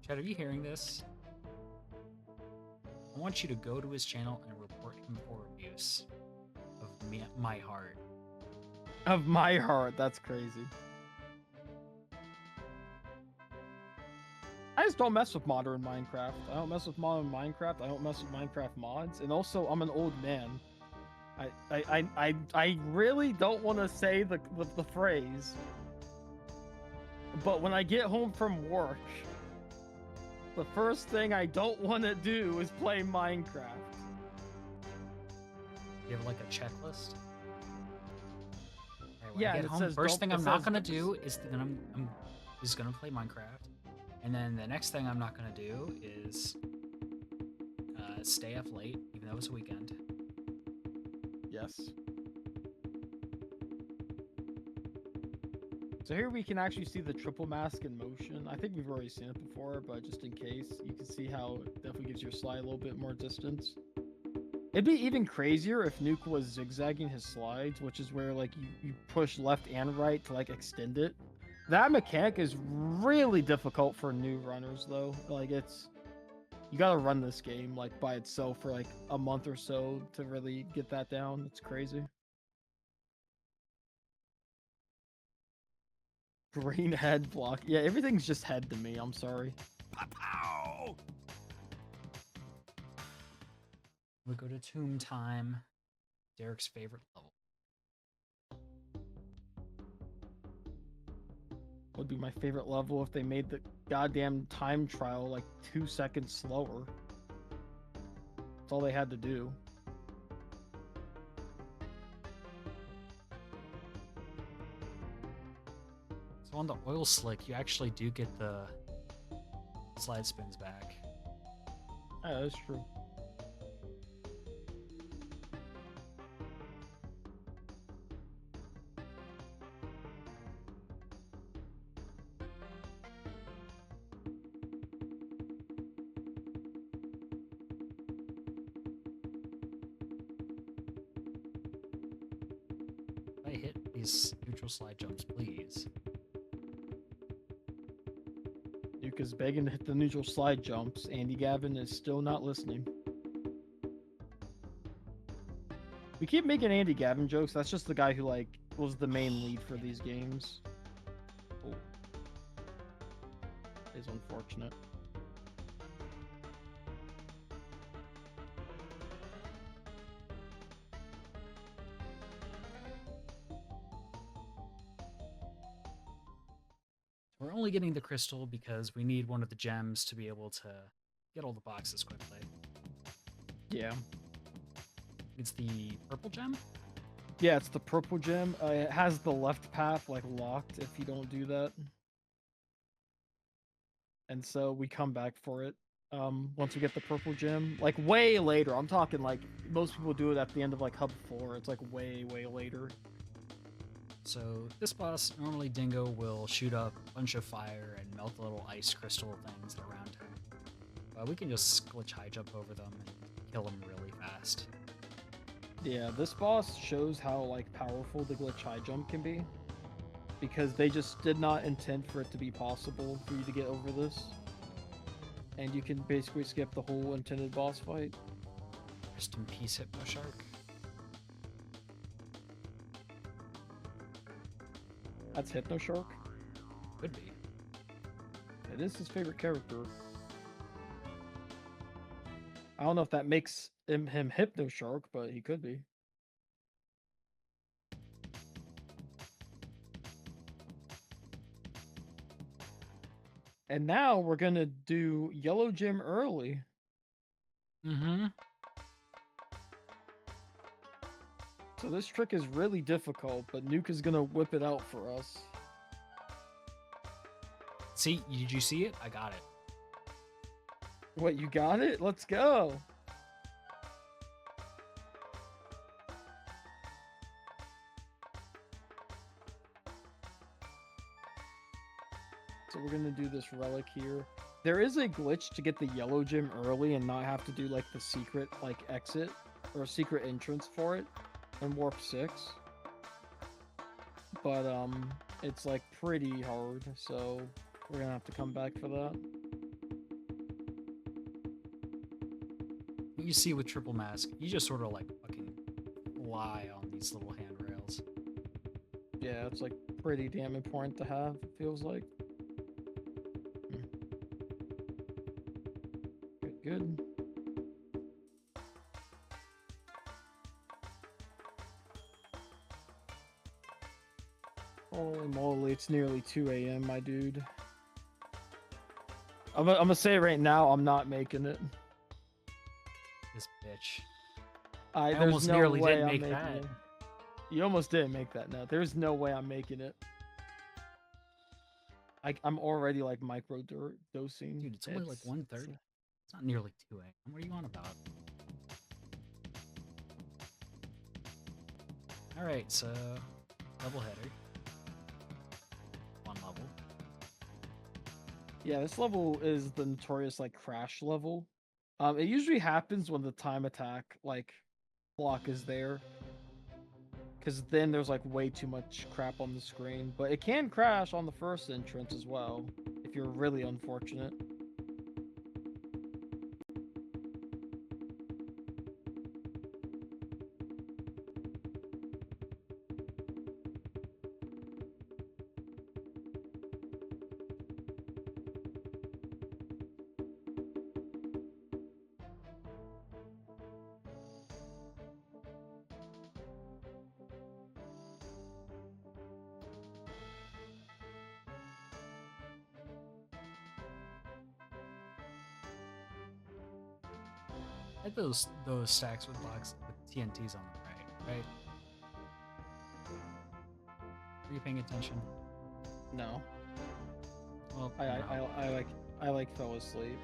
Chad, are you hearing this? I want you to go to his channel and report him for abuse of my heart. Of my heart, that's crazy. I just don't mess with modern Minecraft. I don't mess with modern Minecraft. I don't mess with Minecraft mods. And also, I'm an old man. I really don't want to say the phrase. But when I get home from work, the first thing I don't want to do is play Minecraft. You have like a checklist? Right, when Yeah, I get it home, says first thing I'm not gonna do is gonna play Minecraft, and then the next thing I'm not gonna do is stay up late, even though it's a weekend. Yes. So here we can actually see the triple mask in motion. I think we've already seen it before, but just in case, you can see how it definitely gives your slide a little bit more distance. It'd be even crazier if Nuke was zigzagging his slides, which is where like you push left and right to like extend it. That mechanic is really difficult for new runners though. Like you gotta run this game like by itself for like a month or so to really get that down. It's crazy. Green head block. Yeah, everything's just head to me. I'm sorry. Pow! We go to tomb time. Derek's favorite level. Would be my favorite level if they made the goddamn time trial like 2 seconds slower. That's all they had to do. So on the oil slick, you actually do get the slide spins back. Yeah, that's true. If I hit these neutral slide jumps, please. Nuke is begging to hit the neutral slide jumps. Andy Gavin is still not listening. We keep making Andy Gavin jokes. That's just the guy who like was the main lead for these games. Oh. Is unfortunate. We're only getting the crystal because we need one of the gems to be able to get all the boxes quickly. Yeah. It's the purple gem? Yeah, it's the purple gem. It has the left path like locked if you don't do that. And so we come back for it once we get the purple gem. Like way later. I'm talking like most people do it at the end of like Hub 4. It's like way later. So this boss, normally Dingo will shoot up a bunch of fire and melt the little ice crystal things around him. But we can just glitch high jump over them and kill them really fast. Yeah, this boss shows how like powerful the glitch high jump can be. Because they just did not intend for it to be possible for you to get over this. And you can basically skip the whole intended boss fight. Rest in peace, Hypno Shark. That's Hypno Shark. Could be. It is his favorite character. I don't know if that makes him Hypno Shark, but he could be. And now we're gonna do Yellow Gym early. Mm-hmm. So this trick is really difficult, but Nuke is gonna whip it out for us. See, did you see it? I got it. What, you got it? Let's go! So we're gonna do this relic here. There is a glitch to get the yellow gem early and not have to do like the secret like exit or secret entrance for it in Warp 6. But it's like pretty hard, so we're gonna have to come back for that. You see with Triple Mask, you just sort of like fucking fly on these little handrails. Yeah, it's like pretty damn important to have, it feels like. Good. Holy moly, it's nearly 2 a.m., my dude. I'm gonna say it right now, I'm not making it. This bitch. I almost there's no nearly way did I'm make making that. it. You almost didn't make that, no. There's no way I'm making it. I'm already like micro dosing. Dude, it's only like 1:30. It's not nearly 2 a.m. What are you on about? Alright, so double header. One level. Yeah, this level is the notorious like crash level. It usually happens when the time attack like block is there, because then there's like way too much crap on the screen. But it can crash on the first entrance as well if you're really unfortunate. I had those stacks with box with TNTs on them, right? Are you paying attention? No, Well, I like fell asleep.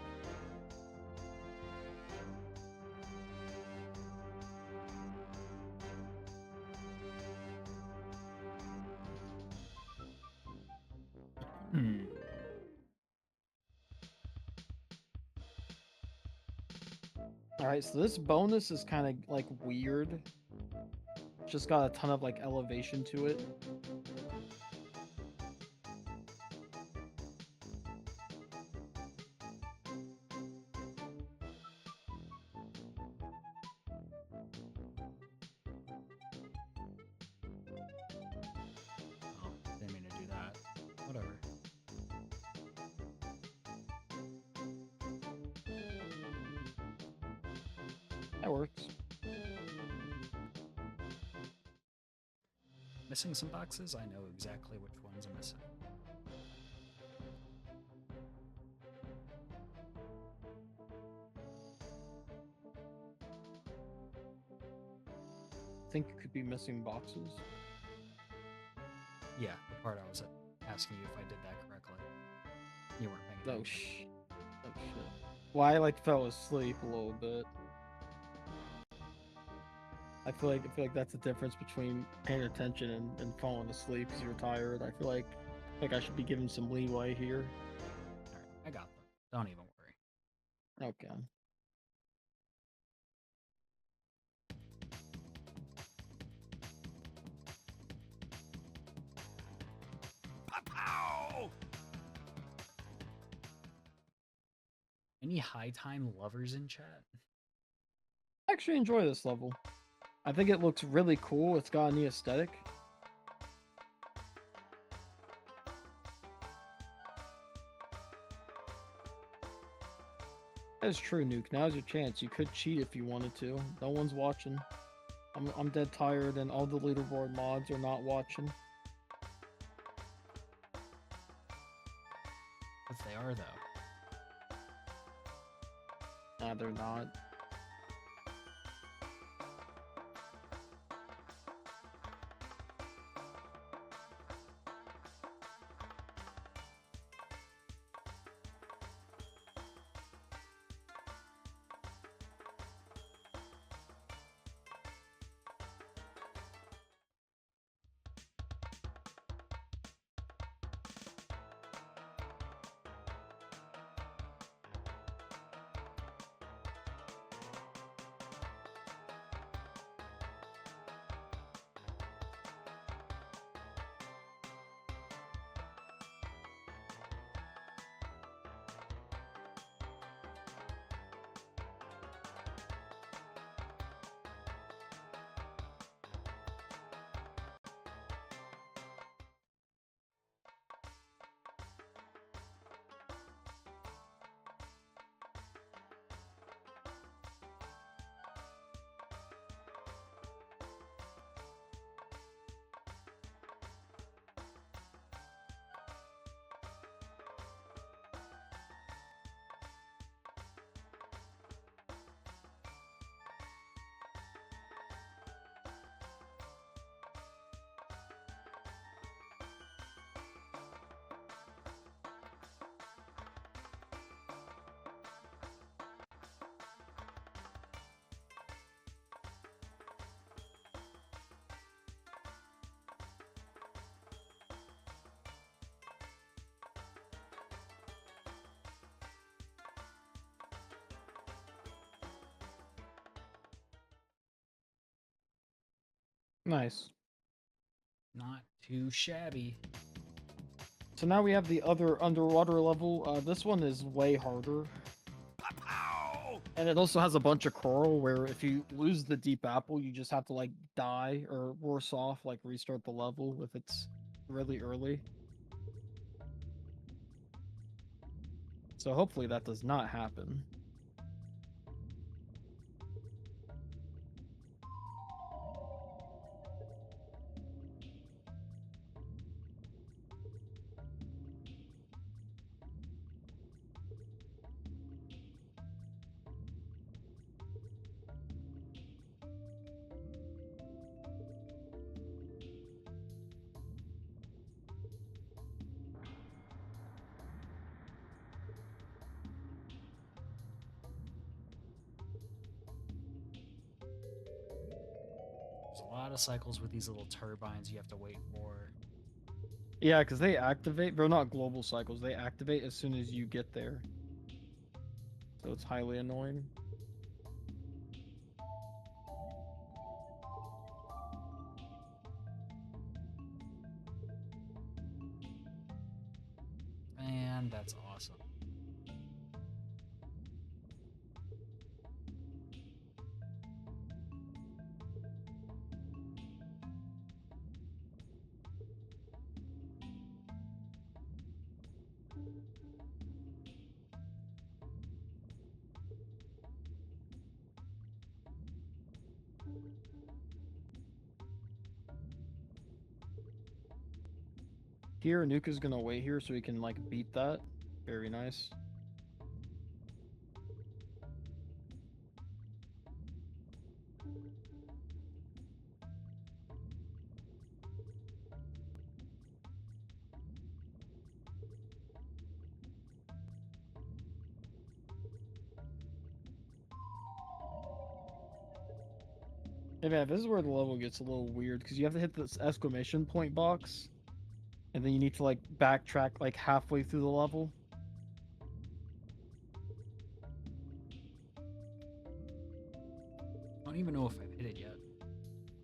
Hmm. All right, so this bonus is kind of like weird. Just got a ton of like elevation to it. Oh, didn't mean to do that. Whatever. That works. Missing some boxes? I know exactly which ones I'm missing. Think you could be missing boxes. Yeah, the part I was asking you if I did that correctly. You weren't paying Oh attention. oh shit. Well, I like fell asleep a little bit. I feel like that's the difference between paying attention and falling asleep because you're tired. I feel like I should be given some leeway here. Alright, I got them. Don't even worry. Okay. Pow! Any high time lovers in chat? I actually enjoy this level. I think it looks really cool. It's got a neat aesthetic. That's true, Nuke. Now's your chance. You could cheat if you wanted to. No one's watching. I'm dead tired, and all the leaderboard mods are not watching. If they are, though. Nah, they're not. Nice. Not too shabby. So now we have the other underwater level. This one is way harder. Pow! And it also has a bunch of coral where if you lose the deep apple, you just have to like die or worse off, like restart the level if it's really early. So hopefully that does not happen. There's a lot of cycles with these little turbines you have to wait for. Yeah, because they activate. They're not global cycles. They activate as soon as you get there. So it's highly annoying. And that's awesome. Here, Nuka's gonna wait here so he can like beat that. Very nice. Hey man, this is where the level gets a little weird because you have to hit this exclamation point box, and then you need to like backtrack like halfway through the level. I don't even know if I've hit it yet.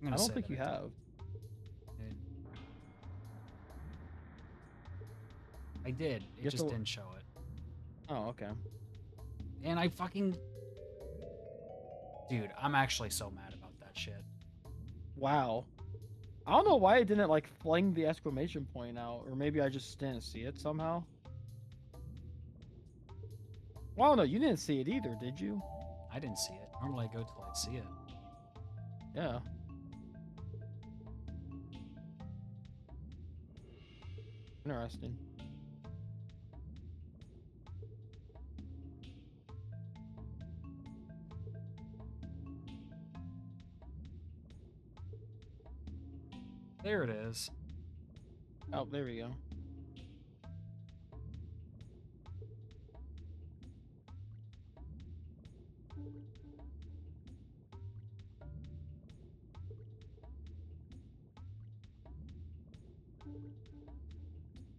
I'm gonna I don't say think that you I did. have. I did. You It have just to. didn't show it. Oh, okay. And I fucking... Dude, I'm actually so mad about that shit. Wow. I don't know why it didn't like fling the exclamation point out, or maybe I just didn't see it somehow. Well, no, you didn't see it either, did you? I didn't see it. Normally I go till I see it. Yeah. Interesting. There it is. Oh, there we go.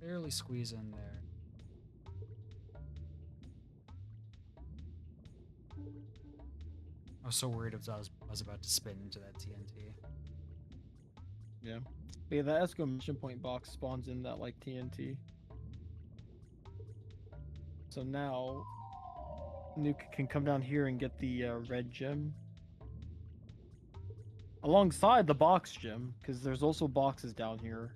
Barely squeeze in there. I was so worried I was about to spin into that TNT. Yeah. But yeah, that exclamation point box spawns in that like TNT. So now Nuke can come down here and get the red gem. Alongside the box gem, because there's also boxes down here.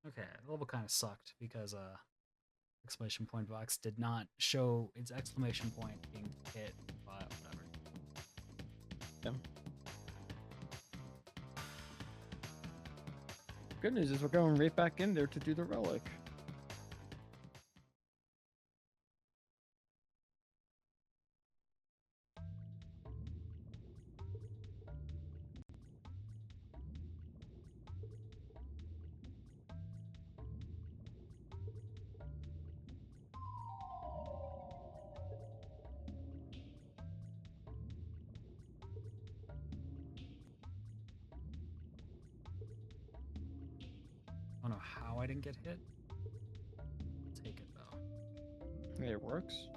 Okay, the level kind of sucked because exclamation point box did not show its exclamation point being hit, but whatever. Yeah. Good news is we're going right back in there to do the relic. don't know how I didn't get hit. I'll take it though. It works.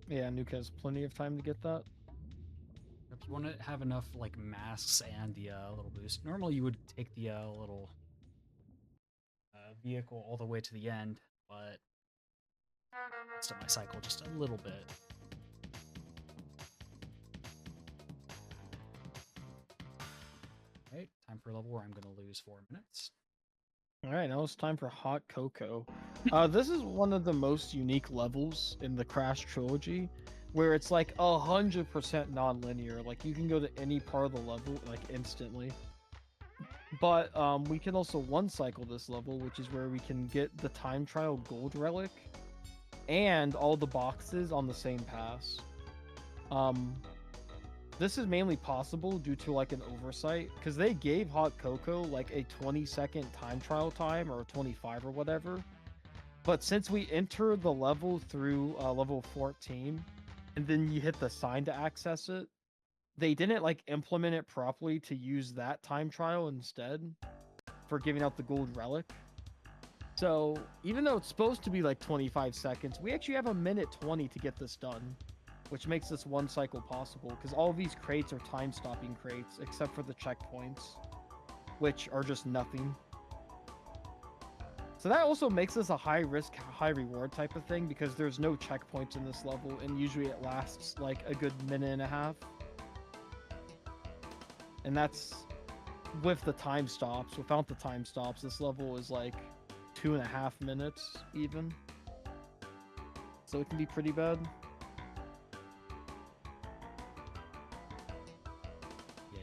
Yeah, Nuke has plenty of time to get that. If you want to have enough like masks and the little boost, normally you would take the little vehicle all the way to the end, but messed up my cycle just a little bit. Right, time for a level where I'm going to lose 4 minutes. All right, now it's time for Hot Cocoa. This is one of the most unique levels in the Crash trilogy, where it's like 100% non-linear. Like you can go to any part of the level like instantly. But we can also one cycle this level, which is where we can get the time trial gold relic and all the boxes on the same pass. This is mainly possible due to like an oversight, because they gave Hot Cocoa like a 20-second time trial time, or 25 or whatever. But since we enter the level through level 14, and then you hit the sign to access it, they didn't like implement it properly to use that time trial instead for giving out the gold relic. So even though it's supposed to be like 25 seconds, we actually have 1:20 to get this done, which makes this one cycle possible, because all of these crates are time-stopping crates, except for the checkpoints, which are just nothing. So that also makes this a high-risk, high-reward type of thing, because there's no checkpoints in this level, and usually it lasts like a good minute and a half. And that's with the time stops. Without the time stops, this level is like 2.5 minutes even. So it can be pretty bad.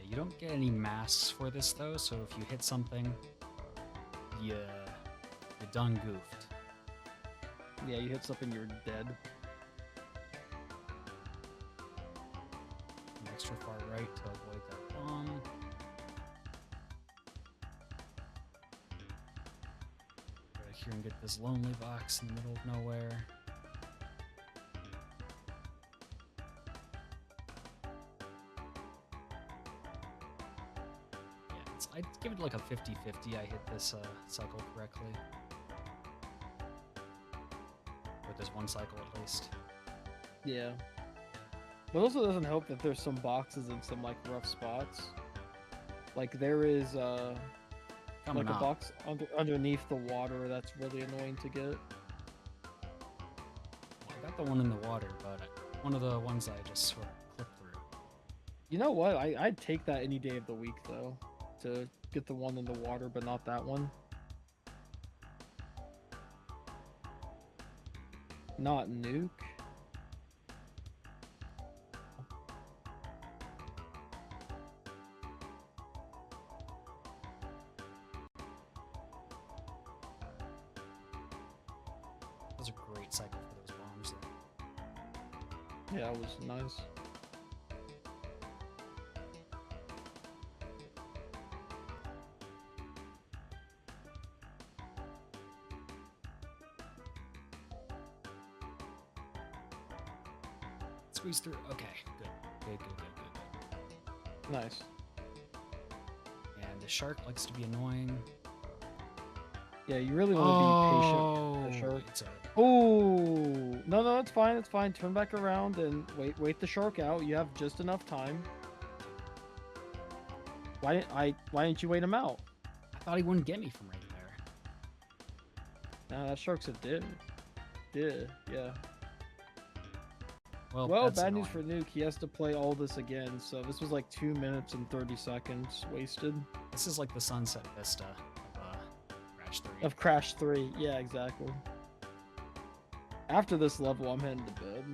You don't get any masks for this though, so if you hit something, you're done goofed. Yeah, you hit something, you're dead. Extra far right to avoid that bomb. Go here and get this lonely box in the middle of nowhere. I'd give it like a 50-50. I hit this cycle correctly. With this one cycle at least. Yeah. But it also doesn't help that there's some boxes in some like rough spots. Like there is like a box underneath the water that's really annoying to get. Well, I got the one in the water, but one of the ones I just sort of clipped through. You know what? I'd take that any day of the week though. To get the one in the water, but not that one. Not Nuke. That was a great cycle for those bombs though. Yeah, it was nice. Squeeze through. Okay, good. Nice. And the shark likes to be annoying. Yeah, you really want to be patient with the shark. Oh, no, it's fine. It's fine. Turn back around and wait the shark out. You have just enough time. Why didn't you wait him out? I thought he wouldn't get me from right there. Nah, that shark's a div. Yeah. Well, Well, that's bad news annoying. for Nuke. He has to play all this again. So this was like 2 minutes and 30 seconds wasted This is like the Sunset Vista of Crash 3. of Crash 3. Yeah, exactly. After this level, I'm heading to bed.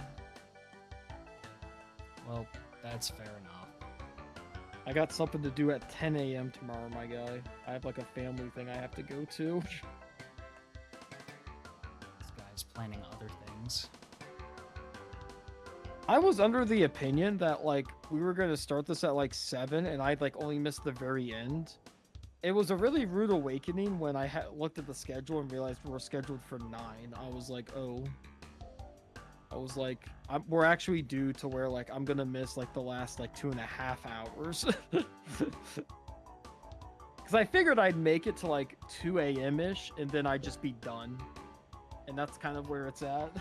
Well, that's fair enough. I got something to do at 10 a.m. tomorrow, my guy. I have like a family thing I have to go to. This guy's planning other things. I was under the opinion that like we were gonna start this at like 7, and I'd like only missed the very end. It was a really rude awakening when I looked at the schedule and realized we were scheduled for 9. I was like, oh. I was like, we're actually due to where like I'm gonna miss like the last like 2.5 hours. Because I figured I'd make it to like 2 a.m. ish, and then I'd just be done. And that's kind of where it's at.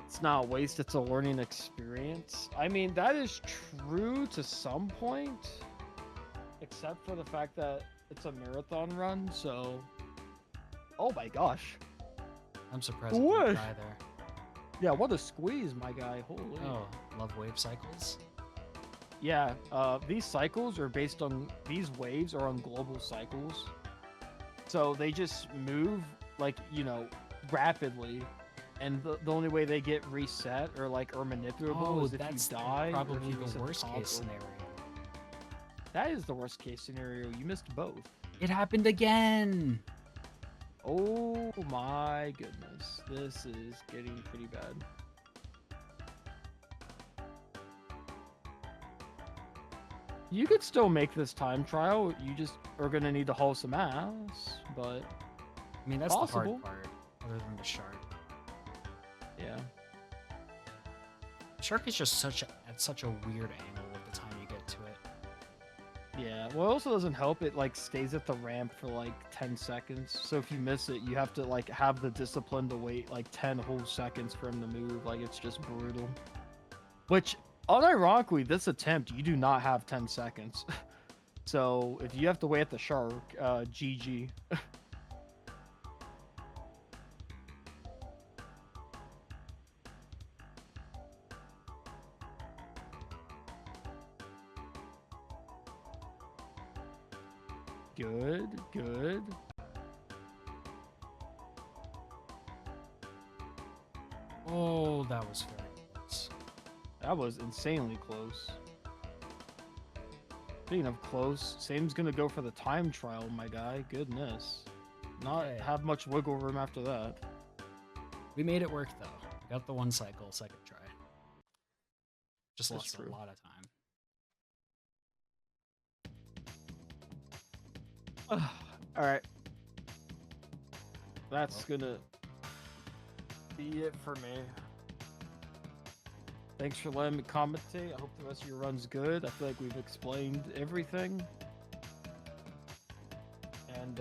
It's not a waste, it's a learning experience. I mean, that is true to some point, except for the fact that it's a marathon run, so... Oh my gosh. I'm surprised I What? didn't die there. Yeah, what a squeeze, my guy. Holy. Oh, love wave cycles? Yeah, these cycles are based on... These waves are on global cycles. So they just move, like, you know, rapidly. And the only way they get reset or like are manipulable is if you die. or if Probably you the reset worst top case or- scenario. That is the worst case scenario. You missed both. It happened again! Oh my goodness. This is getting pretty bad. You could still make this time trial. You just are going to need to haul some ass, but I mean, that's Possible. the hard part, other than the shark. yeah. Shark is just at such a weird angle at the time you get to it. Yeah, well, it also doesn't help. It like stays at the ramp for like 10 seconds. So if you miss it, you have to like have the discipline to wait like 10 whole seconds for him to move. Like it's just brutal. Which, unironically, this attempt you do not have 10 seconds. So if you have to wait at the shark, GG. Good, good. Oh, that was very close. That was insanely close. Speaking of close, Same's gonna go for the time trial, my guy. Goodness. Not Okay. have much wiggle room after that. We made it work, though. We got the one cycle, second try. Just That's lost true. a lot of time. Alright. That's gonna be it for me. Thanks for letting me commentate. I hope the rest of your run's good. I feel like we've explained everything. And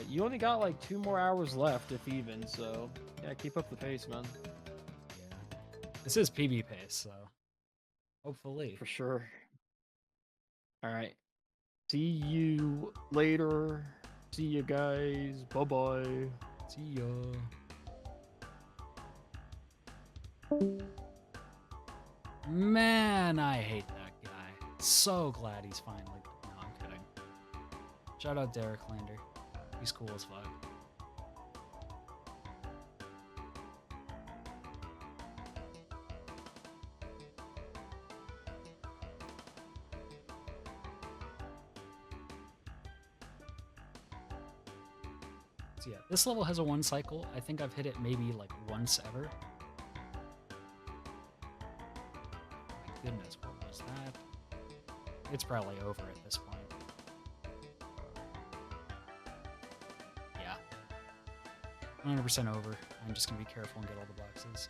you only got like 2 more hours left, if even, so yeah, keep up the pace, man. Yeah. This is PB pace, so hopefully. For sure. Alright. See you later. See you guys. Bye-bye. See ya. Man, I hate that guy. So glad he's finally. No, I'm kidding. Shout out Derek Lander. He's cool as fuck. So yeah, this level has a 1 cycle. I think I've hit it maybe like once ever. My goodness, what was that? It's probably over at this point. Yeah. 100% over. I'm just gonna be careful and get all the boxes.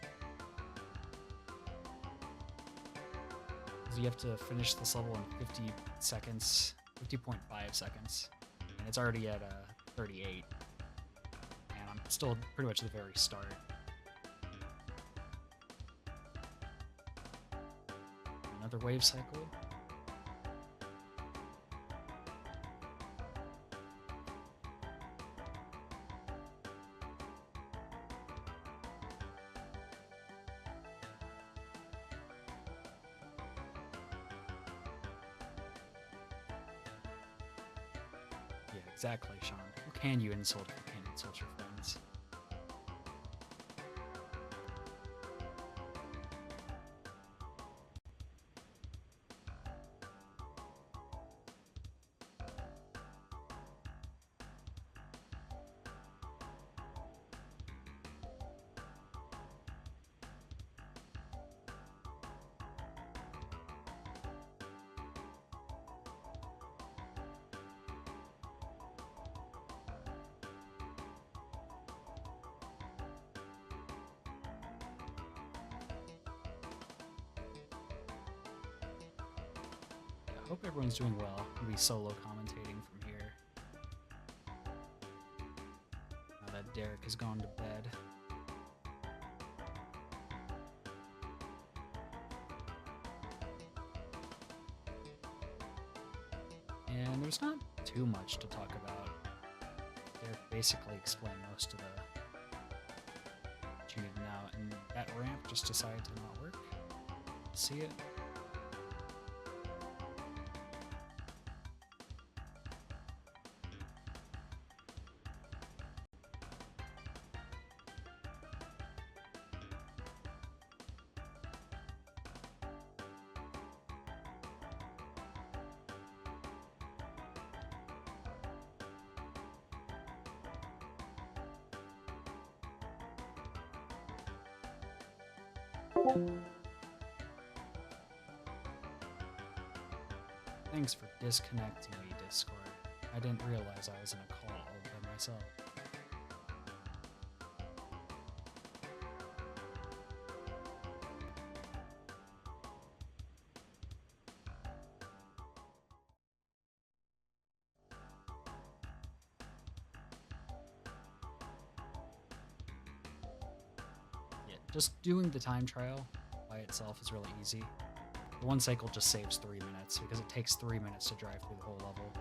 Because you have to finish this level in 50 seconds, 50.5 seconds. And it's already at 38. And I'm still pretty much at the very start. Another wave cycle. Exactly, Sean. Who can you insult if you can't insult your friends? I hope everyone's doing well. I'll be solo commentating from here. Now that Derek has gone to bed. And there's not too much to talk about. Derek basically explained most of what you need to know, and that ramp just decided to not work. See it? Thanks for disconnecting me, Discord. I didn't realize I was in a call all by myself. Yeah, just doing the time trial by itself is really easy. The one cycle just saves 3 minutes because it takes 3 minutes to drive through the whole level.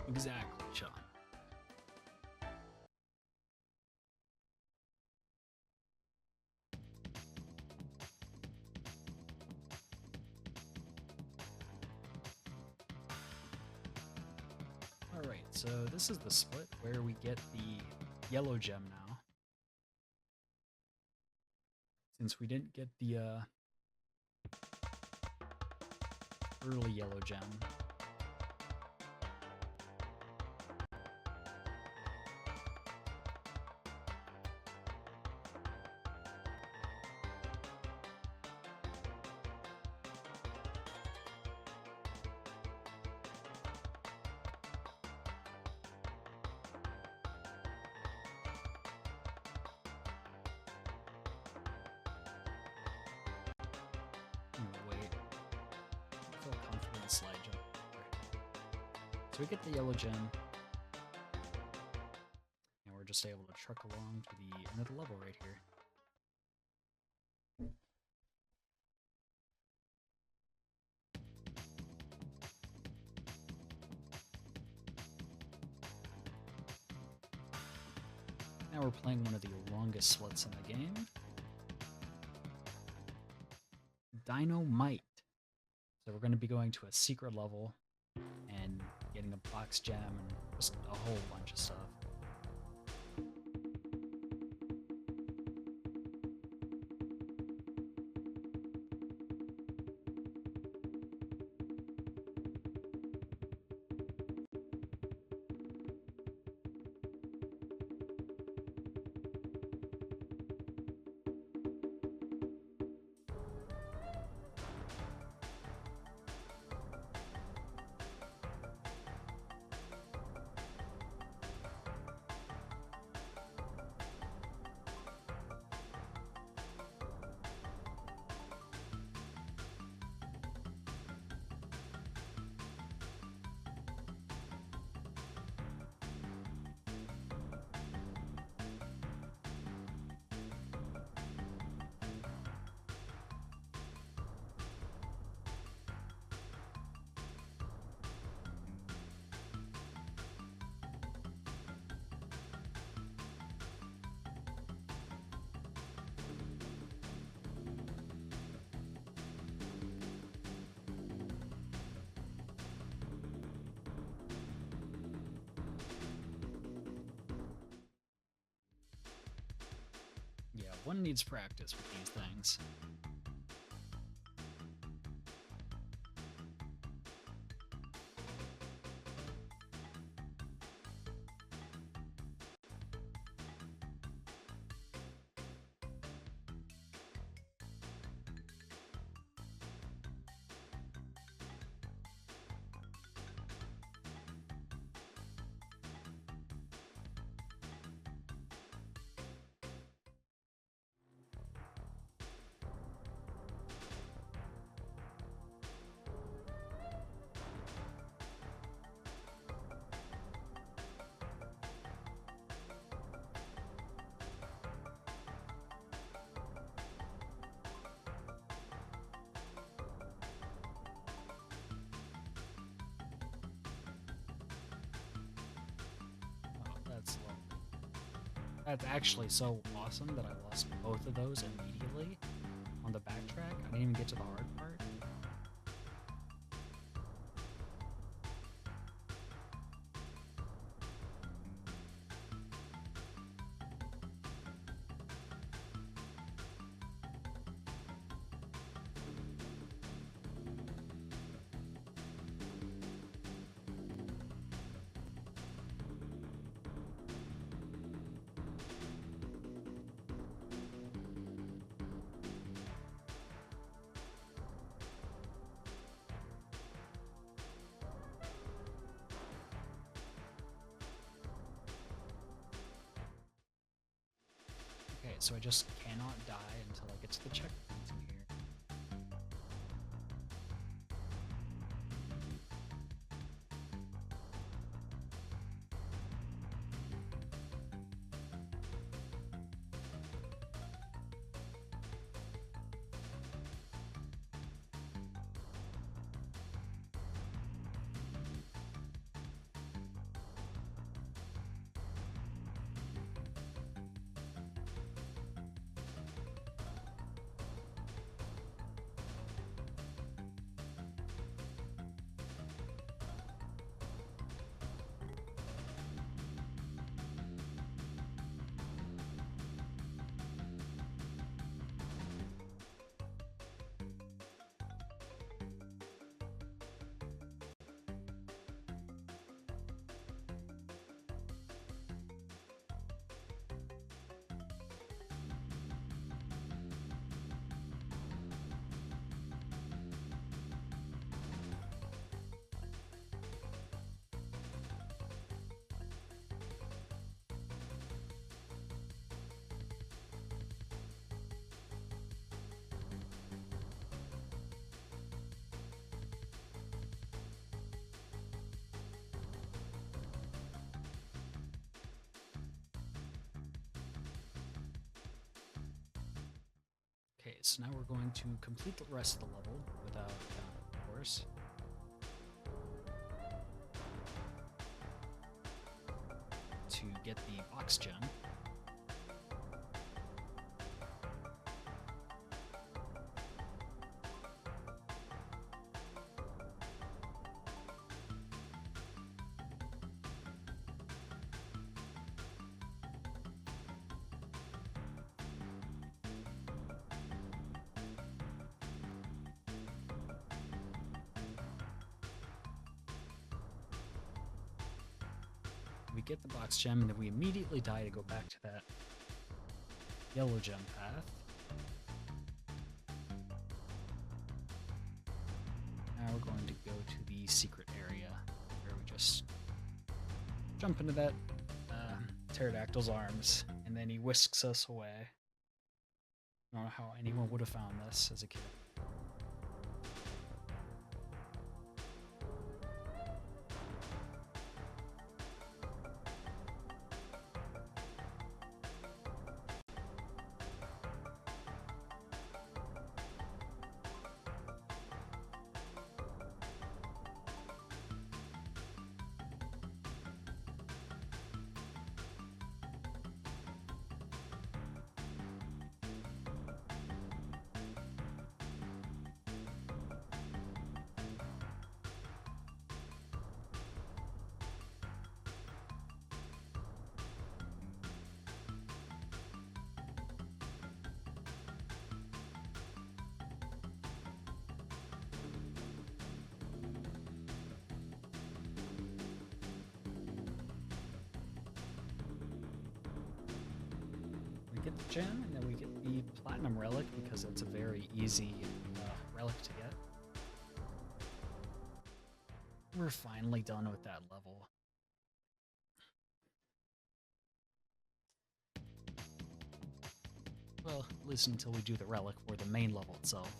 Exactly, Sean. Alright, so this is the split where we get the yellow gem now. Since we didn't get the early yellow gem. the slide jump. So we get the yellow gem, and we're just able to truck along to the end of the level right here. Now we're playing one of the longest splits in the game. Dynamite. So we're going to be going to a secret level and getting a box gem and just a whole bunch of stuff. Yeah, one needs practice with these things. Oh, that's lovely. That's actually so awesome that I lost both of those immediately on the backtrack. I didn't even get to the hard part. Okay, so I just cannot die until I get to the checkpoints in here. so now we're going to complete the rest of the level without, of course. To get the box gem. We get the box gem, and then we immediately die to go back to that yellow gem path. Now we're going to go to the secret area, where we just jump into that pterodactyl's arms, and then he whisks us away. I don't know how anyone would have found this as a kid. We get the gem, and then we get the platinum relic because it's a very easy relic to get. We're finally done with that level. Well, at least until we do the relic for the main level itself.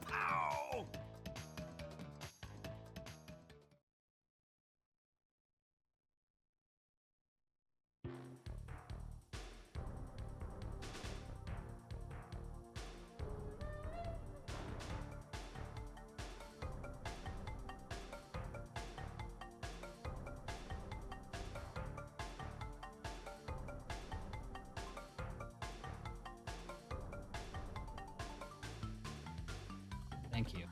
Pow! Thank you.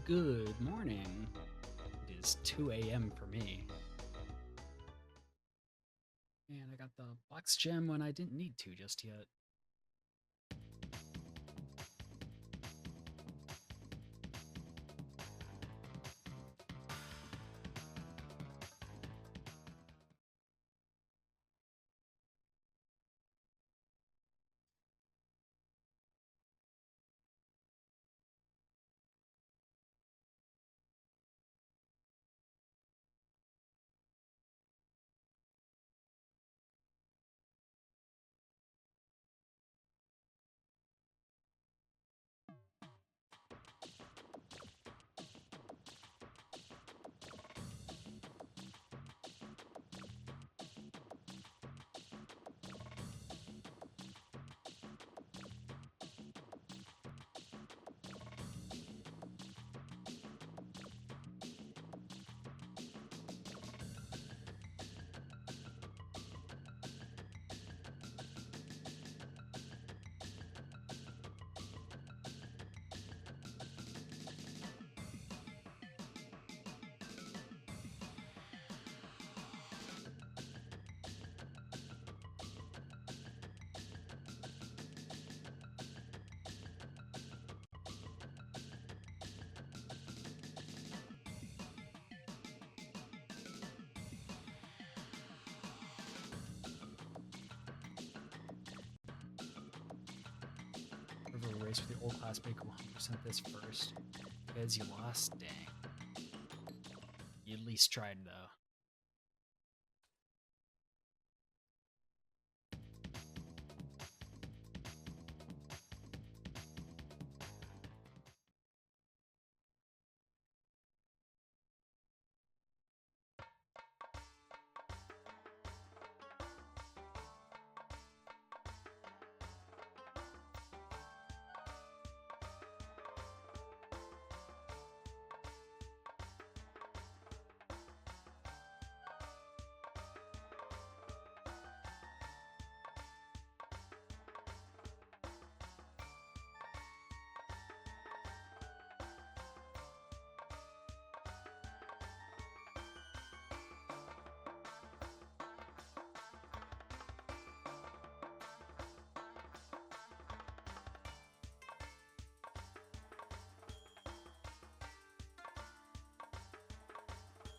Good morning. It is 2 a.m. for me. And I got the box gem when I didn't need to just yet. River race for the old class, make 100% this first. Because you lost? Dang. You at least tried, though.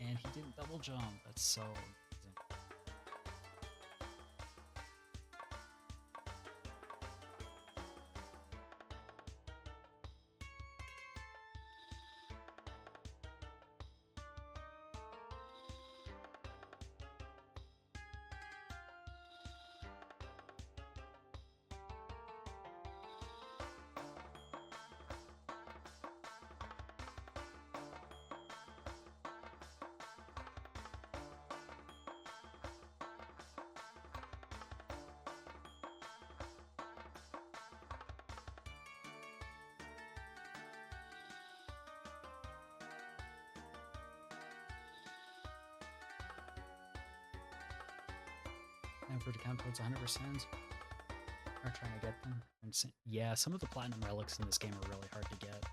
And he didn't double jump. That's so amazing. And for it to count towards 100%. Are trying to get them. Yeah, some of the platinum relics in this game are really hard to get.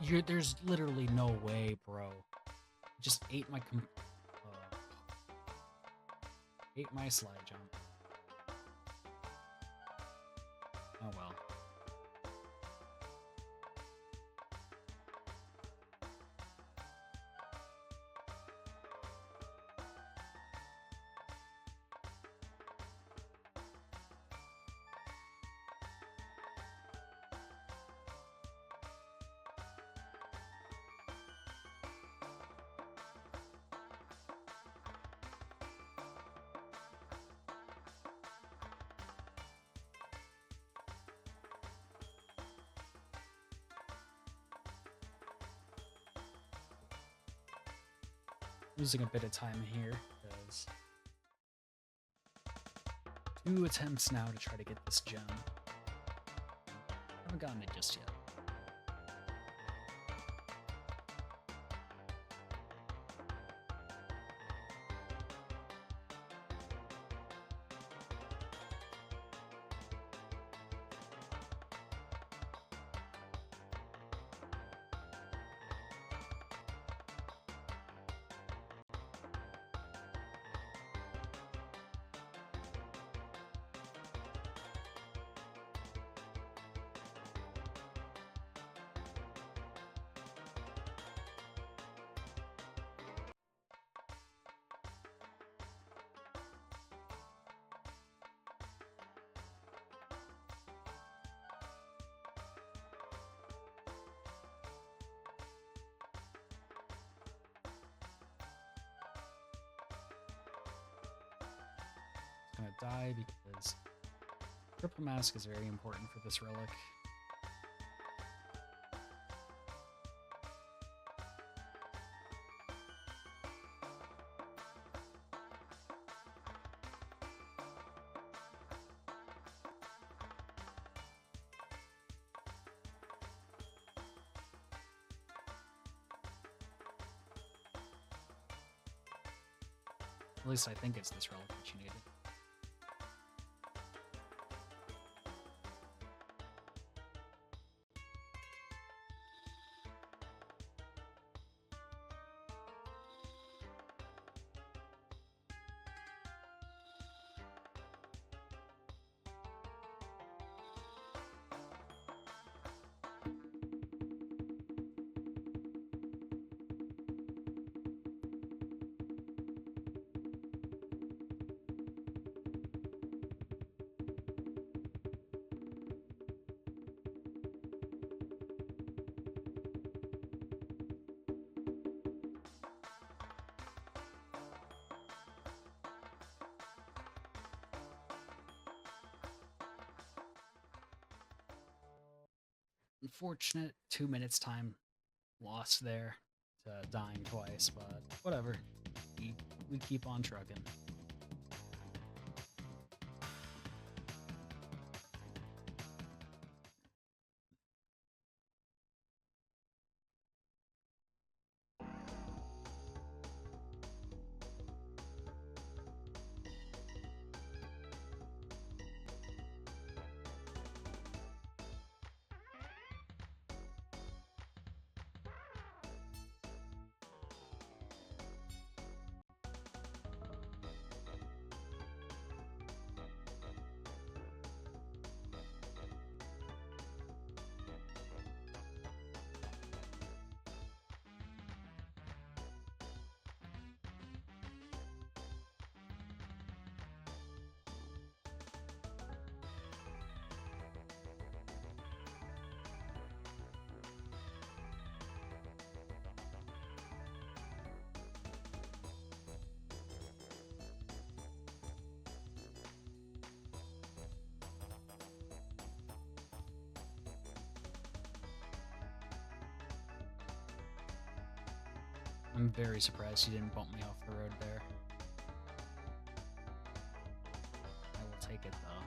Dude, there's literally no way, bro. Just ate my ate my slide jump. Oh well. losing a bit of time here because 2 attempts now to try to get this gem. Haven't gotten it just yet. Gonna die because Triple Mask is very important for this relic. At least I think it's this relic that you needed. Unfortunate 2 minutes time lost there to dying twice, but whatever. We keep on trucking. I'm very surprised you didn't bump me off the road there. I will take it though.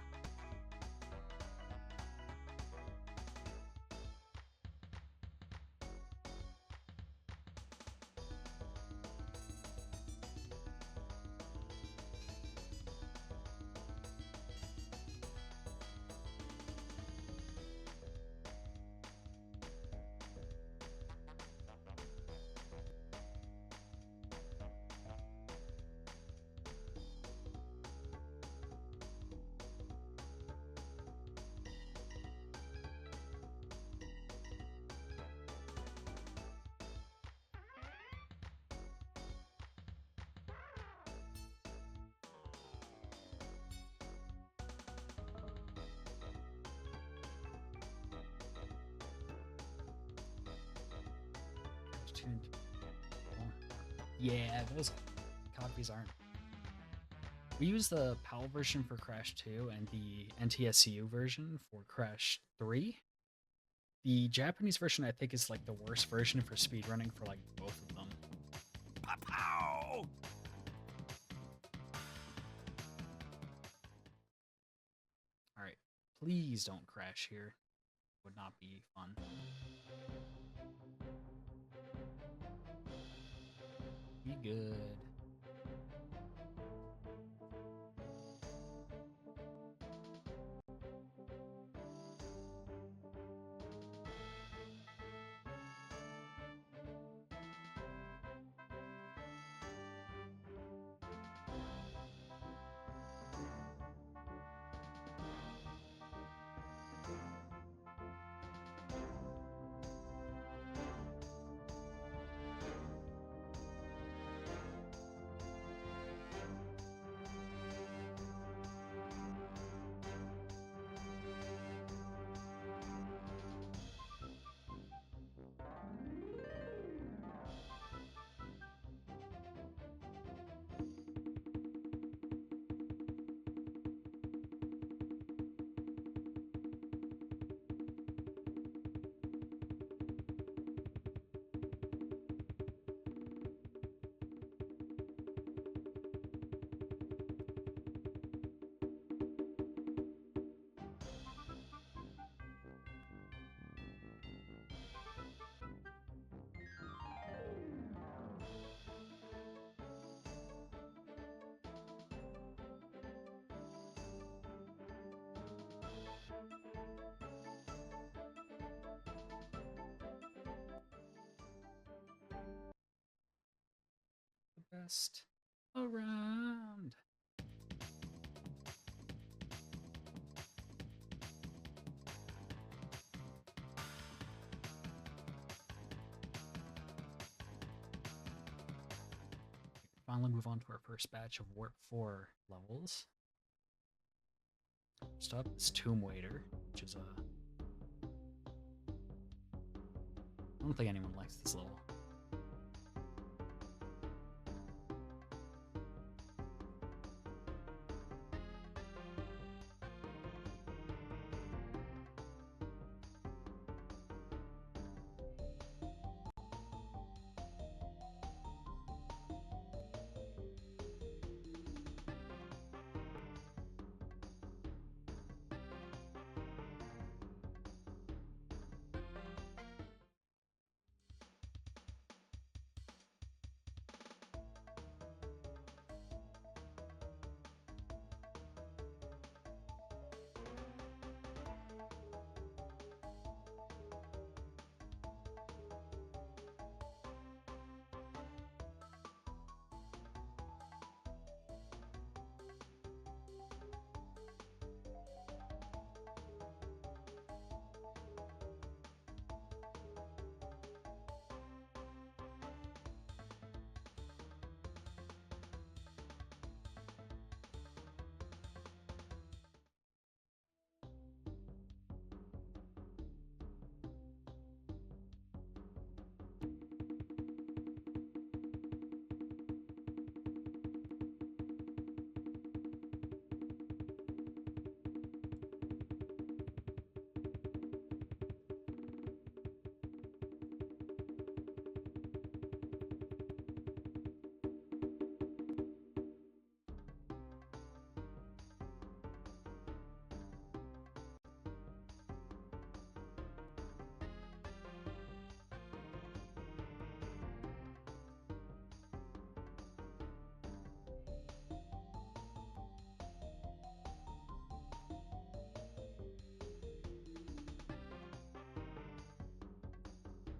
Yeah, those copies aren't. We use the PAL version for Crash 2 and the NTSCU version for Crash 3. The Japanese version, I think, is like the worst version for speedrunning for like both of them. Pow! Alright, please don't crash here. Would not be fun. Be good. The best around. Finally move on to our first batch of Warp 4 levels. First up is Tomb Waiter, which is I don't think anyone likes this level.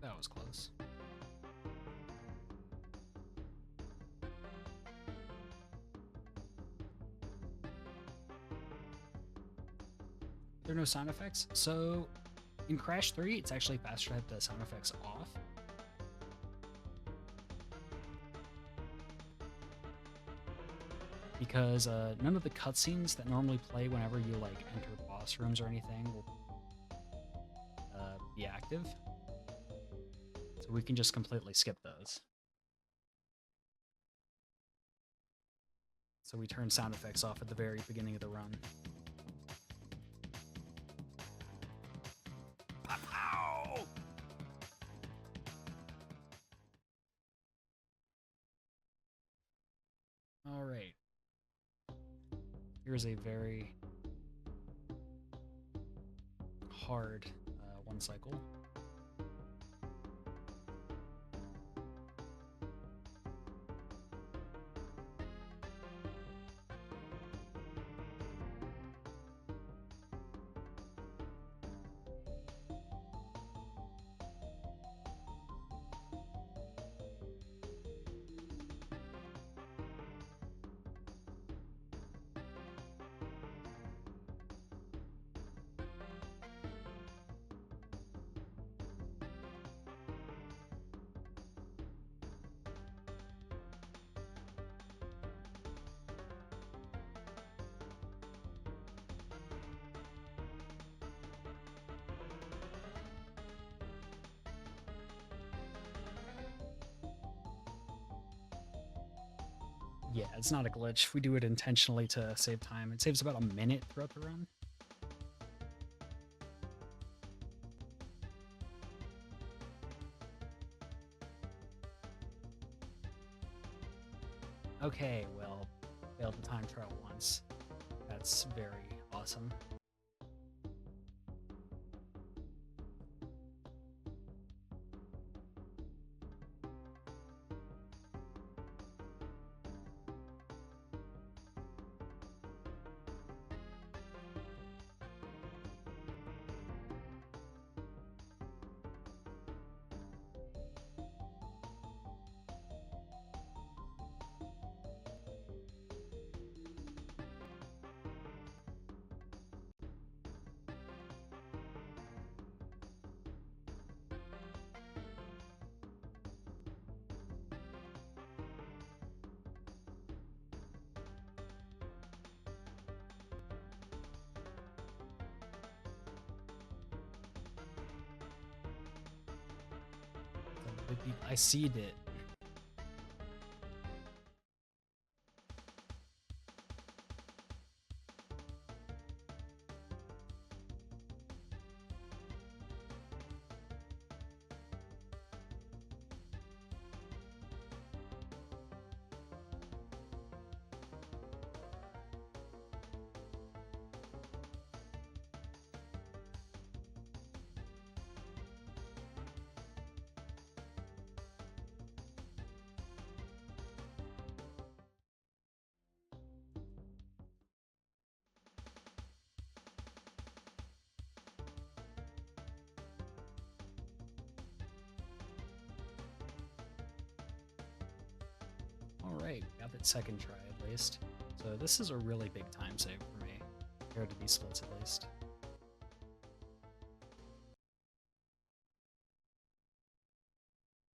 That was close. There are no sound effects, so in Crash 3, it's actually faster to have the sound effects off. Because none of the cutscenes that normally play whenever you like enter boss rooms or anything will be active. So we can just completely skip those. So we turn sound effects off at the very beginning of the run. Here's a very hard one cycle. Yeah, it's not a glitch. We do it intentionally to save time. It saves about a minute throughout the run. Okay, well, failed the time trial once. That's very awesome. I seed it. Alright, got that second try at least. So this is a really big time save for me, compared to these splits at least.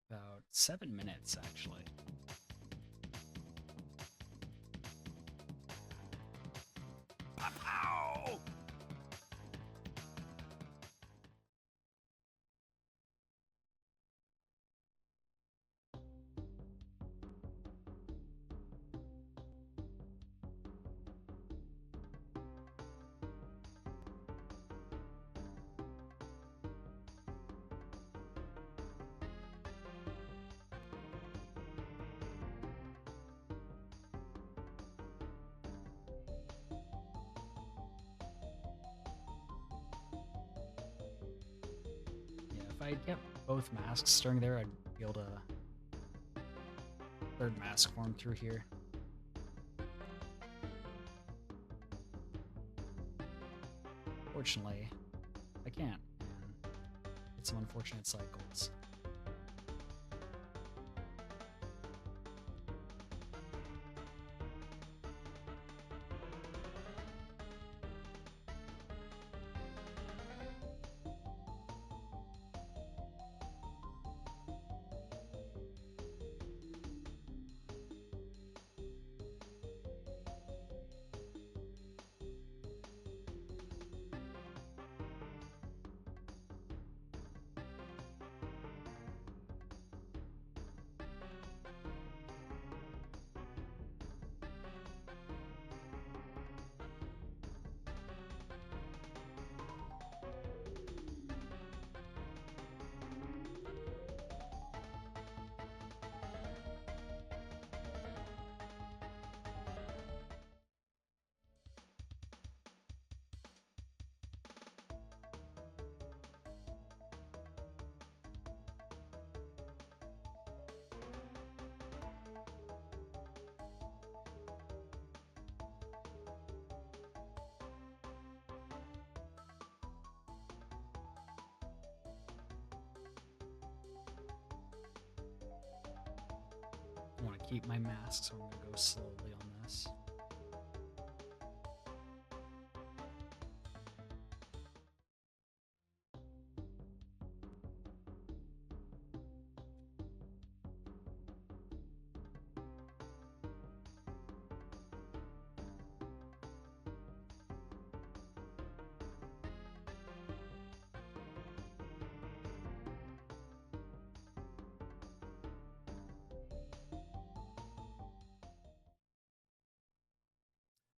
About 7 minutes, actually. Pow! Yeah, if I had kept both masks during there, I'd be able to third mask form through here. Fortunately, I can't, and it's some unfortunate cycles. keep my mask, so I'm gonna go slowly on this.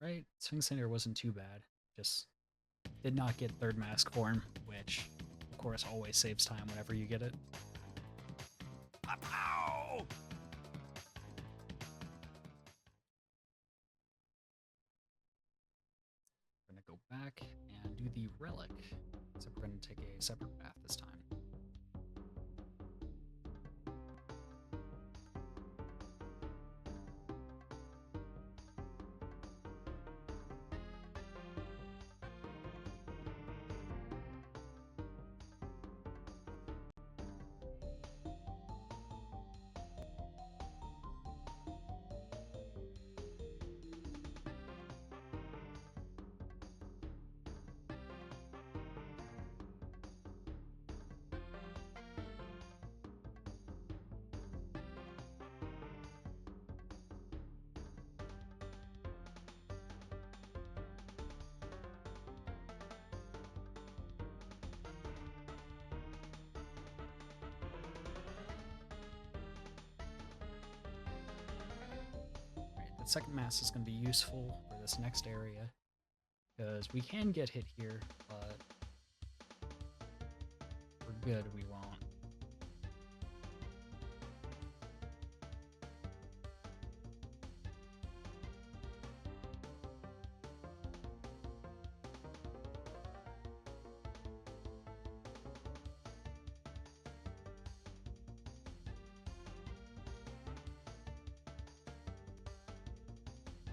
Right, Sphinx Center wasn't too bad. Just did not get third mask form, which, of course, always saves time whenever you get it. Pow! We're gonna go back and do the relic, except we're gonna take a separate path this time. That second mask is going to be useful for this next area, because we can get hit here, but we're good, we won't.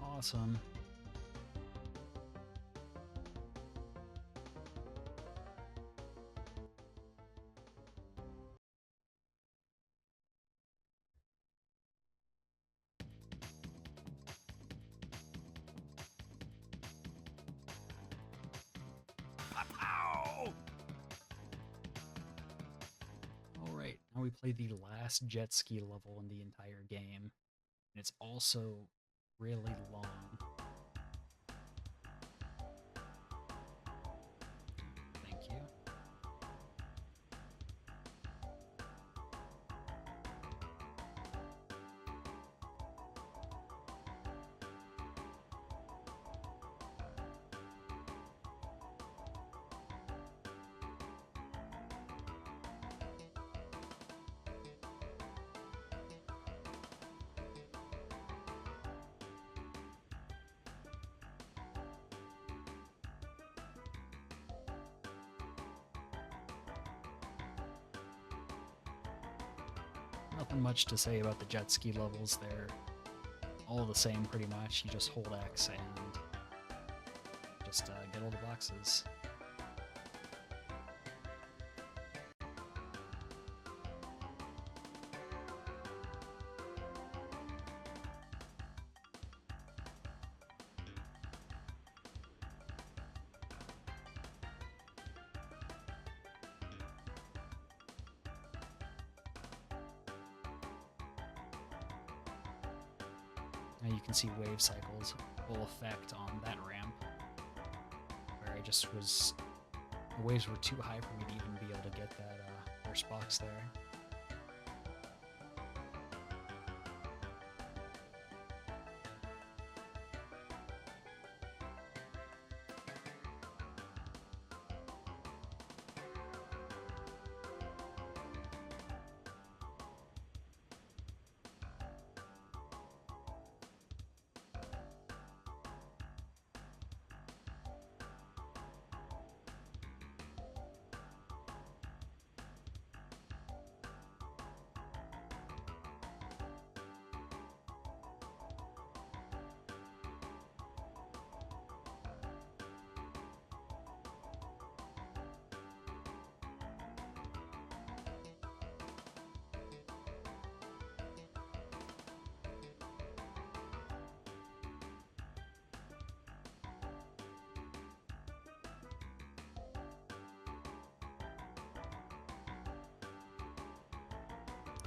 Awesome. Pow! Alright, now we play the last jet ski level in the entire game, and it's also really long. Thank you. Nothing much to say about the jet ski levels. They're all the same pretty much. You just hold X and just get all the boxes. Now you can see wave cycles full effect on that ramp, where I just was, the waves were too high for me to even be able to get that first box there.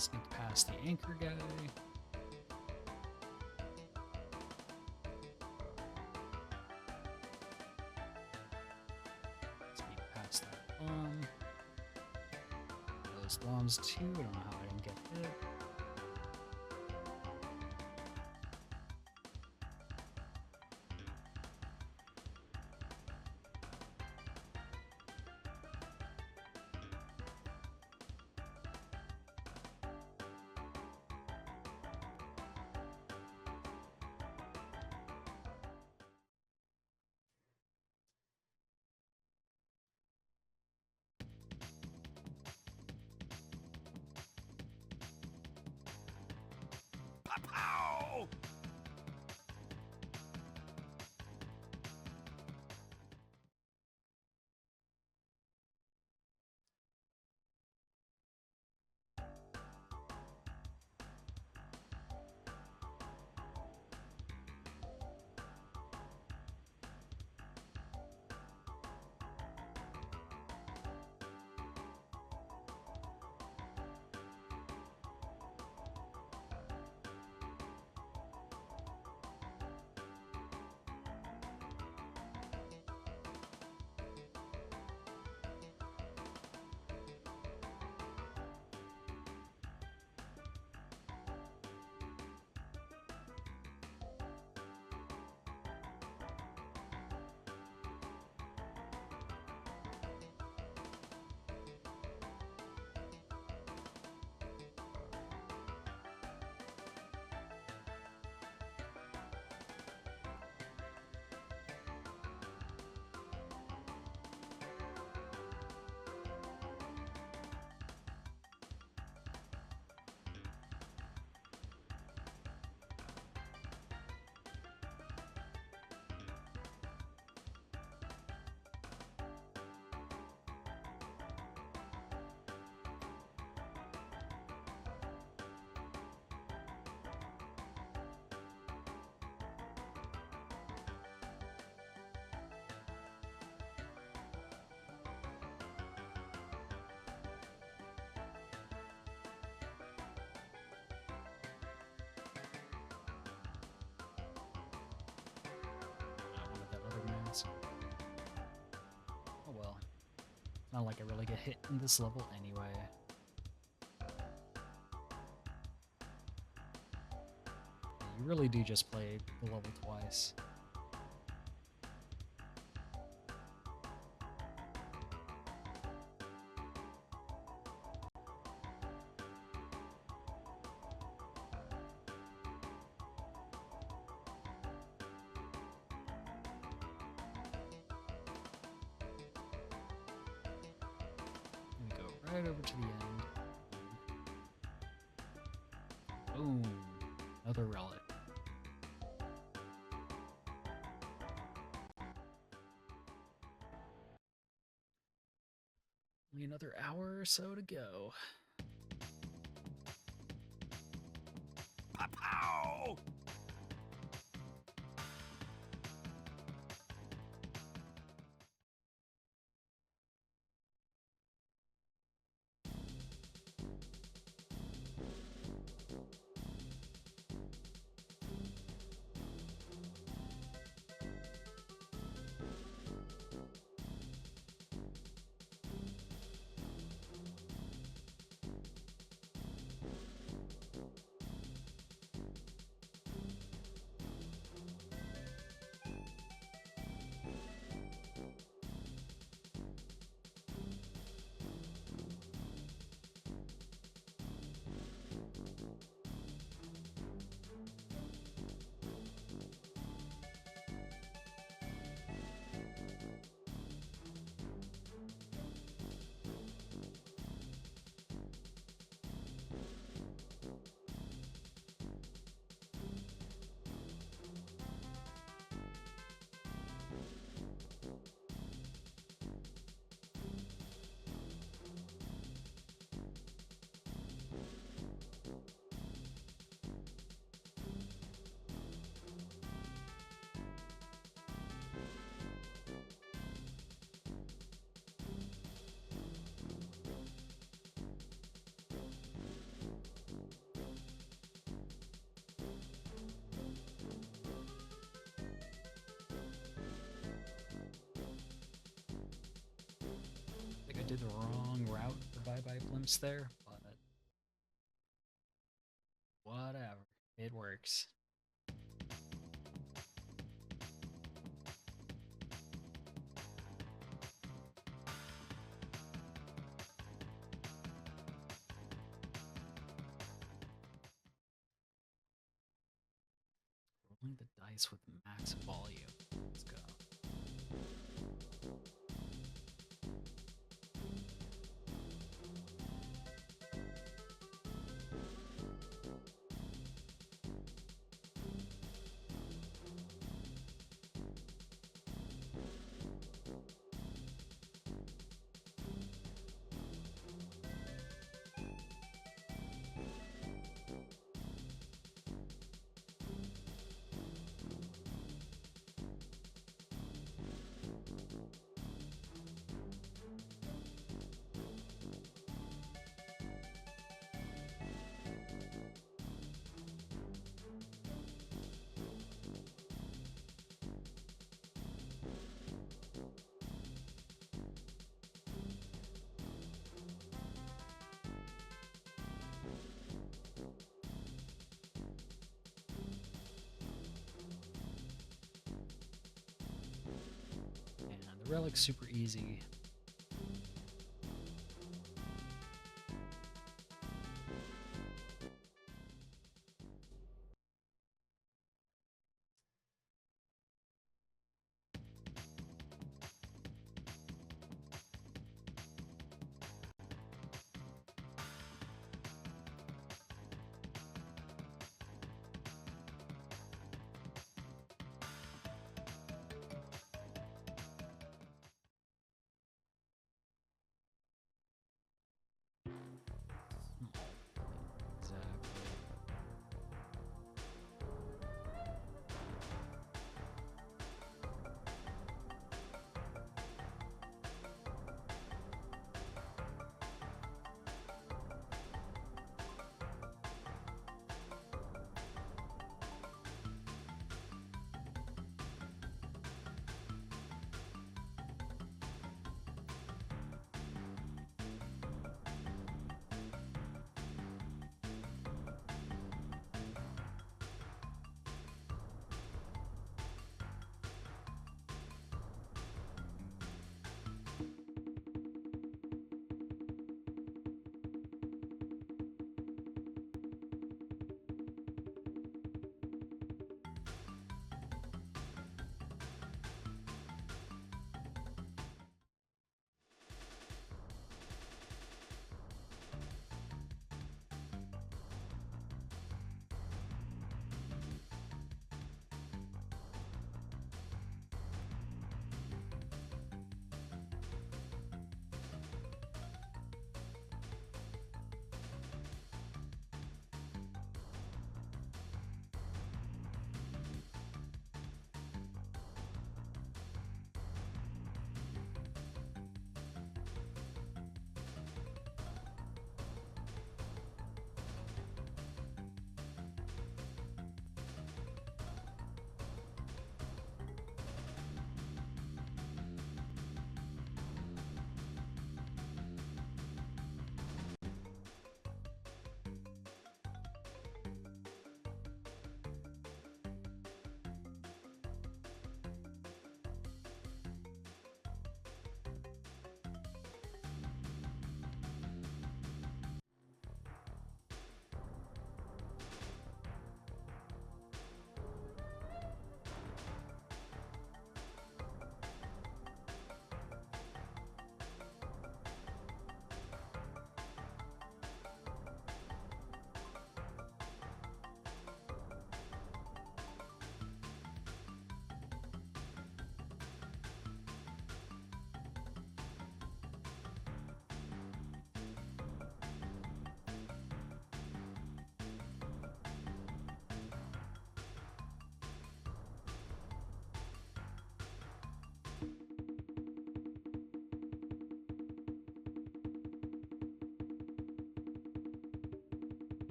Sneak past the anchor guy. Sneak past that bomb. Those bombs too. I don't know how I didn't get hit. Pow! I wanted that other mask. Oh well. Not like I really get hit in this level anyway. You really do just play the level twice. We go right over to the end. Boom. Another relic. Only another hour or so to go. Pow! did the wrong route for Bye Bye Blimps there, but whatever. It works. Rolling the dice with max volume. Let's go. And the relic's super easy.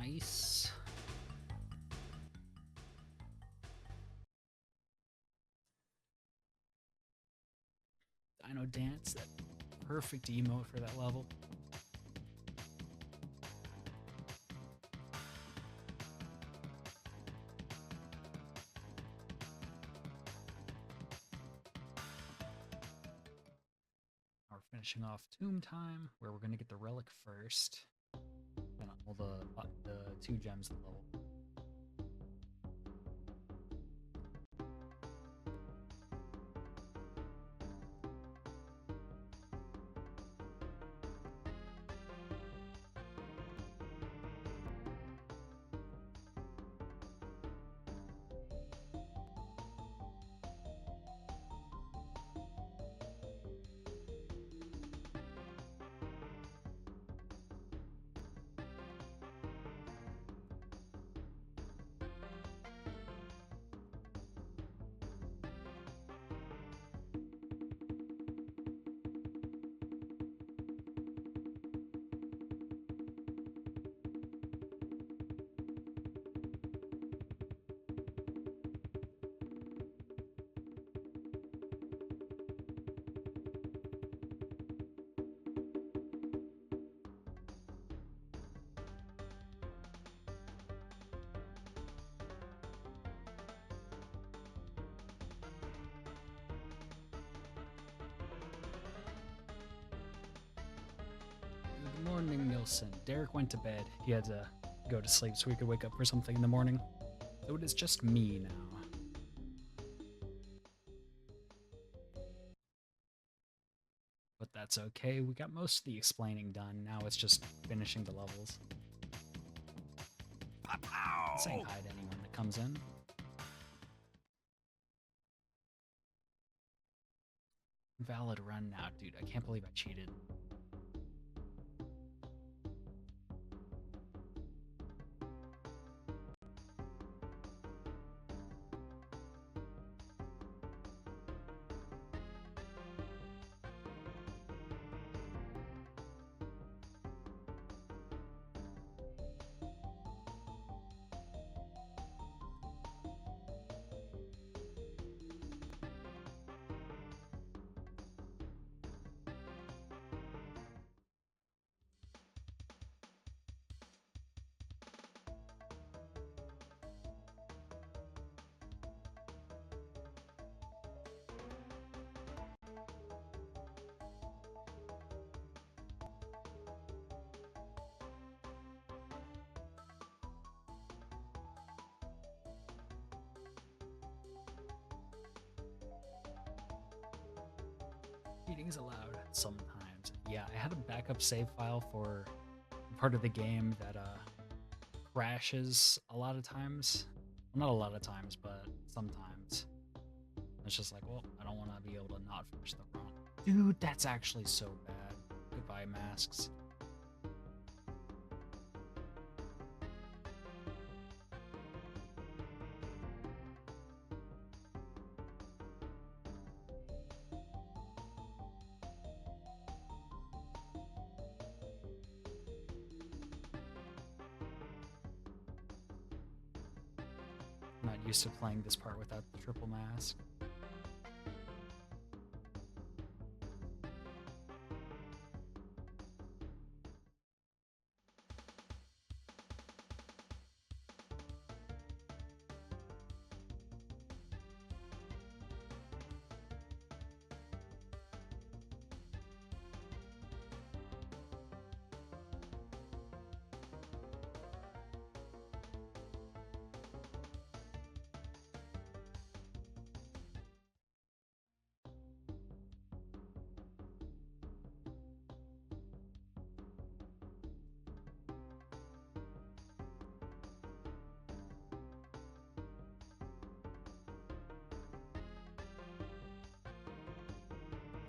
Nice. Dino Dance, that perfect emote for that level. Now we're finishing off Tomb Time, where we're gonna get the relic first. And all the 2 gems of the level. Good morning, Nilsson. Derek went to bed. He had to go to sleep so he could wake up for something in the morning. So it is just me now. But that's okay. We got most of the explaining done. Now it's just finishing the levels. Saying hi to anyone that comes in. Valid run now, dude. I can't believe I cheated. Cheating's allowed sometimes. Yeah, I had a backup save file for part of the game that crashes a lot of times. Well, not a lot of times, but sometimes. It's just like, well, I don't want to be able to not finish the run. Dude, that's actually so bad. Goodbye, masks. I'm not used to playing this part without the triple mask.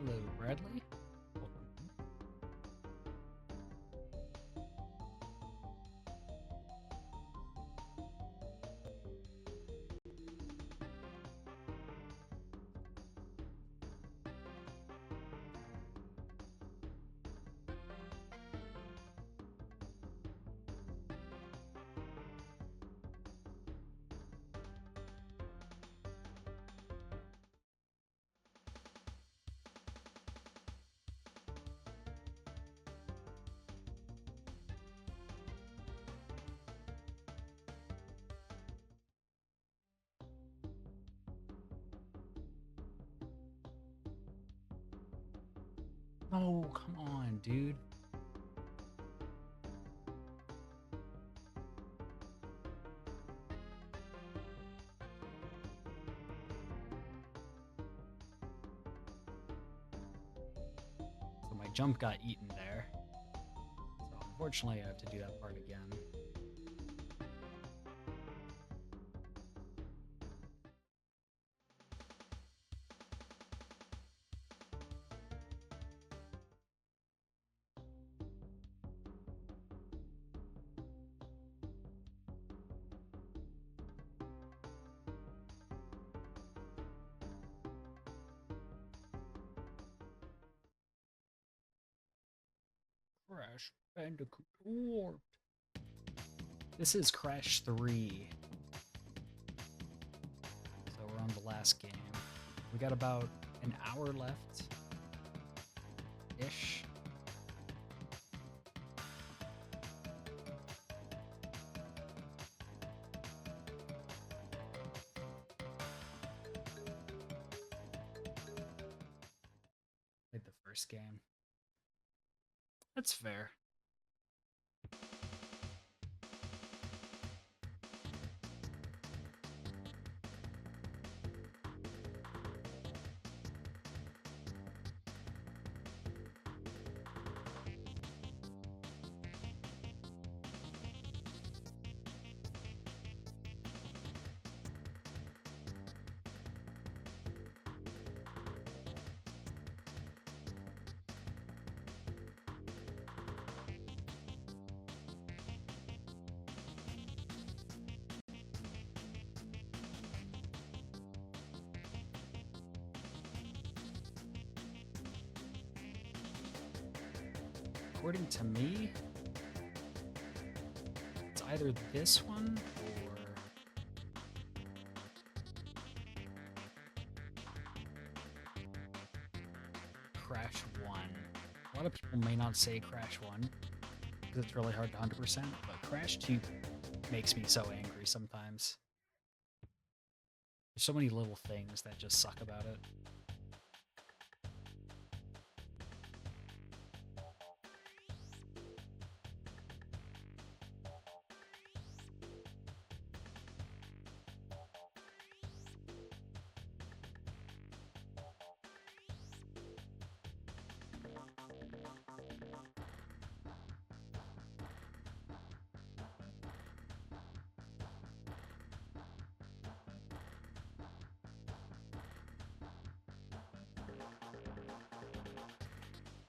Hello, Bradley. Welcome. Oh, come on, dude. So my jump got eaten there. So unfortunately, I have to do that part again. Crash Bandicoot Warped. This is Crash 3. So we're on the last game. We got about an hour left. Ish. Played the first game. That's fair. According to me, it's either this one or Crash 1. A lot of people may not say Crash 1 because it's really hard to 100%, but Crash 2 makes me so angry sometimes. There's so many little things that just suck about it.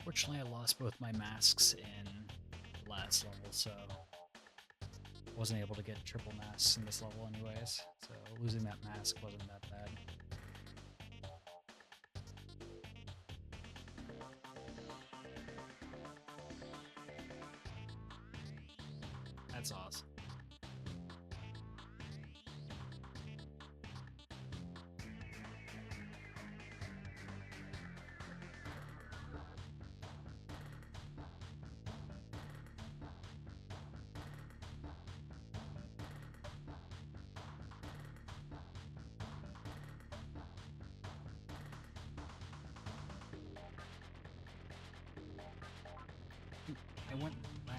Fortunately, I lost both my masks in the last level, so I wasn't able to get triple masks in this level anyways, so losing that mask wasn't that bad. That's awesome. I went left.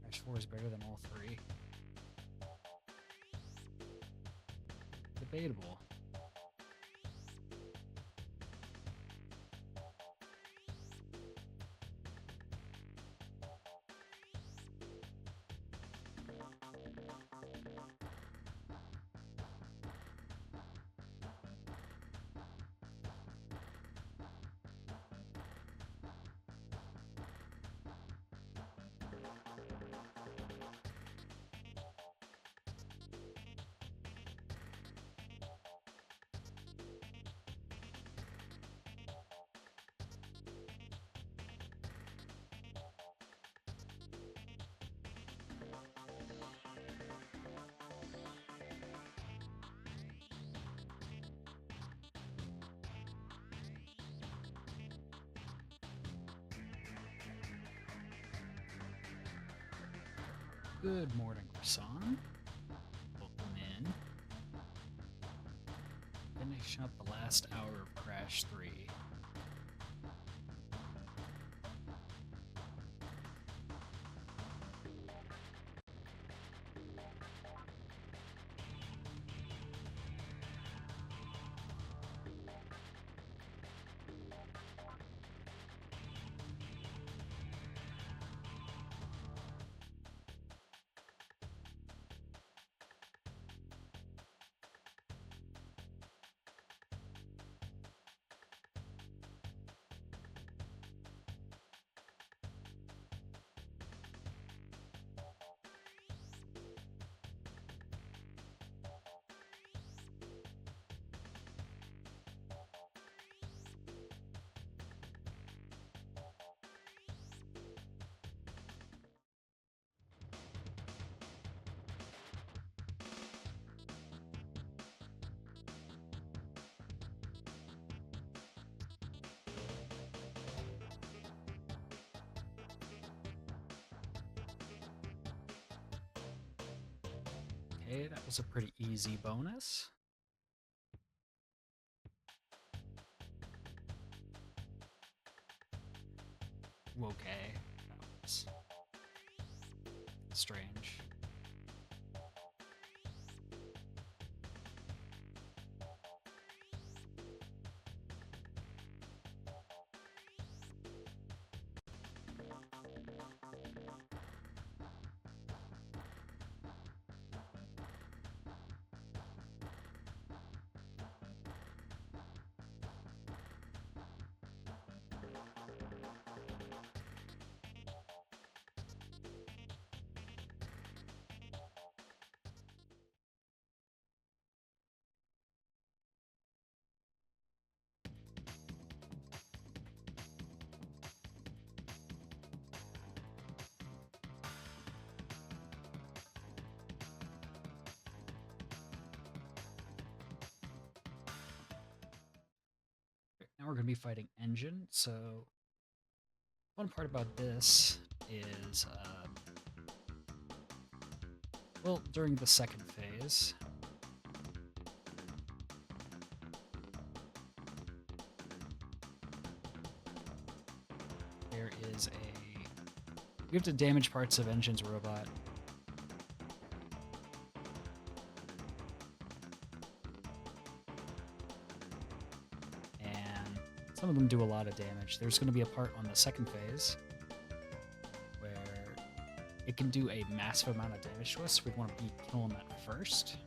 Crash 4 is better than all three. Debatable. Good morning, Rasan. Welcome in. Finishing up the last hour of Crash 3. Okay, that was a pretty easy bonus. Okay, that was strange. Now we're going to be fighting Engine, so one part about this is, well, during the second phase, there is you have to damage parts of Engine's robot. Some of them do a lot of damage. There's going to be a part on the second phase where it can do a massive amount of damage to us, so we want to be killing that first.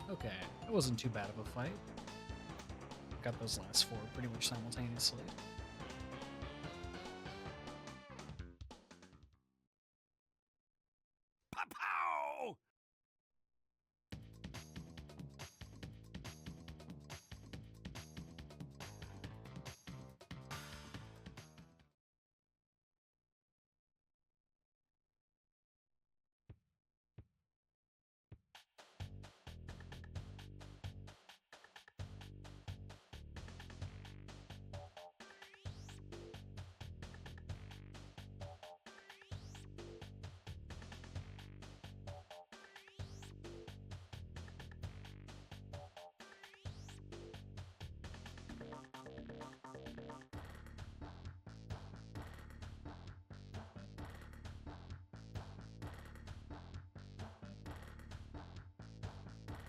Okay, it wasn't too bad of a fight. Got those last four pretty much simultaneously. Pow!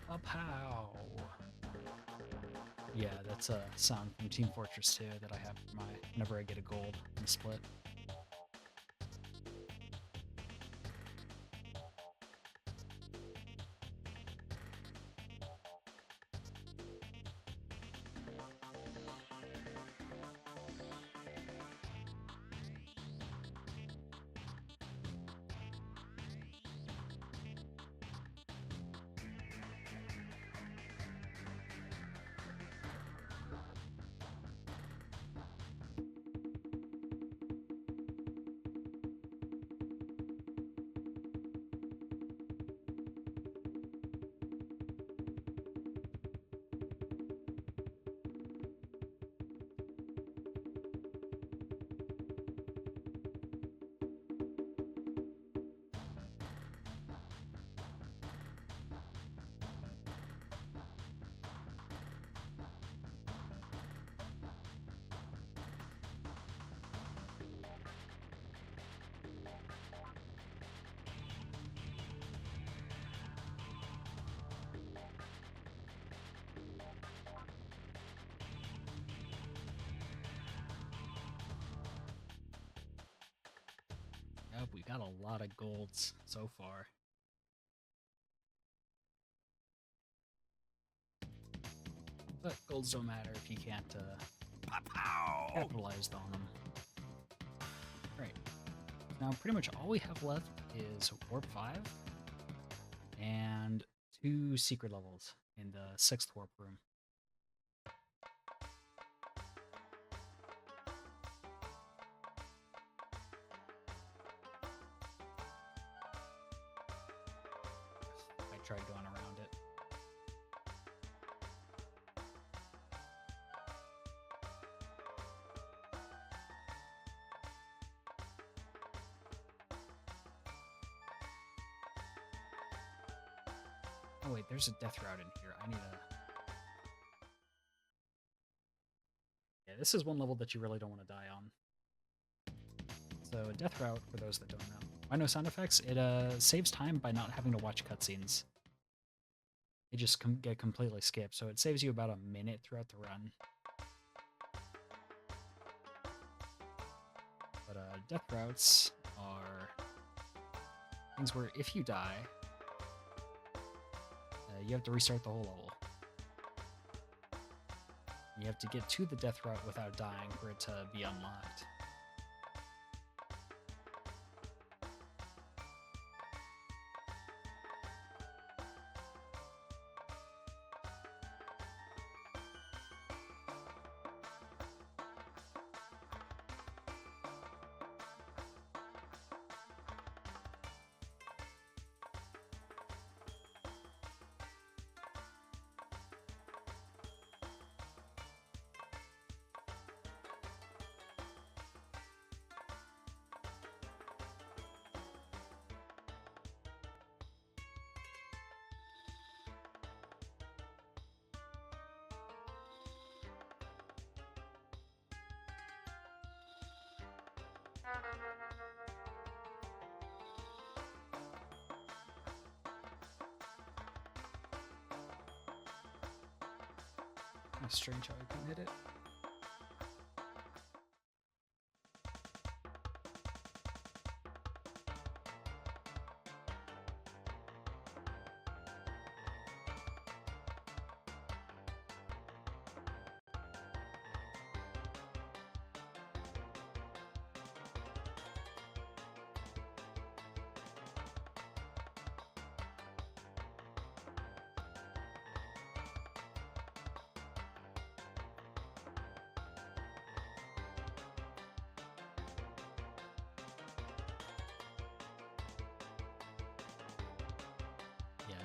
A pow. Yeah, that's a sound from Team Fortress 2 that I have for my whenever I get a gold in the split. Yep, we got a lot of golds so far. But golds don't matter if you can't capitalize on them. Right. Now pretty much all we have left is Warp 5 and 2 secret levels in the 6th warp room. I tried going around it. Oh wait, there's a death route in here. I need a... Yeah, this is one level that you really don't want to die on. So a death route, for those that don't know. Why no sound effects? It saves time by not having to watch cutscenes. They just get completely skipped, so it saves you about a minute throughout the run. But death routes are things where if you die, you have to restart the whole level. You have to get to the death route without dying for it to be unlocked. Strange how I couldn't hit it.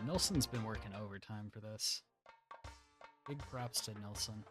Nelson's been working overtime for this. Big props to Nelson.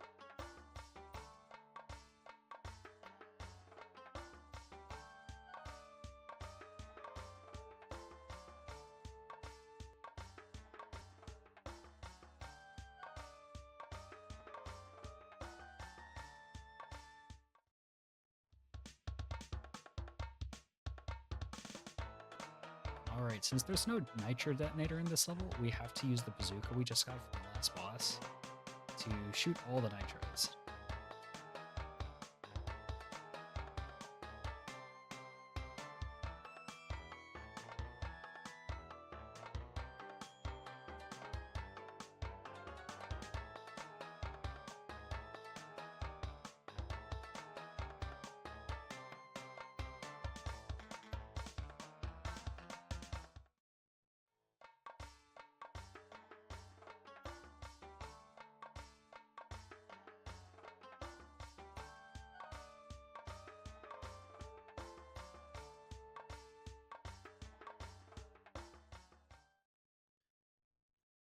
Alright, since there's no nitro detonator in this level, we have to use the bazooka we just got from the last boss to shoot all the nitros.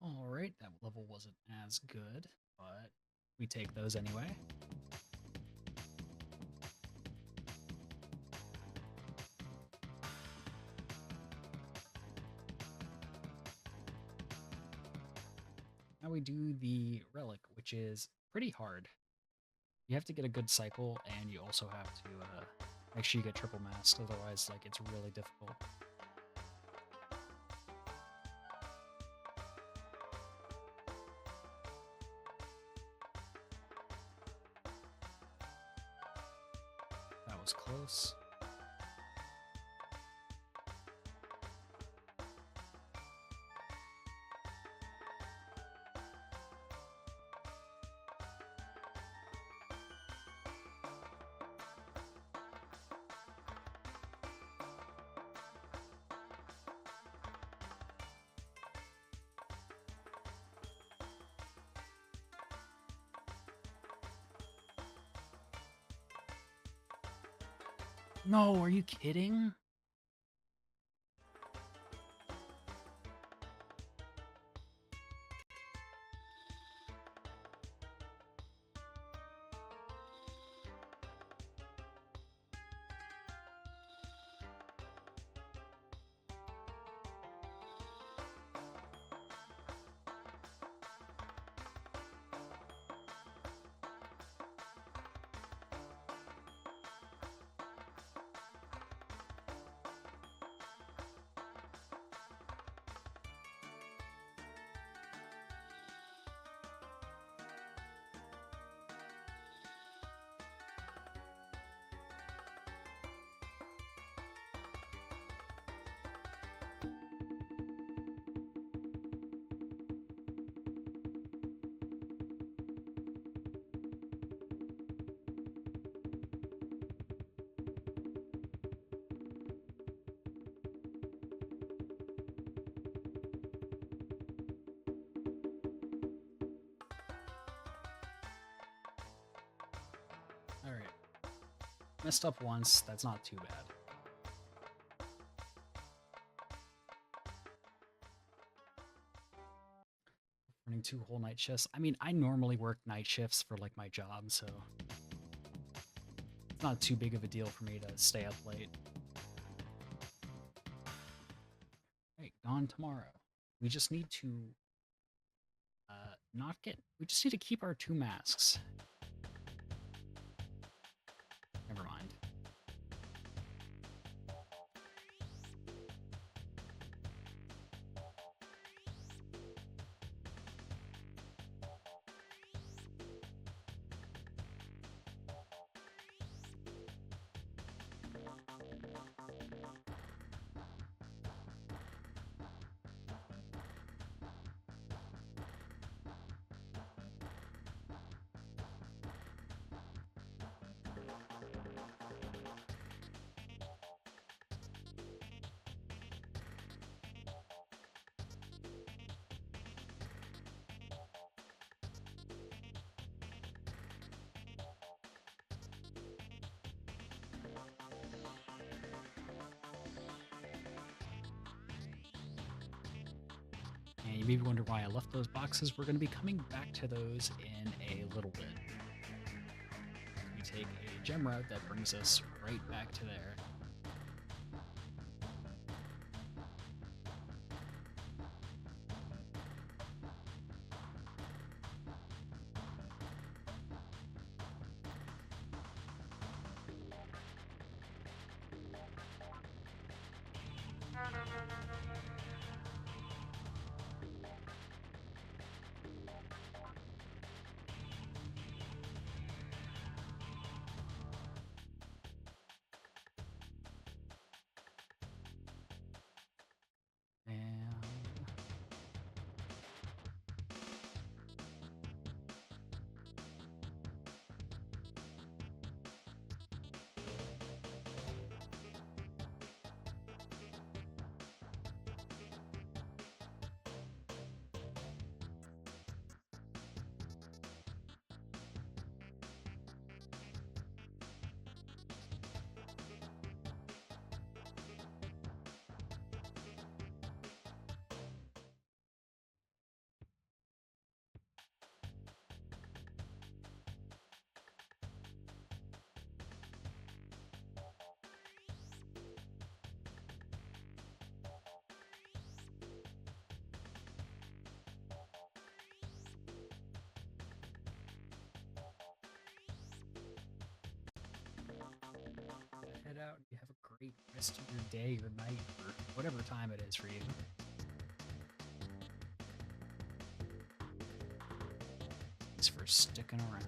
Alright, that level wasn't as good, but we take those anyway. Now we do the relic, which is pretty hard. You have to get a good cycle, and you also have to make sure you get triple masked, otherwise, like, it's really difficult. That was close. No, are you kidding? Alright. Messed up once, that's not too bad. Running 2 whole night shifts. I mean, I normally work night shifts for, like, my job, so it's not too big of a deal for me to stay up late. Right, gone tomorrow. We just need to we just need to keep our 2 masks. Never mind. And you maybe wonder why I left those boxes. We're going to be coming back to those in a little bit. We take a gem route that brings us right back to there. rest of your day or night or whatever time it is for you. Thanks for sticking around.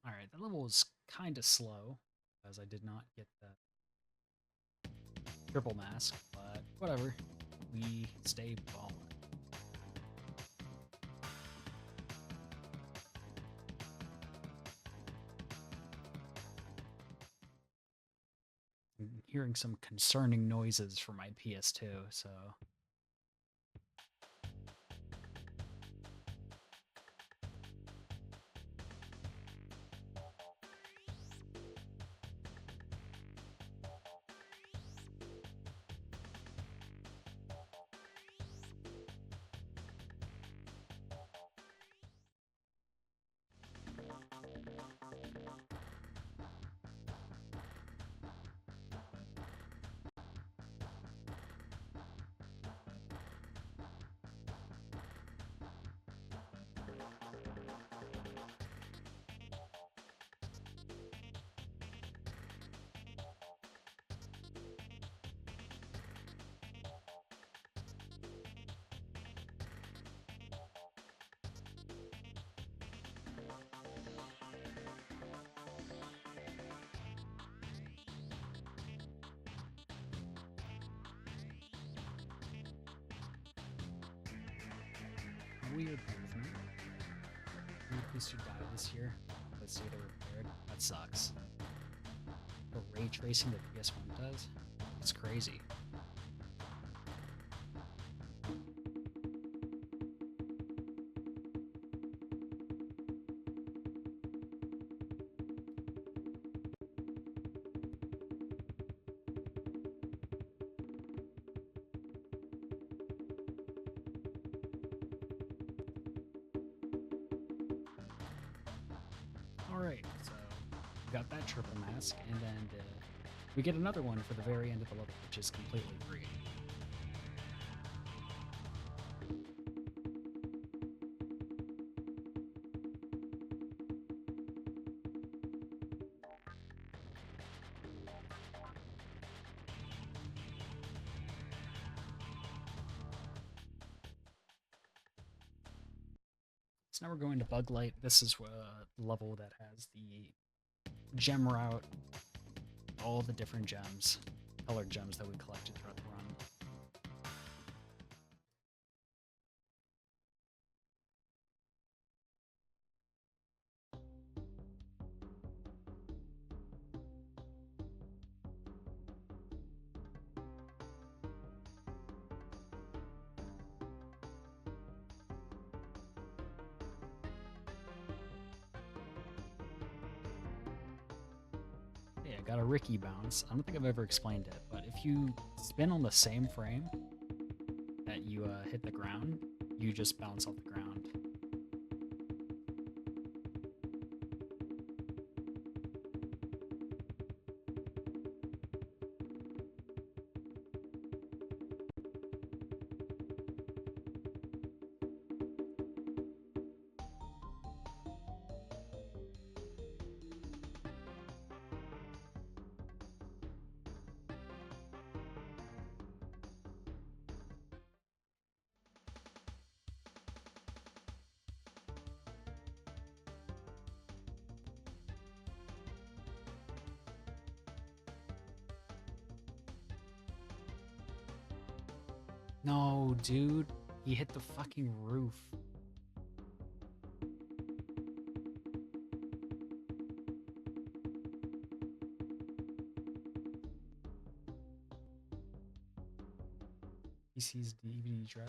Alright, that level was kind of slow, as I did not get the triple mask, but whatever. We stay balling. I'm hearing some concerning noises from my PS2, so... Weird movement. Weird piece who died this year. Let's see, they repaired. That sucks. The ray tracing that PS1 does? It's crazy. Alright, so we got that triple mask, and then we get another one for the very end of the level, which is completely free. So now we're going to Bug Light. This is a level that has the gem route, all the different gems, colored gems that we collected throughout the run. got a Ricky bounce. I don't think I've ever explained it, but if you spin on the same frame that you hit the ground, you just bounce off the ground. No, dude. He hit the fucking roof. PC's DVD drive.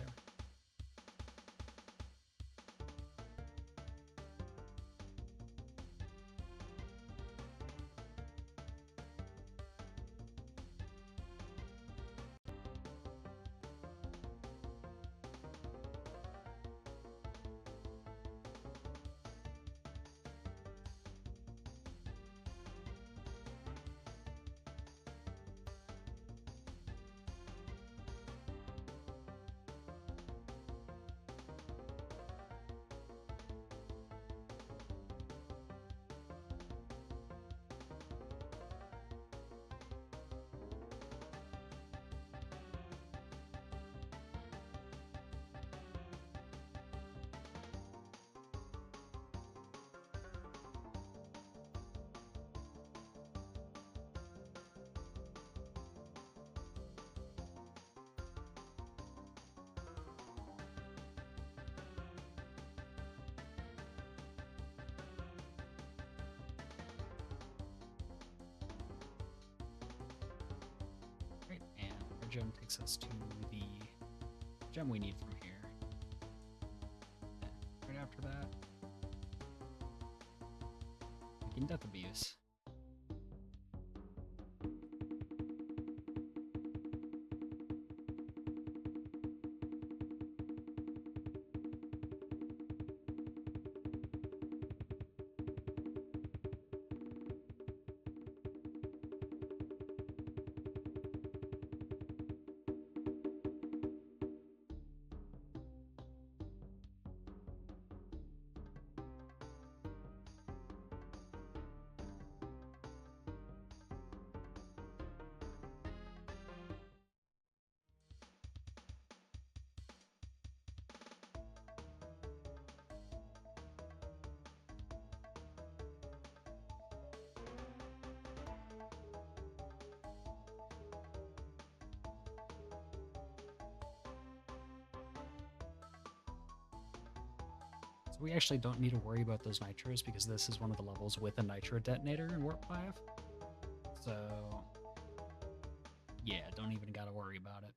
Great, and our gem takes us to the gem we need from here. Right after that, begin death abuse. So we actually don't need to worry about those nitros because this is one of the levels with a nitro detonator in Warp 5. So yeah, don't even gotta worry about it.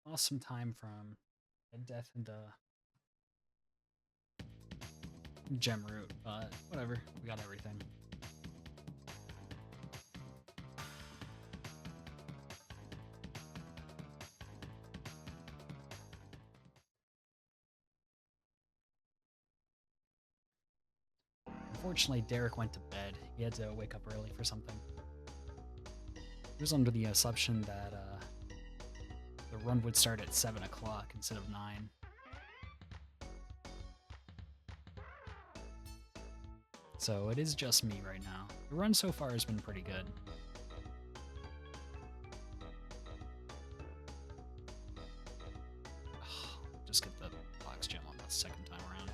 Lost some time from death into gem root, but whatever, we got everything. Unfortunately, Derek went to bed. He had to wake up early for something. He was under the assumption that the run would start at 7 o'clock instead of 9. So it is just me right now. The run so far has been pretty good. Just get the box gem on the second time around.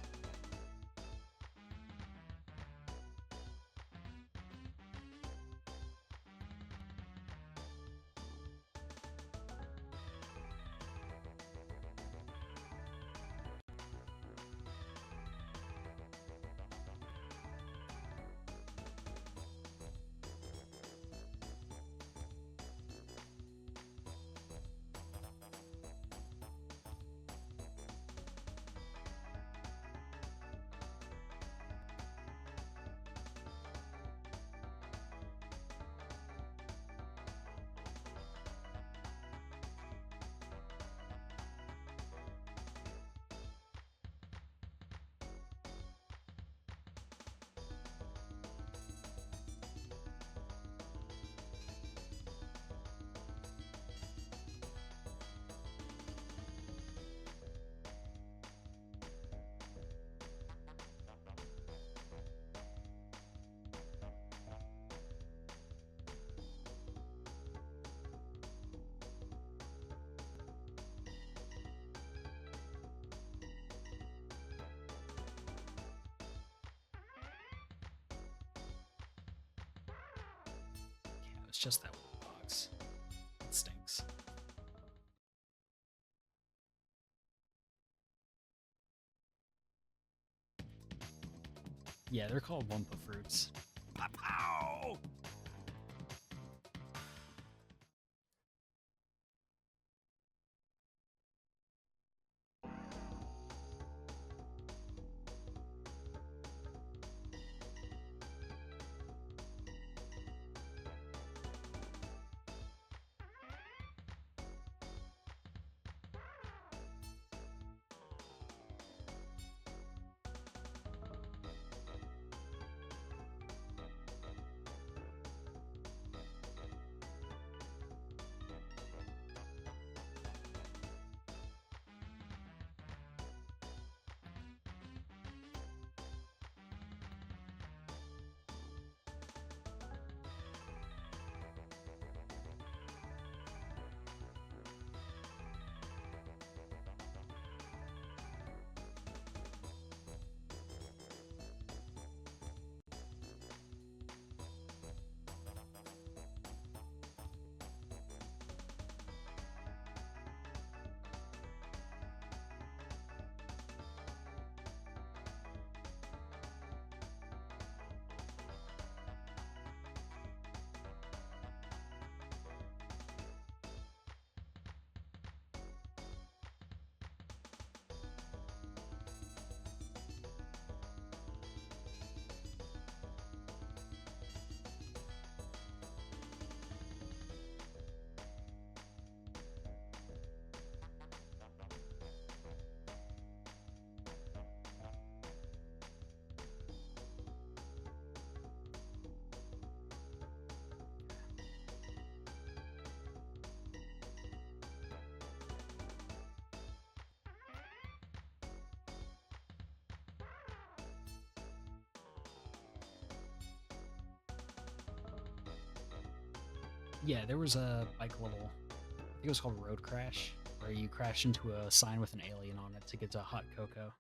just that one box. It stinks. Yeah, they're called Wumpa fruits. Pow! Yeah, there was a bike level, I think it was called Road Crash, where you crash into a sign with an alien on it to get to hot cocoa.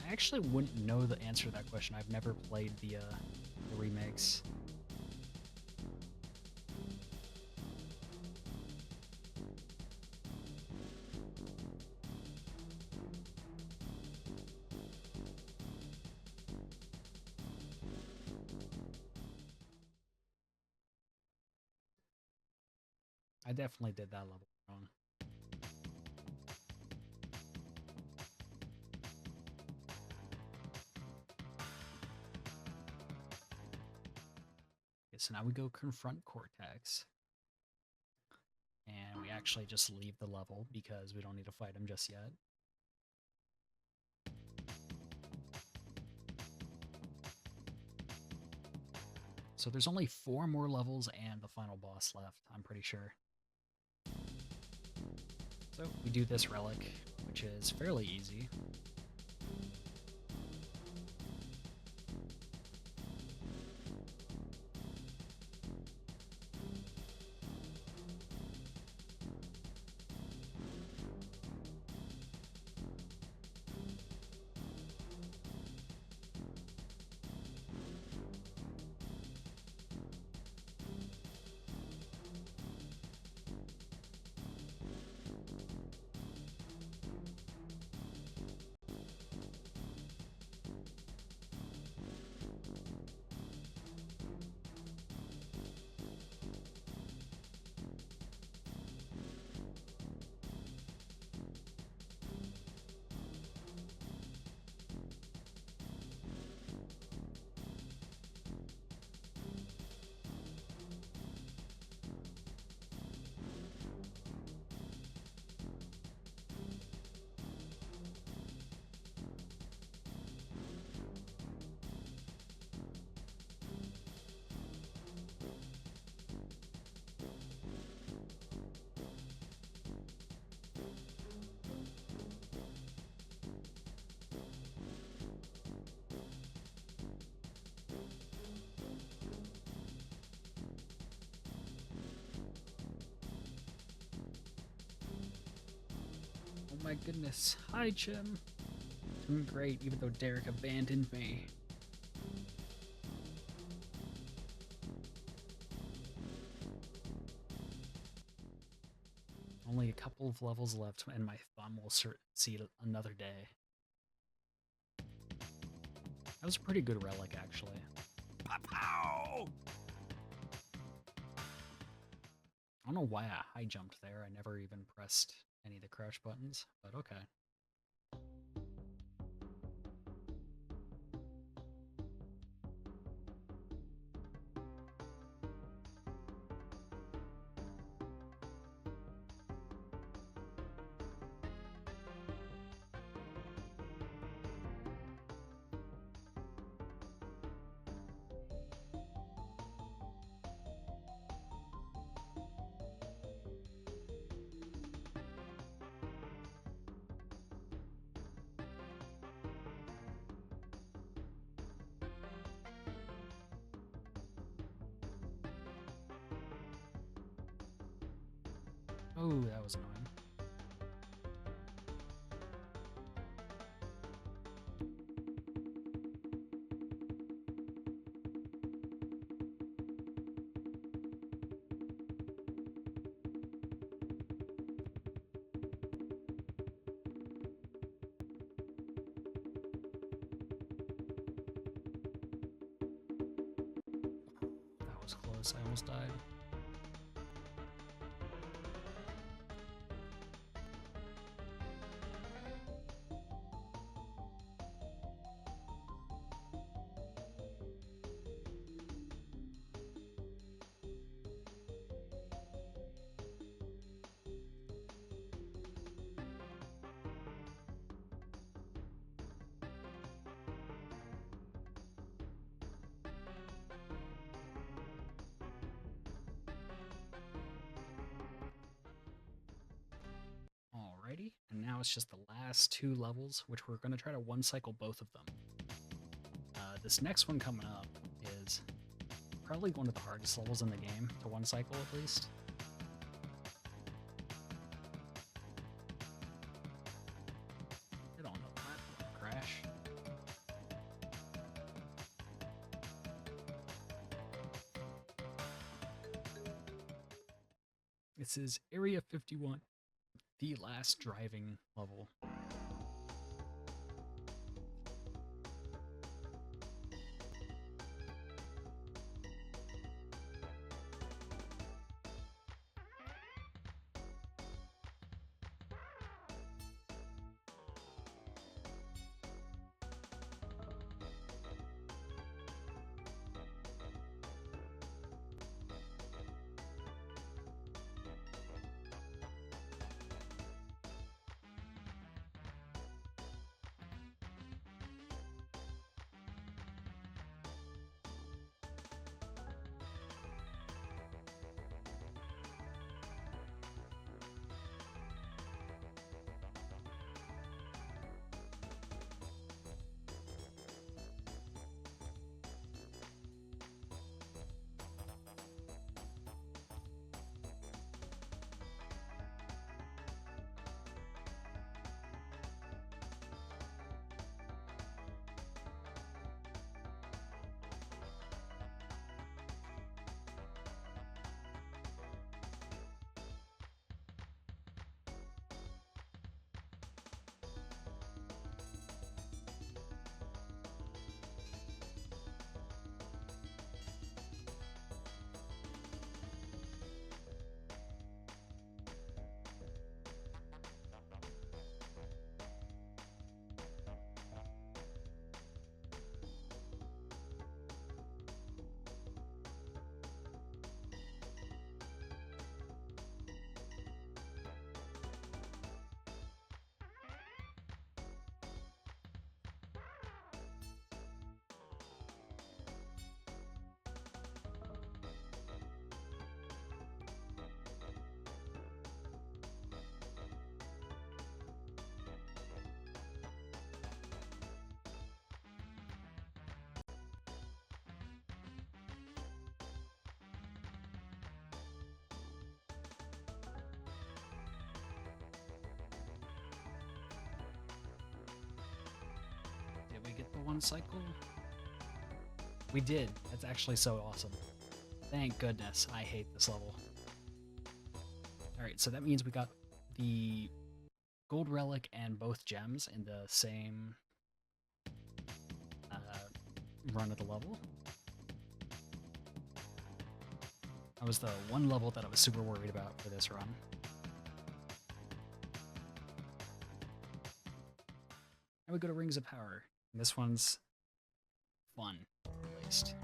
I actually wouldn't know the answer to that question. I've never played the remakes. I definitely did that level wrong. Okay, so now we go confront Cortex. And we actually just leave the level because we don't need to fight him just yet. So there's only 4 more levels and the final boss left, I'm pretty sure. So we do this relic, which is fairly easy. Oh my goodness. Hi, Jim. Doing great, even though Derek abandoned me. Only a couple of levels left, and my thumb will see another day. That was a pretty good relic, actually. Pow! I don't know why I high jumped there. I never even pressed any of the crouch buttons, but okay. Oh, that was annoying. That was close. I almost died. Alrighty, and now it's just the last 2 levels, which we're going to try to one-cycle both of them. This next one coming up is probably one of the hardest levels in the game, to one-cycle at least. Get on the platform, Crash. This is Area 51. The last driving level. one cycle? We did. That's actually so awesome. Thank goodness. I hate this level. Alright, so that means we got the gold relic and both gems in the same run of the level. That was the one level that I was super worried about for this run. Now we go to Rings of Power. And this one's fun, at least.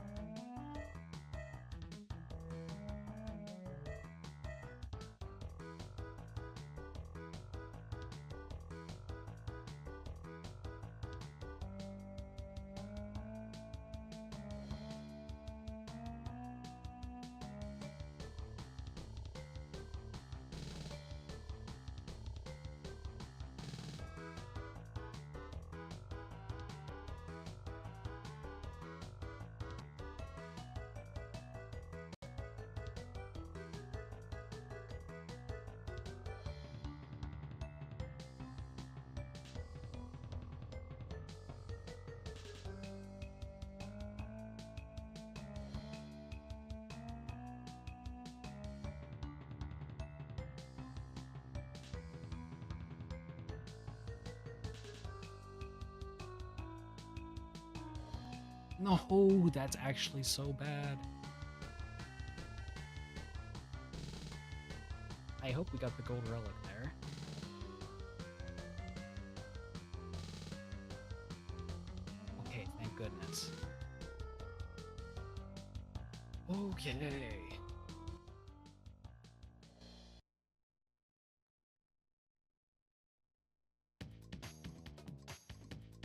No, that's actually so bad. I hope we got the gold relic there. Okay, thank goodness. Okay.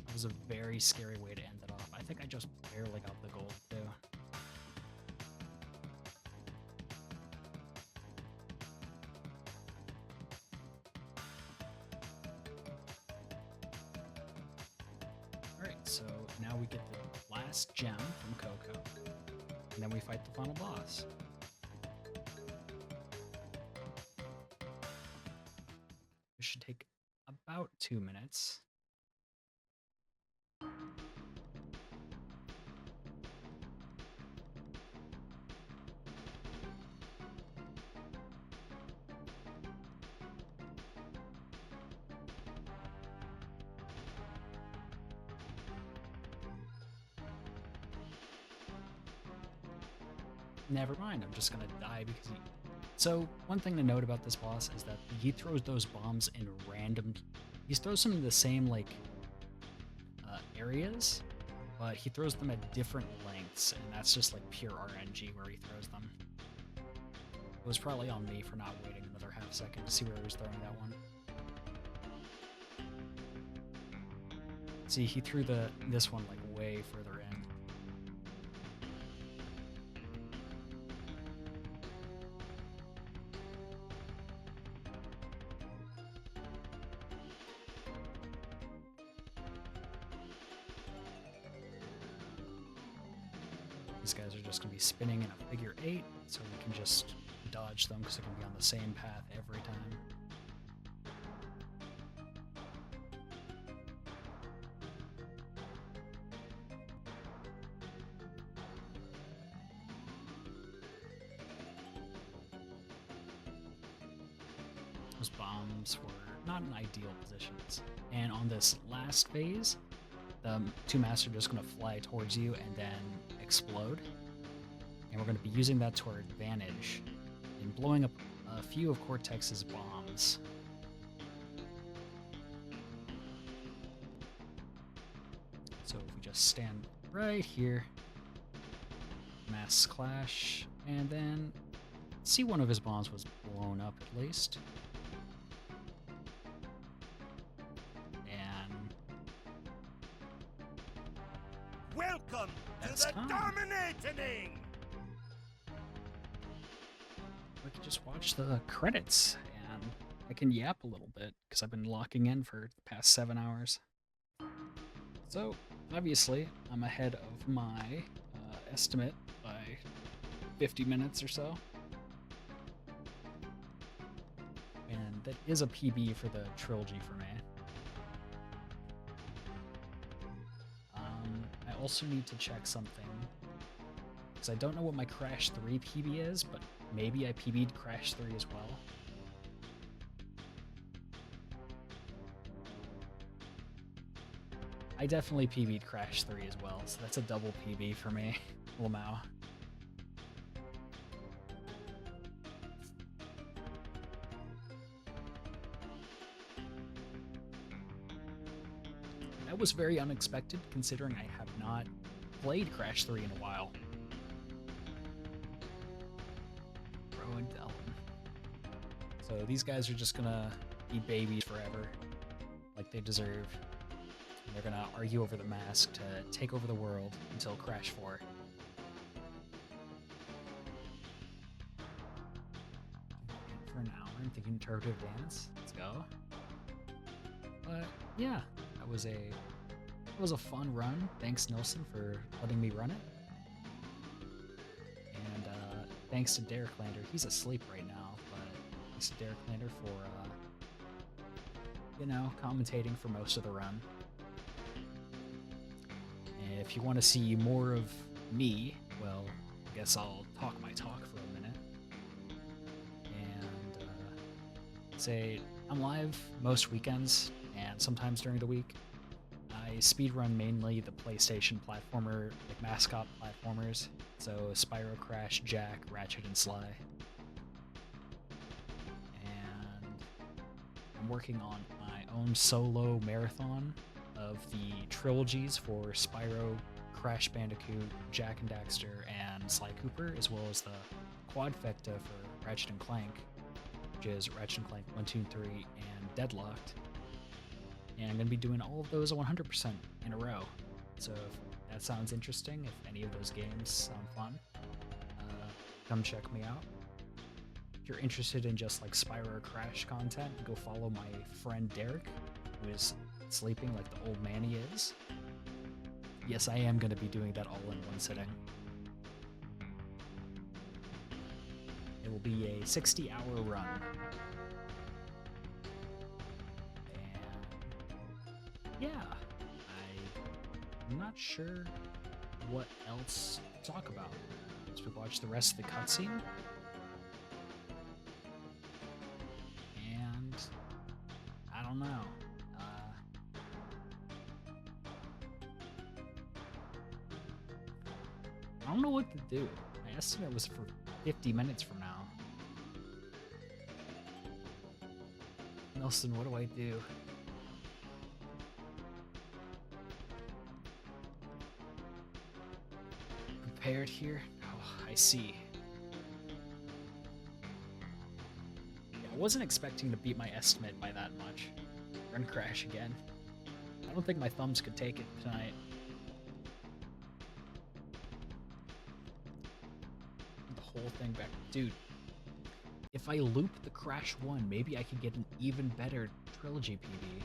That was a very scary way to end it off. I think I just barely got the gold, too. Alright, so now we get the last gem from Coco, and then we fight the final boss. This should take about 2 minutes. Never mind, I'm just gonna die because he... So, one thing to note about this boss is that he throws those bombs in random... He throws them in the same, like, areas, but he throws them at different lengths, and that's just, like, pure RNG where he throws them. It was probably on me for not waiting another half second to see where he was throwing that one. See, he threw this one, like, way further in. These guys are just going to be spinning in a figure 8, so we can just dodge them because they're going to be on the same path every time. Those bombs were not in ideal positions. And on this last phase, the two masters are just going to fly towards you and then explode. And we're going to be using that to our advantage in blowing up a few of Cortex's bombs. So if we just stand right here, mass clash, and then see one of his bombs was blown up at least. Welcome That's to the time. dominating! We can just watch the credits, and I can yap a little bit, because I've been locking in for the past 7 hours. So, obviously, I'm ahead of my estimate by 50 minutes or so. And that is a PB for the trilogy for me. also need to check something. Because I don't know what my Crash 3 PB is, but maybe I PB'd Crash 3 as well. I definitely PB'd Crash 3 as well, so that's a double PB for me, Lamau. That was very unexpected, considering I have not played Crash 3 in a while. Bro and Delvin. So these guys are just gonna be babies forever, like they deserve. And they're gonna argue over the mask to take over the world until Crash 4. For an hour, I'm thinking interpretive dance. Let's go. But yeah, that was a fun run. Thanks Nilsson for letting me run it. And thanks to Derek Lander. He's asleep right now, but thanks to Derek Lander for commentating for most of the run. And if you want to see more of me, well, I guess I'll talk my talk for a minute. And say I'm live most weekends and sometimes during the week. I speedrun mainly the PlayStation platformer, like mascot platformers, so Spyro, Crash, Jack, Ratchet, and Sly. And I'm working on my own solo marathon of the trilogies for Spyro, Crash Bandicoot, Jack and Daxter, and Sly Cooper, as well as the quadfecta for Ratchet and Clank, which is Ratchet and Clank 1, 2, 3, and Deadlocked. And I'm going to be doing all of those 100% in a row. So if that sounds interesting, if any of those games sound fun, come check me out. If you're interested in just like Spyro or Crash content, go follow my friend Derek, who is sleeping like the old man he is. Yes, I am going to be doing that all in one sitting. It will be a 60-hour run. Yeah, I'm not sure what else to talk about. As we watch the rest of the cutscene. And I don't know. I don't know what to do. My estimate was for 50 minutes from now. Nelson, what do I do? Prepared here? Oh, I see. Yeah, I wasn't expecting to beat my estimate by that much. Run Crash again. I don't think my thumbs could take it tonight. The whole thing back. Dude, if I loop the Crash 1, maybe I could get an even better Trilogy PB.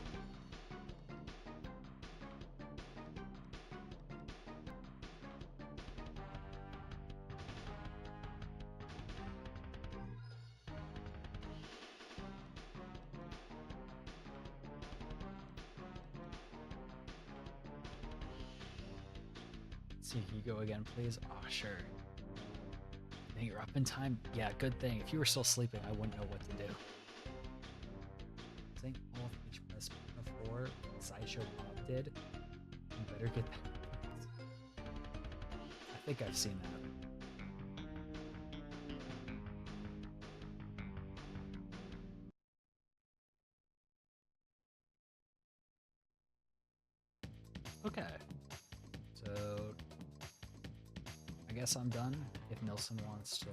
See, can you go again, please? Oh, sure. Dang, you're up in time. Yeah, good thing. If you were still sleeping, I wouldn't know what to do. Think all of each press before Sideshow Bob did. You better get that. I think I've seen that. Okay. So I guess I'm done. If Nilsson wants to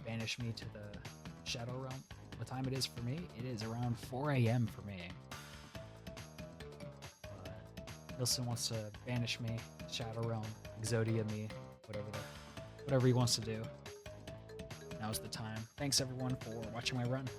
banish me to the Shadow Realm, what time it is for me? It is around 4 a.m. for me. But Nilsson wants to banish me, Shadow Realm, Exodia me, whatever he wants to do. Now's the time. Thanks everyone for watching my run.